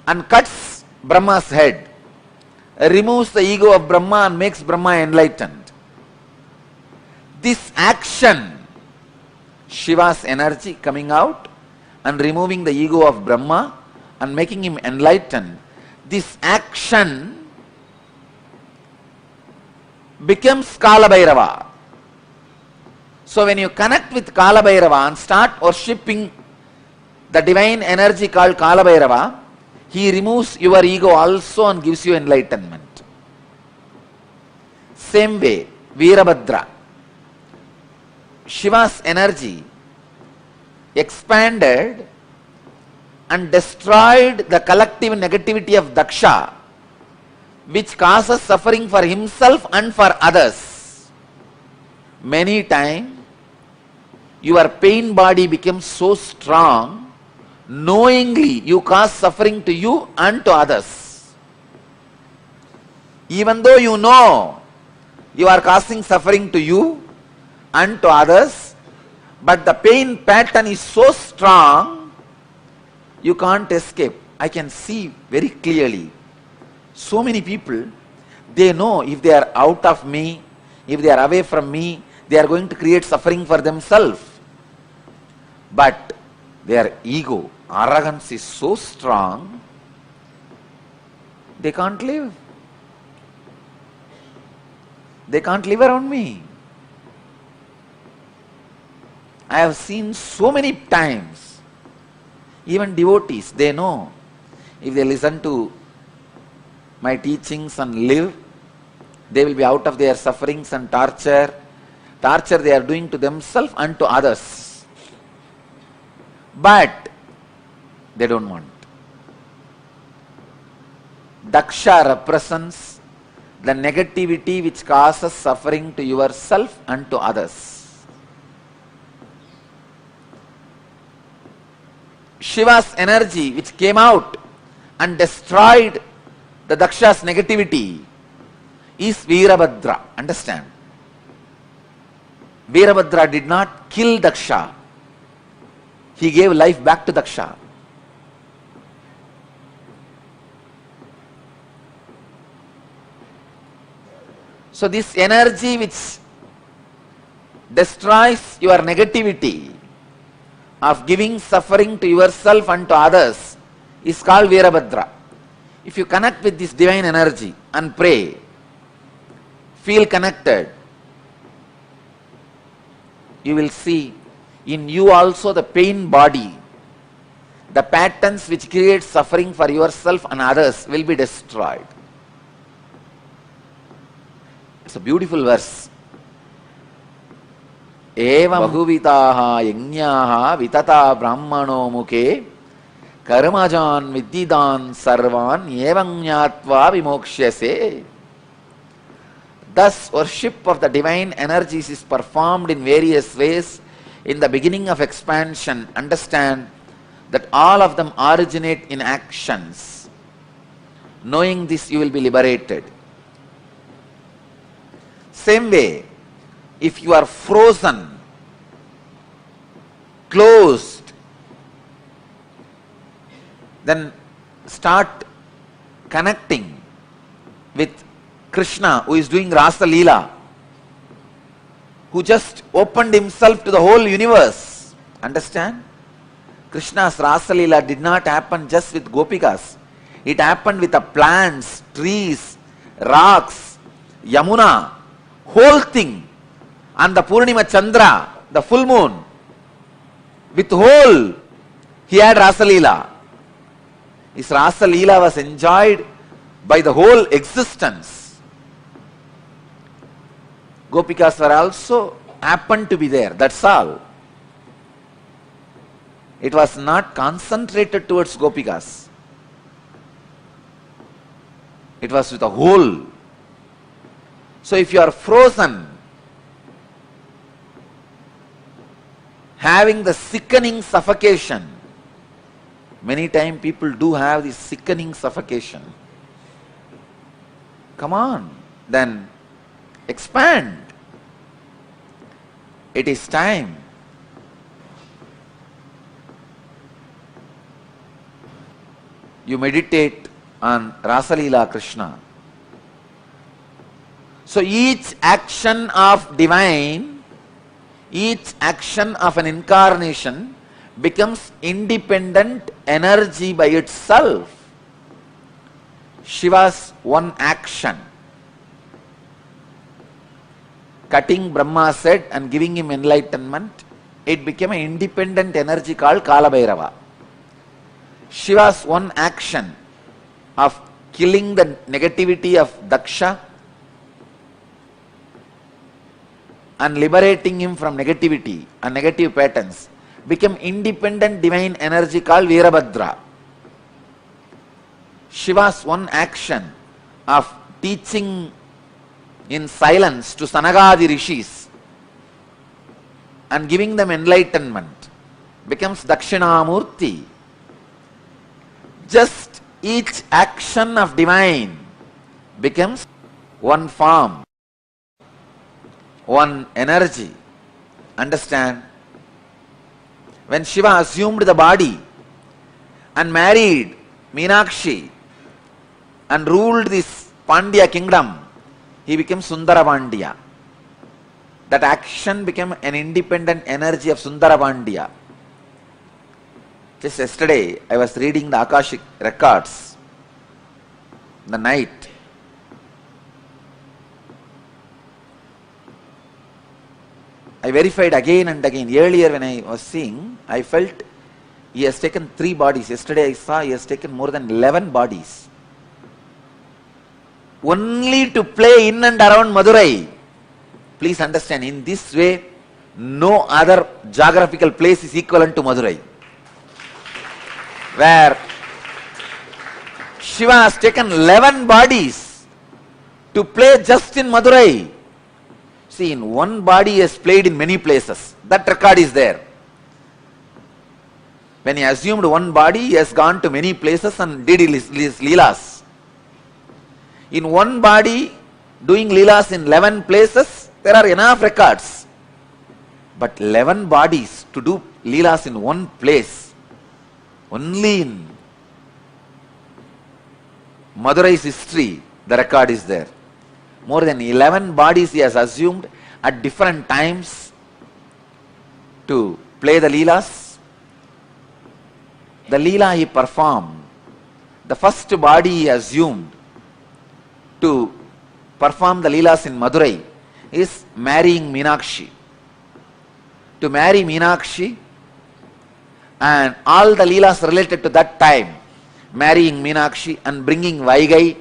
and cuts Brahma's head, removes the ego of Brahma and makes Brahma enlightened. This action, Shiva's energy coming out and removing the ego of Brahma and making him enlightened, this action becomes Kala Bhairava. So when you connect with Kala Bhairava and start worshipping the divine energy called Kala Bhairava, he removes your ego also and gives you enlightenment. Same way, Veerabhadra, Shiva's energy expanded and destroyed the collective negativity of Daksha, which causes suffering for himself and for others. Many times, your pain body becomes so strong, knowingly you cause suffering to you and to others. Even though you know you are causing suffering to you and to others, but the pain pattern is so strong, you can't escape. I can see very clearly. So many people, they know if they are out of me, if they are away from me, they are going to create suffering for themselves. But their ego, arrogance is so strong, they can't live. They can't live around me. I have seen so many times, even devotees, they know if they listen to my teachings and live, they will be out of their sufferings and torture they are doing to themselves and to others. But they don't want. Daksha represents the negativity which causes suffering to yourself and to others. Shiva's energy which came out and destroyed the Daksha's negativity is Veerabhadra. Understand? Veerabhadra did not kill Daksha. He gave life back to Daksha. So this energy which destroys your negativity of giving suffering to yourself and to others is called Veerabhadra. If you connect with this divine energy and pray, feel connected, you will see in you also the pain body, the patterns which create suffering for yourself and others will be destroyed. It's a beautiful verse. Evam bahuvitaha yajñaha vitata brahmano mukhe karmajan viddidan sarvan evam jnatva vimokshase. Thus, worship of the divine energies is performed in various ways. In the beginning of expansion, understand that all of them originate in actions. Knowing this, you will be liberated. Same way, if you are frozen, closed, then start connecting with Krishna, who is doing Rasa Leela, who just opened himself to the whole universe. Understand? Krishna's Rasa Leela did not happen just with Gopikas. It happened with the plants, trees, rocks, Yamuna, whole thing. And the Purnima Chandra, the full moon, with whole, he had Rasa Leela. His Rasa Leela was enjoyed by the whole existence. Gopikas were also happened to be there, that's all. It was not concentrated towards Gopikas. It was with the whole. So if you are frozen, having the sickening suffocation, Many times people do have this sickening suffocation. Come on, then expand. It is time. You meditate on Rasa Leela Krishna. So each action of divine, each action of an incarnation becomes independent energy by itself. Shiva's one action, cutting Brahma's head and giving him enlightenment, it became an independent energy called Kala Bhairava. Shiva's one action of killing the negativity of Daksha and liberating him from negativity and negative patterns became independent divine energy called Veerabhadra. Shiva's one action of teaching in silence to Sanagadi Rishis and giving them enlightenment becomes Dakshinamurti. Just each action of divine becomes one form, one energy. Understand? When Shiva assumed the body and married Meenakshi and ruled this Pandya kingdom, he became Sundara Pandya. That action became an independent energy of Sundara Pandya. Just yesterday, I was reading the Akashic records, the night. I verified again and again. Earlier when I was seeing, I felt he has taken 3 bodies. Yesterday I saw he has taken more than 11 bodies. Only to play in and around Madurai. Please understand, in this way, no other geographical place is equivalent to Madurai. Where Shiva has taken 11 bodies to play just in Madurai. See, in one body he has played in many places. That record is there. When he assumed one body, he has gone to many places and did his leelas. In one body, doing leelas in 11 places, there are enough records. But 11 bodies to do leelas in one place, only in Madurai's history, the record is there. More than 11 bodies he has assumed at different times to play the leelas. The leela he performed, the first body he assumed to perform the leelas in Madurai is marrying Meenakshi. To marry Meenakshi and all the leelas related to that time, marrying Meenakshi and bringing Vaigai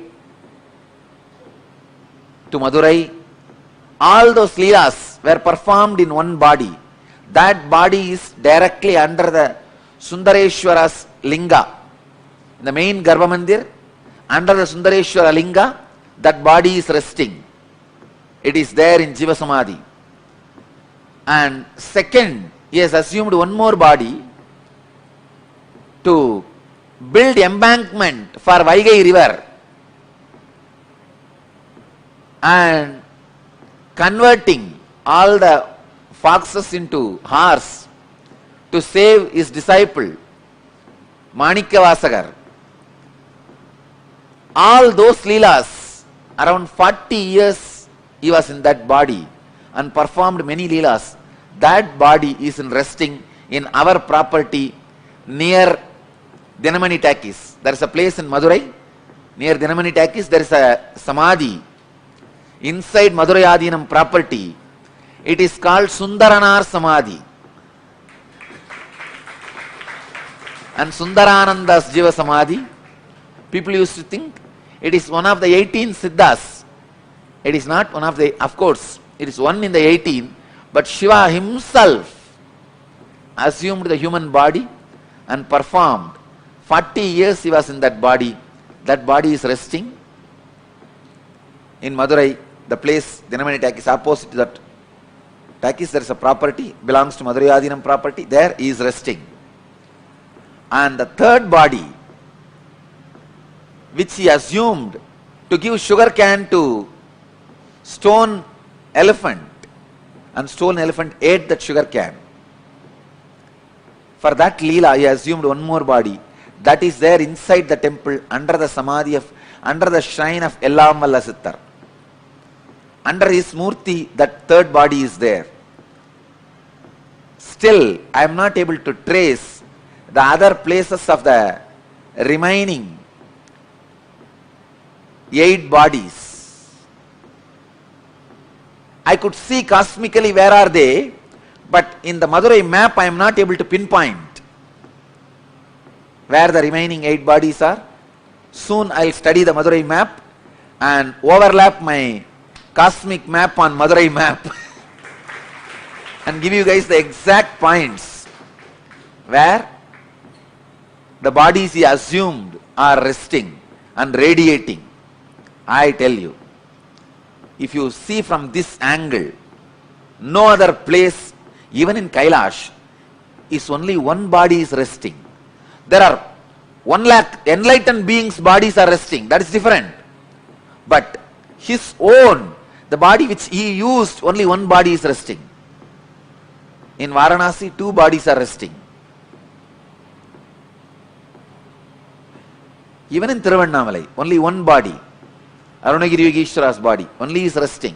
to Madurai, all those leelas were performed in one body. That body is directly under the Sundareshwara's linga. In the main Garbha Mandir, under the Sundareshwara linga, that body is resting. It is there in Jiva Samadhi. And second, he has assumed one more body to build embankment for Vaigai river and converting all the foxes into horse to save his disciple Manikyavasagar. All those leelas, around 40 years he was in that body and performed many leelas. That body is resting in our property near Dinamani Takis. There is a place in Madurai, near Dinamani Takis, there is a samadhi inside Madurai Adinam property. It is called Sundaranar Samadhi. And Sundarananda's Jiva Samadhi, people used to think it is one of the 18 Siddhas. It is not one of the, of course, it is one in the 18, but Shiva himself assumed the human body and performed. 40 years he was in that body. That body is resting in Madurai. The place Dinamani Takis, opposite to that Takis, there is a property, belongs to Madurai Adinam property. There he is resting. And the third body, which he assumed to give sugar cane to stone elephant, and stone elephant ate that sugar cane. For that Leela, he assumed one more body that is there inside the temple under the samadhi of, under the shrine of Ellamalla Sittar. Under his murti, that third body is there. Still, I am not able to trace the other places of the remaining 8 bodies. I could see cosmically where are they, but in the Madurai map I am not able to pinpoint where the remaining 8 bodies are. Soon I will study the Madurai map and overlap my cosmic map on Madurai map and give you guys the exact points where the bodies he assumed are resting and radiating. I tell you, if you see from this angle, no other place, even in Kailash, is only one body is resting. There are 1 lakh enlightened beings' bodies are resting. That is different. But his own, the body which he used, only one body is resting. In Varanasi, 2 bodies are resting. Even in Thiruvannamalai, only one body, Arunagiri Yogeshwara's body, only is resting.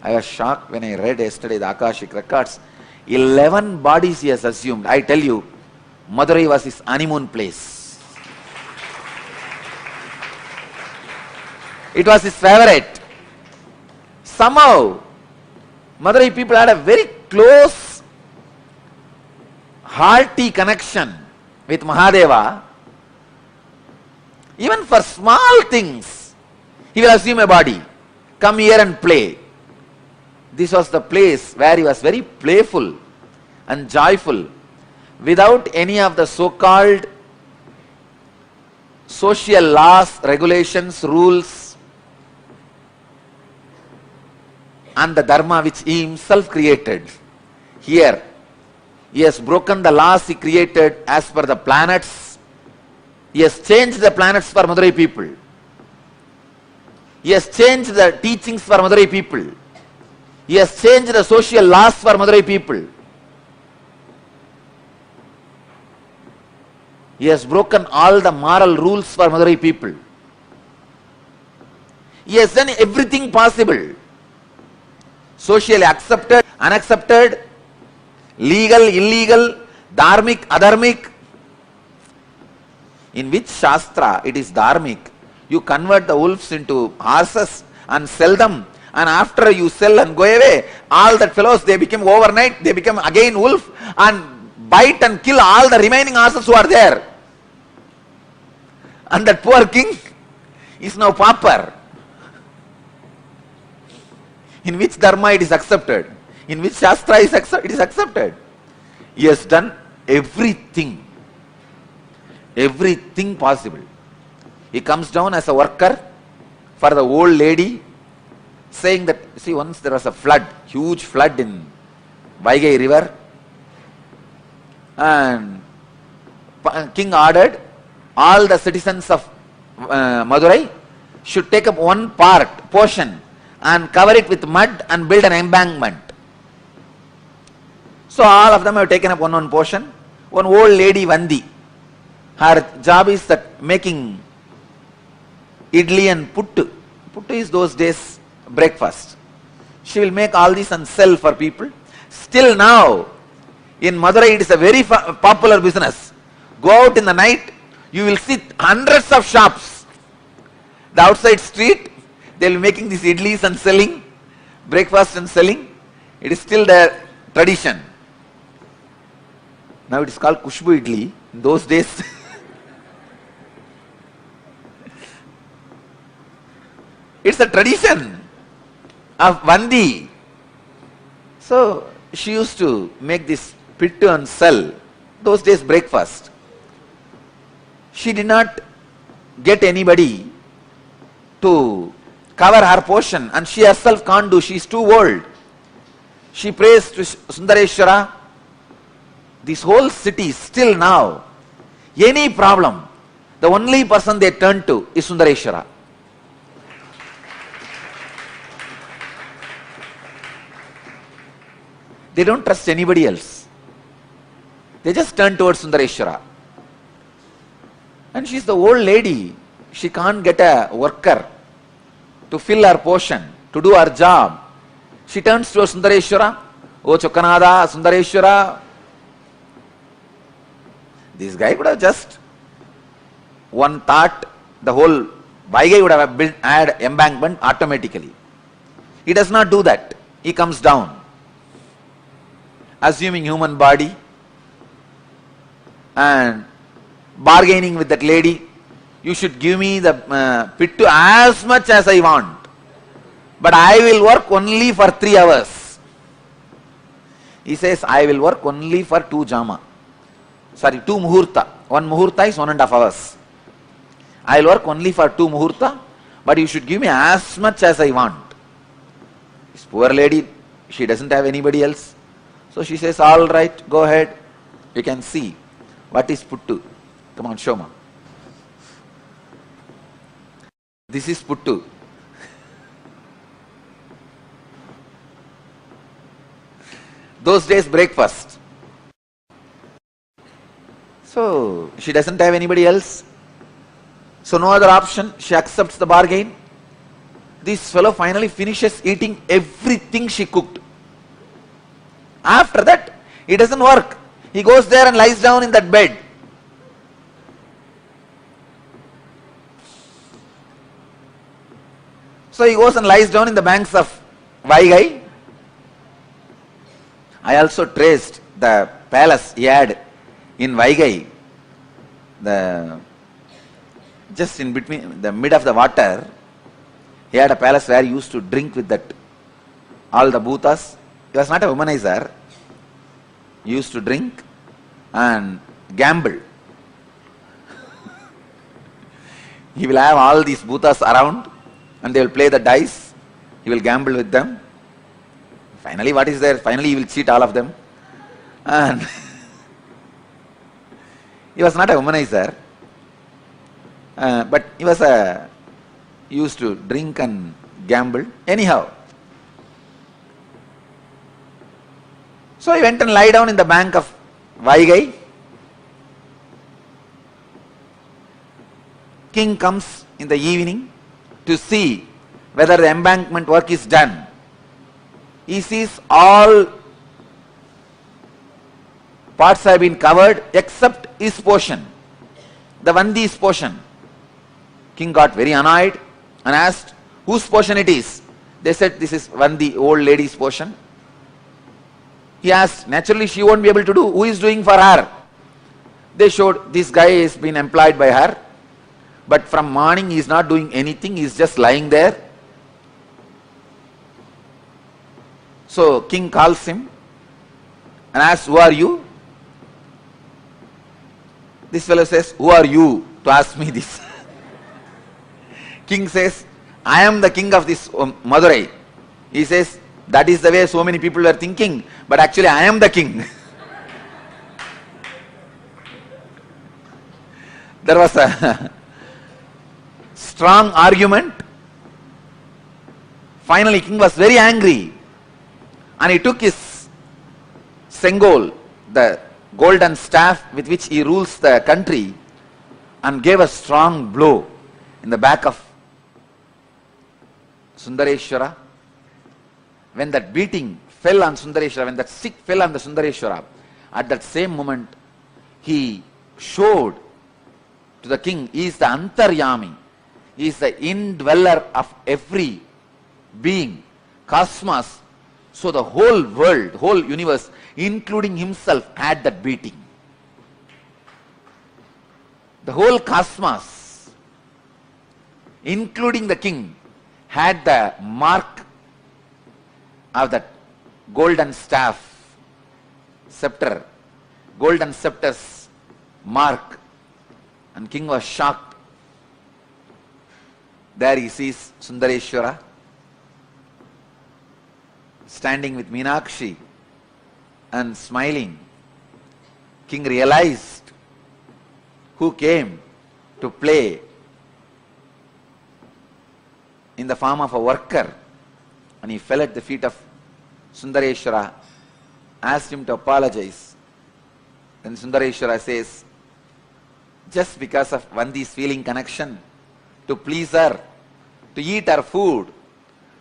I was shocked when I read yesterday the Akashic records. 11 bodies he has assumed. I tell you, Madurai was his honeymoon place. It was his favorite. Somehow, Madurai people had a very close, hearty connection with Mahadeva. Even for small things, he will assume a body. Come here and play. This was the place where he was very playful and joyful, without any of the so-called social laws, regulations, rules, and the dharma which he himself created. Here, he has broken the laws he created as per the planets. He has changed the planets for Madurai people. He has changed the teachings for Madurai people. He has changed the social laws for Madurai people. He has broken all the moral rules for Madurai people. He has done everything possible. Socially accepted, unaccepted, legal, illegal, dharmic, adharmic. In which Shastra it is dharmic? You convert the wolves into horses and sell them, and after you sell and go away, all that fellows, they become overnight, they become again wolf and bite and kill all the remaining horses who are there. And that poor king is now pauper. In which dharma it is accepted? In which Shastra it is accepted? He has done everything. Everything possible. He comes down as a worker for the old lady, saying that, see, once there was a flood, huge flood in Vaigai river, and king ordered all the citizens of Madurai should take up one portion and cover it with mud and build an embankment. So all of them have taken up one portion. One old lady, Vandi, her job is that making idli and puttu. Puttu is those days breakfast. She will make all this and sell for people. Still now, in Madurai it is a very popular business. Go out in the night, you will see hundreds of shops. The outside street, they will be making these idlis and selling, breakfast and selling. It is still their tradition. Now it is called Kushbu idli. In those days, it's a tradition of Vandi. So she used to make this pittu and sell. Those days breakfast. She did not get anybody to cover her portion, and she herself can't do. She is too old. She prays to Sundareshwara. This whole city, still now, any problem, the only person they turn to is Sundareshwara. They don't trust anybody else. They just turn towards Sundareshwara. And she's the old lady. She can't get a worker to fill her portion, to do her job. She turns towards Sundareshwara. Oh Chokanada, Sundareshwara. This guy could have just one thought, the whole Vaigai would have built add embankment automatically. He does not do that. He comes down, assuming human body and bargaining with that lady. You should give me the pittu as much as I want, but I will work only for 3 hours. He says, I will work only for 2 jama. Sorry, 2 muhurta. 1 muhurta is 1.5 hours. I will work only for 2 muhurta, but you should give me as much as I want. This poor lady, she doesn't have anybody else. So she says, all right, go ahead. You can see what is puttu. Come on, show me. This is puttu. Those days breakfast. So she doesn't have anybody else. So no other option. She accepts the bargain. This fellow finally finishes eating everything she cooked. After that, it doesn't work. He goes there and lies down in that bed. So he goes and lies down in the banks of Vaigai. I also traced the palace he had in Vaigai. Just in between, the mid of the water, he had a palace where he used to drink with that, all the bhutas. He was not a womanizer. He used to drink and gamble. He will have all these bhutas around and they will play the dice. He will gamble with them. Finally, what is there? Finally, he will cheat all of them. And he was not a womanizer. But he was used to drink and gamble. Anyhow, so he went and lie down in the bank of Vaigai. King comes in the evening to see whether the embankment work is done. He sees all parts have been covered except his portion, the Vandi's portion. King got very annoyed and asked whose portion it is. They said this is Vandi, old lady's portion. He asked, naturally she won't be able to do. Who is doing for her? They showed this guy has been employed by her, but from morning he is not doing anything, he is just lying there. So king calls him and asks, who are you? This fellow says, who are you to ask me this? King says, I am the king of this Madurai. He says, that is the way so many people were thinking, but actually I am the king. There was a strong argument. Finally, king was very angry and he took his sengol, the golden staff with which he rules the country, and gave a strong blow in the back of Sundareshwara. When that beating fell on Sundareshwara, when that stick fell on the Sundareshwara, at that same moment he showed to the king, he is the Antaryami, he is the indweller of every being, cosmos. So the whole world, whole universe, including himself, had that beating. The whole cosmos, including the king, had the mark of that golden staff, scepter, golden scepter's mark. And king was shocked. There he sees Sundareshwara standing with Meenakshi and smiling, king realized who came to play in the form of a worker, and he fell at the feet of Sundareshwara, asked him to apologize. Then Sundareshwara says, just because of Vandi's feeling connection, to please her, to eat her food,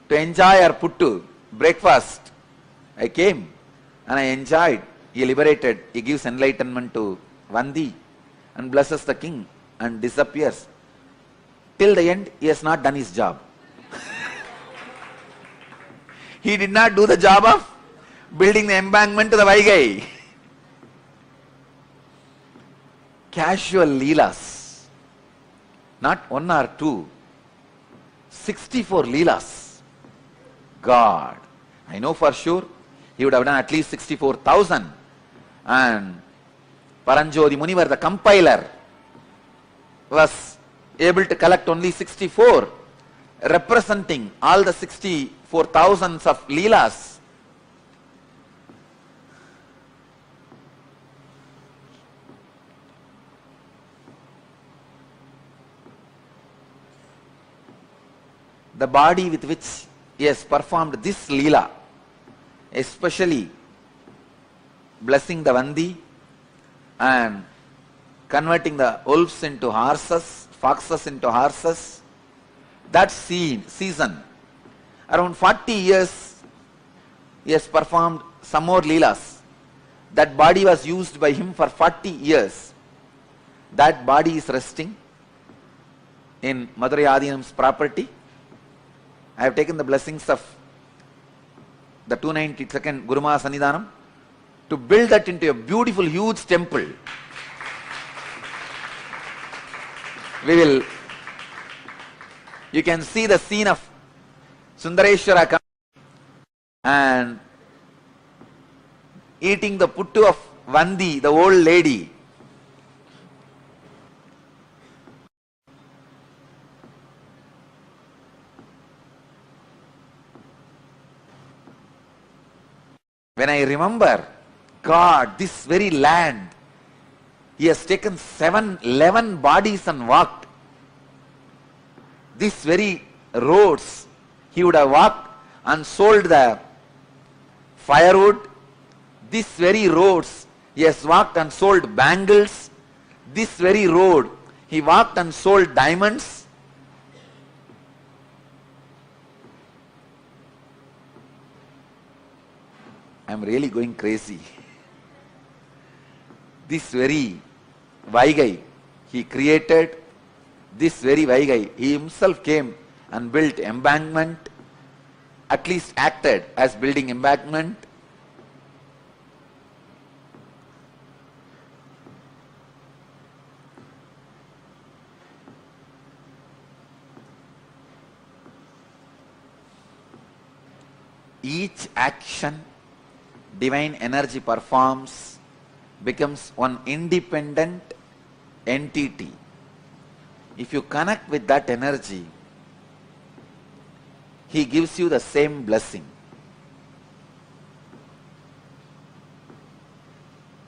to enjoy her puttu, breakfast, I came and I enjoyed. He liberated, he gives enlightenment to Vandi and blesses the king and disappears. Till the end, he has not done his job. He did not do the job of building the embankment to the Vaigai. Casual leelas, not one or two, 64 leelas. God, I know for sure he would have done at least 64,000. And Paranjodi Munivar, the compiler, was able to collect only 64, representing all the 64,000s of leelas. The body with which he has performed this leela, especially blessing the Vandi and converting the wolves into horses, foxes into horses, that season, around 40 years, he has performed some more leelas. That body was used by him for 40 years. That body is resting in Madurai Adinam's property. I have taken the blessings of the 292nd Guruma Sannidhanam to build that into a beautiful, huge temple. You can see the scene of Sundareshwara coming and eating the puttu of Vandi, the old lady. When I remember, God, this very land, he has taken 11 bodies and walked. These very roads, he would have walked and sold the firewood. These very roads, he has walked and sold bangles. This very road, he walked and sold diamonds. I am really going crazy. This very Vaigai, he created this very Vaigai. He himself came and built embankment, at least acted as building embankment. Each action divine energy performs becomes one independent entity. If you connect with that energy, he gives you the same blessing.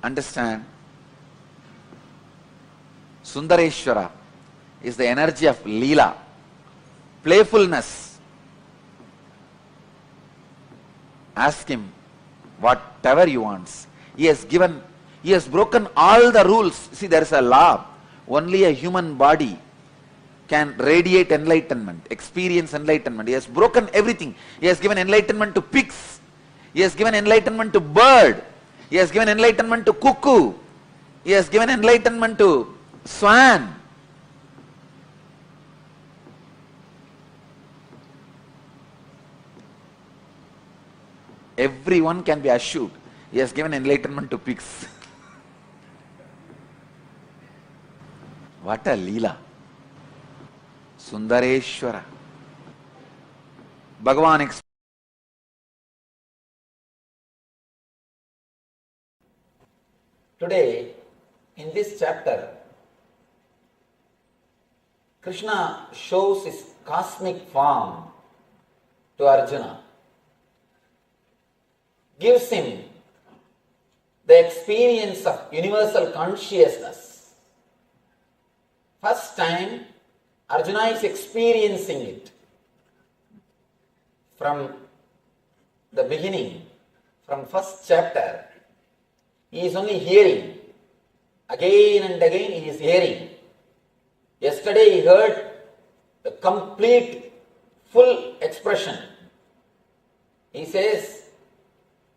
Understand? Sundareshwara is the energy of Leela, playfulness. Ask him whatever you want. He has broken all the rules. See, there is a law. Only a human body can radiate enlightenment, experience enlightenment. He has broken everything. He has given enlightenment to pigs. He has given enlightenment to bird. He has given enlightenment to cuckoo. He has given enlightenment to swan. Everyone can be assured. He has given enlightenment to pigs. What a Leela. Sundareshwara. Bhagavan explains. Today, in this chapter, Krishna shows his cosmic form to Arjuna. gives him the experience of universal consciousness. First time Arjuna is experiencing it. From the beginning, from first chapter, he is only hearing. Again and again he is hearing. Yesterday he heard the complete, full expression. He says,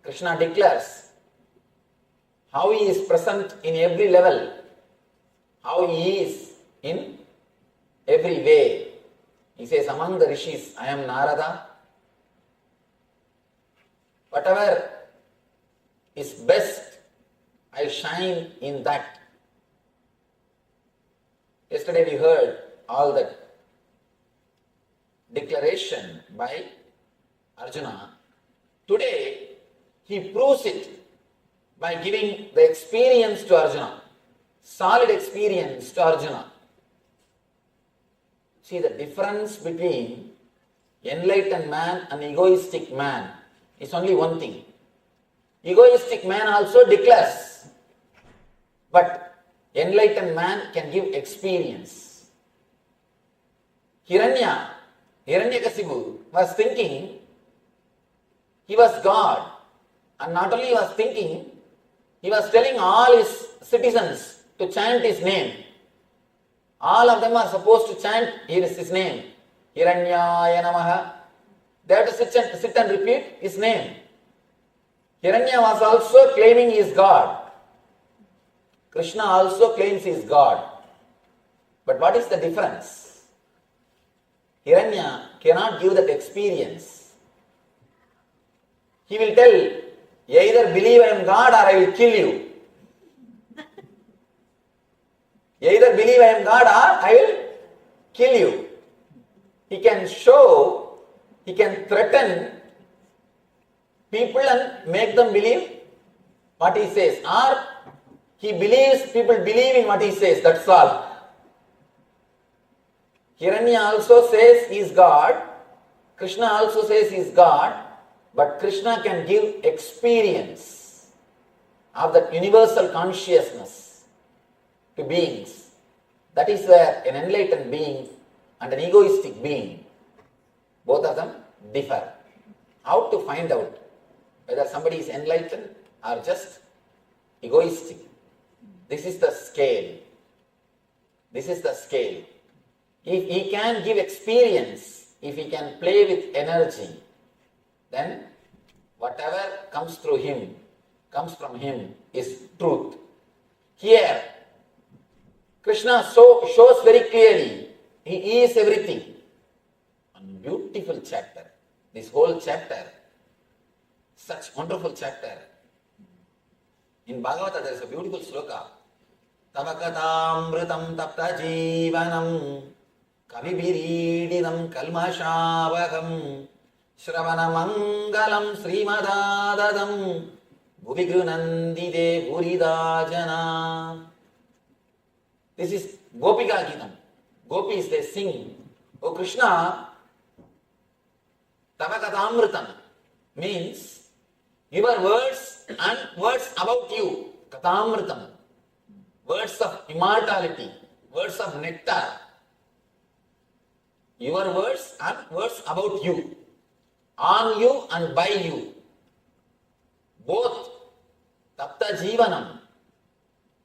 Krishna declares how he is present in every level, how he is in every way. He says, among the rishis, I am Narada. Whatever is best, I shine in that. Yesterday we heard all that declaration by Arjuna. Today he proves it by giving the experience to Arjuna, solid experience to Arjuna. See, the difference between enlightened man and egoistic man is only one thing. Egoistic man also declares, but enlightened man can give experience. Hiranyakasipu was thinking he was God, and not only he was thinking, he was telling all his citizens to chant his name. All of them are supposed to chant his name. Hiranyaya Namaha. They have to sit and repeat his name. Hiranya was also claiming he is God. Krishna also claims he is God. But what is the difference? Hiranya cannot give that experience. He will tell, either believe I am God or I will kill you. Either believe I am God or I will kill you. He can show, he can threaten people and make them believe what he says. Or he believes people believe in what he says, that's all. Hiranya also says he is God. Krishna also says he is God. But Krishna can give experience of that universal consciousness to beings. That is where an enlightened being and an egoistic being, both of them differ. How to find out whether somebody is enlightened or just egoistic? This is the scale. This is the scale. If he can give experience, if he can play with energy, then whatever comes through him, comes from him, is truth. Here, Krishna shows very clearly, he is everything. One beautiful chapter. This whole chapter, such wonderful chapter. In Bhagavata there is a beautiful sloka. Tavakatamritam tapta jivanam kavibirididam kalmashavakam Shravana mangalam srimadadadam bhuvigrunandide buridajana. This is Gopika Gitam. Gopis, they sing, O Krishna, Tavakatamritam means your words and words about you. Katamritam. Words of immortality, words of nectar. Your words and words about you. On you and by you. Both Tapta Jivanam,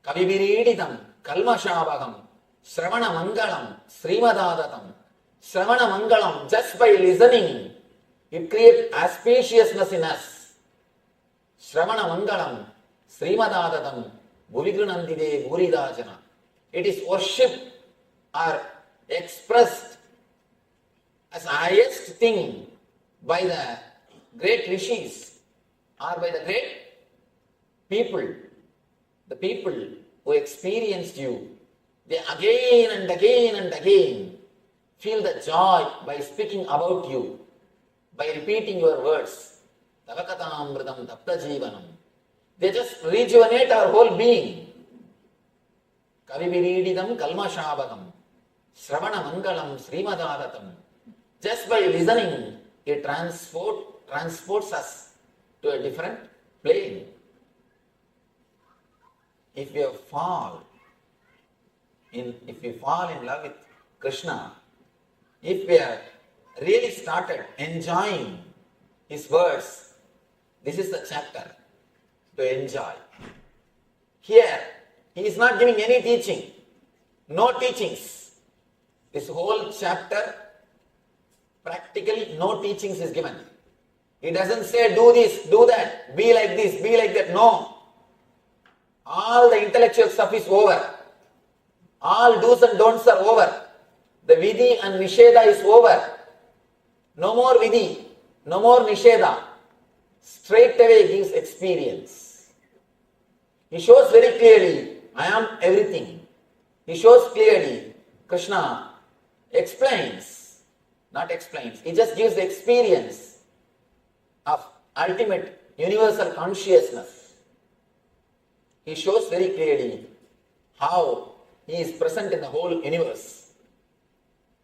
Kavivirididam, Kalmashavagam, Shravana Mangalam, Srimadadatam. Shravana Mangalam, just by listening, it creates auspiciousness in us. Shravana Mangalam, Srimadadatam, Bhuvigrunandide Buridajana. It is worshipped or expressed as the highest thing by the great rishis or by the great people, the people who experienced you. They again and again and again feel the joy by speaking about you, by repeating your words. Tavakatamritam tapta jivanam. They just rejuvenate our whole being. Kavivirididam kalmashavagam. Shravana mangalam srimadadatam. Just by listening, it transports us to a different plain. If you fall in love with Krishna, if we have really started enjoying his words, this is the chapter to enjoy. Here, he is not giving any teaching, no teachings. This whole chapter, practically no teachings is given. He doesn't say do this, do that, be like this, be like that. No. All the intellectual stuff is over. All do's and don'ts are over. The vidhi and nisheda is over. No more vidhi, no more nisheda. Straight away gives experience. He shows very clearly, I am everything. He shows clearly, Krishna explains, not explains, he just gives the experience of ultimate universal consciousness. He shows very clearly how he is present in the whole universe.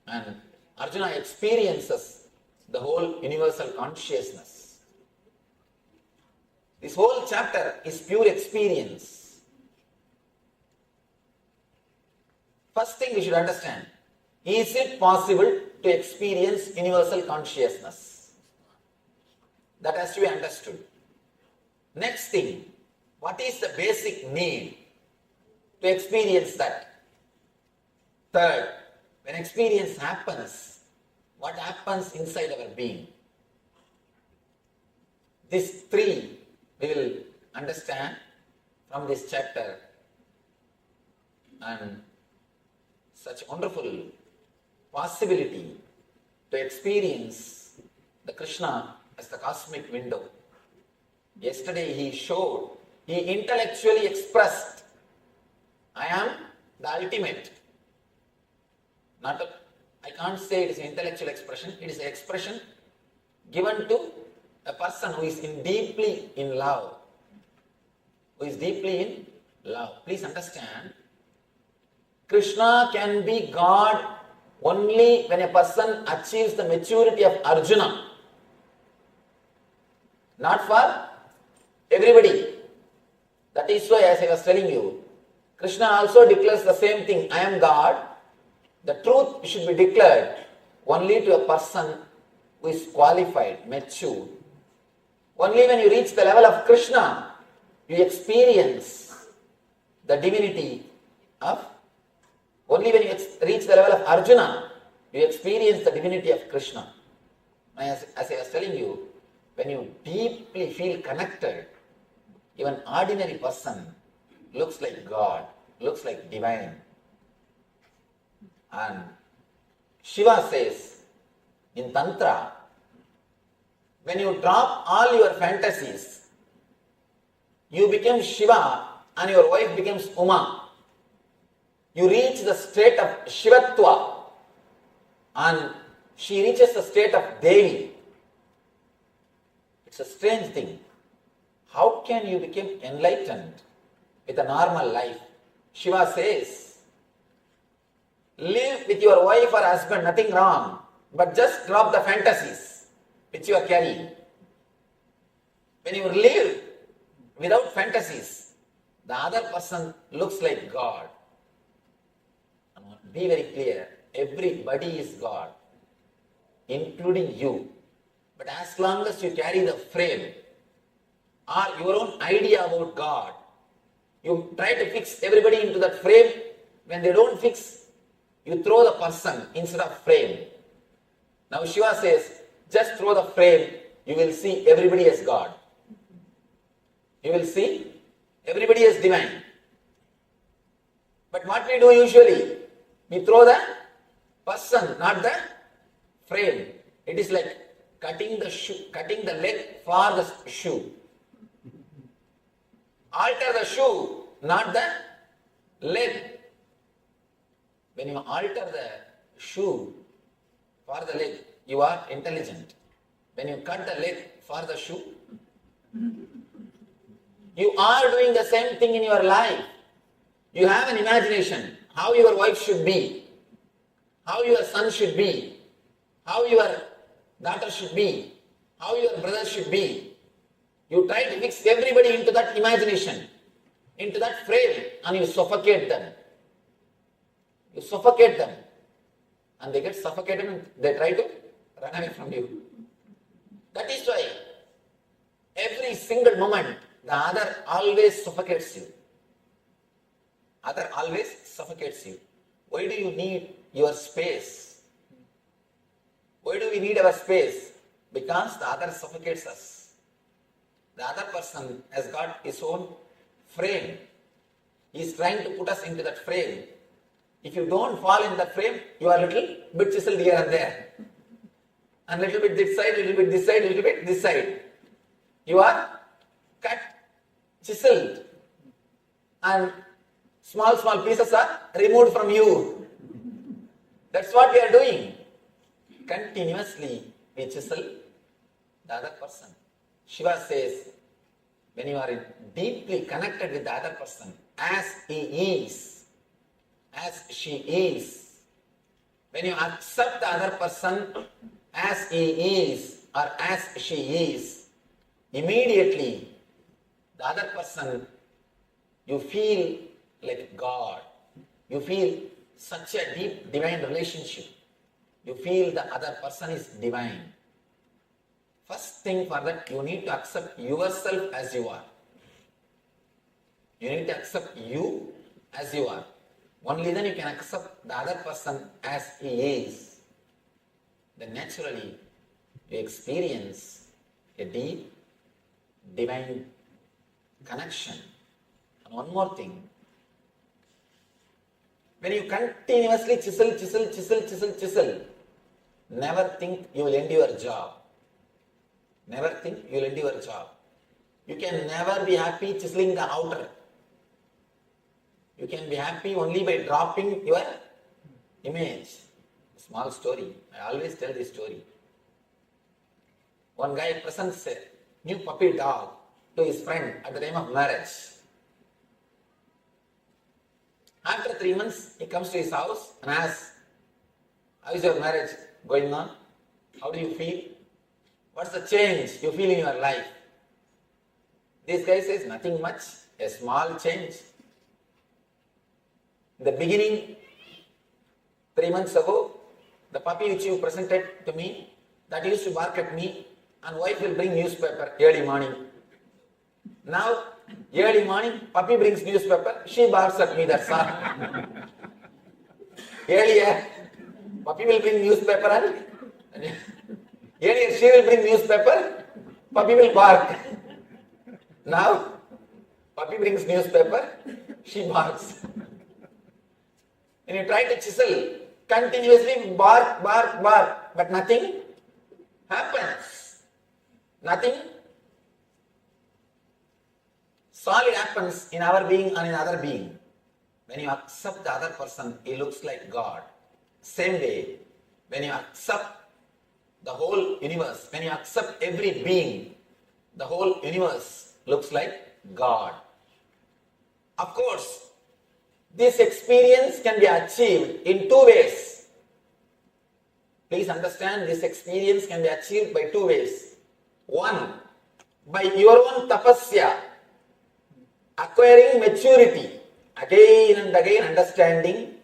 And Arjuna experiences the whole universal consciousness. This whole chapter is pure experience. First thing we should understand, is it possible to experience universal consciousness? That has to be understood. Next thing, what is the basic need to experience that? Third, when experience happens, what happens inside our being? These three we will understand from this chapter, and such wonderful possibility to experience the Krishna as the cosmic window. Yesterday he intellectually expressed, I am the ultimate. I can't say it is an intellectual expression, it is an expression given to a person who is deeply in love. Please understand, Krishna can be God only when a person achieves the maturity of Arjuna. Not for everybody. That is why, as I was telling you, Krishna also declares the same thing, I am God. The truth should be declared only to a person who is qualified, mature. Only when you reach the level of Krishna, you experience the divinity of, only when you reach the level of Arjuna, you experience the divinity of Krishna. As I was telling you, when you deeply feel connected, even ordinary person looks like God, looks like divine. And Shiva says in Tantra, when you drop all your fantasies, you become Shiva and your wife becomes Uma. You reach the state of Shivatva and she reaches the state of Devi. It's a strange thing. How can you become enlightened with a normal life? Shiva says, live with your wife or husband, nothing wrong, but just drop the fantasies which you are carrying. When you live without fantasies, the other person looks like God. Be very clear, everybody is God, including you. But as long as you carry the frame or your own idea about God, you try to fix everybody into that frame. When they don't fix, you throw the person instead of frame. Now Shiva says, just throw the frame, you will see everybody as God. You will see everybody as divine. But what we do usually, we throw the person, not the frame. It is like cutting the leg for the shoe. Alter the shoe, not the leg. When you alter the shoe for the leg, you are intelligent. When you cut the leg for the shoe, you are doing the same thing in your life. You have an imagination, how your wife should be, how your son should be, how your daughter should be, how your brother should be. You try to fix everybody into that imagination, into that frame, and you suffocate them. You suffocate them. And they get suffocated and they try to run away from you. That is why every single moment the other always suffocates you. Other always suffocates you. Why do you need your space? Why do we need our space? Because the other suffocates us. The other person has got his own frame. He is trying to put us into that frame. If you don't fall in that frame, you are a little bit chiseled here and there. And little bit this side, little bit this side, little bit this side. You are cut, chiseled. And small pieces are removed from you. That's what we are doing. Continuously we chisel the other person. Shiva says, when you are deeply connected with the other person, as he is, as she is, when you accept the other person as he is or as she is, immediately the other person, you feel like God. You feel such a deep divine relationship. You feel the other person is divine. First thing for that, you need to accept yourself as you are. You need to accept you as you are. Only then you can accept the other person as he is. Then naturally you experience a deep divine connection. And one more thing. When you continuously chisel, never think you will end your job. Never think you will end your job. You can never be happy chiseling the outer. You can be happy only by dropping your image. Small story. I always tell this story. One guy presents a new puppy dog to his friend at the time of marriage. After 3 months, he comes to his house and asks, how is your marriage going on? How do you feel? What's the change you feel in your life? This guy says, nothing much, a small change. In the beginning, 3 months ago, the puppy which you presented to me, that used to bark at me, and wife will bring newspaper early morning. Now, early morning, puppy brings newspaper, she barks at me, that's all. Earlier, puppy will bring newspaper and earlier she will bring newspaper, puppy will bark. Now, puppy brings newspaper, she barks. When you try to chisel, continuously bark, but nothing happens. Nothing solid happens in our being and in other being. When you accept the other person, he looks like God. Same way, when you accept the whole universe, when you accept every being, the whole universe looks like God. Of course, this experience can be achieved in 2 ways. Please understand, this experience can be achieved by 2 ways. One, by your own tapasya, acquiring maturity, again and again understanding,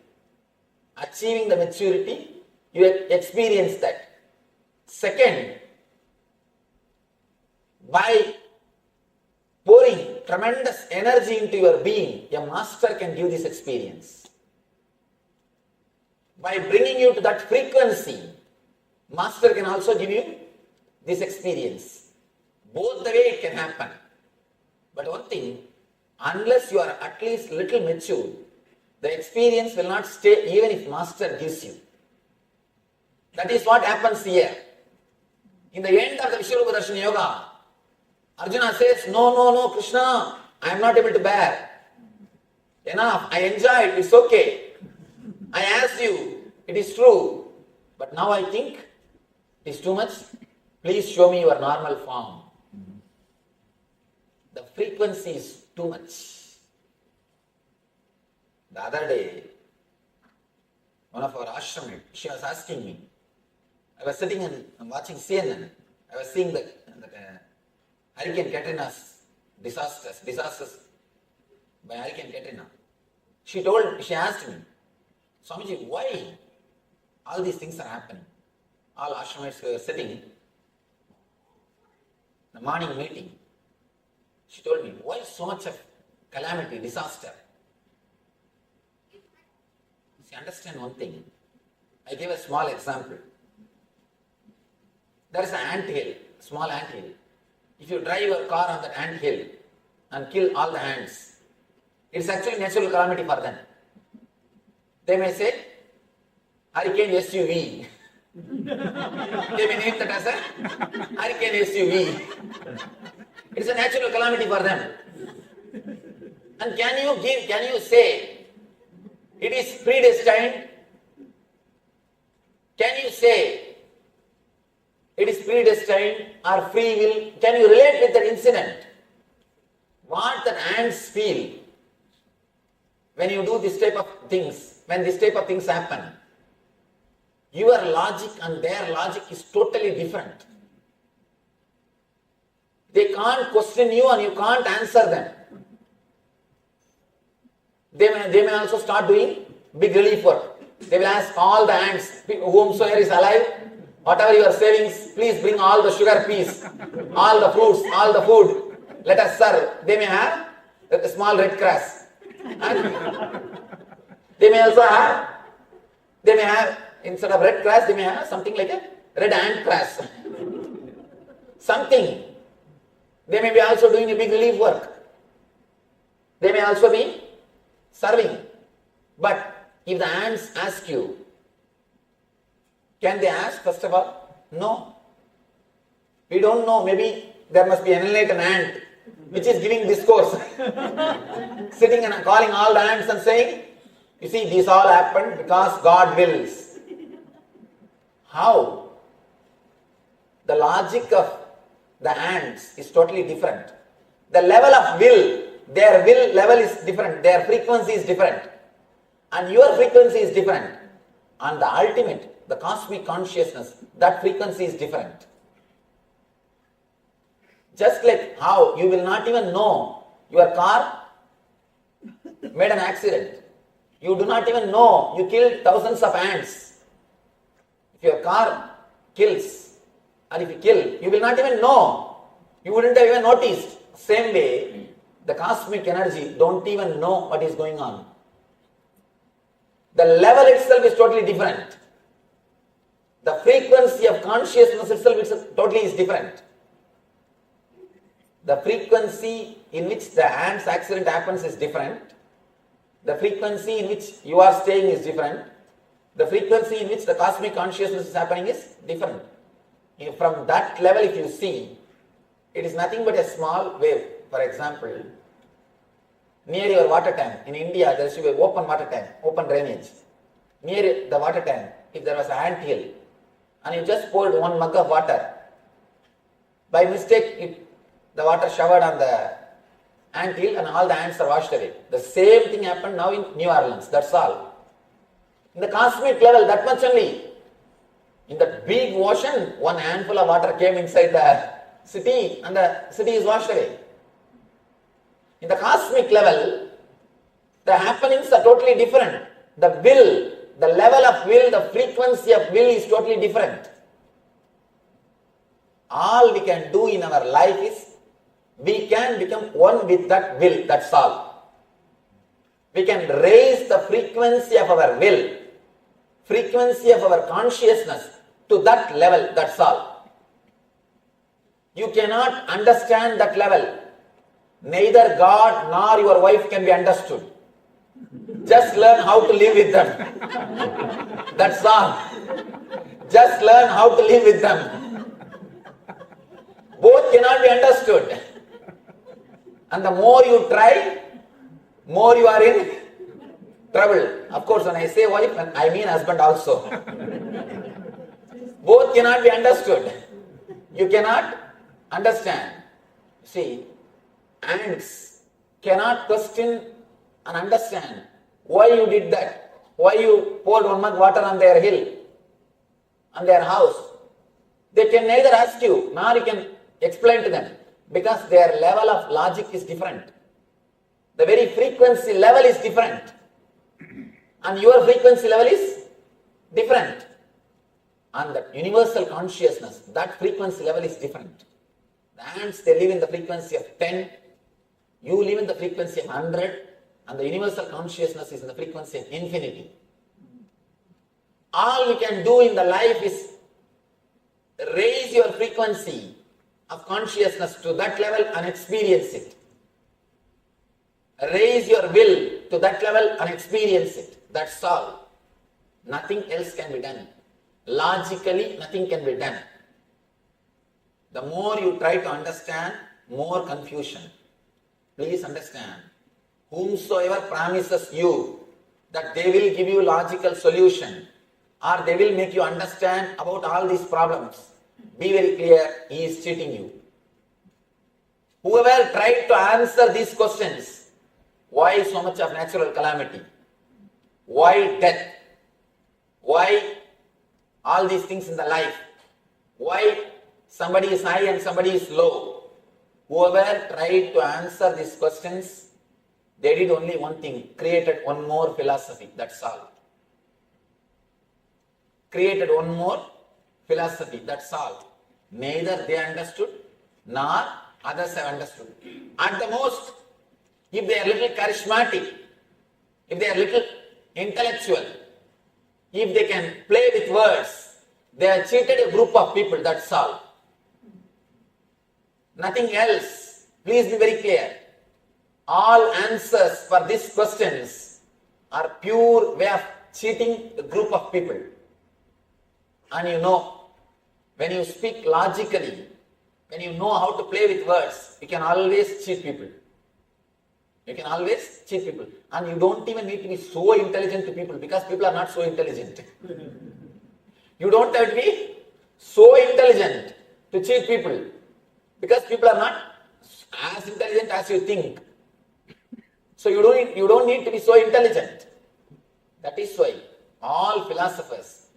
achieving the maturity, you experience that. Second, by pouring tremendous energy into your being, a master can give this experience. By bringing you to that frequency, master can also give you this experience. Both the way it can happen. But one thing, unless you are at least little mature, the experience will not stay even if master gives you. That is what happens here. In the end of the Vishwarupa Darshana Yoga, Arjuna says, no, Krishna, I am not able to bear. Enough, I enjoyed, it's okay. I asked you, it is true. But now I think it is too much. Please show me your normal form. The frequency is too much. The other day, one of our ashram, she was asking me, I was sitting and watching CNN. I was seeing the Hurricane Katrina's disasters by Hurricane Katrina. She asked me, Swamiji, why all these things are happening? All ashramites were sitting in the morning meeting. She told me, why so much of calamity, disaster? See, understand one thing. I gave a small example. There is an ant hill, small ant hill. If you drive your car on that ant hill and kill all the ants, it's actually natural calamity for them. They may say, Hurricane SUV. They may name that as a Hurricane SUV. It's a natural calamity for them. And can you say it is predestined? Can you say it is predestined or free will? Can you relate with that incident? What the ants feel when you do this type of things, when this type of things happen? Your logic and their logic is totally different. They can't question you and you can't answer them. They may also start doing big relief work. They will ask all the ants, whomsoever is alive, whatever your savings, please bring all the sugar peas, all the fruits, all the food. Let us serve. They may have a small red grass. They may also have, instead of red grass, they may have something like a red ant grass. Something. They may be also doing a big relief work. They may also be serving. But if the ants ask you, can they ask first of all? No. We don't know. Maybe there must be an enlightened ant which is giving discourse. Sitting and calling all the ants and saying, you see, this all happened because God wills. How? The logic of the ants is totally different. The level of will, their will level is different, their frequency is different, and your frequency is different. And the ultimate, the cosmic consciousness, that frequency is different. Just like how you will not even know your car made an accident. You do not even know you killed thousands of ants. If your car kills, or if you kill, you will not even know. You wouldn't have even noticed. Same way, the cosmic energy don't even know what is going on. The level itself is totally different. The frequency of consciousness itself totally is different. The frequency in which the ants accident happens is different. The frequency in which you are staying is different. The frequency in which the cosmic consciousness is happening is different. From that level, if you see, it is nothing but a small wave. For example, near your water tank, in India, there should be an open water tank, open drainage. Near the water tank, if there was an ant hill, and you just poured 1 mug of water, by mistake, the water showered on the ant hill and all the ants are washed away. The same thing happened now in New Orleans, that's all. In the cosmic level, that much only. In the big ocean, 1 handful of water came inside the city and the city is washed away. In the cosmic level, the happenings are totally different. The will, the level of will, the frequency of will is totally different. All we can do in our life is, we can become one with that will, that's all. We can raise the frequency of our will, frequency of our consciousness to that level, that's all. You cannot understand that level. Neither God nor your wife can be understood. Just learn how to live with them. That's all. Just learn how to live with them. Both cannot be understood. And the more you try, more you are in trouble. Of course, when I say wife, I mean husband also. Both cannot be understood. You cannot understand. See, ants cannot question and understand why you did that, why you poured 1 mug water on their hill, on their house. They can neither ask you nor you can explain to them. because their level of logic is different. The very frequency level is different. And your frequency level is different. And that universal consciousness, that frequency level is different. The ants, they live in the frequency of 10. You live in the frequency of 100. And the universal consciousness is in the frequency of infinity. All you can do in the life is raise your frequency of consciousness to that level and experience it. Raise your will to that level and experience it. That's all. Nothing else can be done. Logically, nothing can be done. The more you try to understand, more confusion. Please understand. Whomsoever promises you that they will give you logical solution or they will make you understand about all these problems, be very clear, he is cheating you. Whoever tried to answer these questions, why so much of natural calamity? Why death? Why all these things in the life? Why somebody is high and somebody is low? Whoever tried to answer these questions, they did only one thing, created one more philosophy, that's all. Created one more philosophy, that's all. Neither they understood, nor others have understood. At the most, if they are little charismatic, if they are little intellectual, if they can play with words, they have cheated a group of people, that's all. Nothing else. Please be very clear. All answers for these questions are pure way of cheating a group of people. And you know, when you speak logically, when you know how to play with words, you can always cheat people. You can always cheat people. And you don't even need to be so intelligent to people because people are not so intelligent. You don't have to be so intelligent to cheat people because people are not as intelligent as you think. So you don't need to be so intelligent. That is why all philosophers,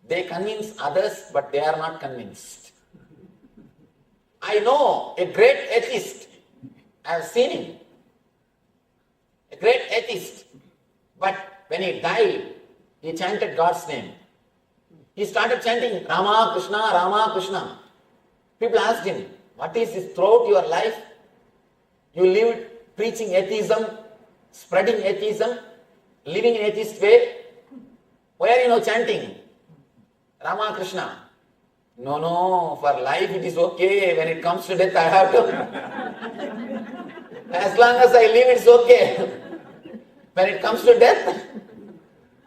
they convince others, but they are not convinced. I know a great atheist. I have seen him. A great atheist. But when he died, he chanted God's name. He started chanting Rama Krishna, Rama Krishna. People asked him, what is this throughout your life? You lived preaching atheism, spreading atheism, living in atheist way. Why are you now chanting Rama Krishna? No, for life it is okay. When it comes to death, I have to. As long as I live, it's okay. When it comes to death,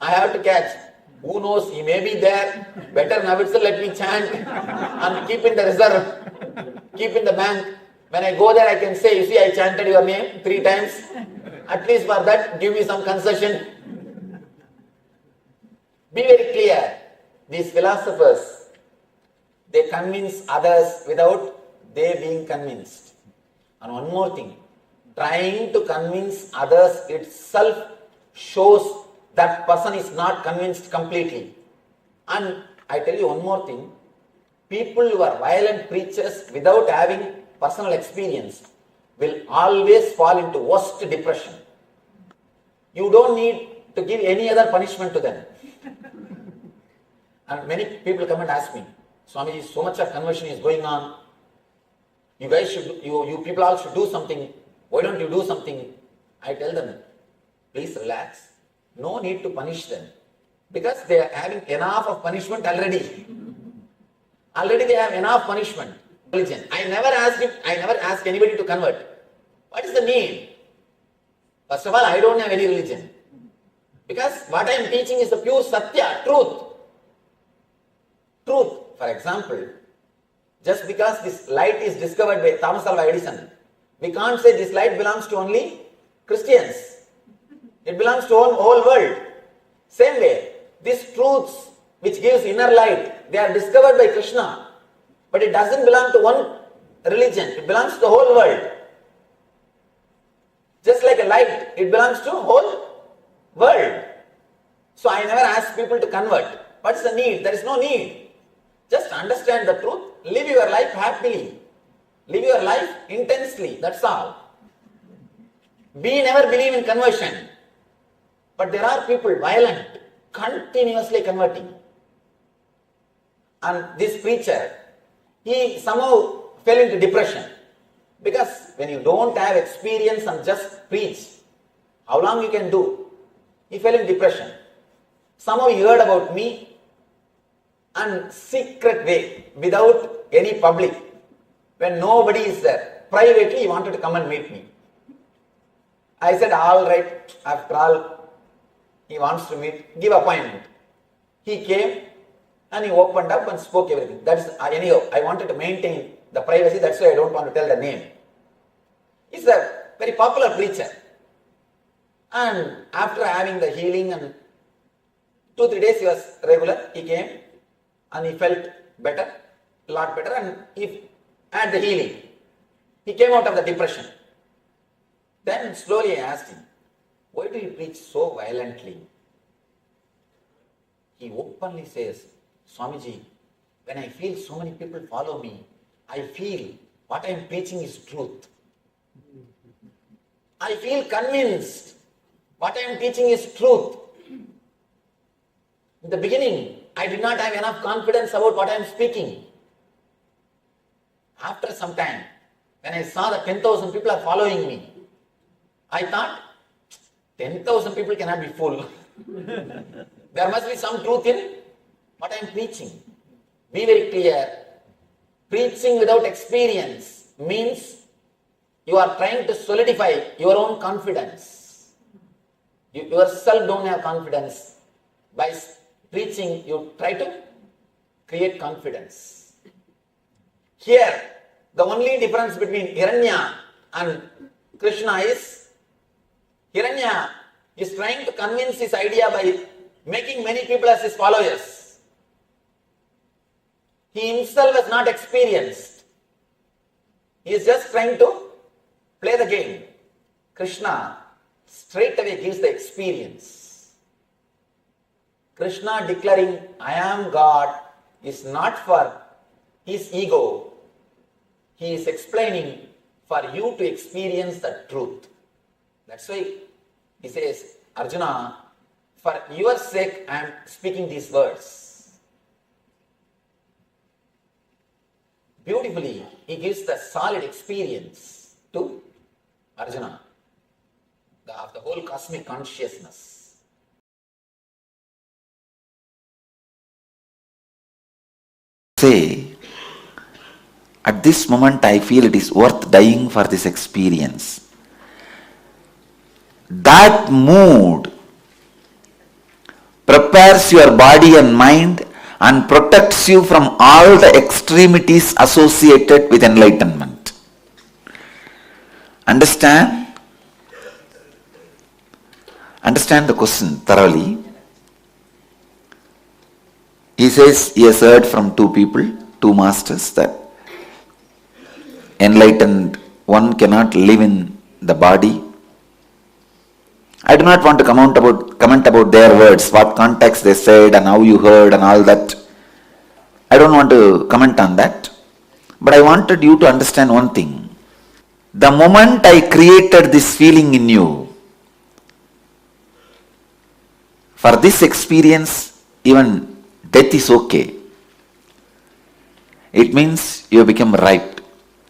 I have to catch. Who knows, he may be there. Better now itself let me chant and keep in the reserve, keep in the bank. When I go there, I can say, you see, I chanted your name 3 times. At least for that, give me some concession. Be very clear. These philosophers, they convince others without they being convinced. And one more thing, trying to convince others itself shows that person is not convinced completely. And I tell you one more thing, people who are violent preachers without having personal experience will always fall into worst depression. You don't need to give any other punishment to them. And many people come and ask me, Swamiji, so much of conversion is going on. You guys should, you people all should do something. Why don't you do something? I tell them, please relax. No need to punish them. Because they are having enough of punishment already. Already they have enough punishment. Religion. I never ask anybody to convert. What is the need? First of all, I don't have any religion. Because what I am teaching is the pure Satya, truth. Truth. For example, just because this light is discovered by Thomas Alva Edison, we can't say this light belongs to only Christians. It belongs to the whole world. Same way, these truths which gives inner light, they are discovered by Krishna. But it doesn't belong to one religion. It belongs to the whole world. Just like a light, it belongs to the whole world. So I never ask people to convert. What's the need? There is no need. Just understand the truth. Live your life happily. Live your life intensely, that's all. We never believe in conversion. But there are people violent, continuously converting. And this preacher, he somehow fell into depression. Because when you don't have experience and just preach, how long you can do? He fell in depression. Somehow he heard about me and secret way, without any public, when nobody is there. Privately he wanted to come and meet me. I said, all right, after all, he wants to meet, give appointment. He came and he opened up and spoke everything. That's anyhow, I wanted to maintain the privacy, that's why I don't want to tell the name. He's a very popular preacher. And after having the healing and 2-3 days he was regular, he came and he felt better, a lot better, and he had the healing. He came out of the depression. Then slowly I asked him, why do you preach so violently? He openly says, Swamiji, when I feel so many people follow me, I feel what I am preaching is truth. I feel convinced what I am teaching is truth. In the beginning, I did not have enough confidence about what I am speaking. After some time, when I saw that 10,000 people are following me, I thought, 10,000 people cannot be full. There must be some truth in what I am preaching. Be very clear. Preaching without experience means you are trying to solidify your own confidence. You yourself don't have confidence. By preaching, you try to create confidence. Here, the only difference between Hiranya and Krishna is Hiranya is trying to convince his idea by making many people as his followers. He himself has not experienced. He is just trying to play the game. Krishna straight away gives the experience. Krishna declaring, I am God, is not for his ego. He is explaining for you to experience the truth. That's why he says, Arjuna, for your sake I am speaking these words. Beautifully, he gives the solid experience to Arjuna of the whole cosmic consciousness. Say, at this moment I feel it is worth dying for this experience. That mood prepares your body and mind and protects you from all the extremities associated with enlightenment. Understand? Understand the question thoroughly. He says he has heard from two people, two masters, that enlightened one cannot live in the body. I do not want to comment about their words, what context they said and how you heard and all that. I don't want to comment on that. But I wanted you to understand one thing. The moment I created this feeling in you, for this experience, even death is okay. It means you become ripe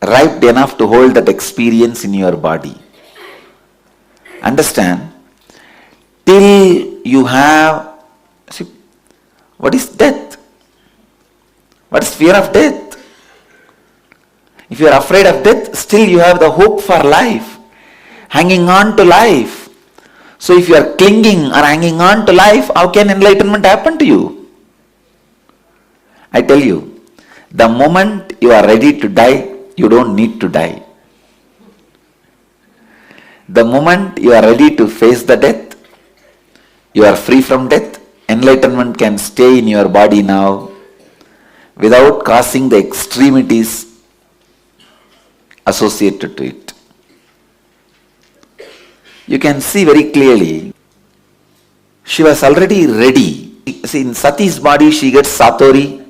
enough to hold that experience in your body. Understand? Till you have, see, what is death? What is fear of death? If you are afraid of death, still you have the hope for life, hanging on to life. So if you are clinging or hanging on to life, how can enlightenment happen to you? I tell you, the moment you are ready to die, you don't need to die. The moment you are ready to face the death, you are free from death. Enlightenment can stay in your body now without causing the extremities associated to it. You can see very clearly, she was already ready. See, in Sati's body she gets Satori.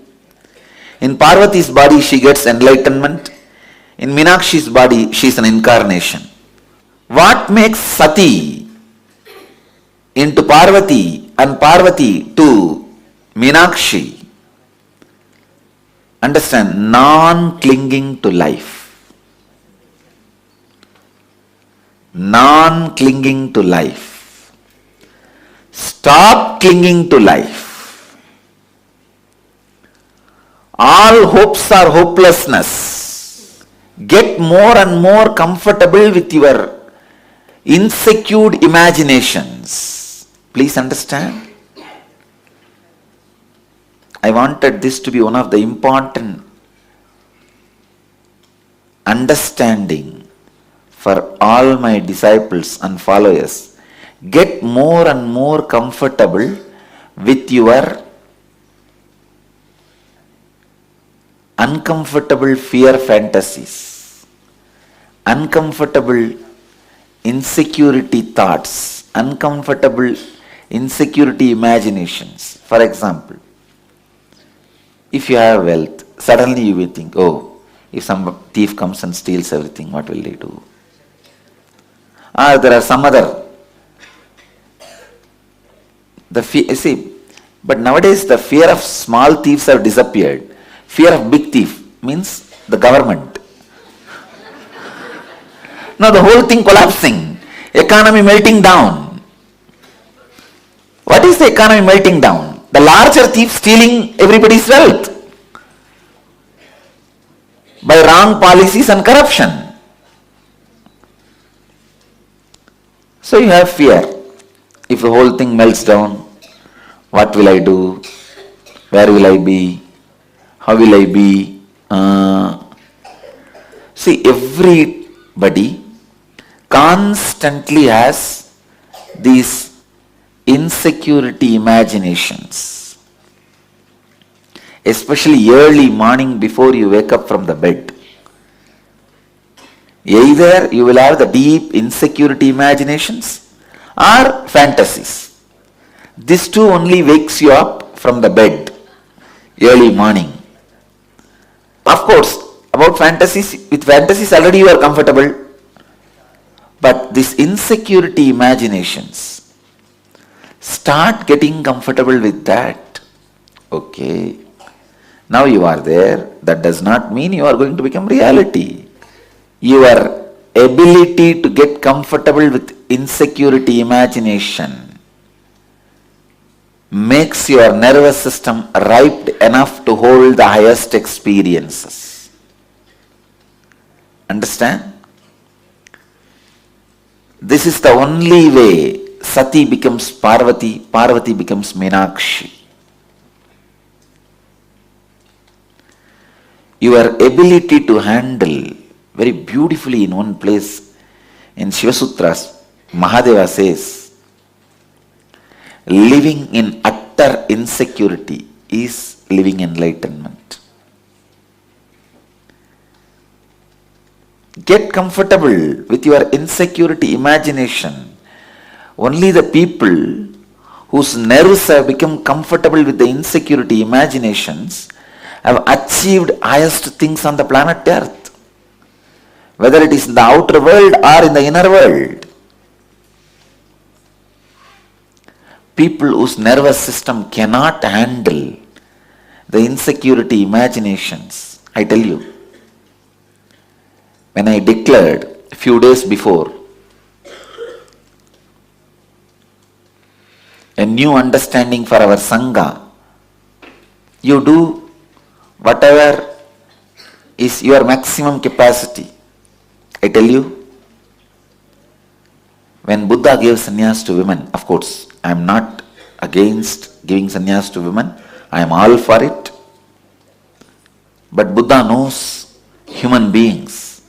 In Parvati's body she gets enlightenment. In Meenakshi's body, she is an incarnation. What makes Sati into Parvati and Parvati to Meenakshi? Understand, non-clinging to life. Non-clinging to life. Stop clinging to life. All hopes are hopelessness. Get more and more comfortable with your insecure imaginations. Please understand. I wanted this to be one of the important understanding for all my disciples and followers. Get more and more comfortable with your uncomfortable fear fantasies, uncomfortable insecurity thoughts, uncomfortable insecurity imaginations. For example, if you have wealth, suddenly you will think, oh, if some thief comes and steals everything, what will they do? Or there are some other. But nowadays the fear of small thieves have disappeared. Fear of big thief means the government. Now the whole thing collapsing, economy melting down. What is the economy melting down? The larger thief stealing everybody's wealth by wrong policies and corruption. So you have fear. If the whole thing melts down, what will I do? Where will I be? How will I be? See, everybody constantly has these insecurity imaginations, especially early morning before you wake up from the bed. Either you will have the deep insecurity imaginations or fantasies. This too only wakes you up from the bed early morning. Of course, about fantasies, with fantasies already you are comfortable, but these insecurity imaginations, start getting comfortable with that. Okay, now you are there. That does not mean you are going to become reality. Your ability to get comfortable with insecurity imagination makes your nervous system ripe enough to hold the highest experiences. Understand? This is the only way Sati becomes Parvati, Parvati becomes Meenakshi. Your ability to handle very beautifully in one place in Shiva Sutras, Mahadeva says, living in utter insecurity is living enlightenment. Get comfortable with your insecurity imagination. Only the people whose nerves have become comfortable with the insecurity imaginations have achieved highest things on the planet Earth. Whether it is in the outer world or in the inner world. People whose nervous system cannot handle the insecurity imaginations. I tell you, when I declared a few days before a new understanding for our Sangha, you do whatever is your maximum capacity. I tell you, when Buddha gave sannyas to women, of course, I am not against giving sannyas to women. I am all for it. But Buddha knows human beings.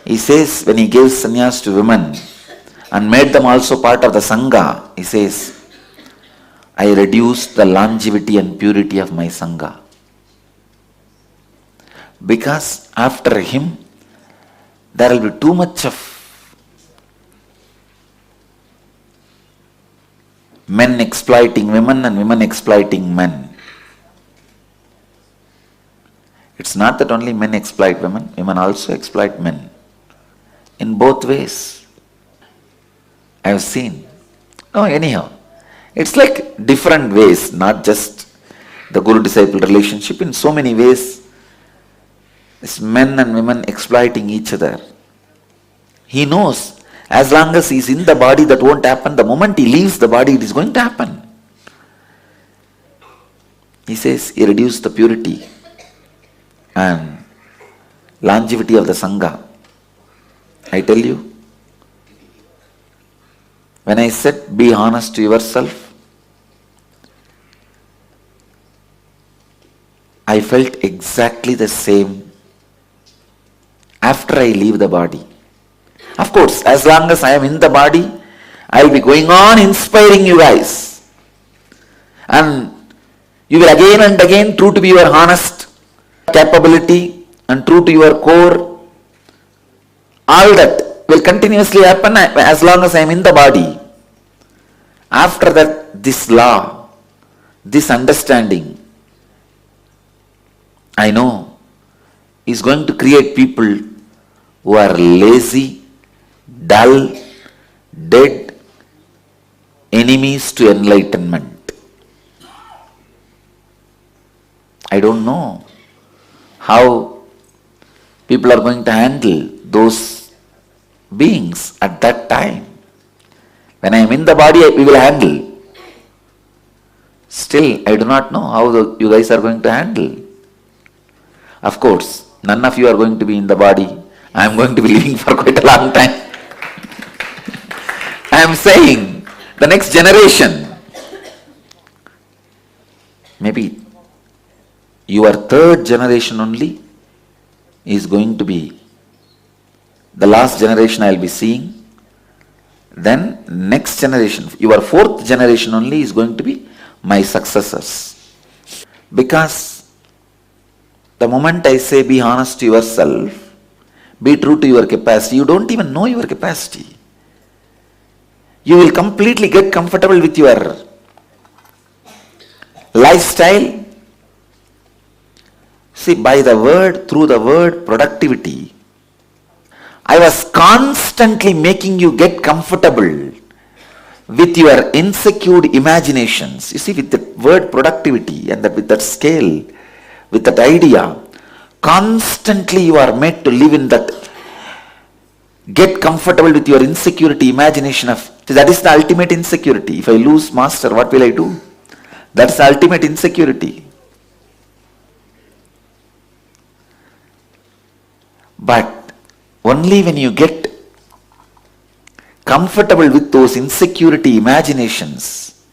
He says when he gave sannyas to women and made them also part of the Sangha, he says, I reduced the longevity and purity of my Sangha. Because after him, there will be too much of men exploiting women and women exploiting men. It's not that only men exploit women, women also exploit men. In both ways. I have seen. No, anyhow. It's like different ways, not just the guru-disciple relationship. In so many ways, it's men and women exploiting each other. He knows as long as he's in the body, that won't happen. The moment he leaves the body, it is going to happen. He says he reduced the purity and longevity of the Sangha. I tell you, when I said be honest to yourself, I felt exactly the same after I leave the body. Of course, as long as I am in the body, I will be going on inspiring you guys. And you will again and again, true to your honest capability and true to your core, all that will continuously happen as long as I am in the body. After that, this law, this understanding, I know, is going to create people who are lazy, dull, dead, enemies to enlightenment. I don't know how people are going to handle those beings at that time. When I am in the body, we will handle. Still, I do not know how you guys are going to handle. Of course, none of you are going to be in the body. I am going to be living for quite a long time. I am saying, the next generation, maybe your third generation only is going to be the last generation I will be seeing. Then next generation, your fourth generation only is going to be my successors. Because the moment I say be honest to yourself, be true to your capacity, you don't even know your capacity. You will completely get comfortable with your lifestyle. See, by the word, through the word productivity, I was constantly making you get comfortable with your insecure imaginations. You see, with the word productivity and with that scale, with that idea, constantly you are made to live in that, get comfortable with your insecurity imagination of, that is the ultimate insecurity. If I lose master, what will I do? That's the ultimate insecurity. But only when you get comfortable with those insecurity imaginations,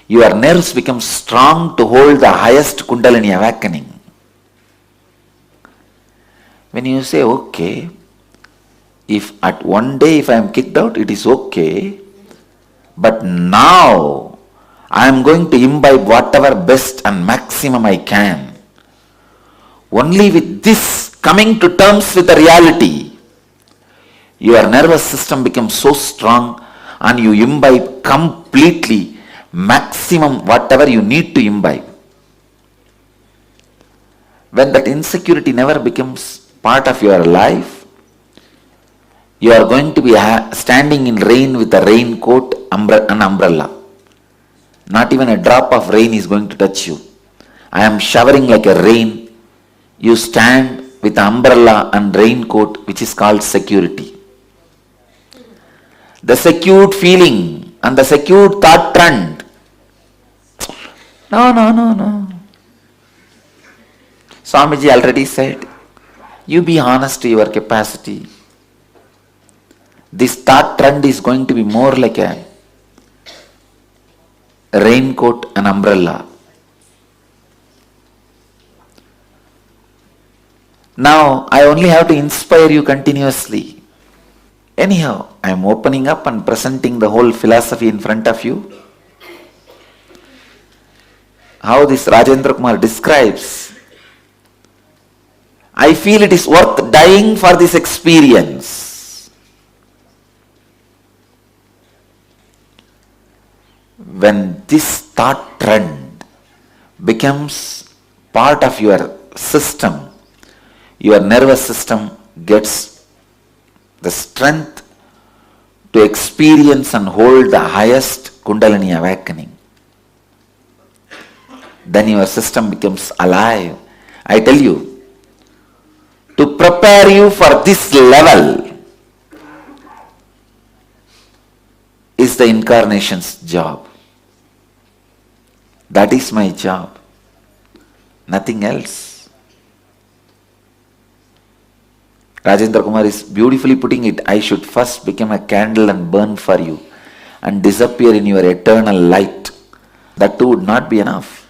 your nerves become strong to hold the highest Kundalini awakening. When you say, okay, if at one day if I am kicked out, it is okay, but now I am going to imbibe whatever best and maximum I can. Only with this coming to terms with the reality, your nervous system becomes so strong and you imbibe completely maximum whatever you need to imbibe. When that insecurity never becomes part of your life, you are going to be standing in rain with a raincoat and umbrella. Not even a drop of rain is going to touch you. I am showering like a rain. You stand with the umbrella and raincoat, which is called security. The secured feeling and the secured thought trend. No. Swamiji already said, you be honest to your capacity. This thought trend is going to be more like a raincoat and umbrella. Now, I only have to inspire you continuously. Anyhow, I am opening up and presenting the whole philosophy in front of you. How this Rajendra Kumar describes, I feel it is worth dying for this experience. When this thought trend becomes part of your system, your nervous system gets the strength to experience and hold the highest Kundalini awakening. Then your system becomes alive. I tell you, to prepare you for this level is the incarnation's job. That is my job. Nothing else. Rajendra Kumar is beautifully putting it. I should first become a candle and burn for you and disappear in your eternal light. That too would not be enough.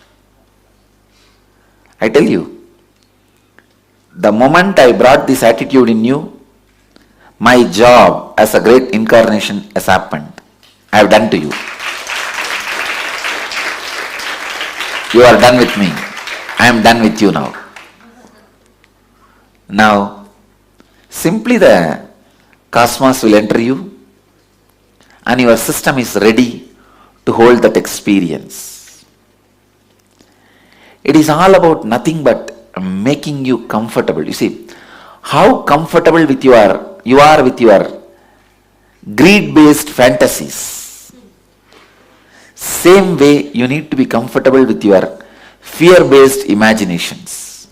I tell you, the moment I brought this attitude in you, my job as a great incarnation has happened. I have done to you. You are done with me. I am done with you now. Now, simply the cosmos will enter you and your system is ready to hold that experience. It is all about nothing but making you comfortable. You see, how comfortable you are with your greed-based fantasies. Same way you need to be comfortable with your fear-based imaginations.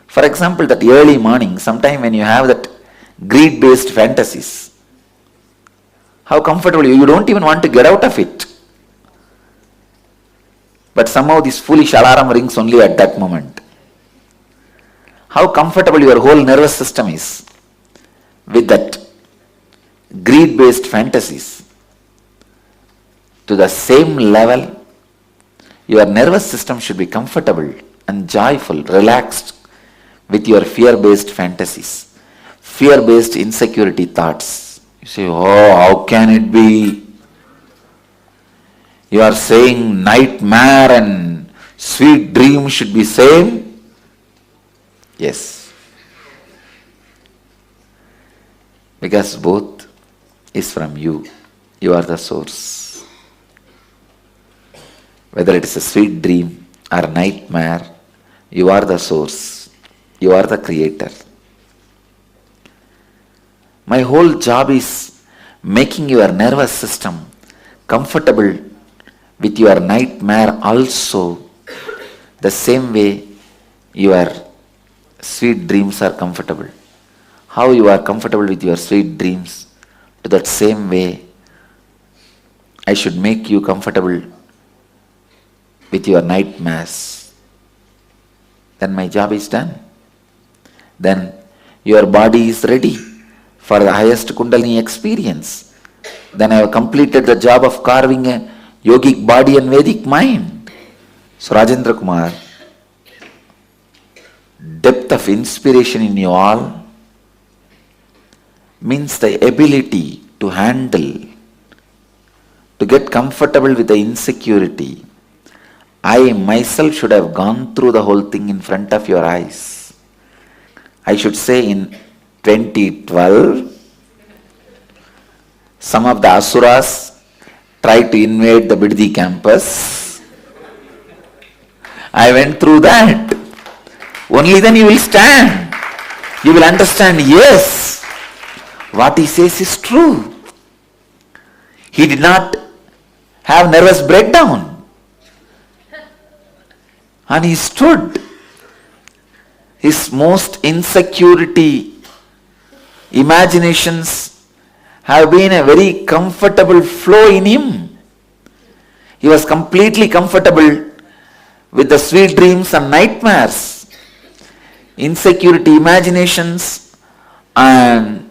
For example, that early morning, sometime when you have that greed-based fantasies, how comfortable you don't even want to get out of it. But somehow this foolish alarm rings only at that moment. How comfortable your whole nervous system is with that greed-based fantasies. To the same level, your nervous system should be comfortable and joyful, relaxed with your fear-based fantasies, fear-based insecurity thoughts. You say, oh, how can it be? You are saying nightmare and sweet dream should be same? Yes. Because both is from you. You are the source. Whether it is a sweet dream or a nightmare, you are the source. You are the creator. My whole job is making your nervous system comfortable with your nightmare also, the same way your sweet dreams are comfortable. How you are comfortable with your sweet dreams, to that same way I should make you comfortable with your nightmares. Then my job is done. Then your body is ready for the highest Kundalini experience. Then I have completed the job of carving a yogic body and Vedic mind. So Rajendra Kumar, depth of inspiration in you all means the ability to handle, to get comfortable with the insecurity. I myself should have gone through the whole thing in front of your eyes. I should say in 2012, some of the Asuras tried to invade the Biddi campus. I went through that. Only then you will stand. You will understand, yes, what he says is true. He did not have nervous breakdown. And he stood. His most insecurity imaginations have been a very comfortable flow in him. He was completely comfortable with the sweet dreams and nightmares, insecurity imaginations and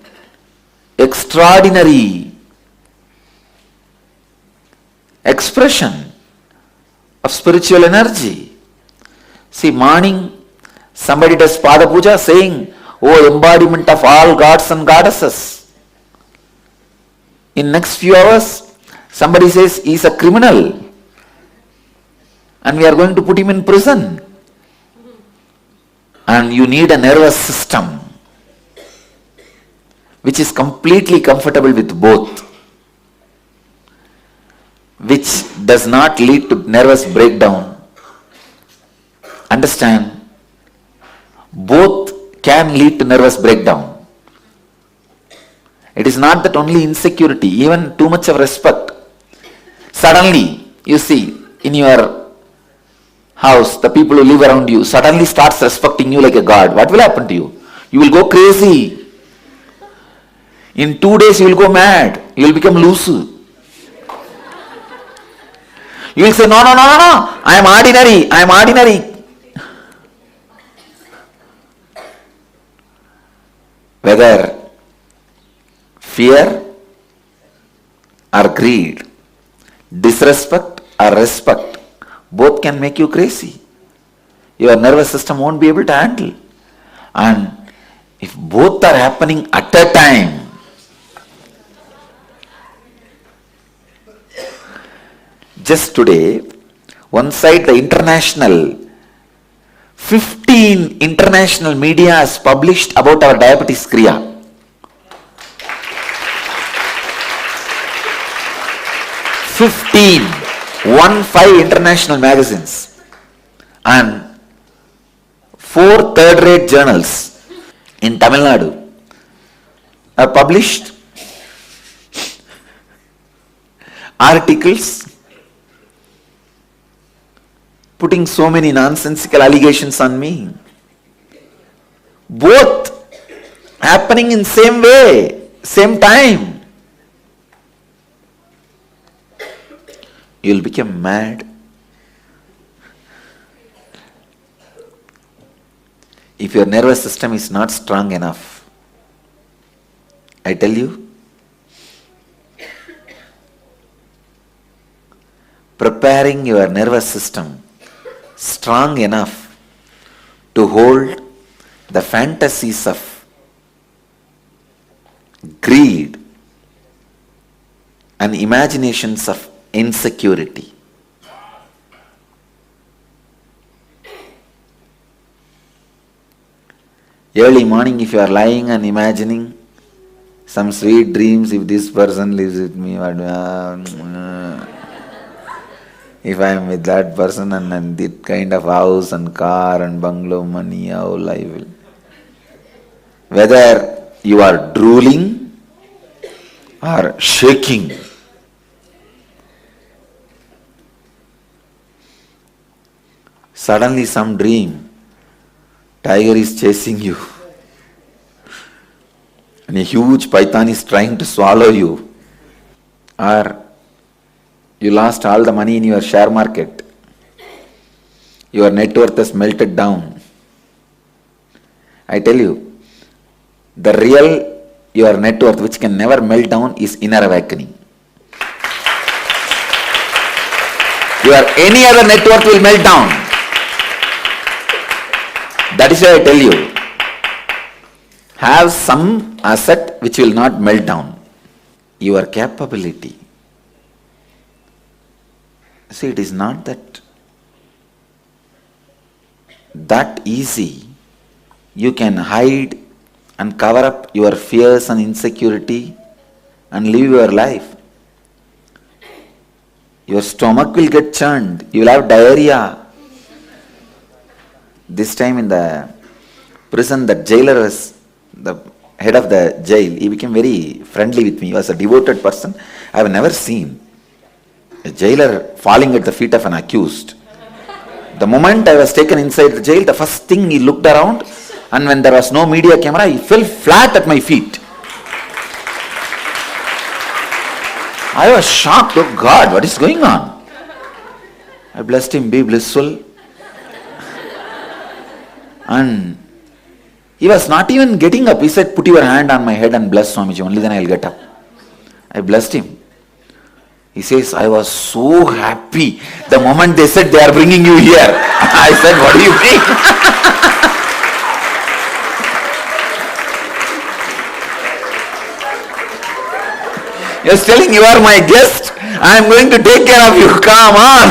extraordinary expression of spiritual energy. See, morning somebody does Pada Puja saying, oh, embodiment of all gods and goddesses. In next few hours, somebody says he is a criminal and we are going to put him in prison. And you need a nervous system which is completely comfortable with both, which does not lead to nervous breakdown. Understand, both can lead to nervous breakdown. It is not that only insecurity, even too much of respect. Suddenly, you see, in your house, the people who live around you suddenly starts respecting you like a god. What will happen to you? You will go crazy. In 2 days, you will go mad. You will become loose. You will say, no, no, no, no, no. I am ordinary. I am ordinary. Whether fear or greed, disrespect or respect, both can make you crazy. Your nervous system won't be able to handle. And if both are happening at a time, just today, one side the 15 international media has published about our diabetes kriya. 15 international magazines and 4 third-rate journals in Tamil Nadu have published articles putting so many nonsensical allegations on me. Both happening in same way, same time. You'll become mad. If your nervous system is not strong enough, I tell you, preparing your nervous system strong enough to hold the fantasies of greed and imaginations of insecurity. Early morning, if you are lying and imagining some sweet dreams, if this person lives with me, if I am with that person and that kind of house and car and bungalow, money, how life will. Whether you are drooling or shaking, suddenly some dream, tiger is chasing you and a huge python is trying to swallow you, or you lost all the money in your share market, your net worth has melted down. I tell you, the real your net worth, which can never melt down, is inner awakening. Your any other net worth will melt down. That is why I tell you, have some asset which will not melt down. Your capability. See, it is not that easy. You can hide and cover up your fears and insecurity and live your life. Your stomach will get churned. You will have diarrhea. This time in the prison, the jailer was the head of the jail. He became very friendly with me. He was a devoted person. I have never seen a jailer falling at the feet of an accused. The moment I was taken inside the jail, the first thing he looked around, and when there was no media camera, he fell flat at my feet. I was shocked. Oh God, what is going on? I blessed him, be blissful. And he was not even getting up. He said, put your hand on my head and bless Swamiji, only then I will get up. I blessed him. He says, I was so happy the moment they said they are bringing you here. I said, what do you mean? He was telling, you are my guest. I am going to take care of you. Come on.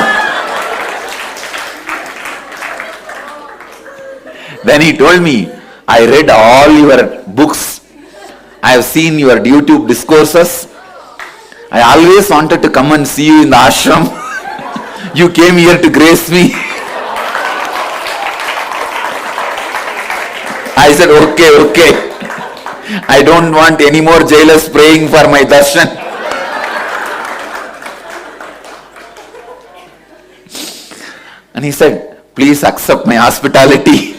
Then he told me, I read all your books. I have seen your YouTube discourses. I always wanted to come and see you in the ashram. You came here to grace me. I said, okay, okay. I don't want any more jailers praying for my darshan. And he said, please accept my hospitality.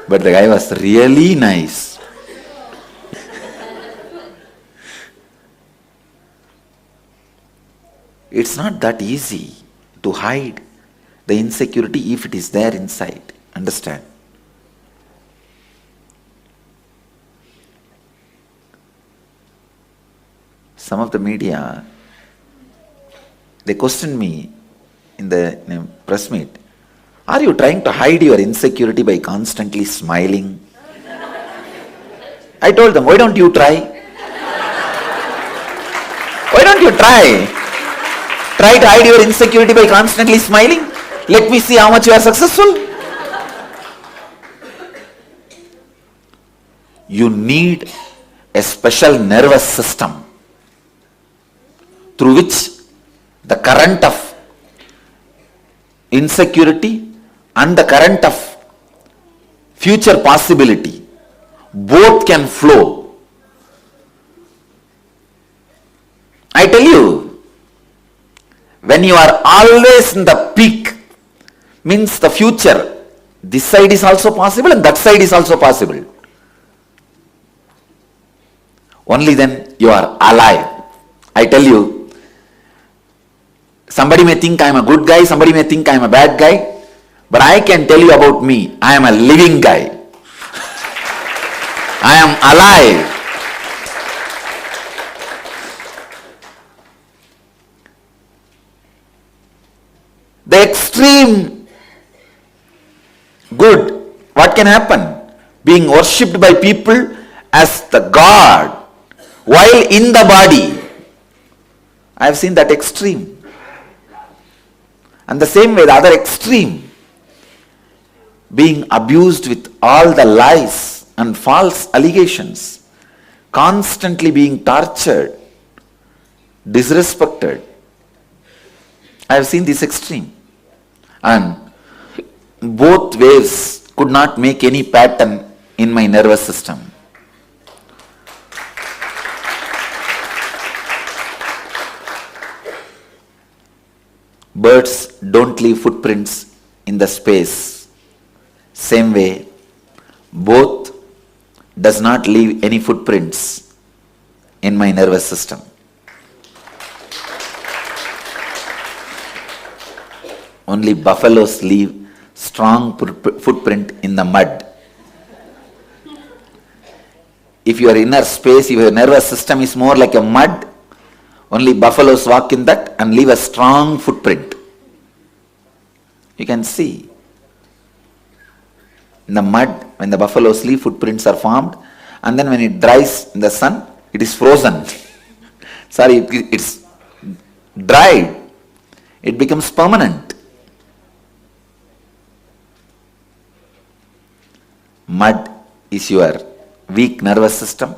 But the guy was really nice. It's not that easy to hide the insecurity if it is there inside. Understand? Some of the media, they questioned me in the press meet. Are you trying to hide your insecurity by constantly smiling? I told them, why don't you try? Why don't you try? Try to hide your insecurity by constantly smiling. Let me see how much you are successful. You need a special nervous system through which the current of insecurity and the current of future possibility both can flow. I tell you, when you are always in the peak, means the future, this side is also possible and that side is also possible. Only then you are alive. I tell you, somebody may think I am a good guy, somebody may think I am a bad guy, but I can tell you about me, I am a living guy. I am alive. The extreme good, what can happen? Being worshipped by people as the God while in the body. I have seen that extreme. And the same way, the other extreme, being abused with all the lies and false allegations, constantly being tortured, disrespected. I have seen this extreme. And both waves could not make any pattern in my nervous system. Birds don't leave footprints in the space. Same way, both does not leave any footprints in my nervous system. Only buffaloes leave strong footprint in the mud. If your inner space, if your nervous system is more like a mud, only buffaloes walk in that and leave a strong footprint. You can see. In the mud, when the buffaloes leave, footprints are formed, and then when it dries in the sun, it is frozen. Sorry, it's dried. It becomes permanent. Mud is your weak nervous system.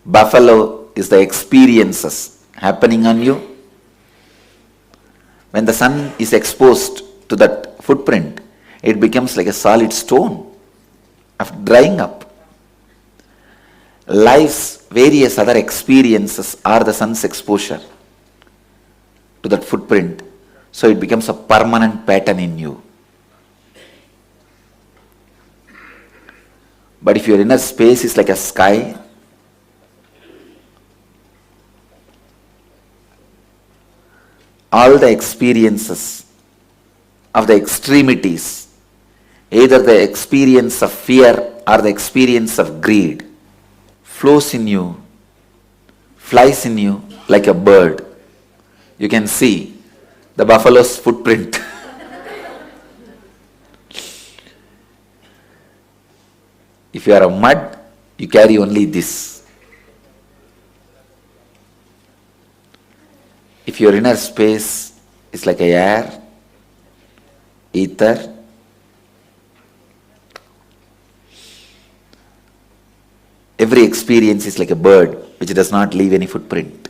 Buffalo is the experiences happening on you. When the sun is exposed to that footprint, it becomes like a solid stone after drying up. Life's various other experiences are the sun's exposure to that footprint, so it becomes a permanent pattern in you. But if your inner space is like a sky, all the experiences of the extremities, either the experience of fear or the experience of greed, flows in you, flies in you like a bird. You can see the buffalo's footprint. If you are a mud, you carry only this. If your inner space is like a air, ether, every experience is like a bird which does not leave any footprint.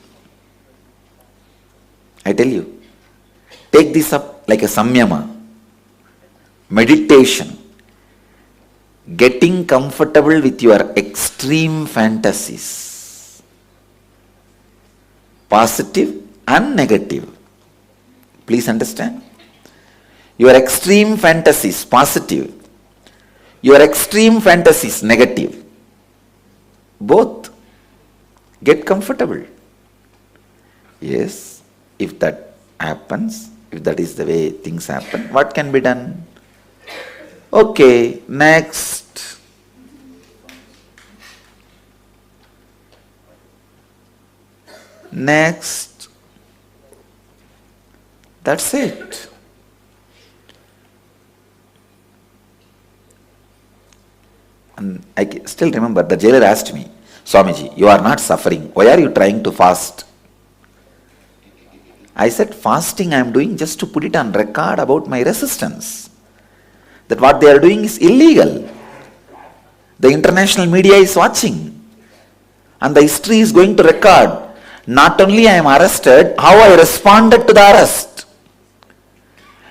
I tell you, take this up like a samyama. meditation, getting comfortable with your extreme fantasies, positive and negative. Please understand. Your extreme fantasies, positive. Your extreme fantasies, negative. Both. Get comfortable. Yes, if that happens, if that is the way things happen, what can be done? Okay, next. Next. That's it. And I still remember the jailer asked me, Swamiji, you are not suffering. Why are you trying to fast? I said, fasting I am doing just to put it on record about my resistance. That what they are doing is illegal. The international media is watching. And the history is going to record. Not only I am arrested, how I responded to the arrest.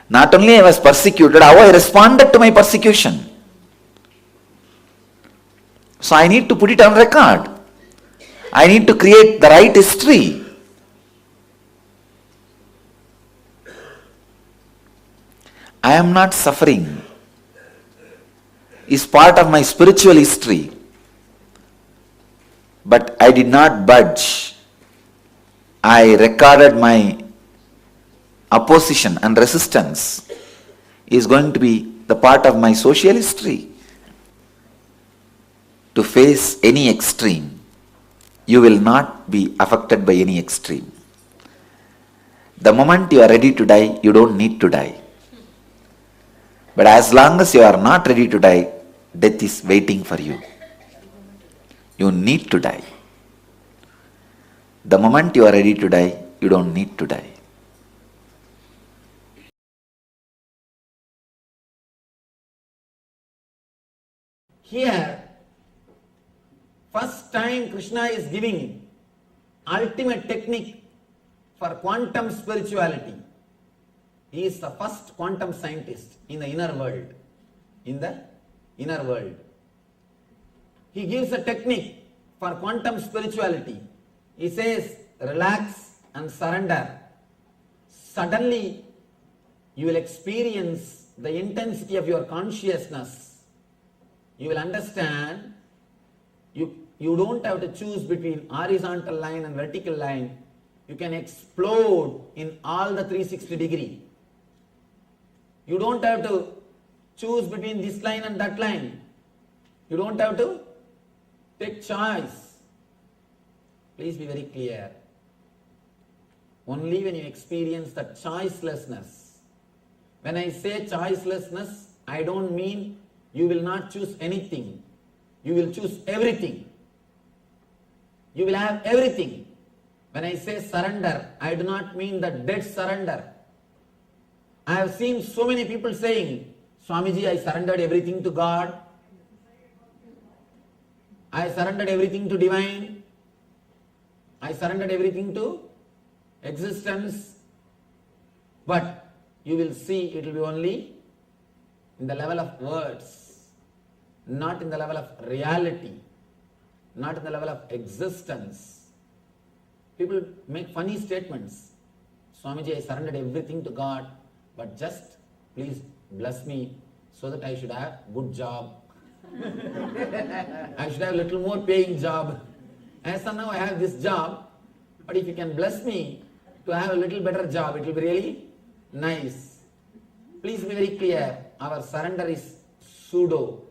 Not only I was persecuted, how I responded to my persecution. So I need to put it on record. I need to create the right history. I am not suffering. Is part of my spiritual history. But I did not budge. I recorded my opposition and resistance is going to be the part of my social history. To face any extreme, you will not be affected by any extreme. The moment you are ready to die, you don't need to die. But as long as you are not ready to die, death is waiting for you. You need to die. The moment you are ready to die, you don't need to die. Here, first time Krishna is giving ultimate technique for quantum spirituality. He is the first quantum scientist in the inner world. In the inner world. He gives a technique for quantum spirituality. He says, relax and surrender. Suddenly, you will experience the intensity of your consciousness. You will understand you don't have to choose between horizontal line and vertical line. You can explode in all the 360 degree. You don't have to choose between this line and that line. You don't have to take choice. Please be very clear. Only when you experience the choicelessness. When I say choicelessness, I don't mean you will not choose anything. You will choose everything. You will have everything. When I say surrender, I do not mean the dead surrender. I have seen so many people saying, Swamiji, I surrendered everything to God. I surrendered everything to divine. I surrendered everything to existence. But you will see it will be only in the level of words, not in the level of reality, not in the level of existence. People make funny statements. Swamiji, I surrendered everything to God, but just please bless me so that I should have good job. I should have a little more paying job. As of now I have this job, but if you can bless me to have a little better job, it will be really nice. Please be very clear. Our surrender is pseudo.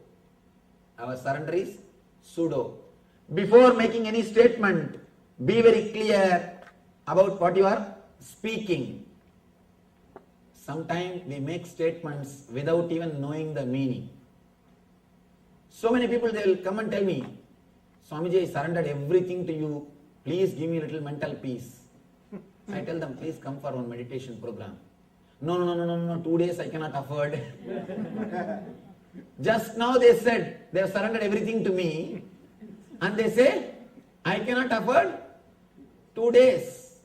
Our surrender is pseudo. Before making any statement, be very clear about what you are speaking. Sometimes we make statements without even knowing the meaning. So many people, they will come and tell me, Swamiji, I surrendered everything to you. Please give me a little mental peace. I tell them, please come for one meditation program. No, 2 days I cannot afford. Just now they said, they have surrendered everything to me. And they say, I cannot afford 2 days.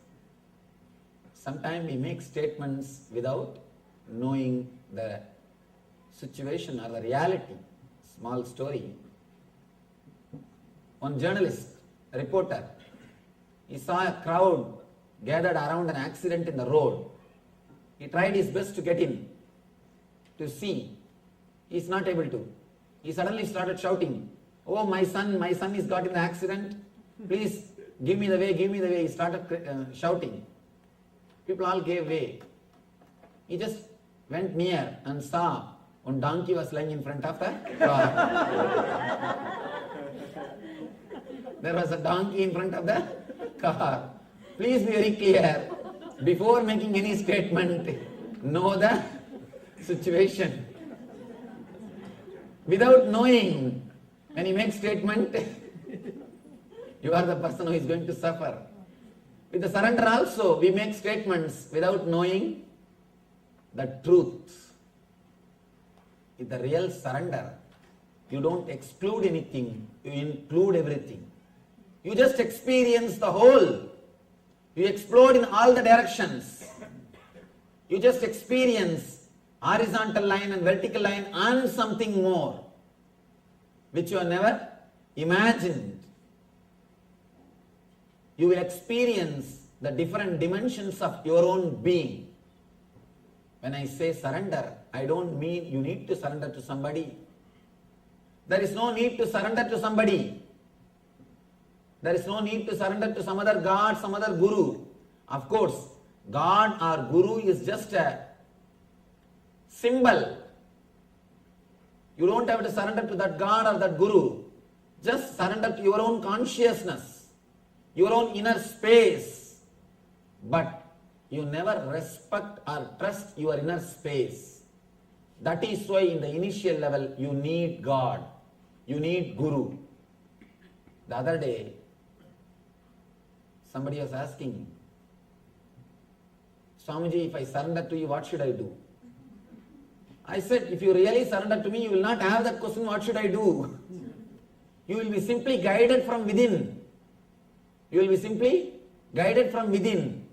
Sometimes we make statements without knowing the situation or the reality. Small story. One journalist, a reporter, he saw a crowd gathered around an accident in the road. He tried his best to get in, to see. He is not able to. He suddenly started shouting, "Oh, my son is got in the accident. Please give me the way, give me the way." He started shouting. People all gave way. He just went near and saw one donkey was lying in front of the car. There was a donkey in front of the car. Please be very clear. Before making any statement, know the situation. Without knowing, when you make statement, you are the person who is going to suffer. With the surrender also, we make statements without knowing the truth. With the real surrender, you don't exclude anything, you include everything. You just experience the whole. You explode in all the directions. You just experience horizontal line and vertical line and something more, which you have never imagined. You will experience the different dimensions of your own being. When I say surrender, I don't mean you need to surrender to somebody. There is no need to surrender to somebody. There is no need to surrender to some other God, some other guru. Of course, God or guru is just a symbol. You don't have to surrender to that God or that guru. Just surrender to your own consciousness, your own inner space. But you never respect or trust your inner space. That is why in the initial level you need God, you need guru. The other day, somebody was asking, "Swamiji, if I surrender to you, what should I do?" I said, if you really surrender to me, you will not have that question, what should I do? You will be simply guided from within. You will be simply guided from within.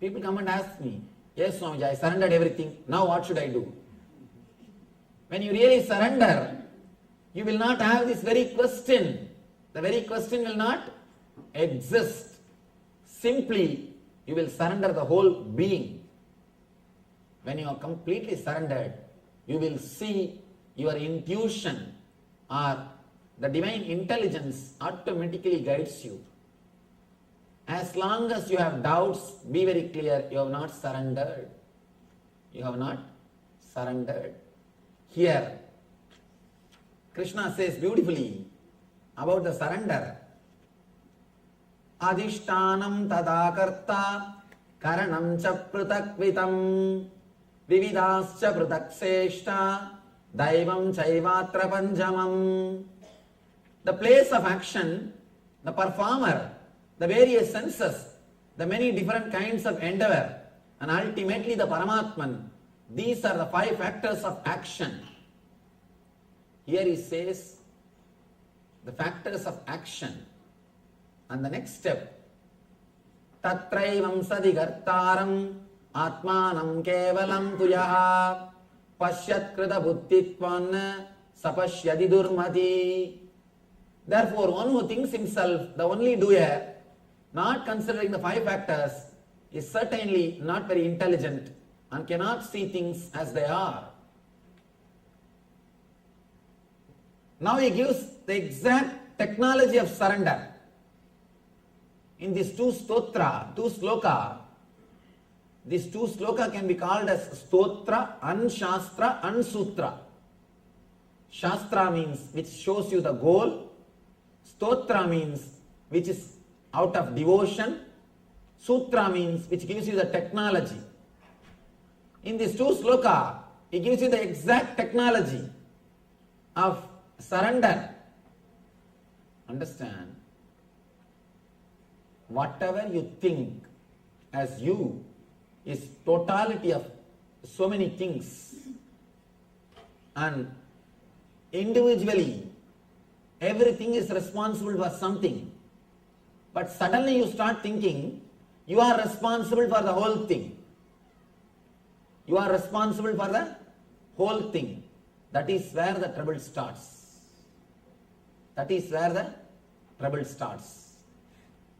People come and ask me, "Yes, Swamiji, I surrendered everything. Now what should I do?" When you really surrender, you will not have this very question. The very question will not exist. Simply, you will surrender the whole being. When you are completely surrendered, you will see your intuition or the divine intelligence automatically guides you. As long as you have doubts, be very clear, you have not surrendered. You have not surrendered. Here, Krishna says beautifully about the surrender. Adhishtanam tadakarta karanam cha pratakvitam vividascha pratakseshta daivam chaivatra panjamam. The place of action, the performer, the various senses, the many different kinds of endeavor, and ultimately the Paramatman. These are the 5 factors of action. Here he says the factors of action. And the next step, tatraivam sadigartaram atmanam kevalam tuyaha pashyat krita buddhitvan sapashyadi durmati. Therefore, one who thinks himself the only doer, not considering the 5 factors, is certainly not very intelligent and cannot see things as they are. Now he gives the exact technology of surrender. In these 2 sloka, these 2 sloka can be called as stotra and shastra and sutra. Shastra means which shows you the goal. Stotra means which is out of devotion. Sutra means which gives you the technology. In these 2 sloka, he gives you the exact technology of surrender. Understand? Whatever you think as you is totality of so many things. And individually, everything is responsible for something. But suddenly you start thinking, you are responsible for the whole thing. You are responsible for the whole thing. That is where the trouble starts. That is where the trouble starts.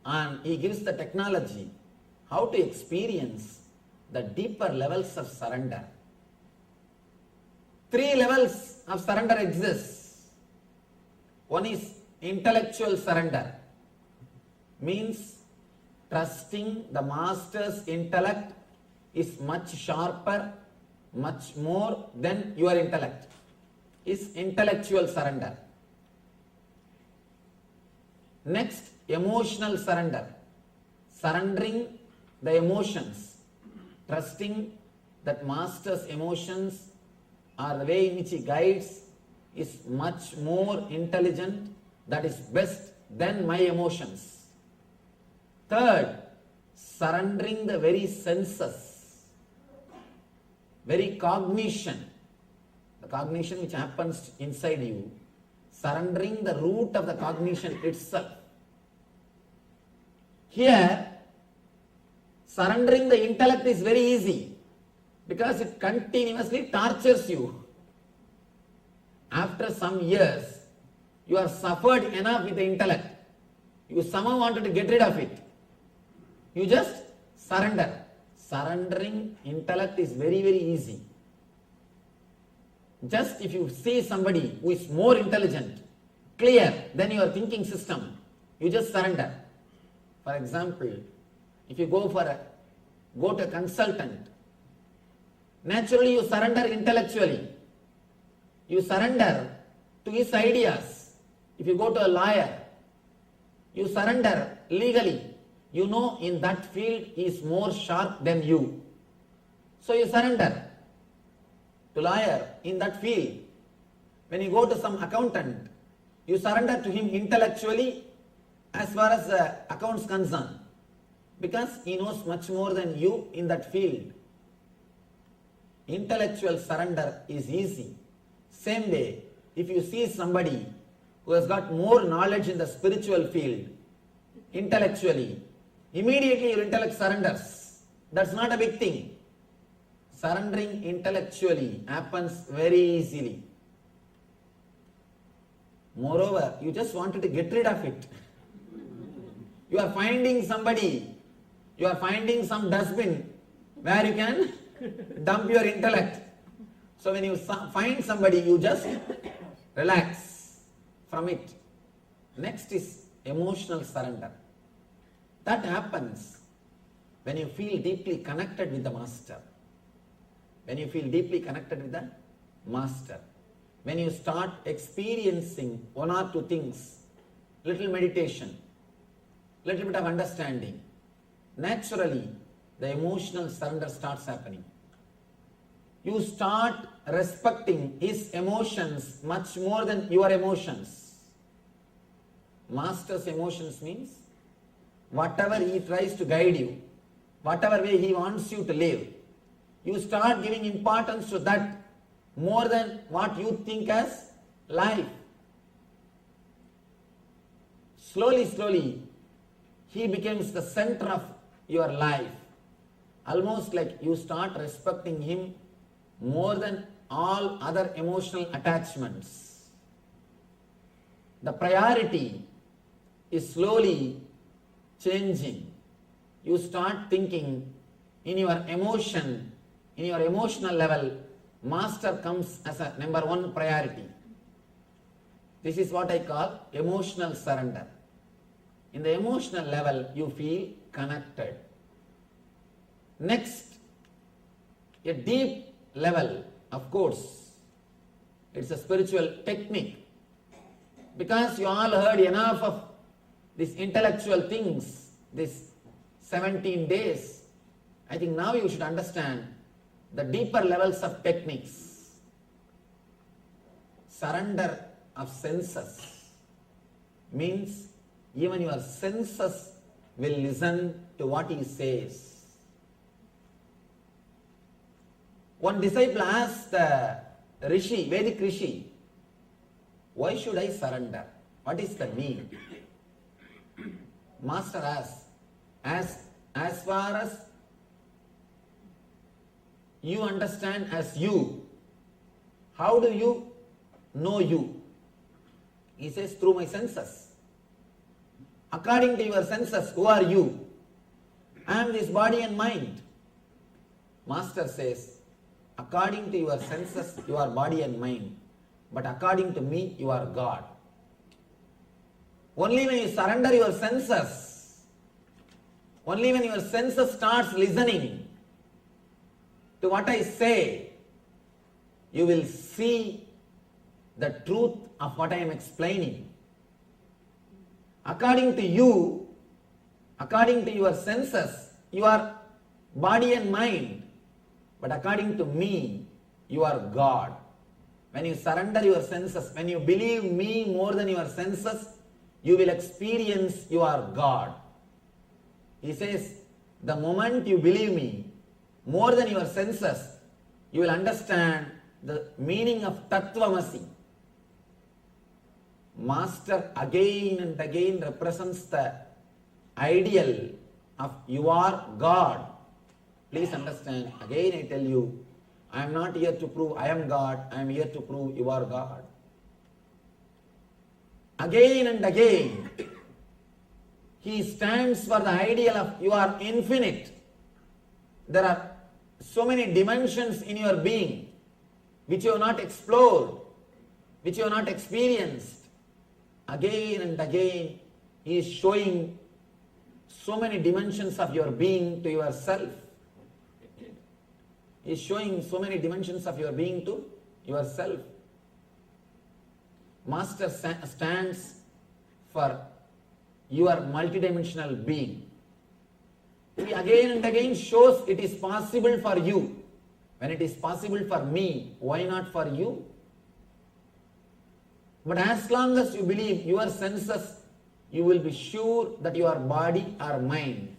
And he gives the technology how to experience the deeper levels of surrender. 3 levels of surrender exist. One is intellectual surrender, means trusting the master's intellect is much sharper, much more than your intellect, is intellectual surrender. Next, emotional surrender, surrendering the emotions, trusting that master's emotions or the way in which he guides is much more intelligent, that is best than my emotions. Third, surrendering the very senses, very cognition, the cognition which happens inside you, surrendering the root of the cognition itself. Here, surrendering the intellect is very easy because it continuously tortures you. After some years, you have suffered enough with the intellect. You somehow wanted to get rid of it. You just surrender. Surrendering intellect is very, very easy. Just if you see somebody who is more intelligent, clear than your thinking system, you just surrender. For example, if you go to a consultant, naturally you surrender intellectually. You surrender to his ideas. If you go to a lawyer, you surrender legally. You know in that field he is more sharp than you. So you surrender to lawyer in that field. When you go to some accountant, you surrender to him intellectually as far as the accounts concerned, because he knows much more than you in that field. Intellectual surrender is easy. Same way, if you see somebody who has got more knowledge in the spiritual field, intellectually, immediately your intellect surrenders. That's not a big thing. Surrendering intellectually happens very easily. Moreover, you just wanted to get rid of it. You are finding somebody, you are finding some dustbin where you can dump your intellect. So when you find somebody, you just relax from it. Next is emotional surrender. That happens when you feel deeply connected with the Master. When you feel deeply connected with the Master. When you start experiencing 1 or 2 things, little meditation, little bit of understanding, naturally the emotional surrender starts happening. You start respecting his emotions much more than your emotions. Master's emotions means whatever he tries to guide you, whatever way he wants you to live, you start giving importance to that more than what you think as life. Slowly, slowly, he becomes the center of your life. Almost like you start respecting him more than all other emotional attachments. The priority is slowly changing. You start thinking in your emotion, in your emotional level, Master comes as a number 1 priority. This is what I call emotional surrender. In the emotional level, you feel connected. Next, a deep level, of course, it's a spiritual technique. Because you all heard enough of these intellectual things, these 17 days, I think now you should understand the deeper levels of techniques. Surrender of senses means even your senses will listen to what he says. One disciple asked the Rishi, Vedic Rishi, why should I surrender? What is the need? Master asks, as far as you understand as you, how do you know you? He says, through my senses. According to your senses, who are you? I am this body and mind. Master says, according to your senses, you are body and mind. But according to me, you are God. Only when you surrender your senses, only when your senses starts listening to what I say, you will see the truth of what I am explaining. According to you, according to your senses, you are body and mind. But according to me, you are God. When you surrender your senses, when you believe me more than your senses, you will experience you are God. He says, the moment you believe me more than your senses, you will understand the meaning of Tattvamasi. Master again and again represents the ideal of you are God. Please understand, again I tell you, I am not here to prove I am God, I am here to prove you are God. Again and again, he stands for the ideal of you are infinite. There are so many dimensions in your being which you have not explored, which you have not experienced. Again and again, he is showing so many dimensions of your being to yourself. He is showing so many dimensions of your being to yourself. Master stands for your multidimensional being. He again and again shows it is possible for you. When it is possible for me, why not for you? But as long as you believe your senses, you will be sure that you are body or mind.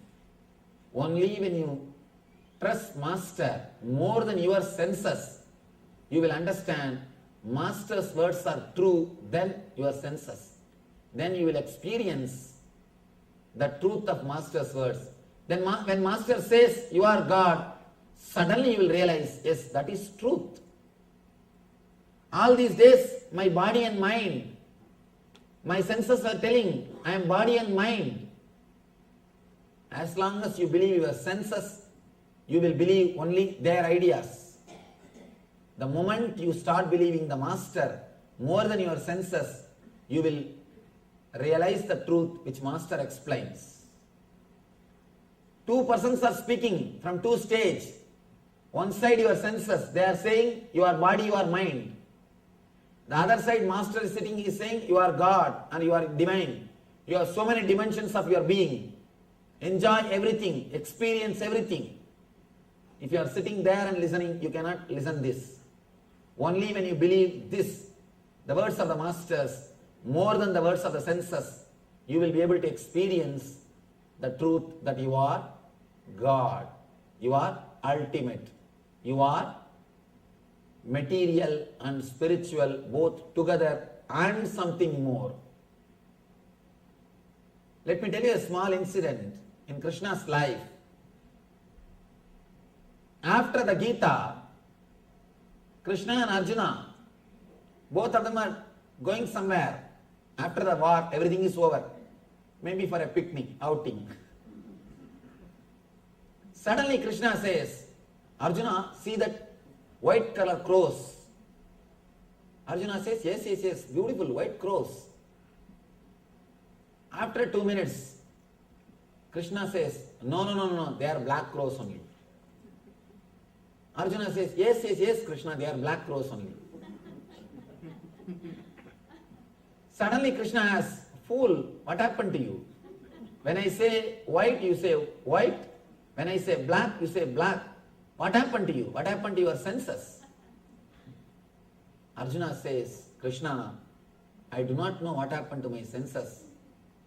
Only when you trust Master more than your senses, you will understand Master's words are true than your senses. Then you will experience the truth of Master's words. Then when Master says you are God, suddenly you will realize, yes, that is truth. All these days, my body and mind, my senses are telling, I am body and mind. As long as you believe your senses, you will believe only their ideas. The moment you start believing the Master more than your senses, you will realize the truth which Master explains. Two persons are speaking from two stages. One side your senses, they are saying you are body, you are mind. The other side Master is sitting, he is saying you are God and you are divine. You have so many dimensions of your being. Enjoy everything, experience everything. If you are sitting there and listening, you cannot listen this. Only when you believe this, the words of the Masters, more than the words of the senses, you will be able to experience the truth that you are God. You are ultimate. You are material and spiritual both together and something more. Let me tell you a small incident in Krishna's life. After the Gita, Krishna and Arjuna, both of them are going somewhere. After the war, everything is over. Maybe for a picnic, outing. Suddenly Krishna says, Arjuna, see that white color crows. Arjuna says, yes, beautiful white crows. After 2 minutes, Krishna says, no, they are black crows only. Arjuna says, yes, Krishna, they are black crows only. Suddenly Krishna asks, fool, what happened to you? When I say white, you say white. When I say black, you say black. What happened to you? What happened to your senses? Arjuna says, Krishna, I do not know what happened to my senses.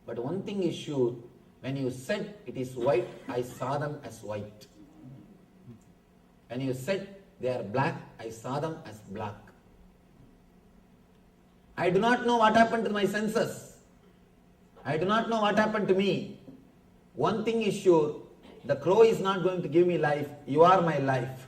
But one thing is sure, when you said it is white, I saw them as white. When you said they are black, I saw them as black. I do not know what happened to my senses. I do not know what happened to me. One thing is sure, the crow is not going to give me life. You are my life.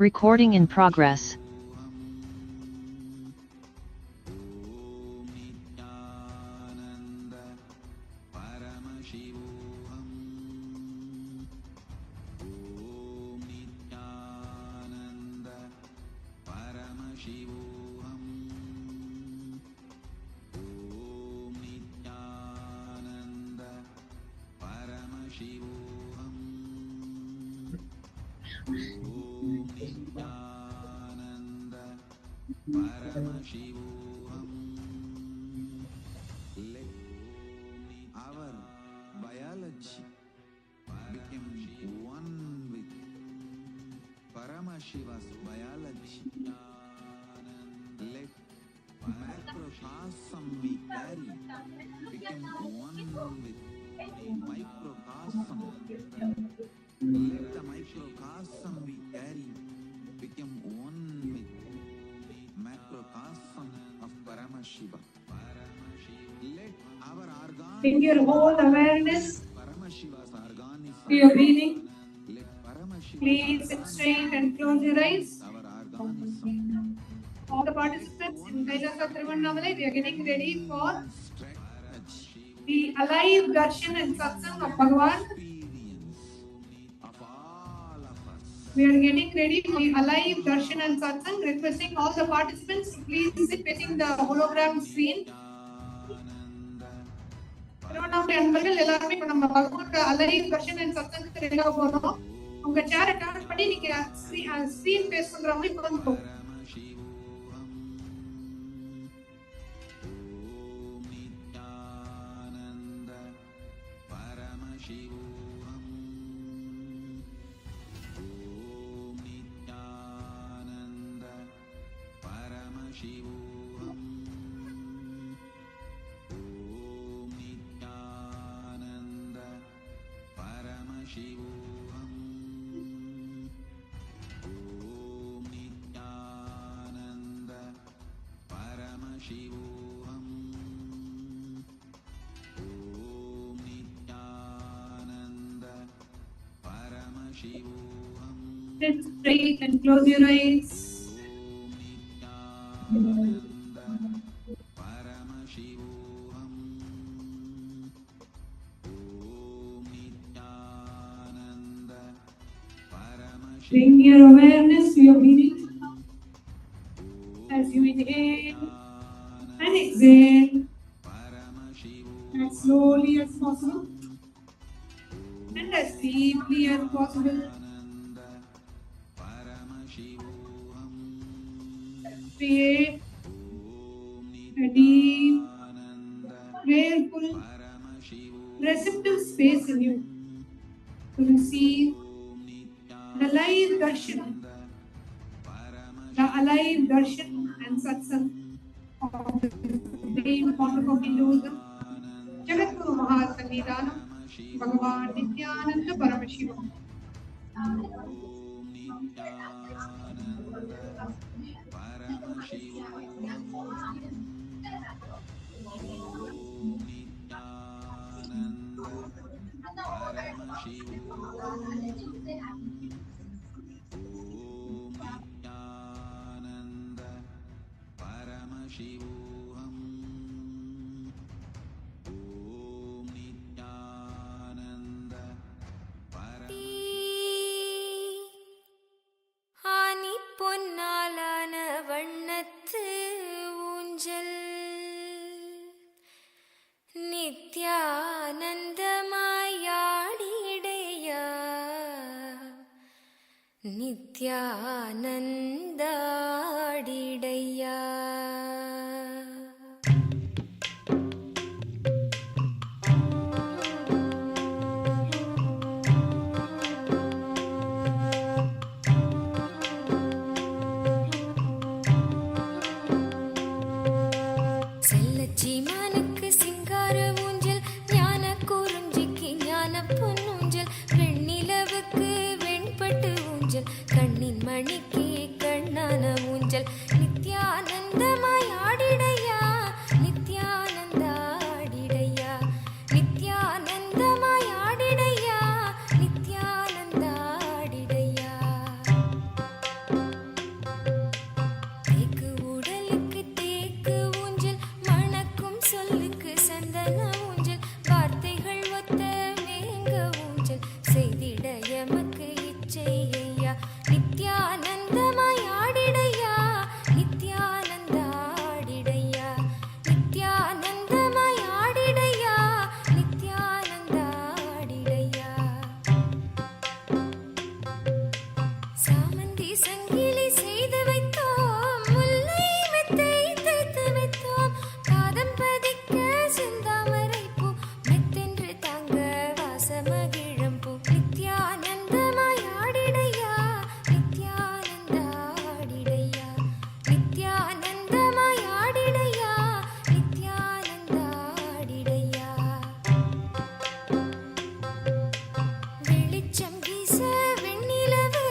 Recording in progress. Our biology became one with Paramashiva's biology. Let macrocosm we carry became one with microcosm. Let the microcosm we carry become one with macrocosm of Paramashiva. Let our organs in your whole awareness Paramashiva's organism. to your breathing. Let Paramashiva Please sit straight and close your eyes. our organism. All the participants in Kailasa Tiruvannamalai, they are getting ready for the alive darshan and satsang of Bhagavan. We are getting ready for the alive darshan and satsang, requesting all the participants to please sit facing the hologram screen. Tiruvannamalai அன்பர்கள் எல்லாருமே இப்ப நம்ம பகவானோட alive Darshan and சத்சங்கு ரெடியா போறோம். உங்க சேரை turn பண்ணி நீங்க ஸ்கிரீன் ஃபேஸ் பண்ற மாதிரி உட்கார்ந்துக்கோங்க. Sit straight and close your eyes. Bring your awareness to your breathing as you inhale and exhale as slowly as possible and as deeply as possible. Create a deep, prayerful, receptive space in you to receive the alive darshan, and satsang of the main concept of Hinduism, Jagadguru Mahasannidhanam, Bhagavan Nityananda Paramashivoham. ஆனி பொன்னாலான வண்ணத்து ஊஞ்சல் நித்யானந்தமாயாடிடையா நித்யானந்தாடிடையா செல்லச்சிமானுக்கு சிங்கார ஊஞ்சல், ஞான குறிஞ்சிக்கு ஞான பொன்னூஞ்சல், வெண்ணிலவுக்கு வெண்பட்டு ஊஞ்சல், கண்ணின் மணிக்கு சந்தன ஊஞ்சல் வார்த்தைகள் ஒத்த மேங்க ஊஞ்சல் செய்திட எமக்கு இச்சை ஐயா நித்யானந்தமாய் ஆடிடையா நித்யானந்த ஆடிடையா நித்யானந்தமாய் ஆடிடையா நித்யானந்த ஆடிடையா சாமந்தி சங்கிலி செய்து வைத்தோம் முல்லை மெத்தை தைத்து வைத்தோம் பாதம் பதிக்க செந்தாமரை பூ மெத்தென்று தாங்க வாசமகிழம் பூ நித்யானந்தமாய் ஆடிடையா நித்யானந்த ஆடிடையா நித்யானந்தமாய் ஆடிடையா நித்யானந்த ஆடிடையா வெளிச்சம் வீச வெண்ணிலவு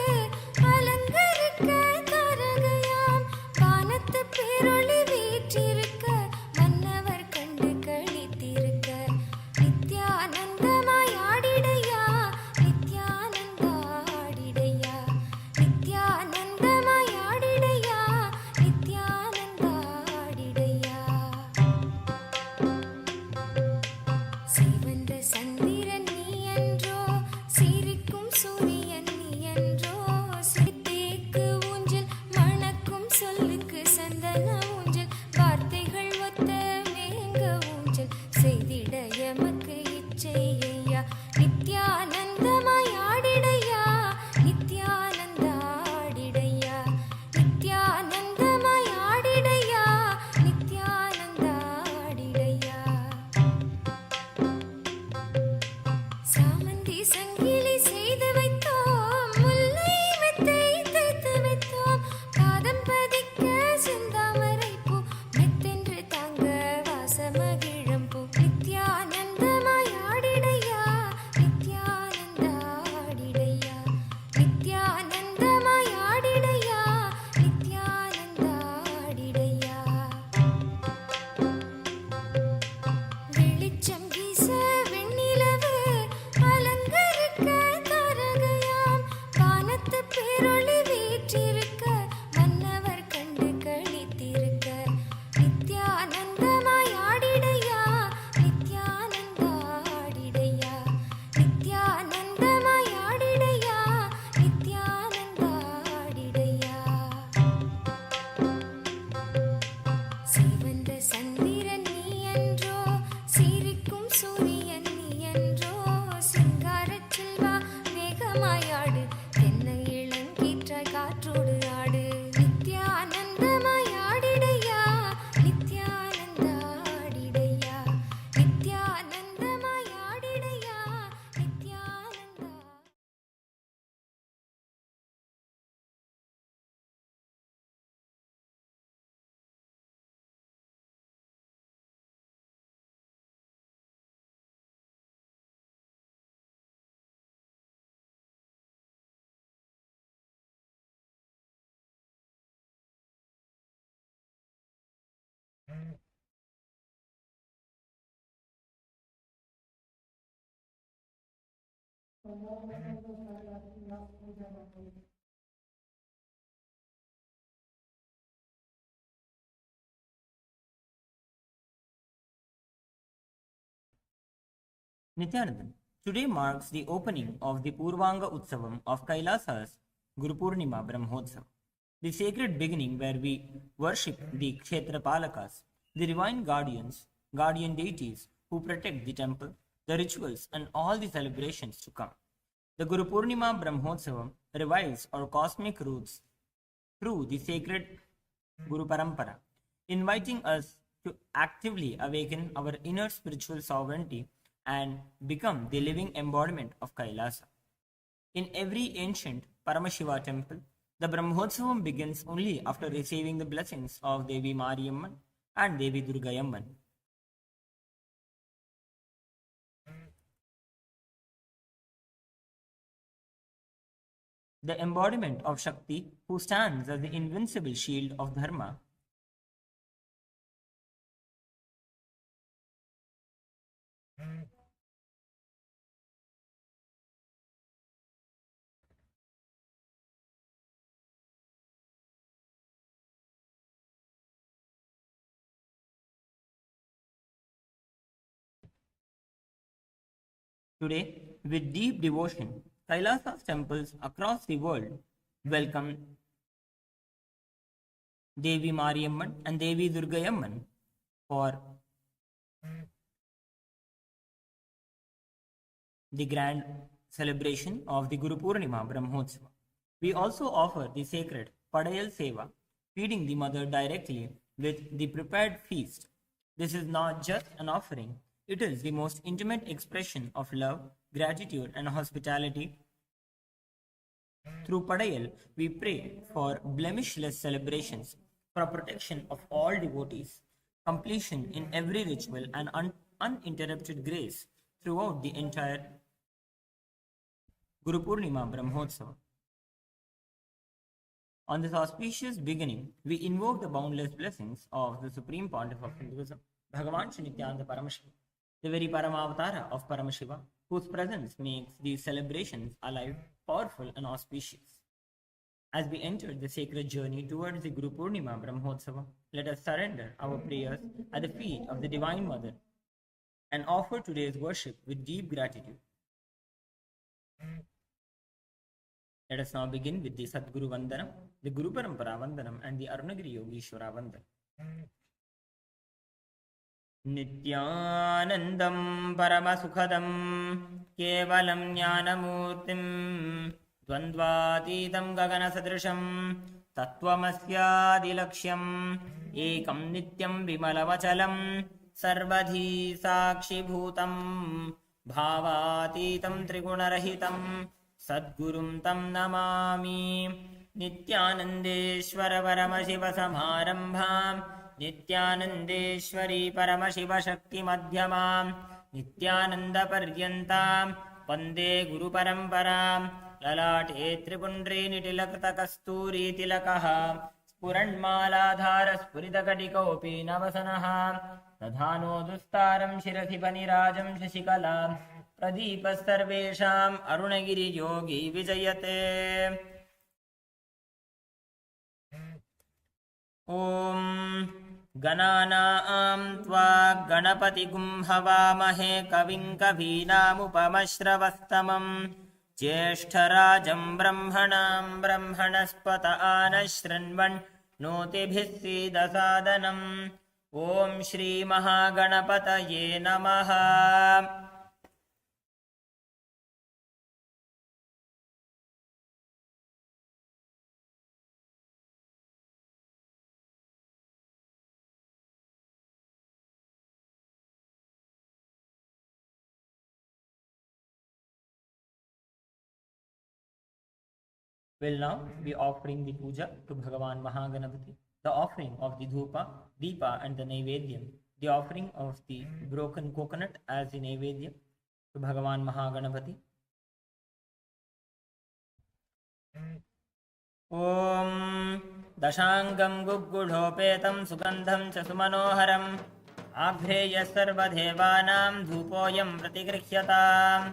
அலங்கரிக்க தாரகையாம் வானத்து பேரொளி வீற்றிருக்க மன்னவர் கண்டு களித்திருக்க நித்யானந்தமாய் ஆடிடையா நித்யானந்த ஆடிடையா நித்யானந்தமாய் ஆடிடையா நித்யானந்த ஆடிடையா சிவந்த சந்திரன் நீ என்றோ சிரிக்கும் சூரியன் நீ என்றோ சித்தேக்கு ஊஞ்சல் மணக்கும் சொல்லுக்கு சந்தன ஊஞ்சல் வார்த்தைகள் ஒத்த மேங்க ஊஞ்சல் செய்திட எமக்கு இச்சை ஐயா நித்யானந்தமாய் ஆடிடையா நித்யானந்த ஆடிடையா நித்யானந்தமாய் ஆடிடையா நித்யானந்த ஆடிடையா சாமந்தி சங்கிலி செய்து வைத்தோம் முல்லை மெத்தை தைத்து வைத்தோம் பாதம் பதிக்க செந்தாமரை பூ மெத்தென்று தாங்க வாசமகிழம் பூ நித்யானந்தமாய் ஆடிடையா நித்யானந்த ஆடிடையா நித்யானந்தமாய் ஆடிடையா நித்யானந்த ஆடிடையா வெளிச்சம் வீச வெண்ணிலவு அலங்கரிக்க தாரகையாம் வானத்து பேரொளி வீற்றிருக்க மன்னவர் கண்டு களித்திருக்க நித்யானந்தமாய் ஆடிடையா நித்யானந்த ஆடிடையா நித்யானந்தமாய் ஆடிடையா நித்யானந்த ஆடிடையா சிவந்த சந்திரன் நீ என்றோ சிரிக்கும் சூரியன் நீ என்றோ சிங்காரச் செல்வா வேகமாயாடு தென்னை இளங்கீற்றாய் காற்றோடு ஆடு நித்யானந்தமாய் ஆடிடையா Nityananda ஆடிடையா நித்யானந்தமாய் ஆடிடையா Nityananda Nityanandan, today marks the opening of the Purvanga Utsavam of Kailasa's Guru Purnima Brahmotsav, the sacred beginning where we worship the Kshetra Palakas, the divine guardians, guardian deities who protect the temple, the rituals, and all the celebrations to come. The Guru Purnima Brahmotsavam revives our cosmic roots through the sacred Guru Parampara, inviting us to actively awaken our inner spiritual sovereignty and become the living embodiment of Kailasa. In every ancient Paramashiva temple, the Brahmotsavam begins only after receiving the blessings of Devi Mariamman and Devi Durgayamman. The embodiment of Shakti, who stands as the invincible shield of Dharma, Today, with deep devotion, Kailasa's temples across the world welcome Devi Mariamman and Devi Durgayamman for the grand celebration of the Guru Purnima Brahmotsava. We also offer the sacred Padayal Seva, feeding the mother directly with the prepared feast. This is not just an offering, it is the most intimate expression of love, gratitude, and hospitality. Through Padayal, we pray for blemishless celebrations, for protection of all devotees, completion in every ritual, and uninterrupted grace throughout the entire Guru Purnima Brahmotsava. On this auspicious beginning, we invoke the boundless blessings of the Supreme Pontiff of Hinduism, Bhagavan Shri Nityananda Paramashiva, the very Paramavatara of Paramashiva, whose presence makes these celebrations alive, powerful, and auspicious. As we enter the sacred journey towards the Guru Purnima Brahmotsava, let us surrender our prayers at the feet of the Divine Mother and offer today's worship with deep gratitude. Let us now begin with the Sadguru Vandanam, the Guru Parampara Vandanam, and the Arunagiri Yogeshwara Vandanam. Nityanandam Paramasukhadam Kevalam Jnanamurtim Dvandvatitam Gaganasadrisham Tattvamasyaadilaksham Ekam Nityam Vimalavachalam Sarvadhi Sakshibhutam Bhavatitam Trigunarahitam Sadgurum Tam Namami Nityanandeshwara Paramashiva Samarambham Nityanandeshwari Paramashiva Shakti Madhyamam Nityananda Paryantam Vande Guru Paramparam Lalate Tripundre Nitilakta Kasturi Tilakaha Spuranmaladhara Spuridakadikopi Navasanaha Tadhano Dustaram Shirathi Panirajam Shashikalam Pradipa Sarvesham Arunagiri Yogi Vijayate Om Gananaam Tva Ganapati Gumhavamahe Kavin Kavinamupamashravastamam Jeshtarajam Brahmanam Brahmanaspata Anashranvan Notibhisi Dasadanam Om Shri Mahaganapataye Namaha. Will now be offering the puja to Bhagavan Mahaganapati, the offering of the dhupa, deepa, and the naivedyam, the offering of the broken coconut as the naivedyam to Bhagavan Mahaganapati. Om Dashangam Guggudhopetam Sugandham Chasumanoharam Abhreya Sarvadevanam Dhupoyam Pratigrihyataam.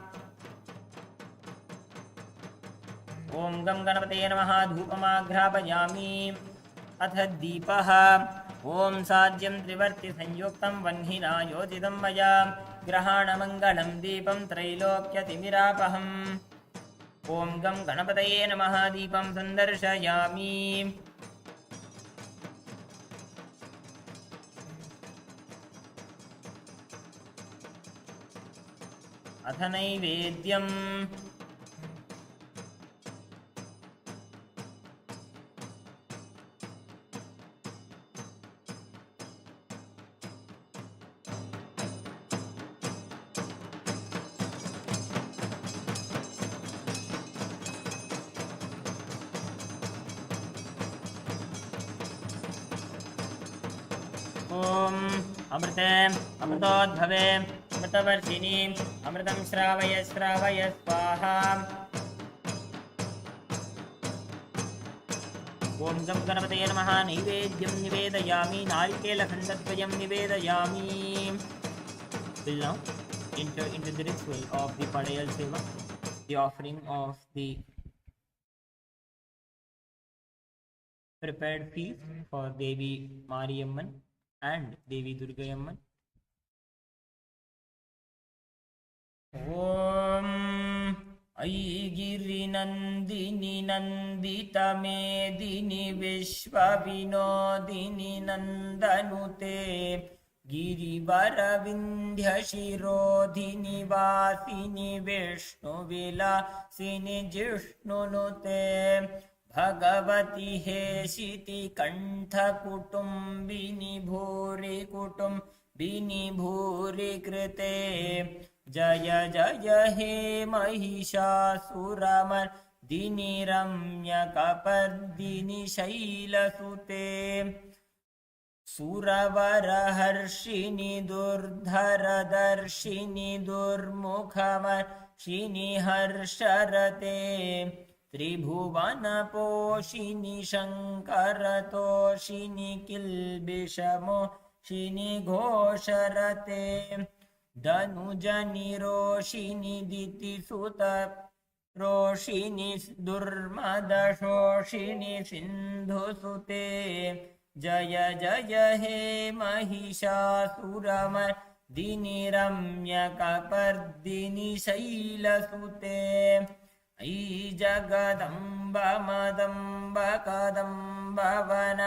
Om Gam Ganapate Namaha Dhupamaghrabayami Ath Deepaha Om Sadyam Trivarti Sanyuktam Vanhina Yojidam Maya Grahana Mangalam Deepam Trailokya Timirapaham Om Gam Ganapate Namaha Deepam Sandarshayami. Ath Naivedyam Amrite, Amritodbhave, Amritavarshini, Amritam Shravaya Shravaya Swaha. Om Gam Ganapate Namaha Nivedyam Nivedayami Narikela Khandatvayam Nivedayami. Will now enter into the ritual of the Padayal Seva, the offering of the prepared feast for Devi Mariamman and Devi Durgayamman. Om अयि गिरिनन्दिनि नन्दितमेदिनि विश्वविनोदिनि नन्दनुते गिरिवरविन्ध्यशिरोधिनि वासिनि विष्णुविलासिनि जिष्णुनुते भगवति हेशिति कण्ठकुटुम्बिनि भूरि कुटुम्बिनि भूरि कृते जय जय हे महिषासुरमर्दिनि रम्यकपर्दिनि शैलसुते सुरवरहर्षिणि दुर्धरदर्शिनि दुर्मुखमर्षिणि हर्षरते त्रिभुवनपोषिणि शङ्करतोषिणि किल्बिषमोषिणि घोषरते धनुजनिरोषिणि दितिसुत रोषिणि दुर्मदशोषिणि सिन्धुसुते जय जय हे महिषासुरमर्दिनि रम्यकपर्दिनि शैलसुते अयि जगदम्ब मदम्ब कदम्ब वन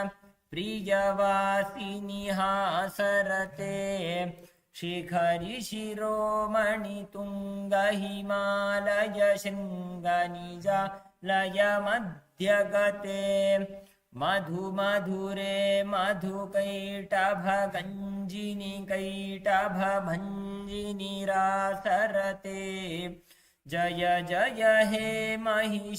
प्रियवासिनि हासरते शिखरि शिरोमणि तुङ्ग हिमालय शृङ्गनिजालय मध्यगते मधु मधुरे मधुकैटभगञ्जिनि कैटभभञ्जिनि रासरते जय जय हे महिषासुरमर्दिनि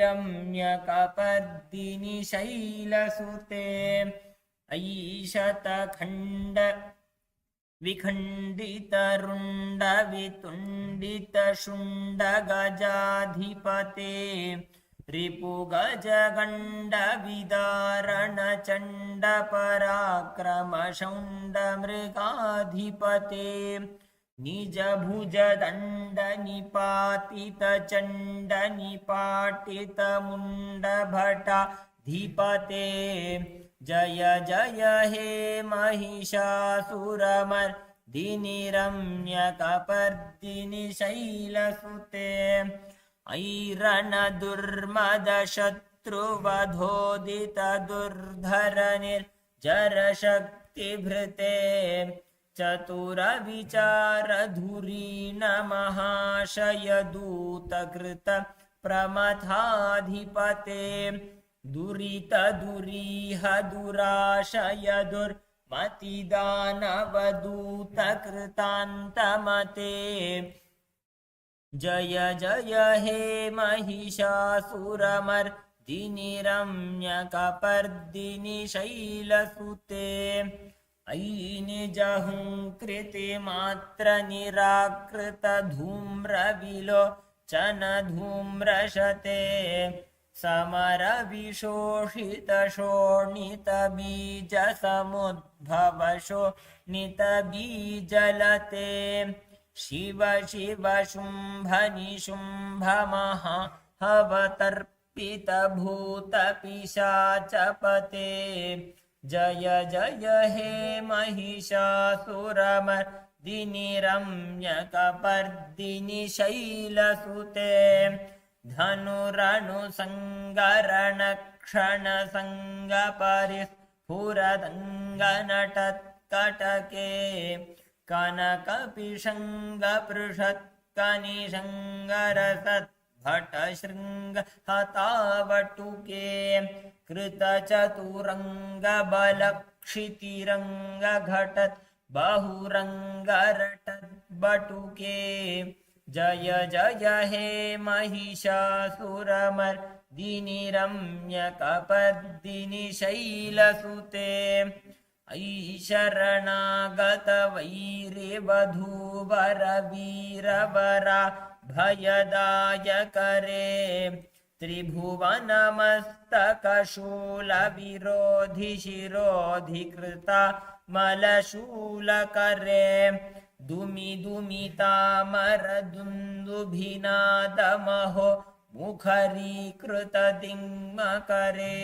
रम्यकपर्दिनि शैलसुते अयि शतखण्ड विखण्डितरुण्ड वितुण्डितशुण्ड गजाधिपते रिपुगजगण्ड विदारण चण्ड पराक्रम शौण्ड मृगाधिपते निज भुज दण्ड निपातित चण्ड निपाटित मुण्ड भटाधिपते जय जय हे महिषासुरमर्दिनि रम्यकपर्दिनि शैलसुते ऐरणदुर्मदशत्रुवधोदित दुर्धरनिर्जरशक्तिभृते चतुरविचारधुरीण महाशयदूतकृत प्रमथाधिपते दुरित दुरीह दुराशय दुर्मतिदानवदूतकृतान्तमते जय जय हे महिषासुरमर्दिनि रम्यकपर्दिनि शैलसुते अयि निजहुङ्कृतिमात्र निराकृत धूम्रविलोचन धूम्रशते समर विशोषित शोणित बीज समुद्भव शोणित बीजलते शिव शिव शुम्भ निशुम्भ महाहवतर्पित भूत पिशाचपते जय जय हे महिषासुरमर्दिनि रम्यकपर्दिनि शैलसुते धनुराणुसङ्गरणक्षणसङ्गपरिस्फुरदङ्गनटत्कटके कनकपिशङ्गपृषत्कनिशङ्गरसद्भटशृङ्गहतावटुके कृतचतुरङ्गबलक्षितिरङ्गघटत् बहुरङ्गरटद्बटुके जय जय हे महिषासुरमर्दिनि रम्यकपर्दिनि शैलसुते अयि शरणागत वैरिवधूवर वीरवरा भयदायकरे त्रिभुवनमस्तकशूलविरोधि शिरोधिकृता मलशूलकरे दुमि दुमितामरदुन्दुभिनादमहो मुखरीकृतदिङ्मकरे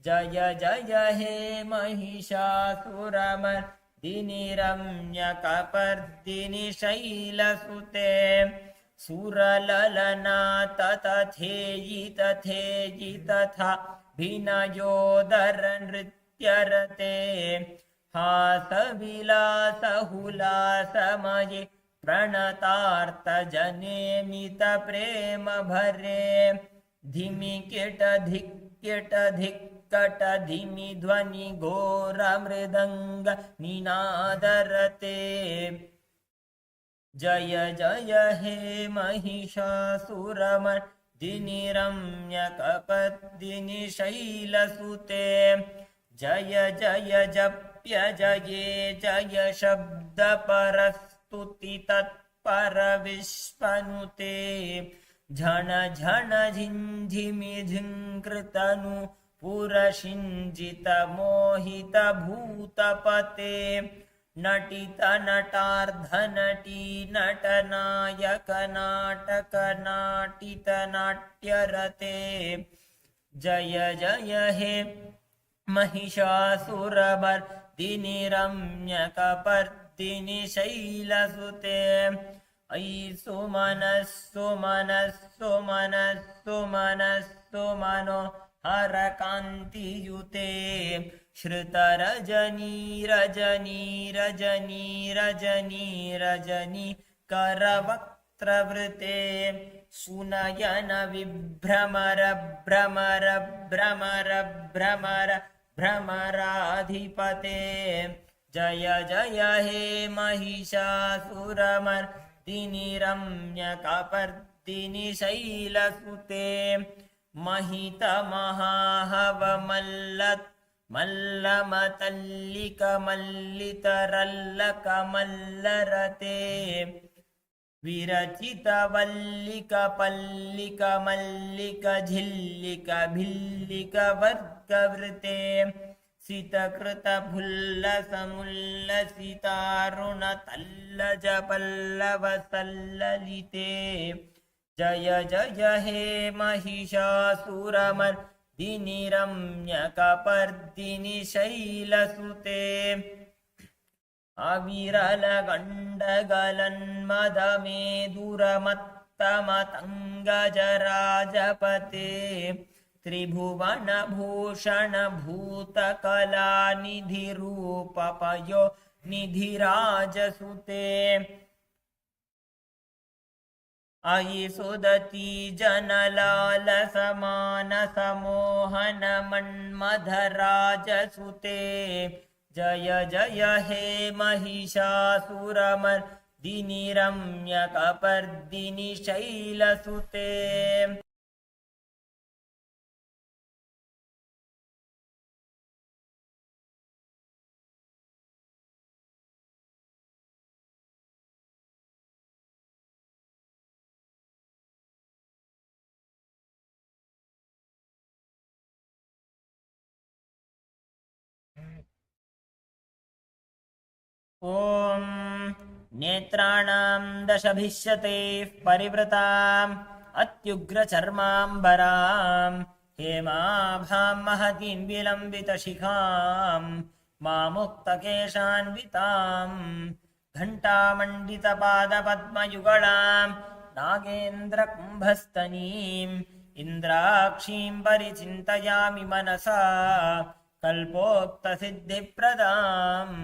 जय जय हे महिषासुरमर्दिनि दिनिरम्यकपर्दिनि शैलसुते सुरललना तथेयि तथेयि तथा भिनयोदर नृत्यरते हासविलासहुलासमये प्रणतार्तजनेमित प्रेम भरे धिमि किट धिक् किट धिक्कट धिमि ध्वनि घोर मृदंग निनादरते जय जय हे महिषासुरमर्दिनि रम्यकपर्दिनि शैलसुते जय जय जप्य जये जय शब्दपरस्तुति तत्पर विश्वनुते झण झण झिञ्झिमि झिङ्कृतनु पुरशिञ्जित मोहित भूतपते नटित नटार्धनटी नटनायक नाटक नाटित नाट्यरते जय जय हे महिषासुरमर्दिनि रम्यकपर्दिनि शैलसुते अयि सुमनः हरकान्तियुते श्रुतरजनी रजनी रजनी रजनी रजनी करवक्त्रवृते सुनयन विभ्रमर भ्रमर भ्रमर भ्रमर भ्रमराधिपते जय जय हे महिषासुरमर्दिनि रम्यकपर्दिनि शैलसुते महितमहाहवमल्लत् मल्लमतल्लिकमल्लितरल्लकमल्लरते विरचितवल्लिकपल्लिकमल्लिकझिल्लिकभिल्लिकवर्गवृते सितकृतफुल्लसमुल्लसितारुणतल्लजपल्लवसल्ललिते जय जय हे महिषासुरमर्दिनि रम्यकपर्दिनि शैलसुते अविरलगण्डगलन्मदमेदुरमत्तमतङ्गजराजपते त्रिभुवनभूषण भूतकलानिधिरूपपयो निधिराजसुते अयि सुदती जनलालसमानसमोहन मन्मथराजसुते जय जय हे महिषासुरमर्दिनि रम्यकपर्दिनि शैलसुते ॐ नेत्राणां दशभिष्यतेः परिवृताम् अत्युग्रचर्माम्बरां हेमाभां महतीं विलम्बितशिखां मामुक्तकेशान्वितां घण्टामण्डितपादपद्मयुगलां नागेन्द्रकुम्भस्तनीम् इन्द्राक्षीं परिचिन्तयामि मनसा कल्पोक्तसिद्धिप्रदाम्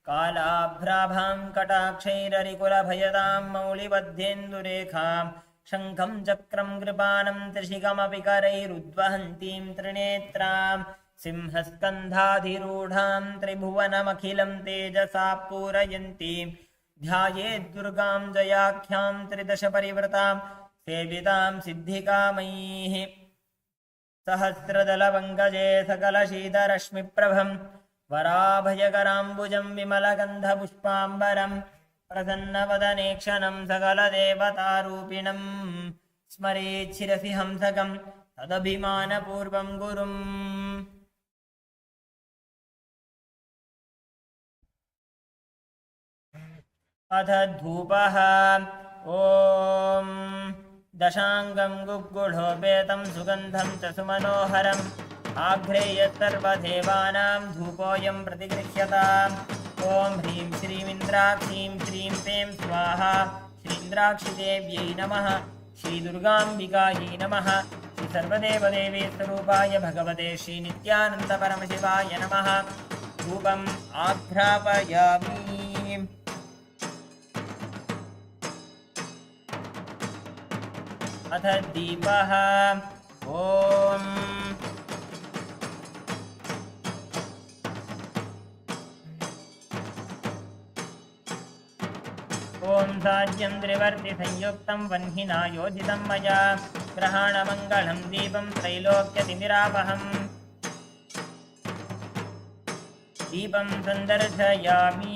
कालाभ्राभां कटाक्षैररिकुलभयदां मौलिबध्येन्दुरेखां शङ्खं चक्रं कृपानं त्रिशिखमपि करैरुद्वहन्तीं त्रिनेत्रां सिंहस्कन्धाधिरूढां त्रिभुवनमखिलं तेजसा पूरयन्तीं ध्यायेद्दुर्गां जयाख्यां त्रिदशपरिवृतां सेवितां सिद्धिकामैः सहस्रदलपङ्कजे सकलशीतरश्मिप्रभं वराभयकराम्बुजं विमलगन्धपुष्पाम्बरं प्रसन्नवदनेक्षणं सकलदेवतारूपिणं स्मरेच्छिरसि हंसकं तदभिमानपूर्वं गुरुम् अथ धूपः ॐ दशाङ्गं गुग्गुळोपेतं सुगन्धं च सुमनोहरम् आघ्रेय सर्वदेवानां धूपोऽयं प्रतिगृह्यताम् ॐ ह्रीं श्रीमिन्द्राक्षीं श्रीं पें स्वाहा श्रीन्द्राक्षिदेव्यै नमः श्रीदुर्गाम्बिकायै नमः श्रीसर्वदेवदेवीस्वरूपाय भगवते श्रीनित्यानन्दपरमशिवाय नमः धूपम् आघ्रापयामि अथ दीपः ॐ साज्यं त्रिवर्ति संयुक्तं वह्निना योजितं मया ग्रहाणमङ्गलं दीपं त्रैलोक्यतिमिरापहम् दीपं सन्दर्शयामि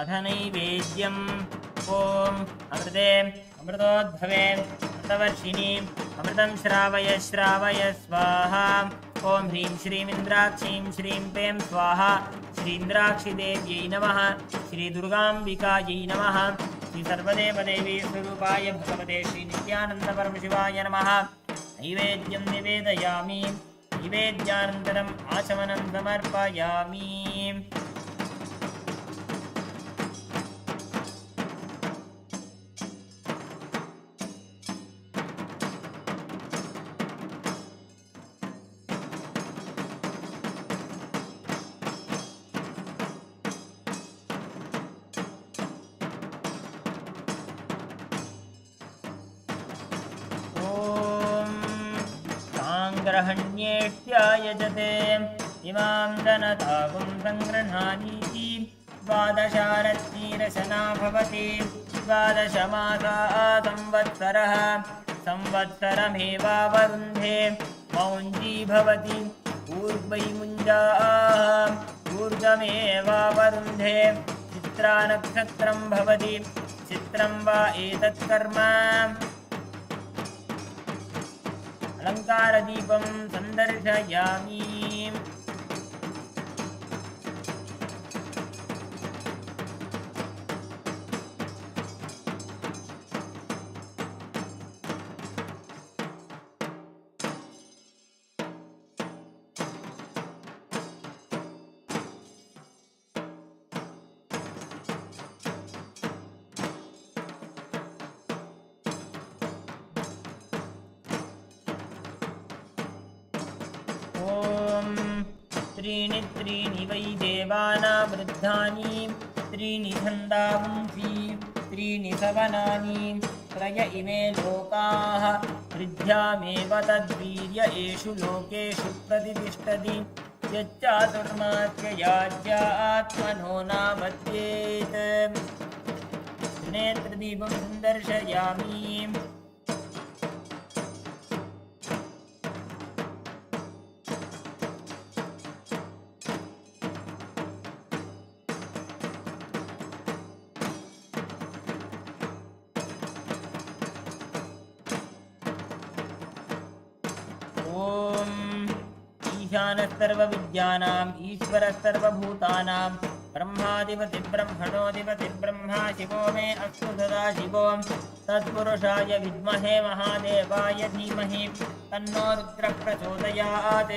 अथ नैवेद्यम् ॐ अमृते अमृतोद्भवे अमृतवर्षिणी अमृतं श्रावय श्रावय स्वाहा ॐ ह्रीं श्रीमिन्द्राक्षीं श्रीं पें स्वाहा श्रीन्द्राक्षिदेव्यै नमः श्रीदुर्गाम्बिकायै नमः श्रीसर्वदेवदेवी स्वरूपाय भगवते श्रीनित्यानन्दपरमशिवाय नमः नैवेद्यं निवेदयामि नैवेद्यानन्तरम् आचमनं समर्पयामि ग्रहण्येष्यायजते इमां जनतागुं सङ्गृह्णानीति द्वादशारत्नीरशना भवति द्वादशमासा संवत्सरः संवत्सरमेवावरुन्धे मौञ्जी भवति ऊर्ध्वैमुञ्जाः ऊर्ध्वमेवावरुन्धे चित्रानक्षत्रं भवति चित्रं वा एतत् कर्म अलङ्कारदीपं सन्दर्शयामि त्रीणि त्रीणि वै देवानां वृद्धानि त्रीणि छन्दांसि त्रीणि सवनानि त्रय इमे लोकाः वृद्ध्यामेव तद्वीर्य एषु लोकेषु प्रतिष्ठति यच्चातुर्मास्य याज्यात्मनो नामध्येत् त्रिनेत्रदीपं सन्दर्शयामि सर्वविद्यानाम् ईश्वरः सर्वभूतानां ब्रह्माधिपतिर्ब्रह्मणोऽधिपतिर्ब्रह्मा शिवो मे अस्तु सदा शिवो तत्पुरुषाय विद्महे महादेवाय धीमहि तन्नो रुद्रः प्रचोदयात्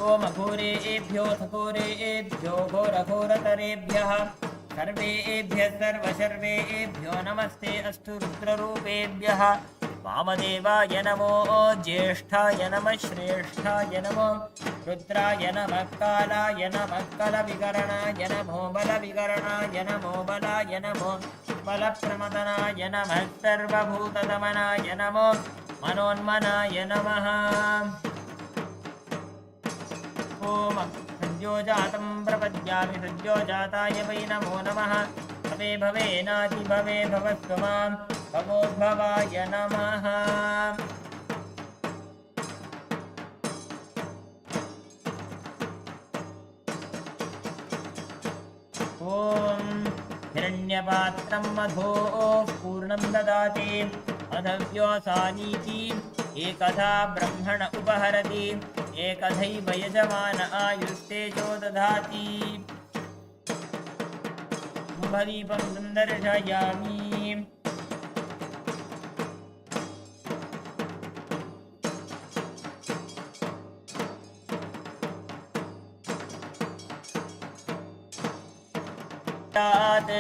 ॐ अघोरेभ्योऽथ घोरेभ्यो घोरघोरतरेभ्यः सर्वेभ्यः सर्वशर्वेभ्यो नमस्ते अस्तु रुद्ररूपेभ्य वामदेवाय नमो ज्येष्ठाय नमः श्रेष्ठाय नमो रुद्राय नमः कालाय नमः कलविकरणाय नमो बलविकरणाय नमो बलाय नमो बलप्रमदनाय नमः सर्वभूतदमनाय नमो मनोन्मनाय नमः ॐ सद्योजातं प्रपद्यामि सद्योजाताय वै नमो नमः भवे भवेनाति भवे भवस्व मां भवोद्भवाय नमः ॐ हिरण्यपात्रं मधोः पूर्णं ददाति अधव्योऽसानीति एकधा ब्रह्मण उपहरति एकधैव यजमान आयुस्तेजो दधाति कुम्भदीपं सन्दर्शयामि कुर्यात्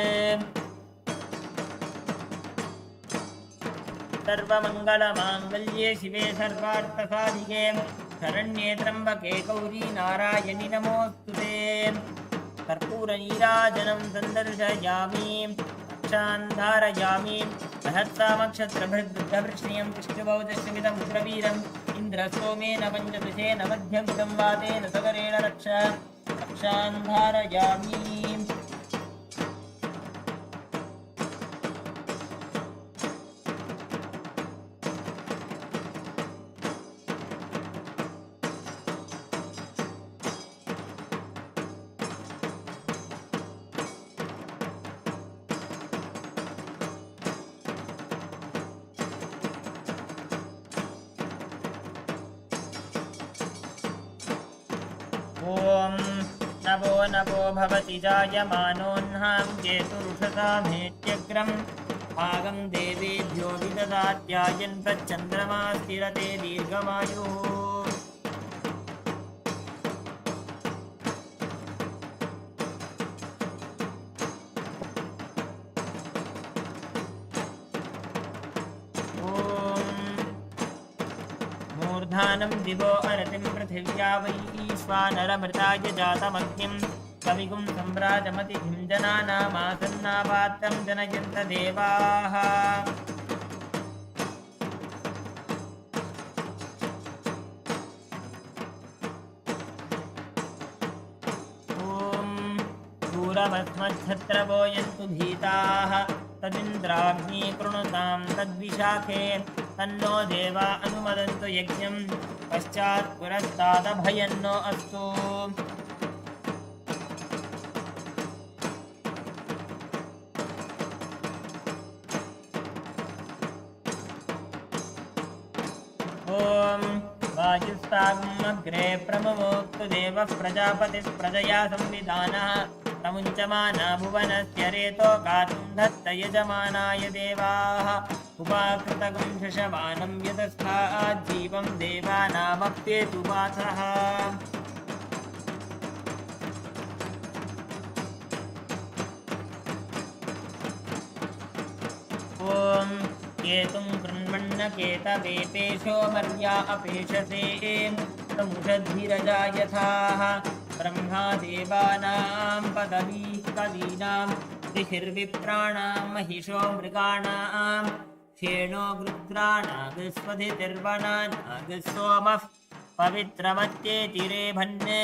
सर्वमङ्गलमाङ्गल्ये शिवे सर्वार्थसाधिके शरण्ये त्र्यम्बके गौरी नारायणि नमोऽस्तुते कर्पूरनीराजनं सन्दर्शयामि रक्षान् धारयामि सहस्रामक्षत्रभृद्बुद्धवृष्णियं कृष्णबौद्धश्चमिदमुग्रवीरम् इन्द्रसोमेन पञ्चदशेन मध्यमिदं वातेन सगरेण रक्षान् धारयामि ॐ नवो नवो भवति जायमानोऽह्नां केतुरुषसामेत्यग्रं भागं देवेभ्यो विददात्यायन् प्रच्चन्द्रमा स्थिरते दीर्घमायुः मूर्धानं दिवो अरतिं पृथिव्या वै ईश्वानरमृताय जातमग्निं कविगुं सम्भ्राजमतिथिं जनानामासन्नापात्रं जनयन्त देवाः ॐ दूरमस्मच्छत्रवो यन्तु भीताः तदिन्द्राग्नी कृणुतां तद्विशाखे तन्नो देवा अनुमदन्तु यज्ञं पश्चात् पुरस्तादभयन्नो अस्तु ॐ वायुस्ताग्मग्रे प्रममोक्तु देवः प्रजापतिः प्रजया संविधानः तमुञ्चमाना भुवनस्य रेतो गातुं धत्त यजमानाय देवाः उपाकृतगुं शशमानं यतस्थाज्जीवं देवानामप्येतु वासः ॐ केतुं कृण्वन्नकेतवेपेशो मर्या अपेशसे समुषद्भिरजायथाः ब्रह्मा देवानां पदवीः कवीनां ऋषिर्विप्राणां महिषो मृगाणां क्षेणो गृध्राणागस्वधितिर्वनानागस्सोमः पवित्रमत्येतिरेभन्ये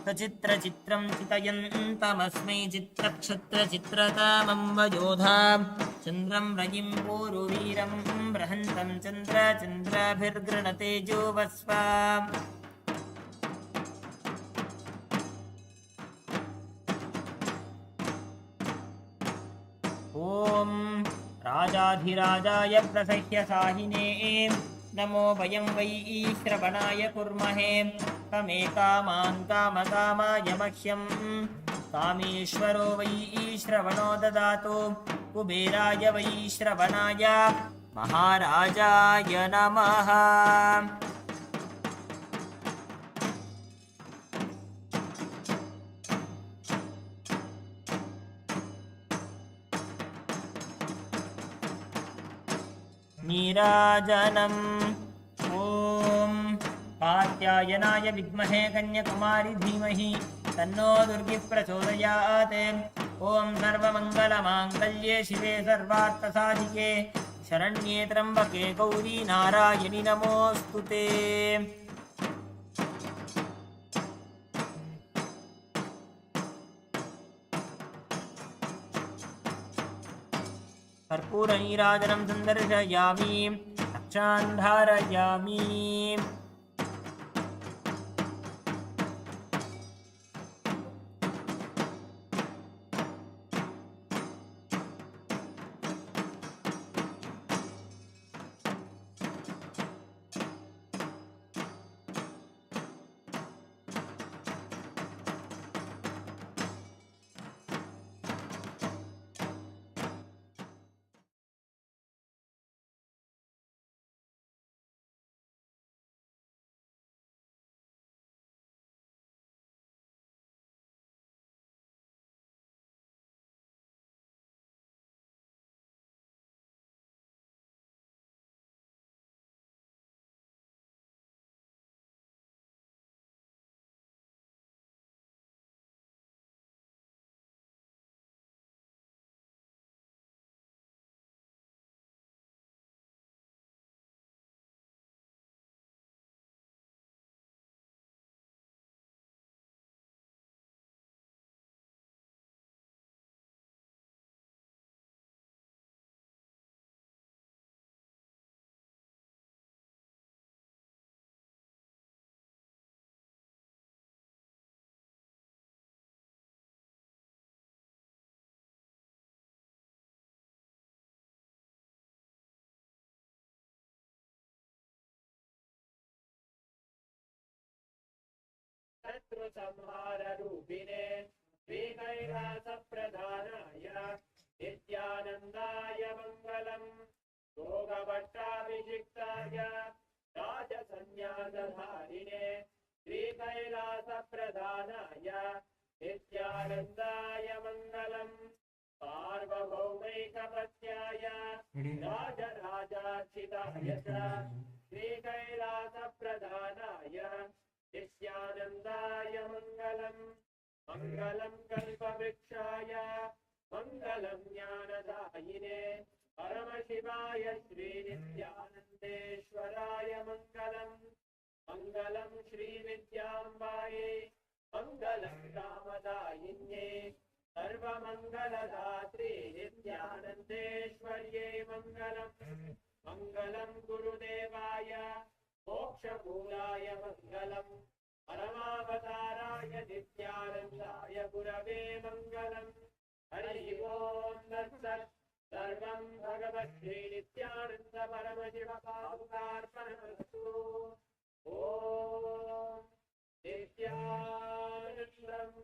सचित्रचित्रं चितयन्तमस्मै चित्रक्षत्रचित्रतामं वयोधां चन्द्रं रयिं पूरुवीरं बृहन्तं चन्द्राभिर्गृणतेजोवस्वा ॐ राजाधिराजाय प्रसह्य साहिने नमो वयं वै श्रवणाय कुर्महे तमे कामान् कामकामाय मह्यं कामेश्वरो वै श्रवणो ददातु कुबेराय वै श्रवणाय महाराजाय नमः नीराजनम् ॐ कात्यायनाय विद्महे कन्याकुमारी धीमहि तन्नो दुर्गिः प्रचोदयात् ॐ सर्वमङ्गलमाङ्गल्ये शिवे सर्वार्थसाधिके शरण्ये त्र्यम्बके गौरी नारायणि नमोऽस्तुते कर्पूरनीराजनं सन्दर्शयामि रक्षान् धारयामि संहाररूपिणे श्रीकैलासप्रधानाय नित्यानन्दाय मङ्गलम् योगभट्टाभिषिक्ताय राजसंन्यासधारिणे श्रीकैलासप्रधानाय नित्यानन्दाय मङ्गलम् सार्वभौमैकपत्याय राजराजार्चिताय च श्रीकैलासप्रधानाय नित्यानन्दाय मङ्गलम् मङ्गलं कल्पवृक्षाय मङ्गलं ज्ञानदायिने परमशिवाय श्रीनित्यानन्देश्वराय मङ्गलम् मङ्गलं श्रीविद्याम्बायै मङ्गलं कामदायिन्ये सर्वमङ्गलदात्रे नित्यानन्देश्वर्यै मङ्गलम् मङ्गलं गुरुदेवाय मोक्षमूलाय मङ्गलम् परमावताराय नित्यानन्दाय गुरवे मङ्गलम् हरि ओम् तत्सत् सर्वं भगवद्श्रीनित्यानन्द परमशिवपादुकार्पणमस्तु ॐ नित्यानन्दम्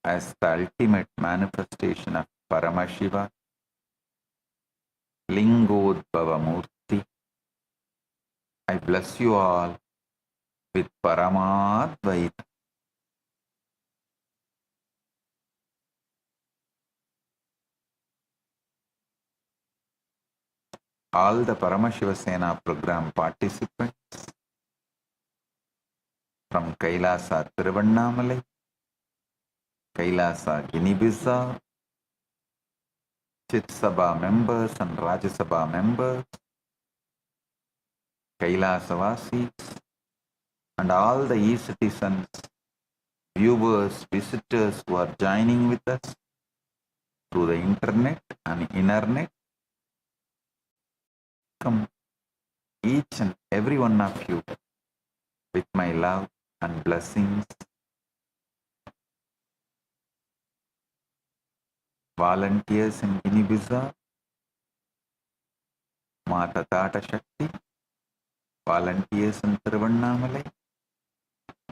as the ultimate manifestation of Paramashiva, Lingodbhava Murti, I bless you all with Paramadvaita. All the Paramashiva Sena program participants from Kailasa Tiruvannamalai, Kailasa Guinea-Bissau, Chit Sabha members and Rajya Sabha members, Kailasavasis, and all the e-citizens, viewers, visitors who are joining with us through the internet and internet. Come, each and every one of you, with my love and blessings. Volunteers in Guinea-Bissau, Mata Tata Shakti, volunteers in Tiruvannamalai,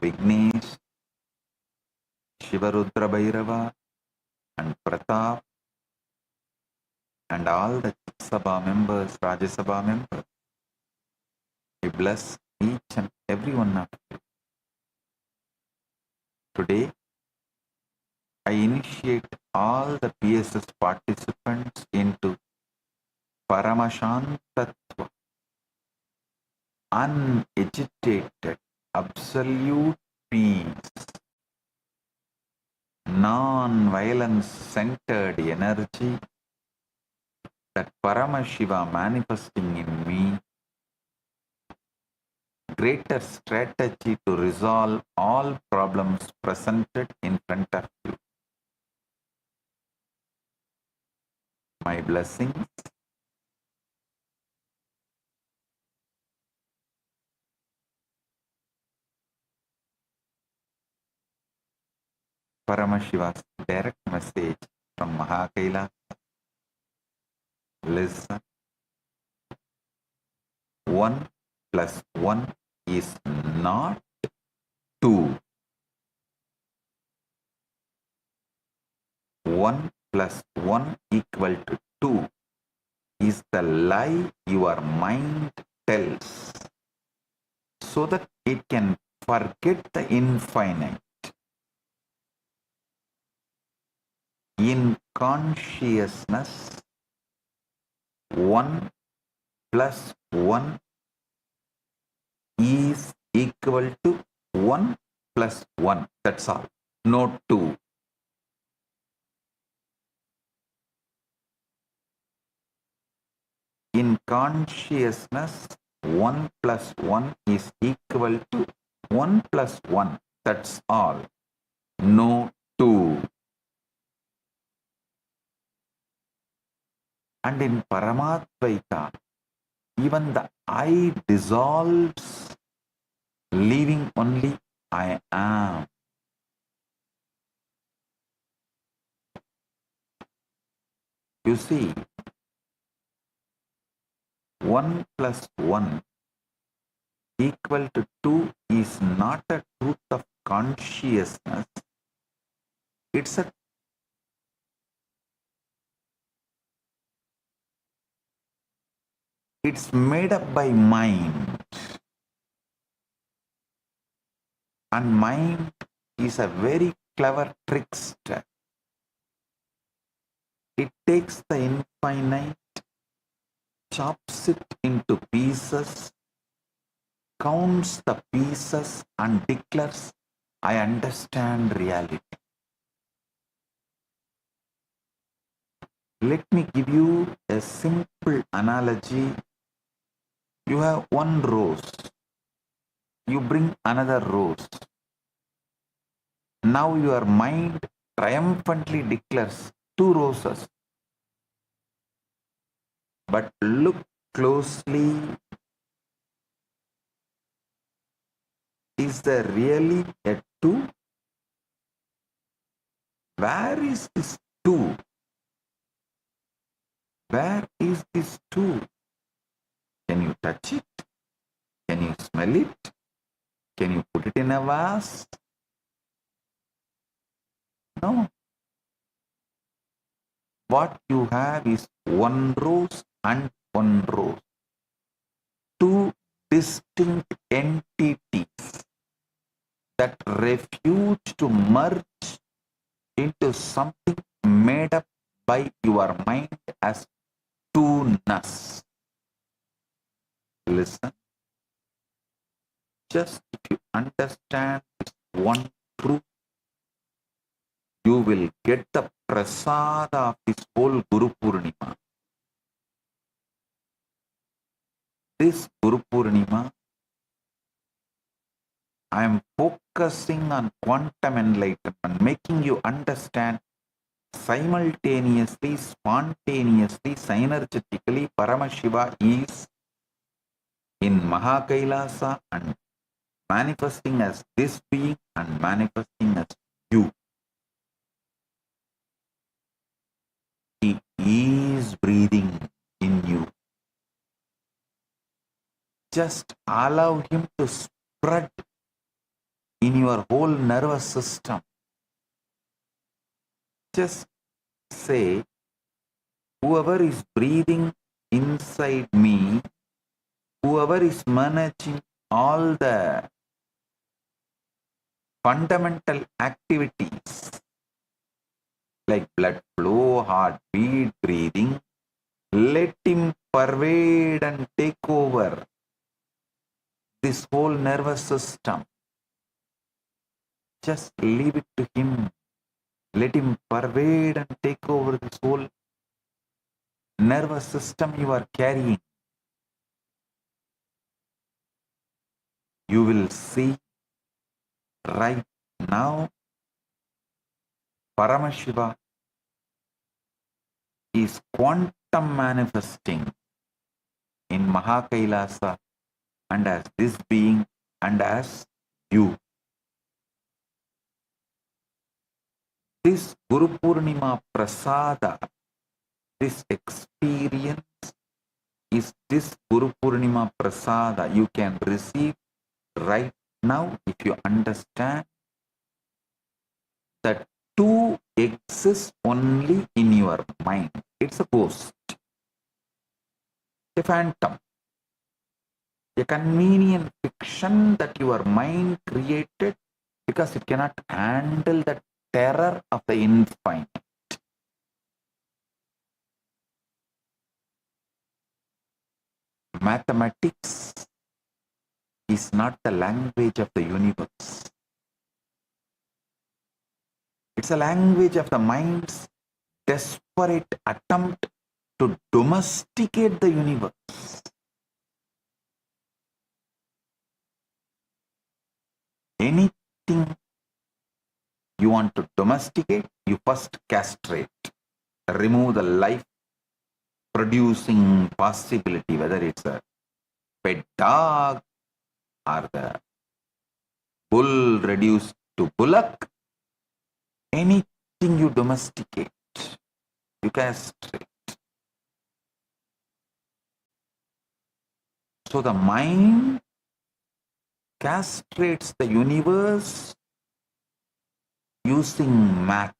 Vignesh, Shivarudra Bhairava, and Pratap, and all the Sabha members, Rajya Sabha members. I bless each and every one of you. Today, I initiate all the PSS participants into Paramashantatva, unagitated, absolute peace, non-violence centered energy, that Paramashiva manifesting in me, greater strategy to resolve all problems presented in front of you. My blessings. Paramashiva's direct message from Mahakaila. Listen. 1 plus 1 is not 2. 1 plus 1 equal to 2 is the lie your mind tells, so that it can forget the infinite. In consciousness, 1 plus 1 is equal to 1 plus 1. That's all. No 2. In consciousness, 1 plus 1 is equal to 1 plus 1. That's all. No 2. And in Paramadvaita, even the I dissolves, leaving only I am. You see, 1 plus 1 equal to 2 is not a truth of consciousness. It's made up by mind. And mind is a very clever trickster. It takes the infinite, chops it into pieces, counts the pieces and declares, I understand reality. Let me give you a simple analogy. You have one rose. You bring another rose. Now your mind triumphantly declares 2 roses. But look closely. Is there really a 2? Where is this 2? Where is this 2? Can you touch it? Can you smell it? Can you put it in a vase? No. What you have is one rose and one rose. Two distinct entities that refuse to merge into something made up by your mind as two-ness. Listen. Just if you understand this one truth, you will get the prasada of this whole Guru Purnima. This Guru Purnima, I am focusing on quantum enlightenment, making you understand simultaneously, spontaneously, synergetically, Paramashiva is in Mahakailasa and manifesting as this being and manifesting as you. He is breathing in you. Just allow him to spread in your whole nervous system. Just say, whoever is breathing inside me, whoever is managing all the fundamental activities like blood flow, heartbeat, breathing, let him pervade and take over this whole nervous system. Just leave it to him. Let him pervade and take over this whole nervous system you are carrying. You will see right now Paramashiva is quantum manifesting in Mahakailasa and as this being and as you. This Guru Purnima Prasada, this experience is this Guru Purnima Prasada you can receive right now if you understand that two exist only in your mind. It's a ghost, a phantom, a convenient fiction that your mind created because it cannot handle the terror of the infinite. Mathematics is not the language of the universe. It's a language of the mind's desperate attempt to domesticate the universe. Anything you want to domesticate, you first castrate, remove the life producing possibility, whether it's a pet dog or the bull reduced to bullock. Anything you domesticate, you castrate. So the mind castrates the universe using math.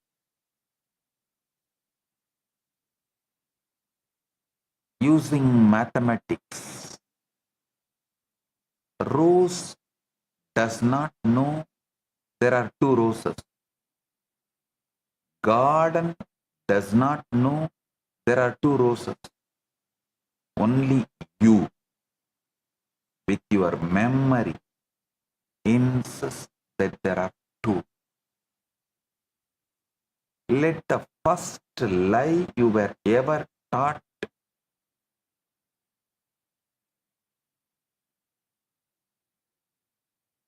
Using mathematics. Rose does not know there are two roses. Garden does not know there are two roses. Only you, with your memory, insist that there are two. Let the first lie you were ever taught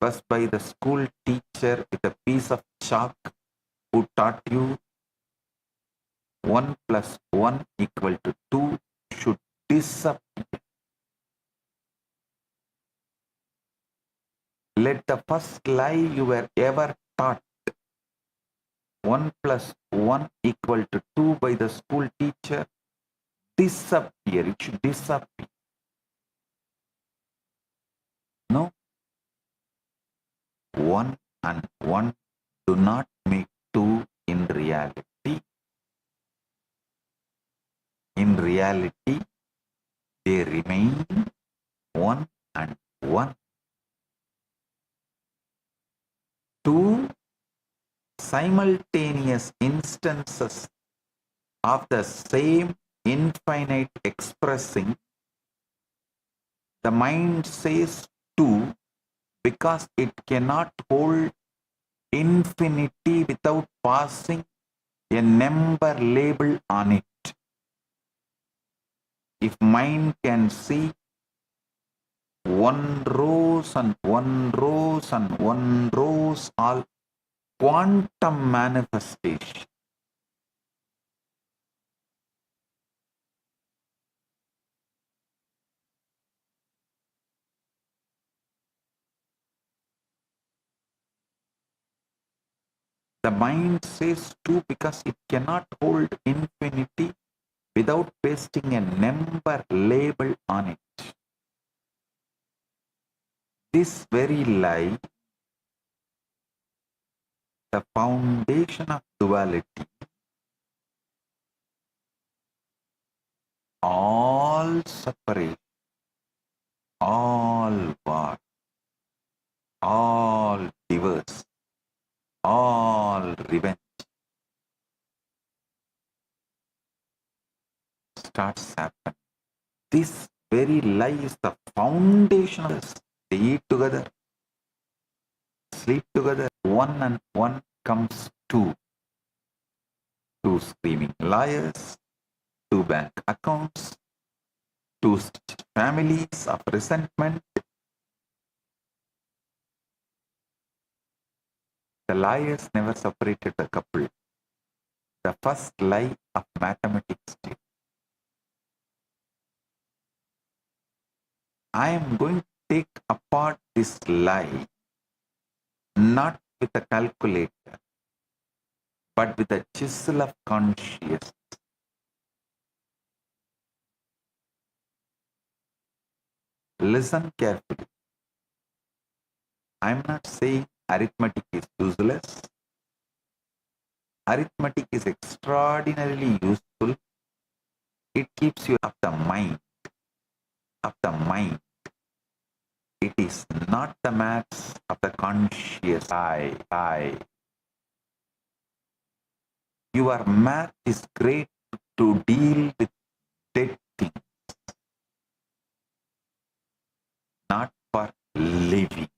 was by the school teacher with a piece of chalk who taught you 1 plus 1 equal to 2 should disappear. Let the first lie you were ever taught 1 plus 1 equal to 2 by the school teacher disappear. It should disappear. No. 1 and 1 do not make 2 in In reality, they remain one and one. Two simultaneous instances of the same infinite expressing, the mind says two because it cannot hold infinity without passing a number label on it. If mind can see one rose and one rose and one rose, all quantum manifestation, the mind says two because it cannot hold infinity without pasting a number label on it. This very lie, the foundation of duality, all separate, all war, all divorce, all revenge starts happening. This very lie is the foundation of this. They eat together, sleep together, one and one comes two. Two screaming liars, two bank accounts, two families of resentment. The liars never separated the couple. The first lie of mathematics did. I am going to take apart this lie not with a calculator, but with a chisel of consciousness. Listen carefully. I am not saying arithmetic is useless. Arithmetic is extraordinarily useful. It keeps you of the mind. Of the mind. It is not the maths of the conscious I. Your math is great to deal with dead things, not for living.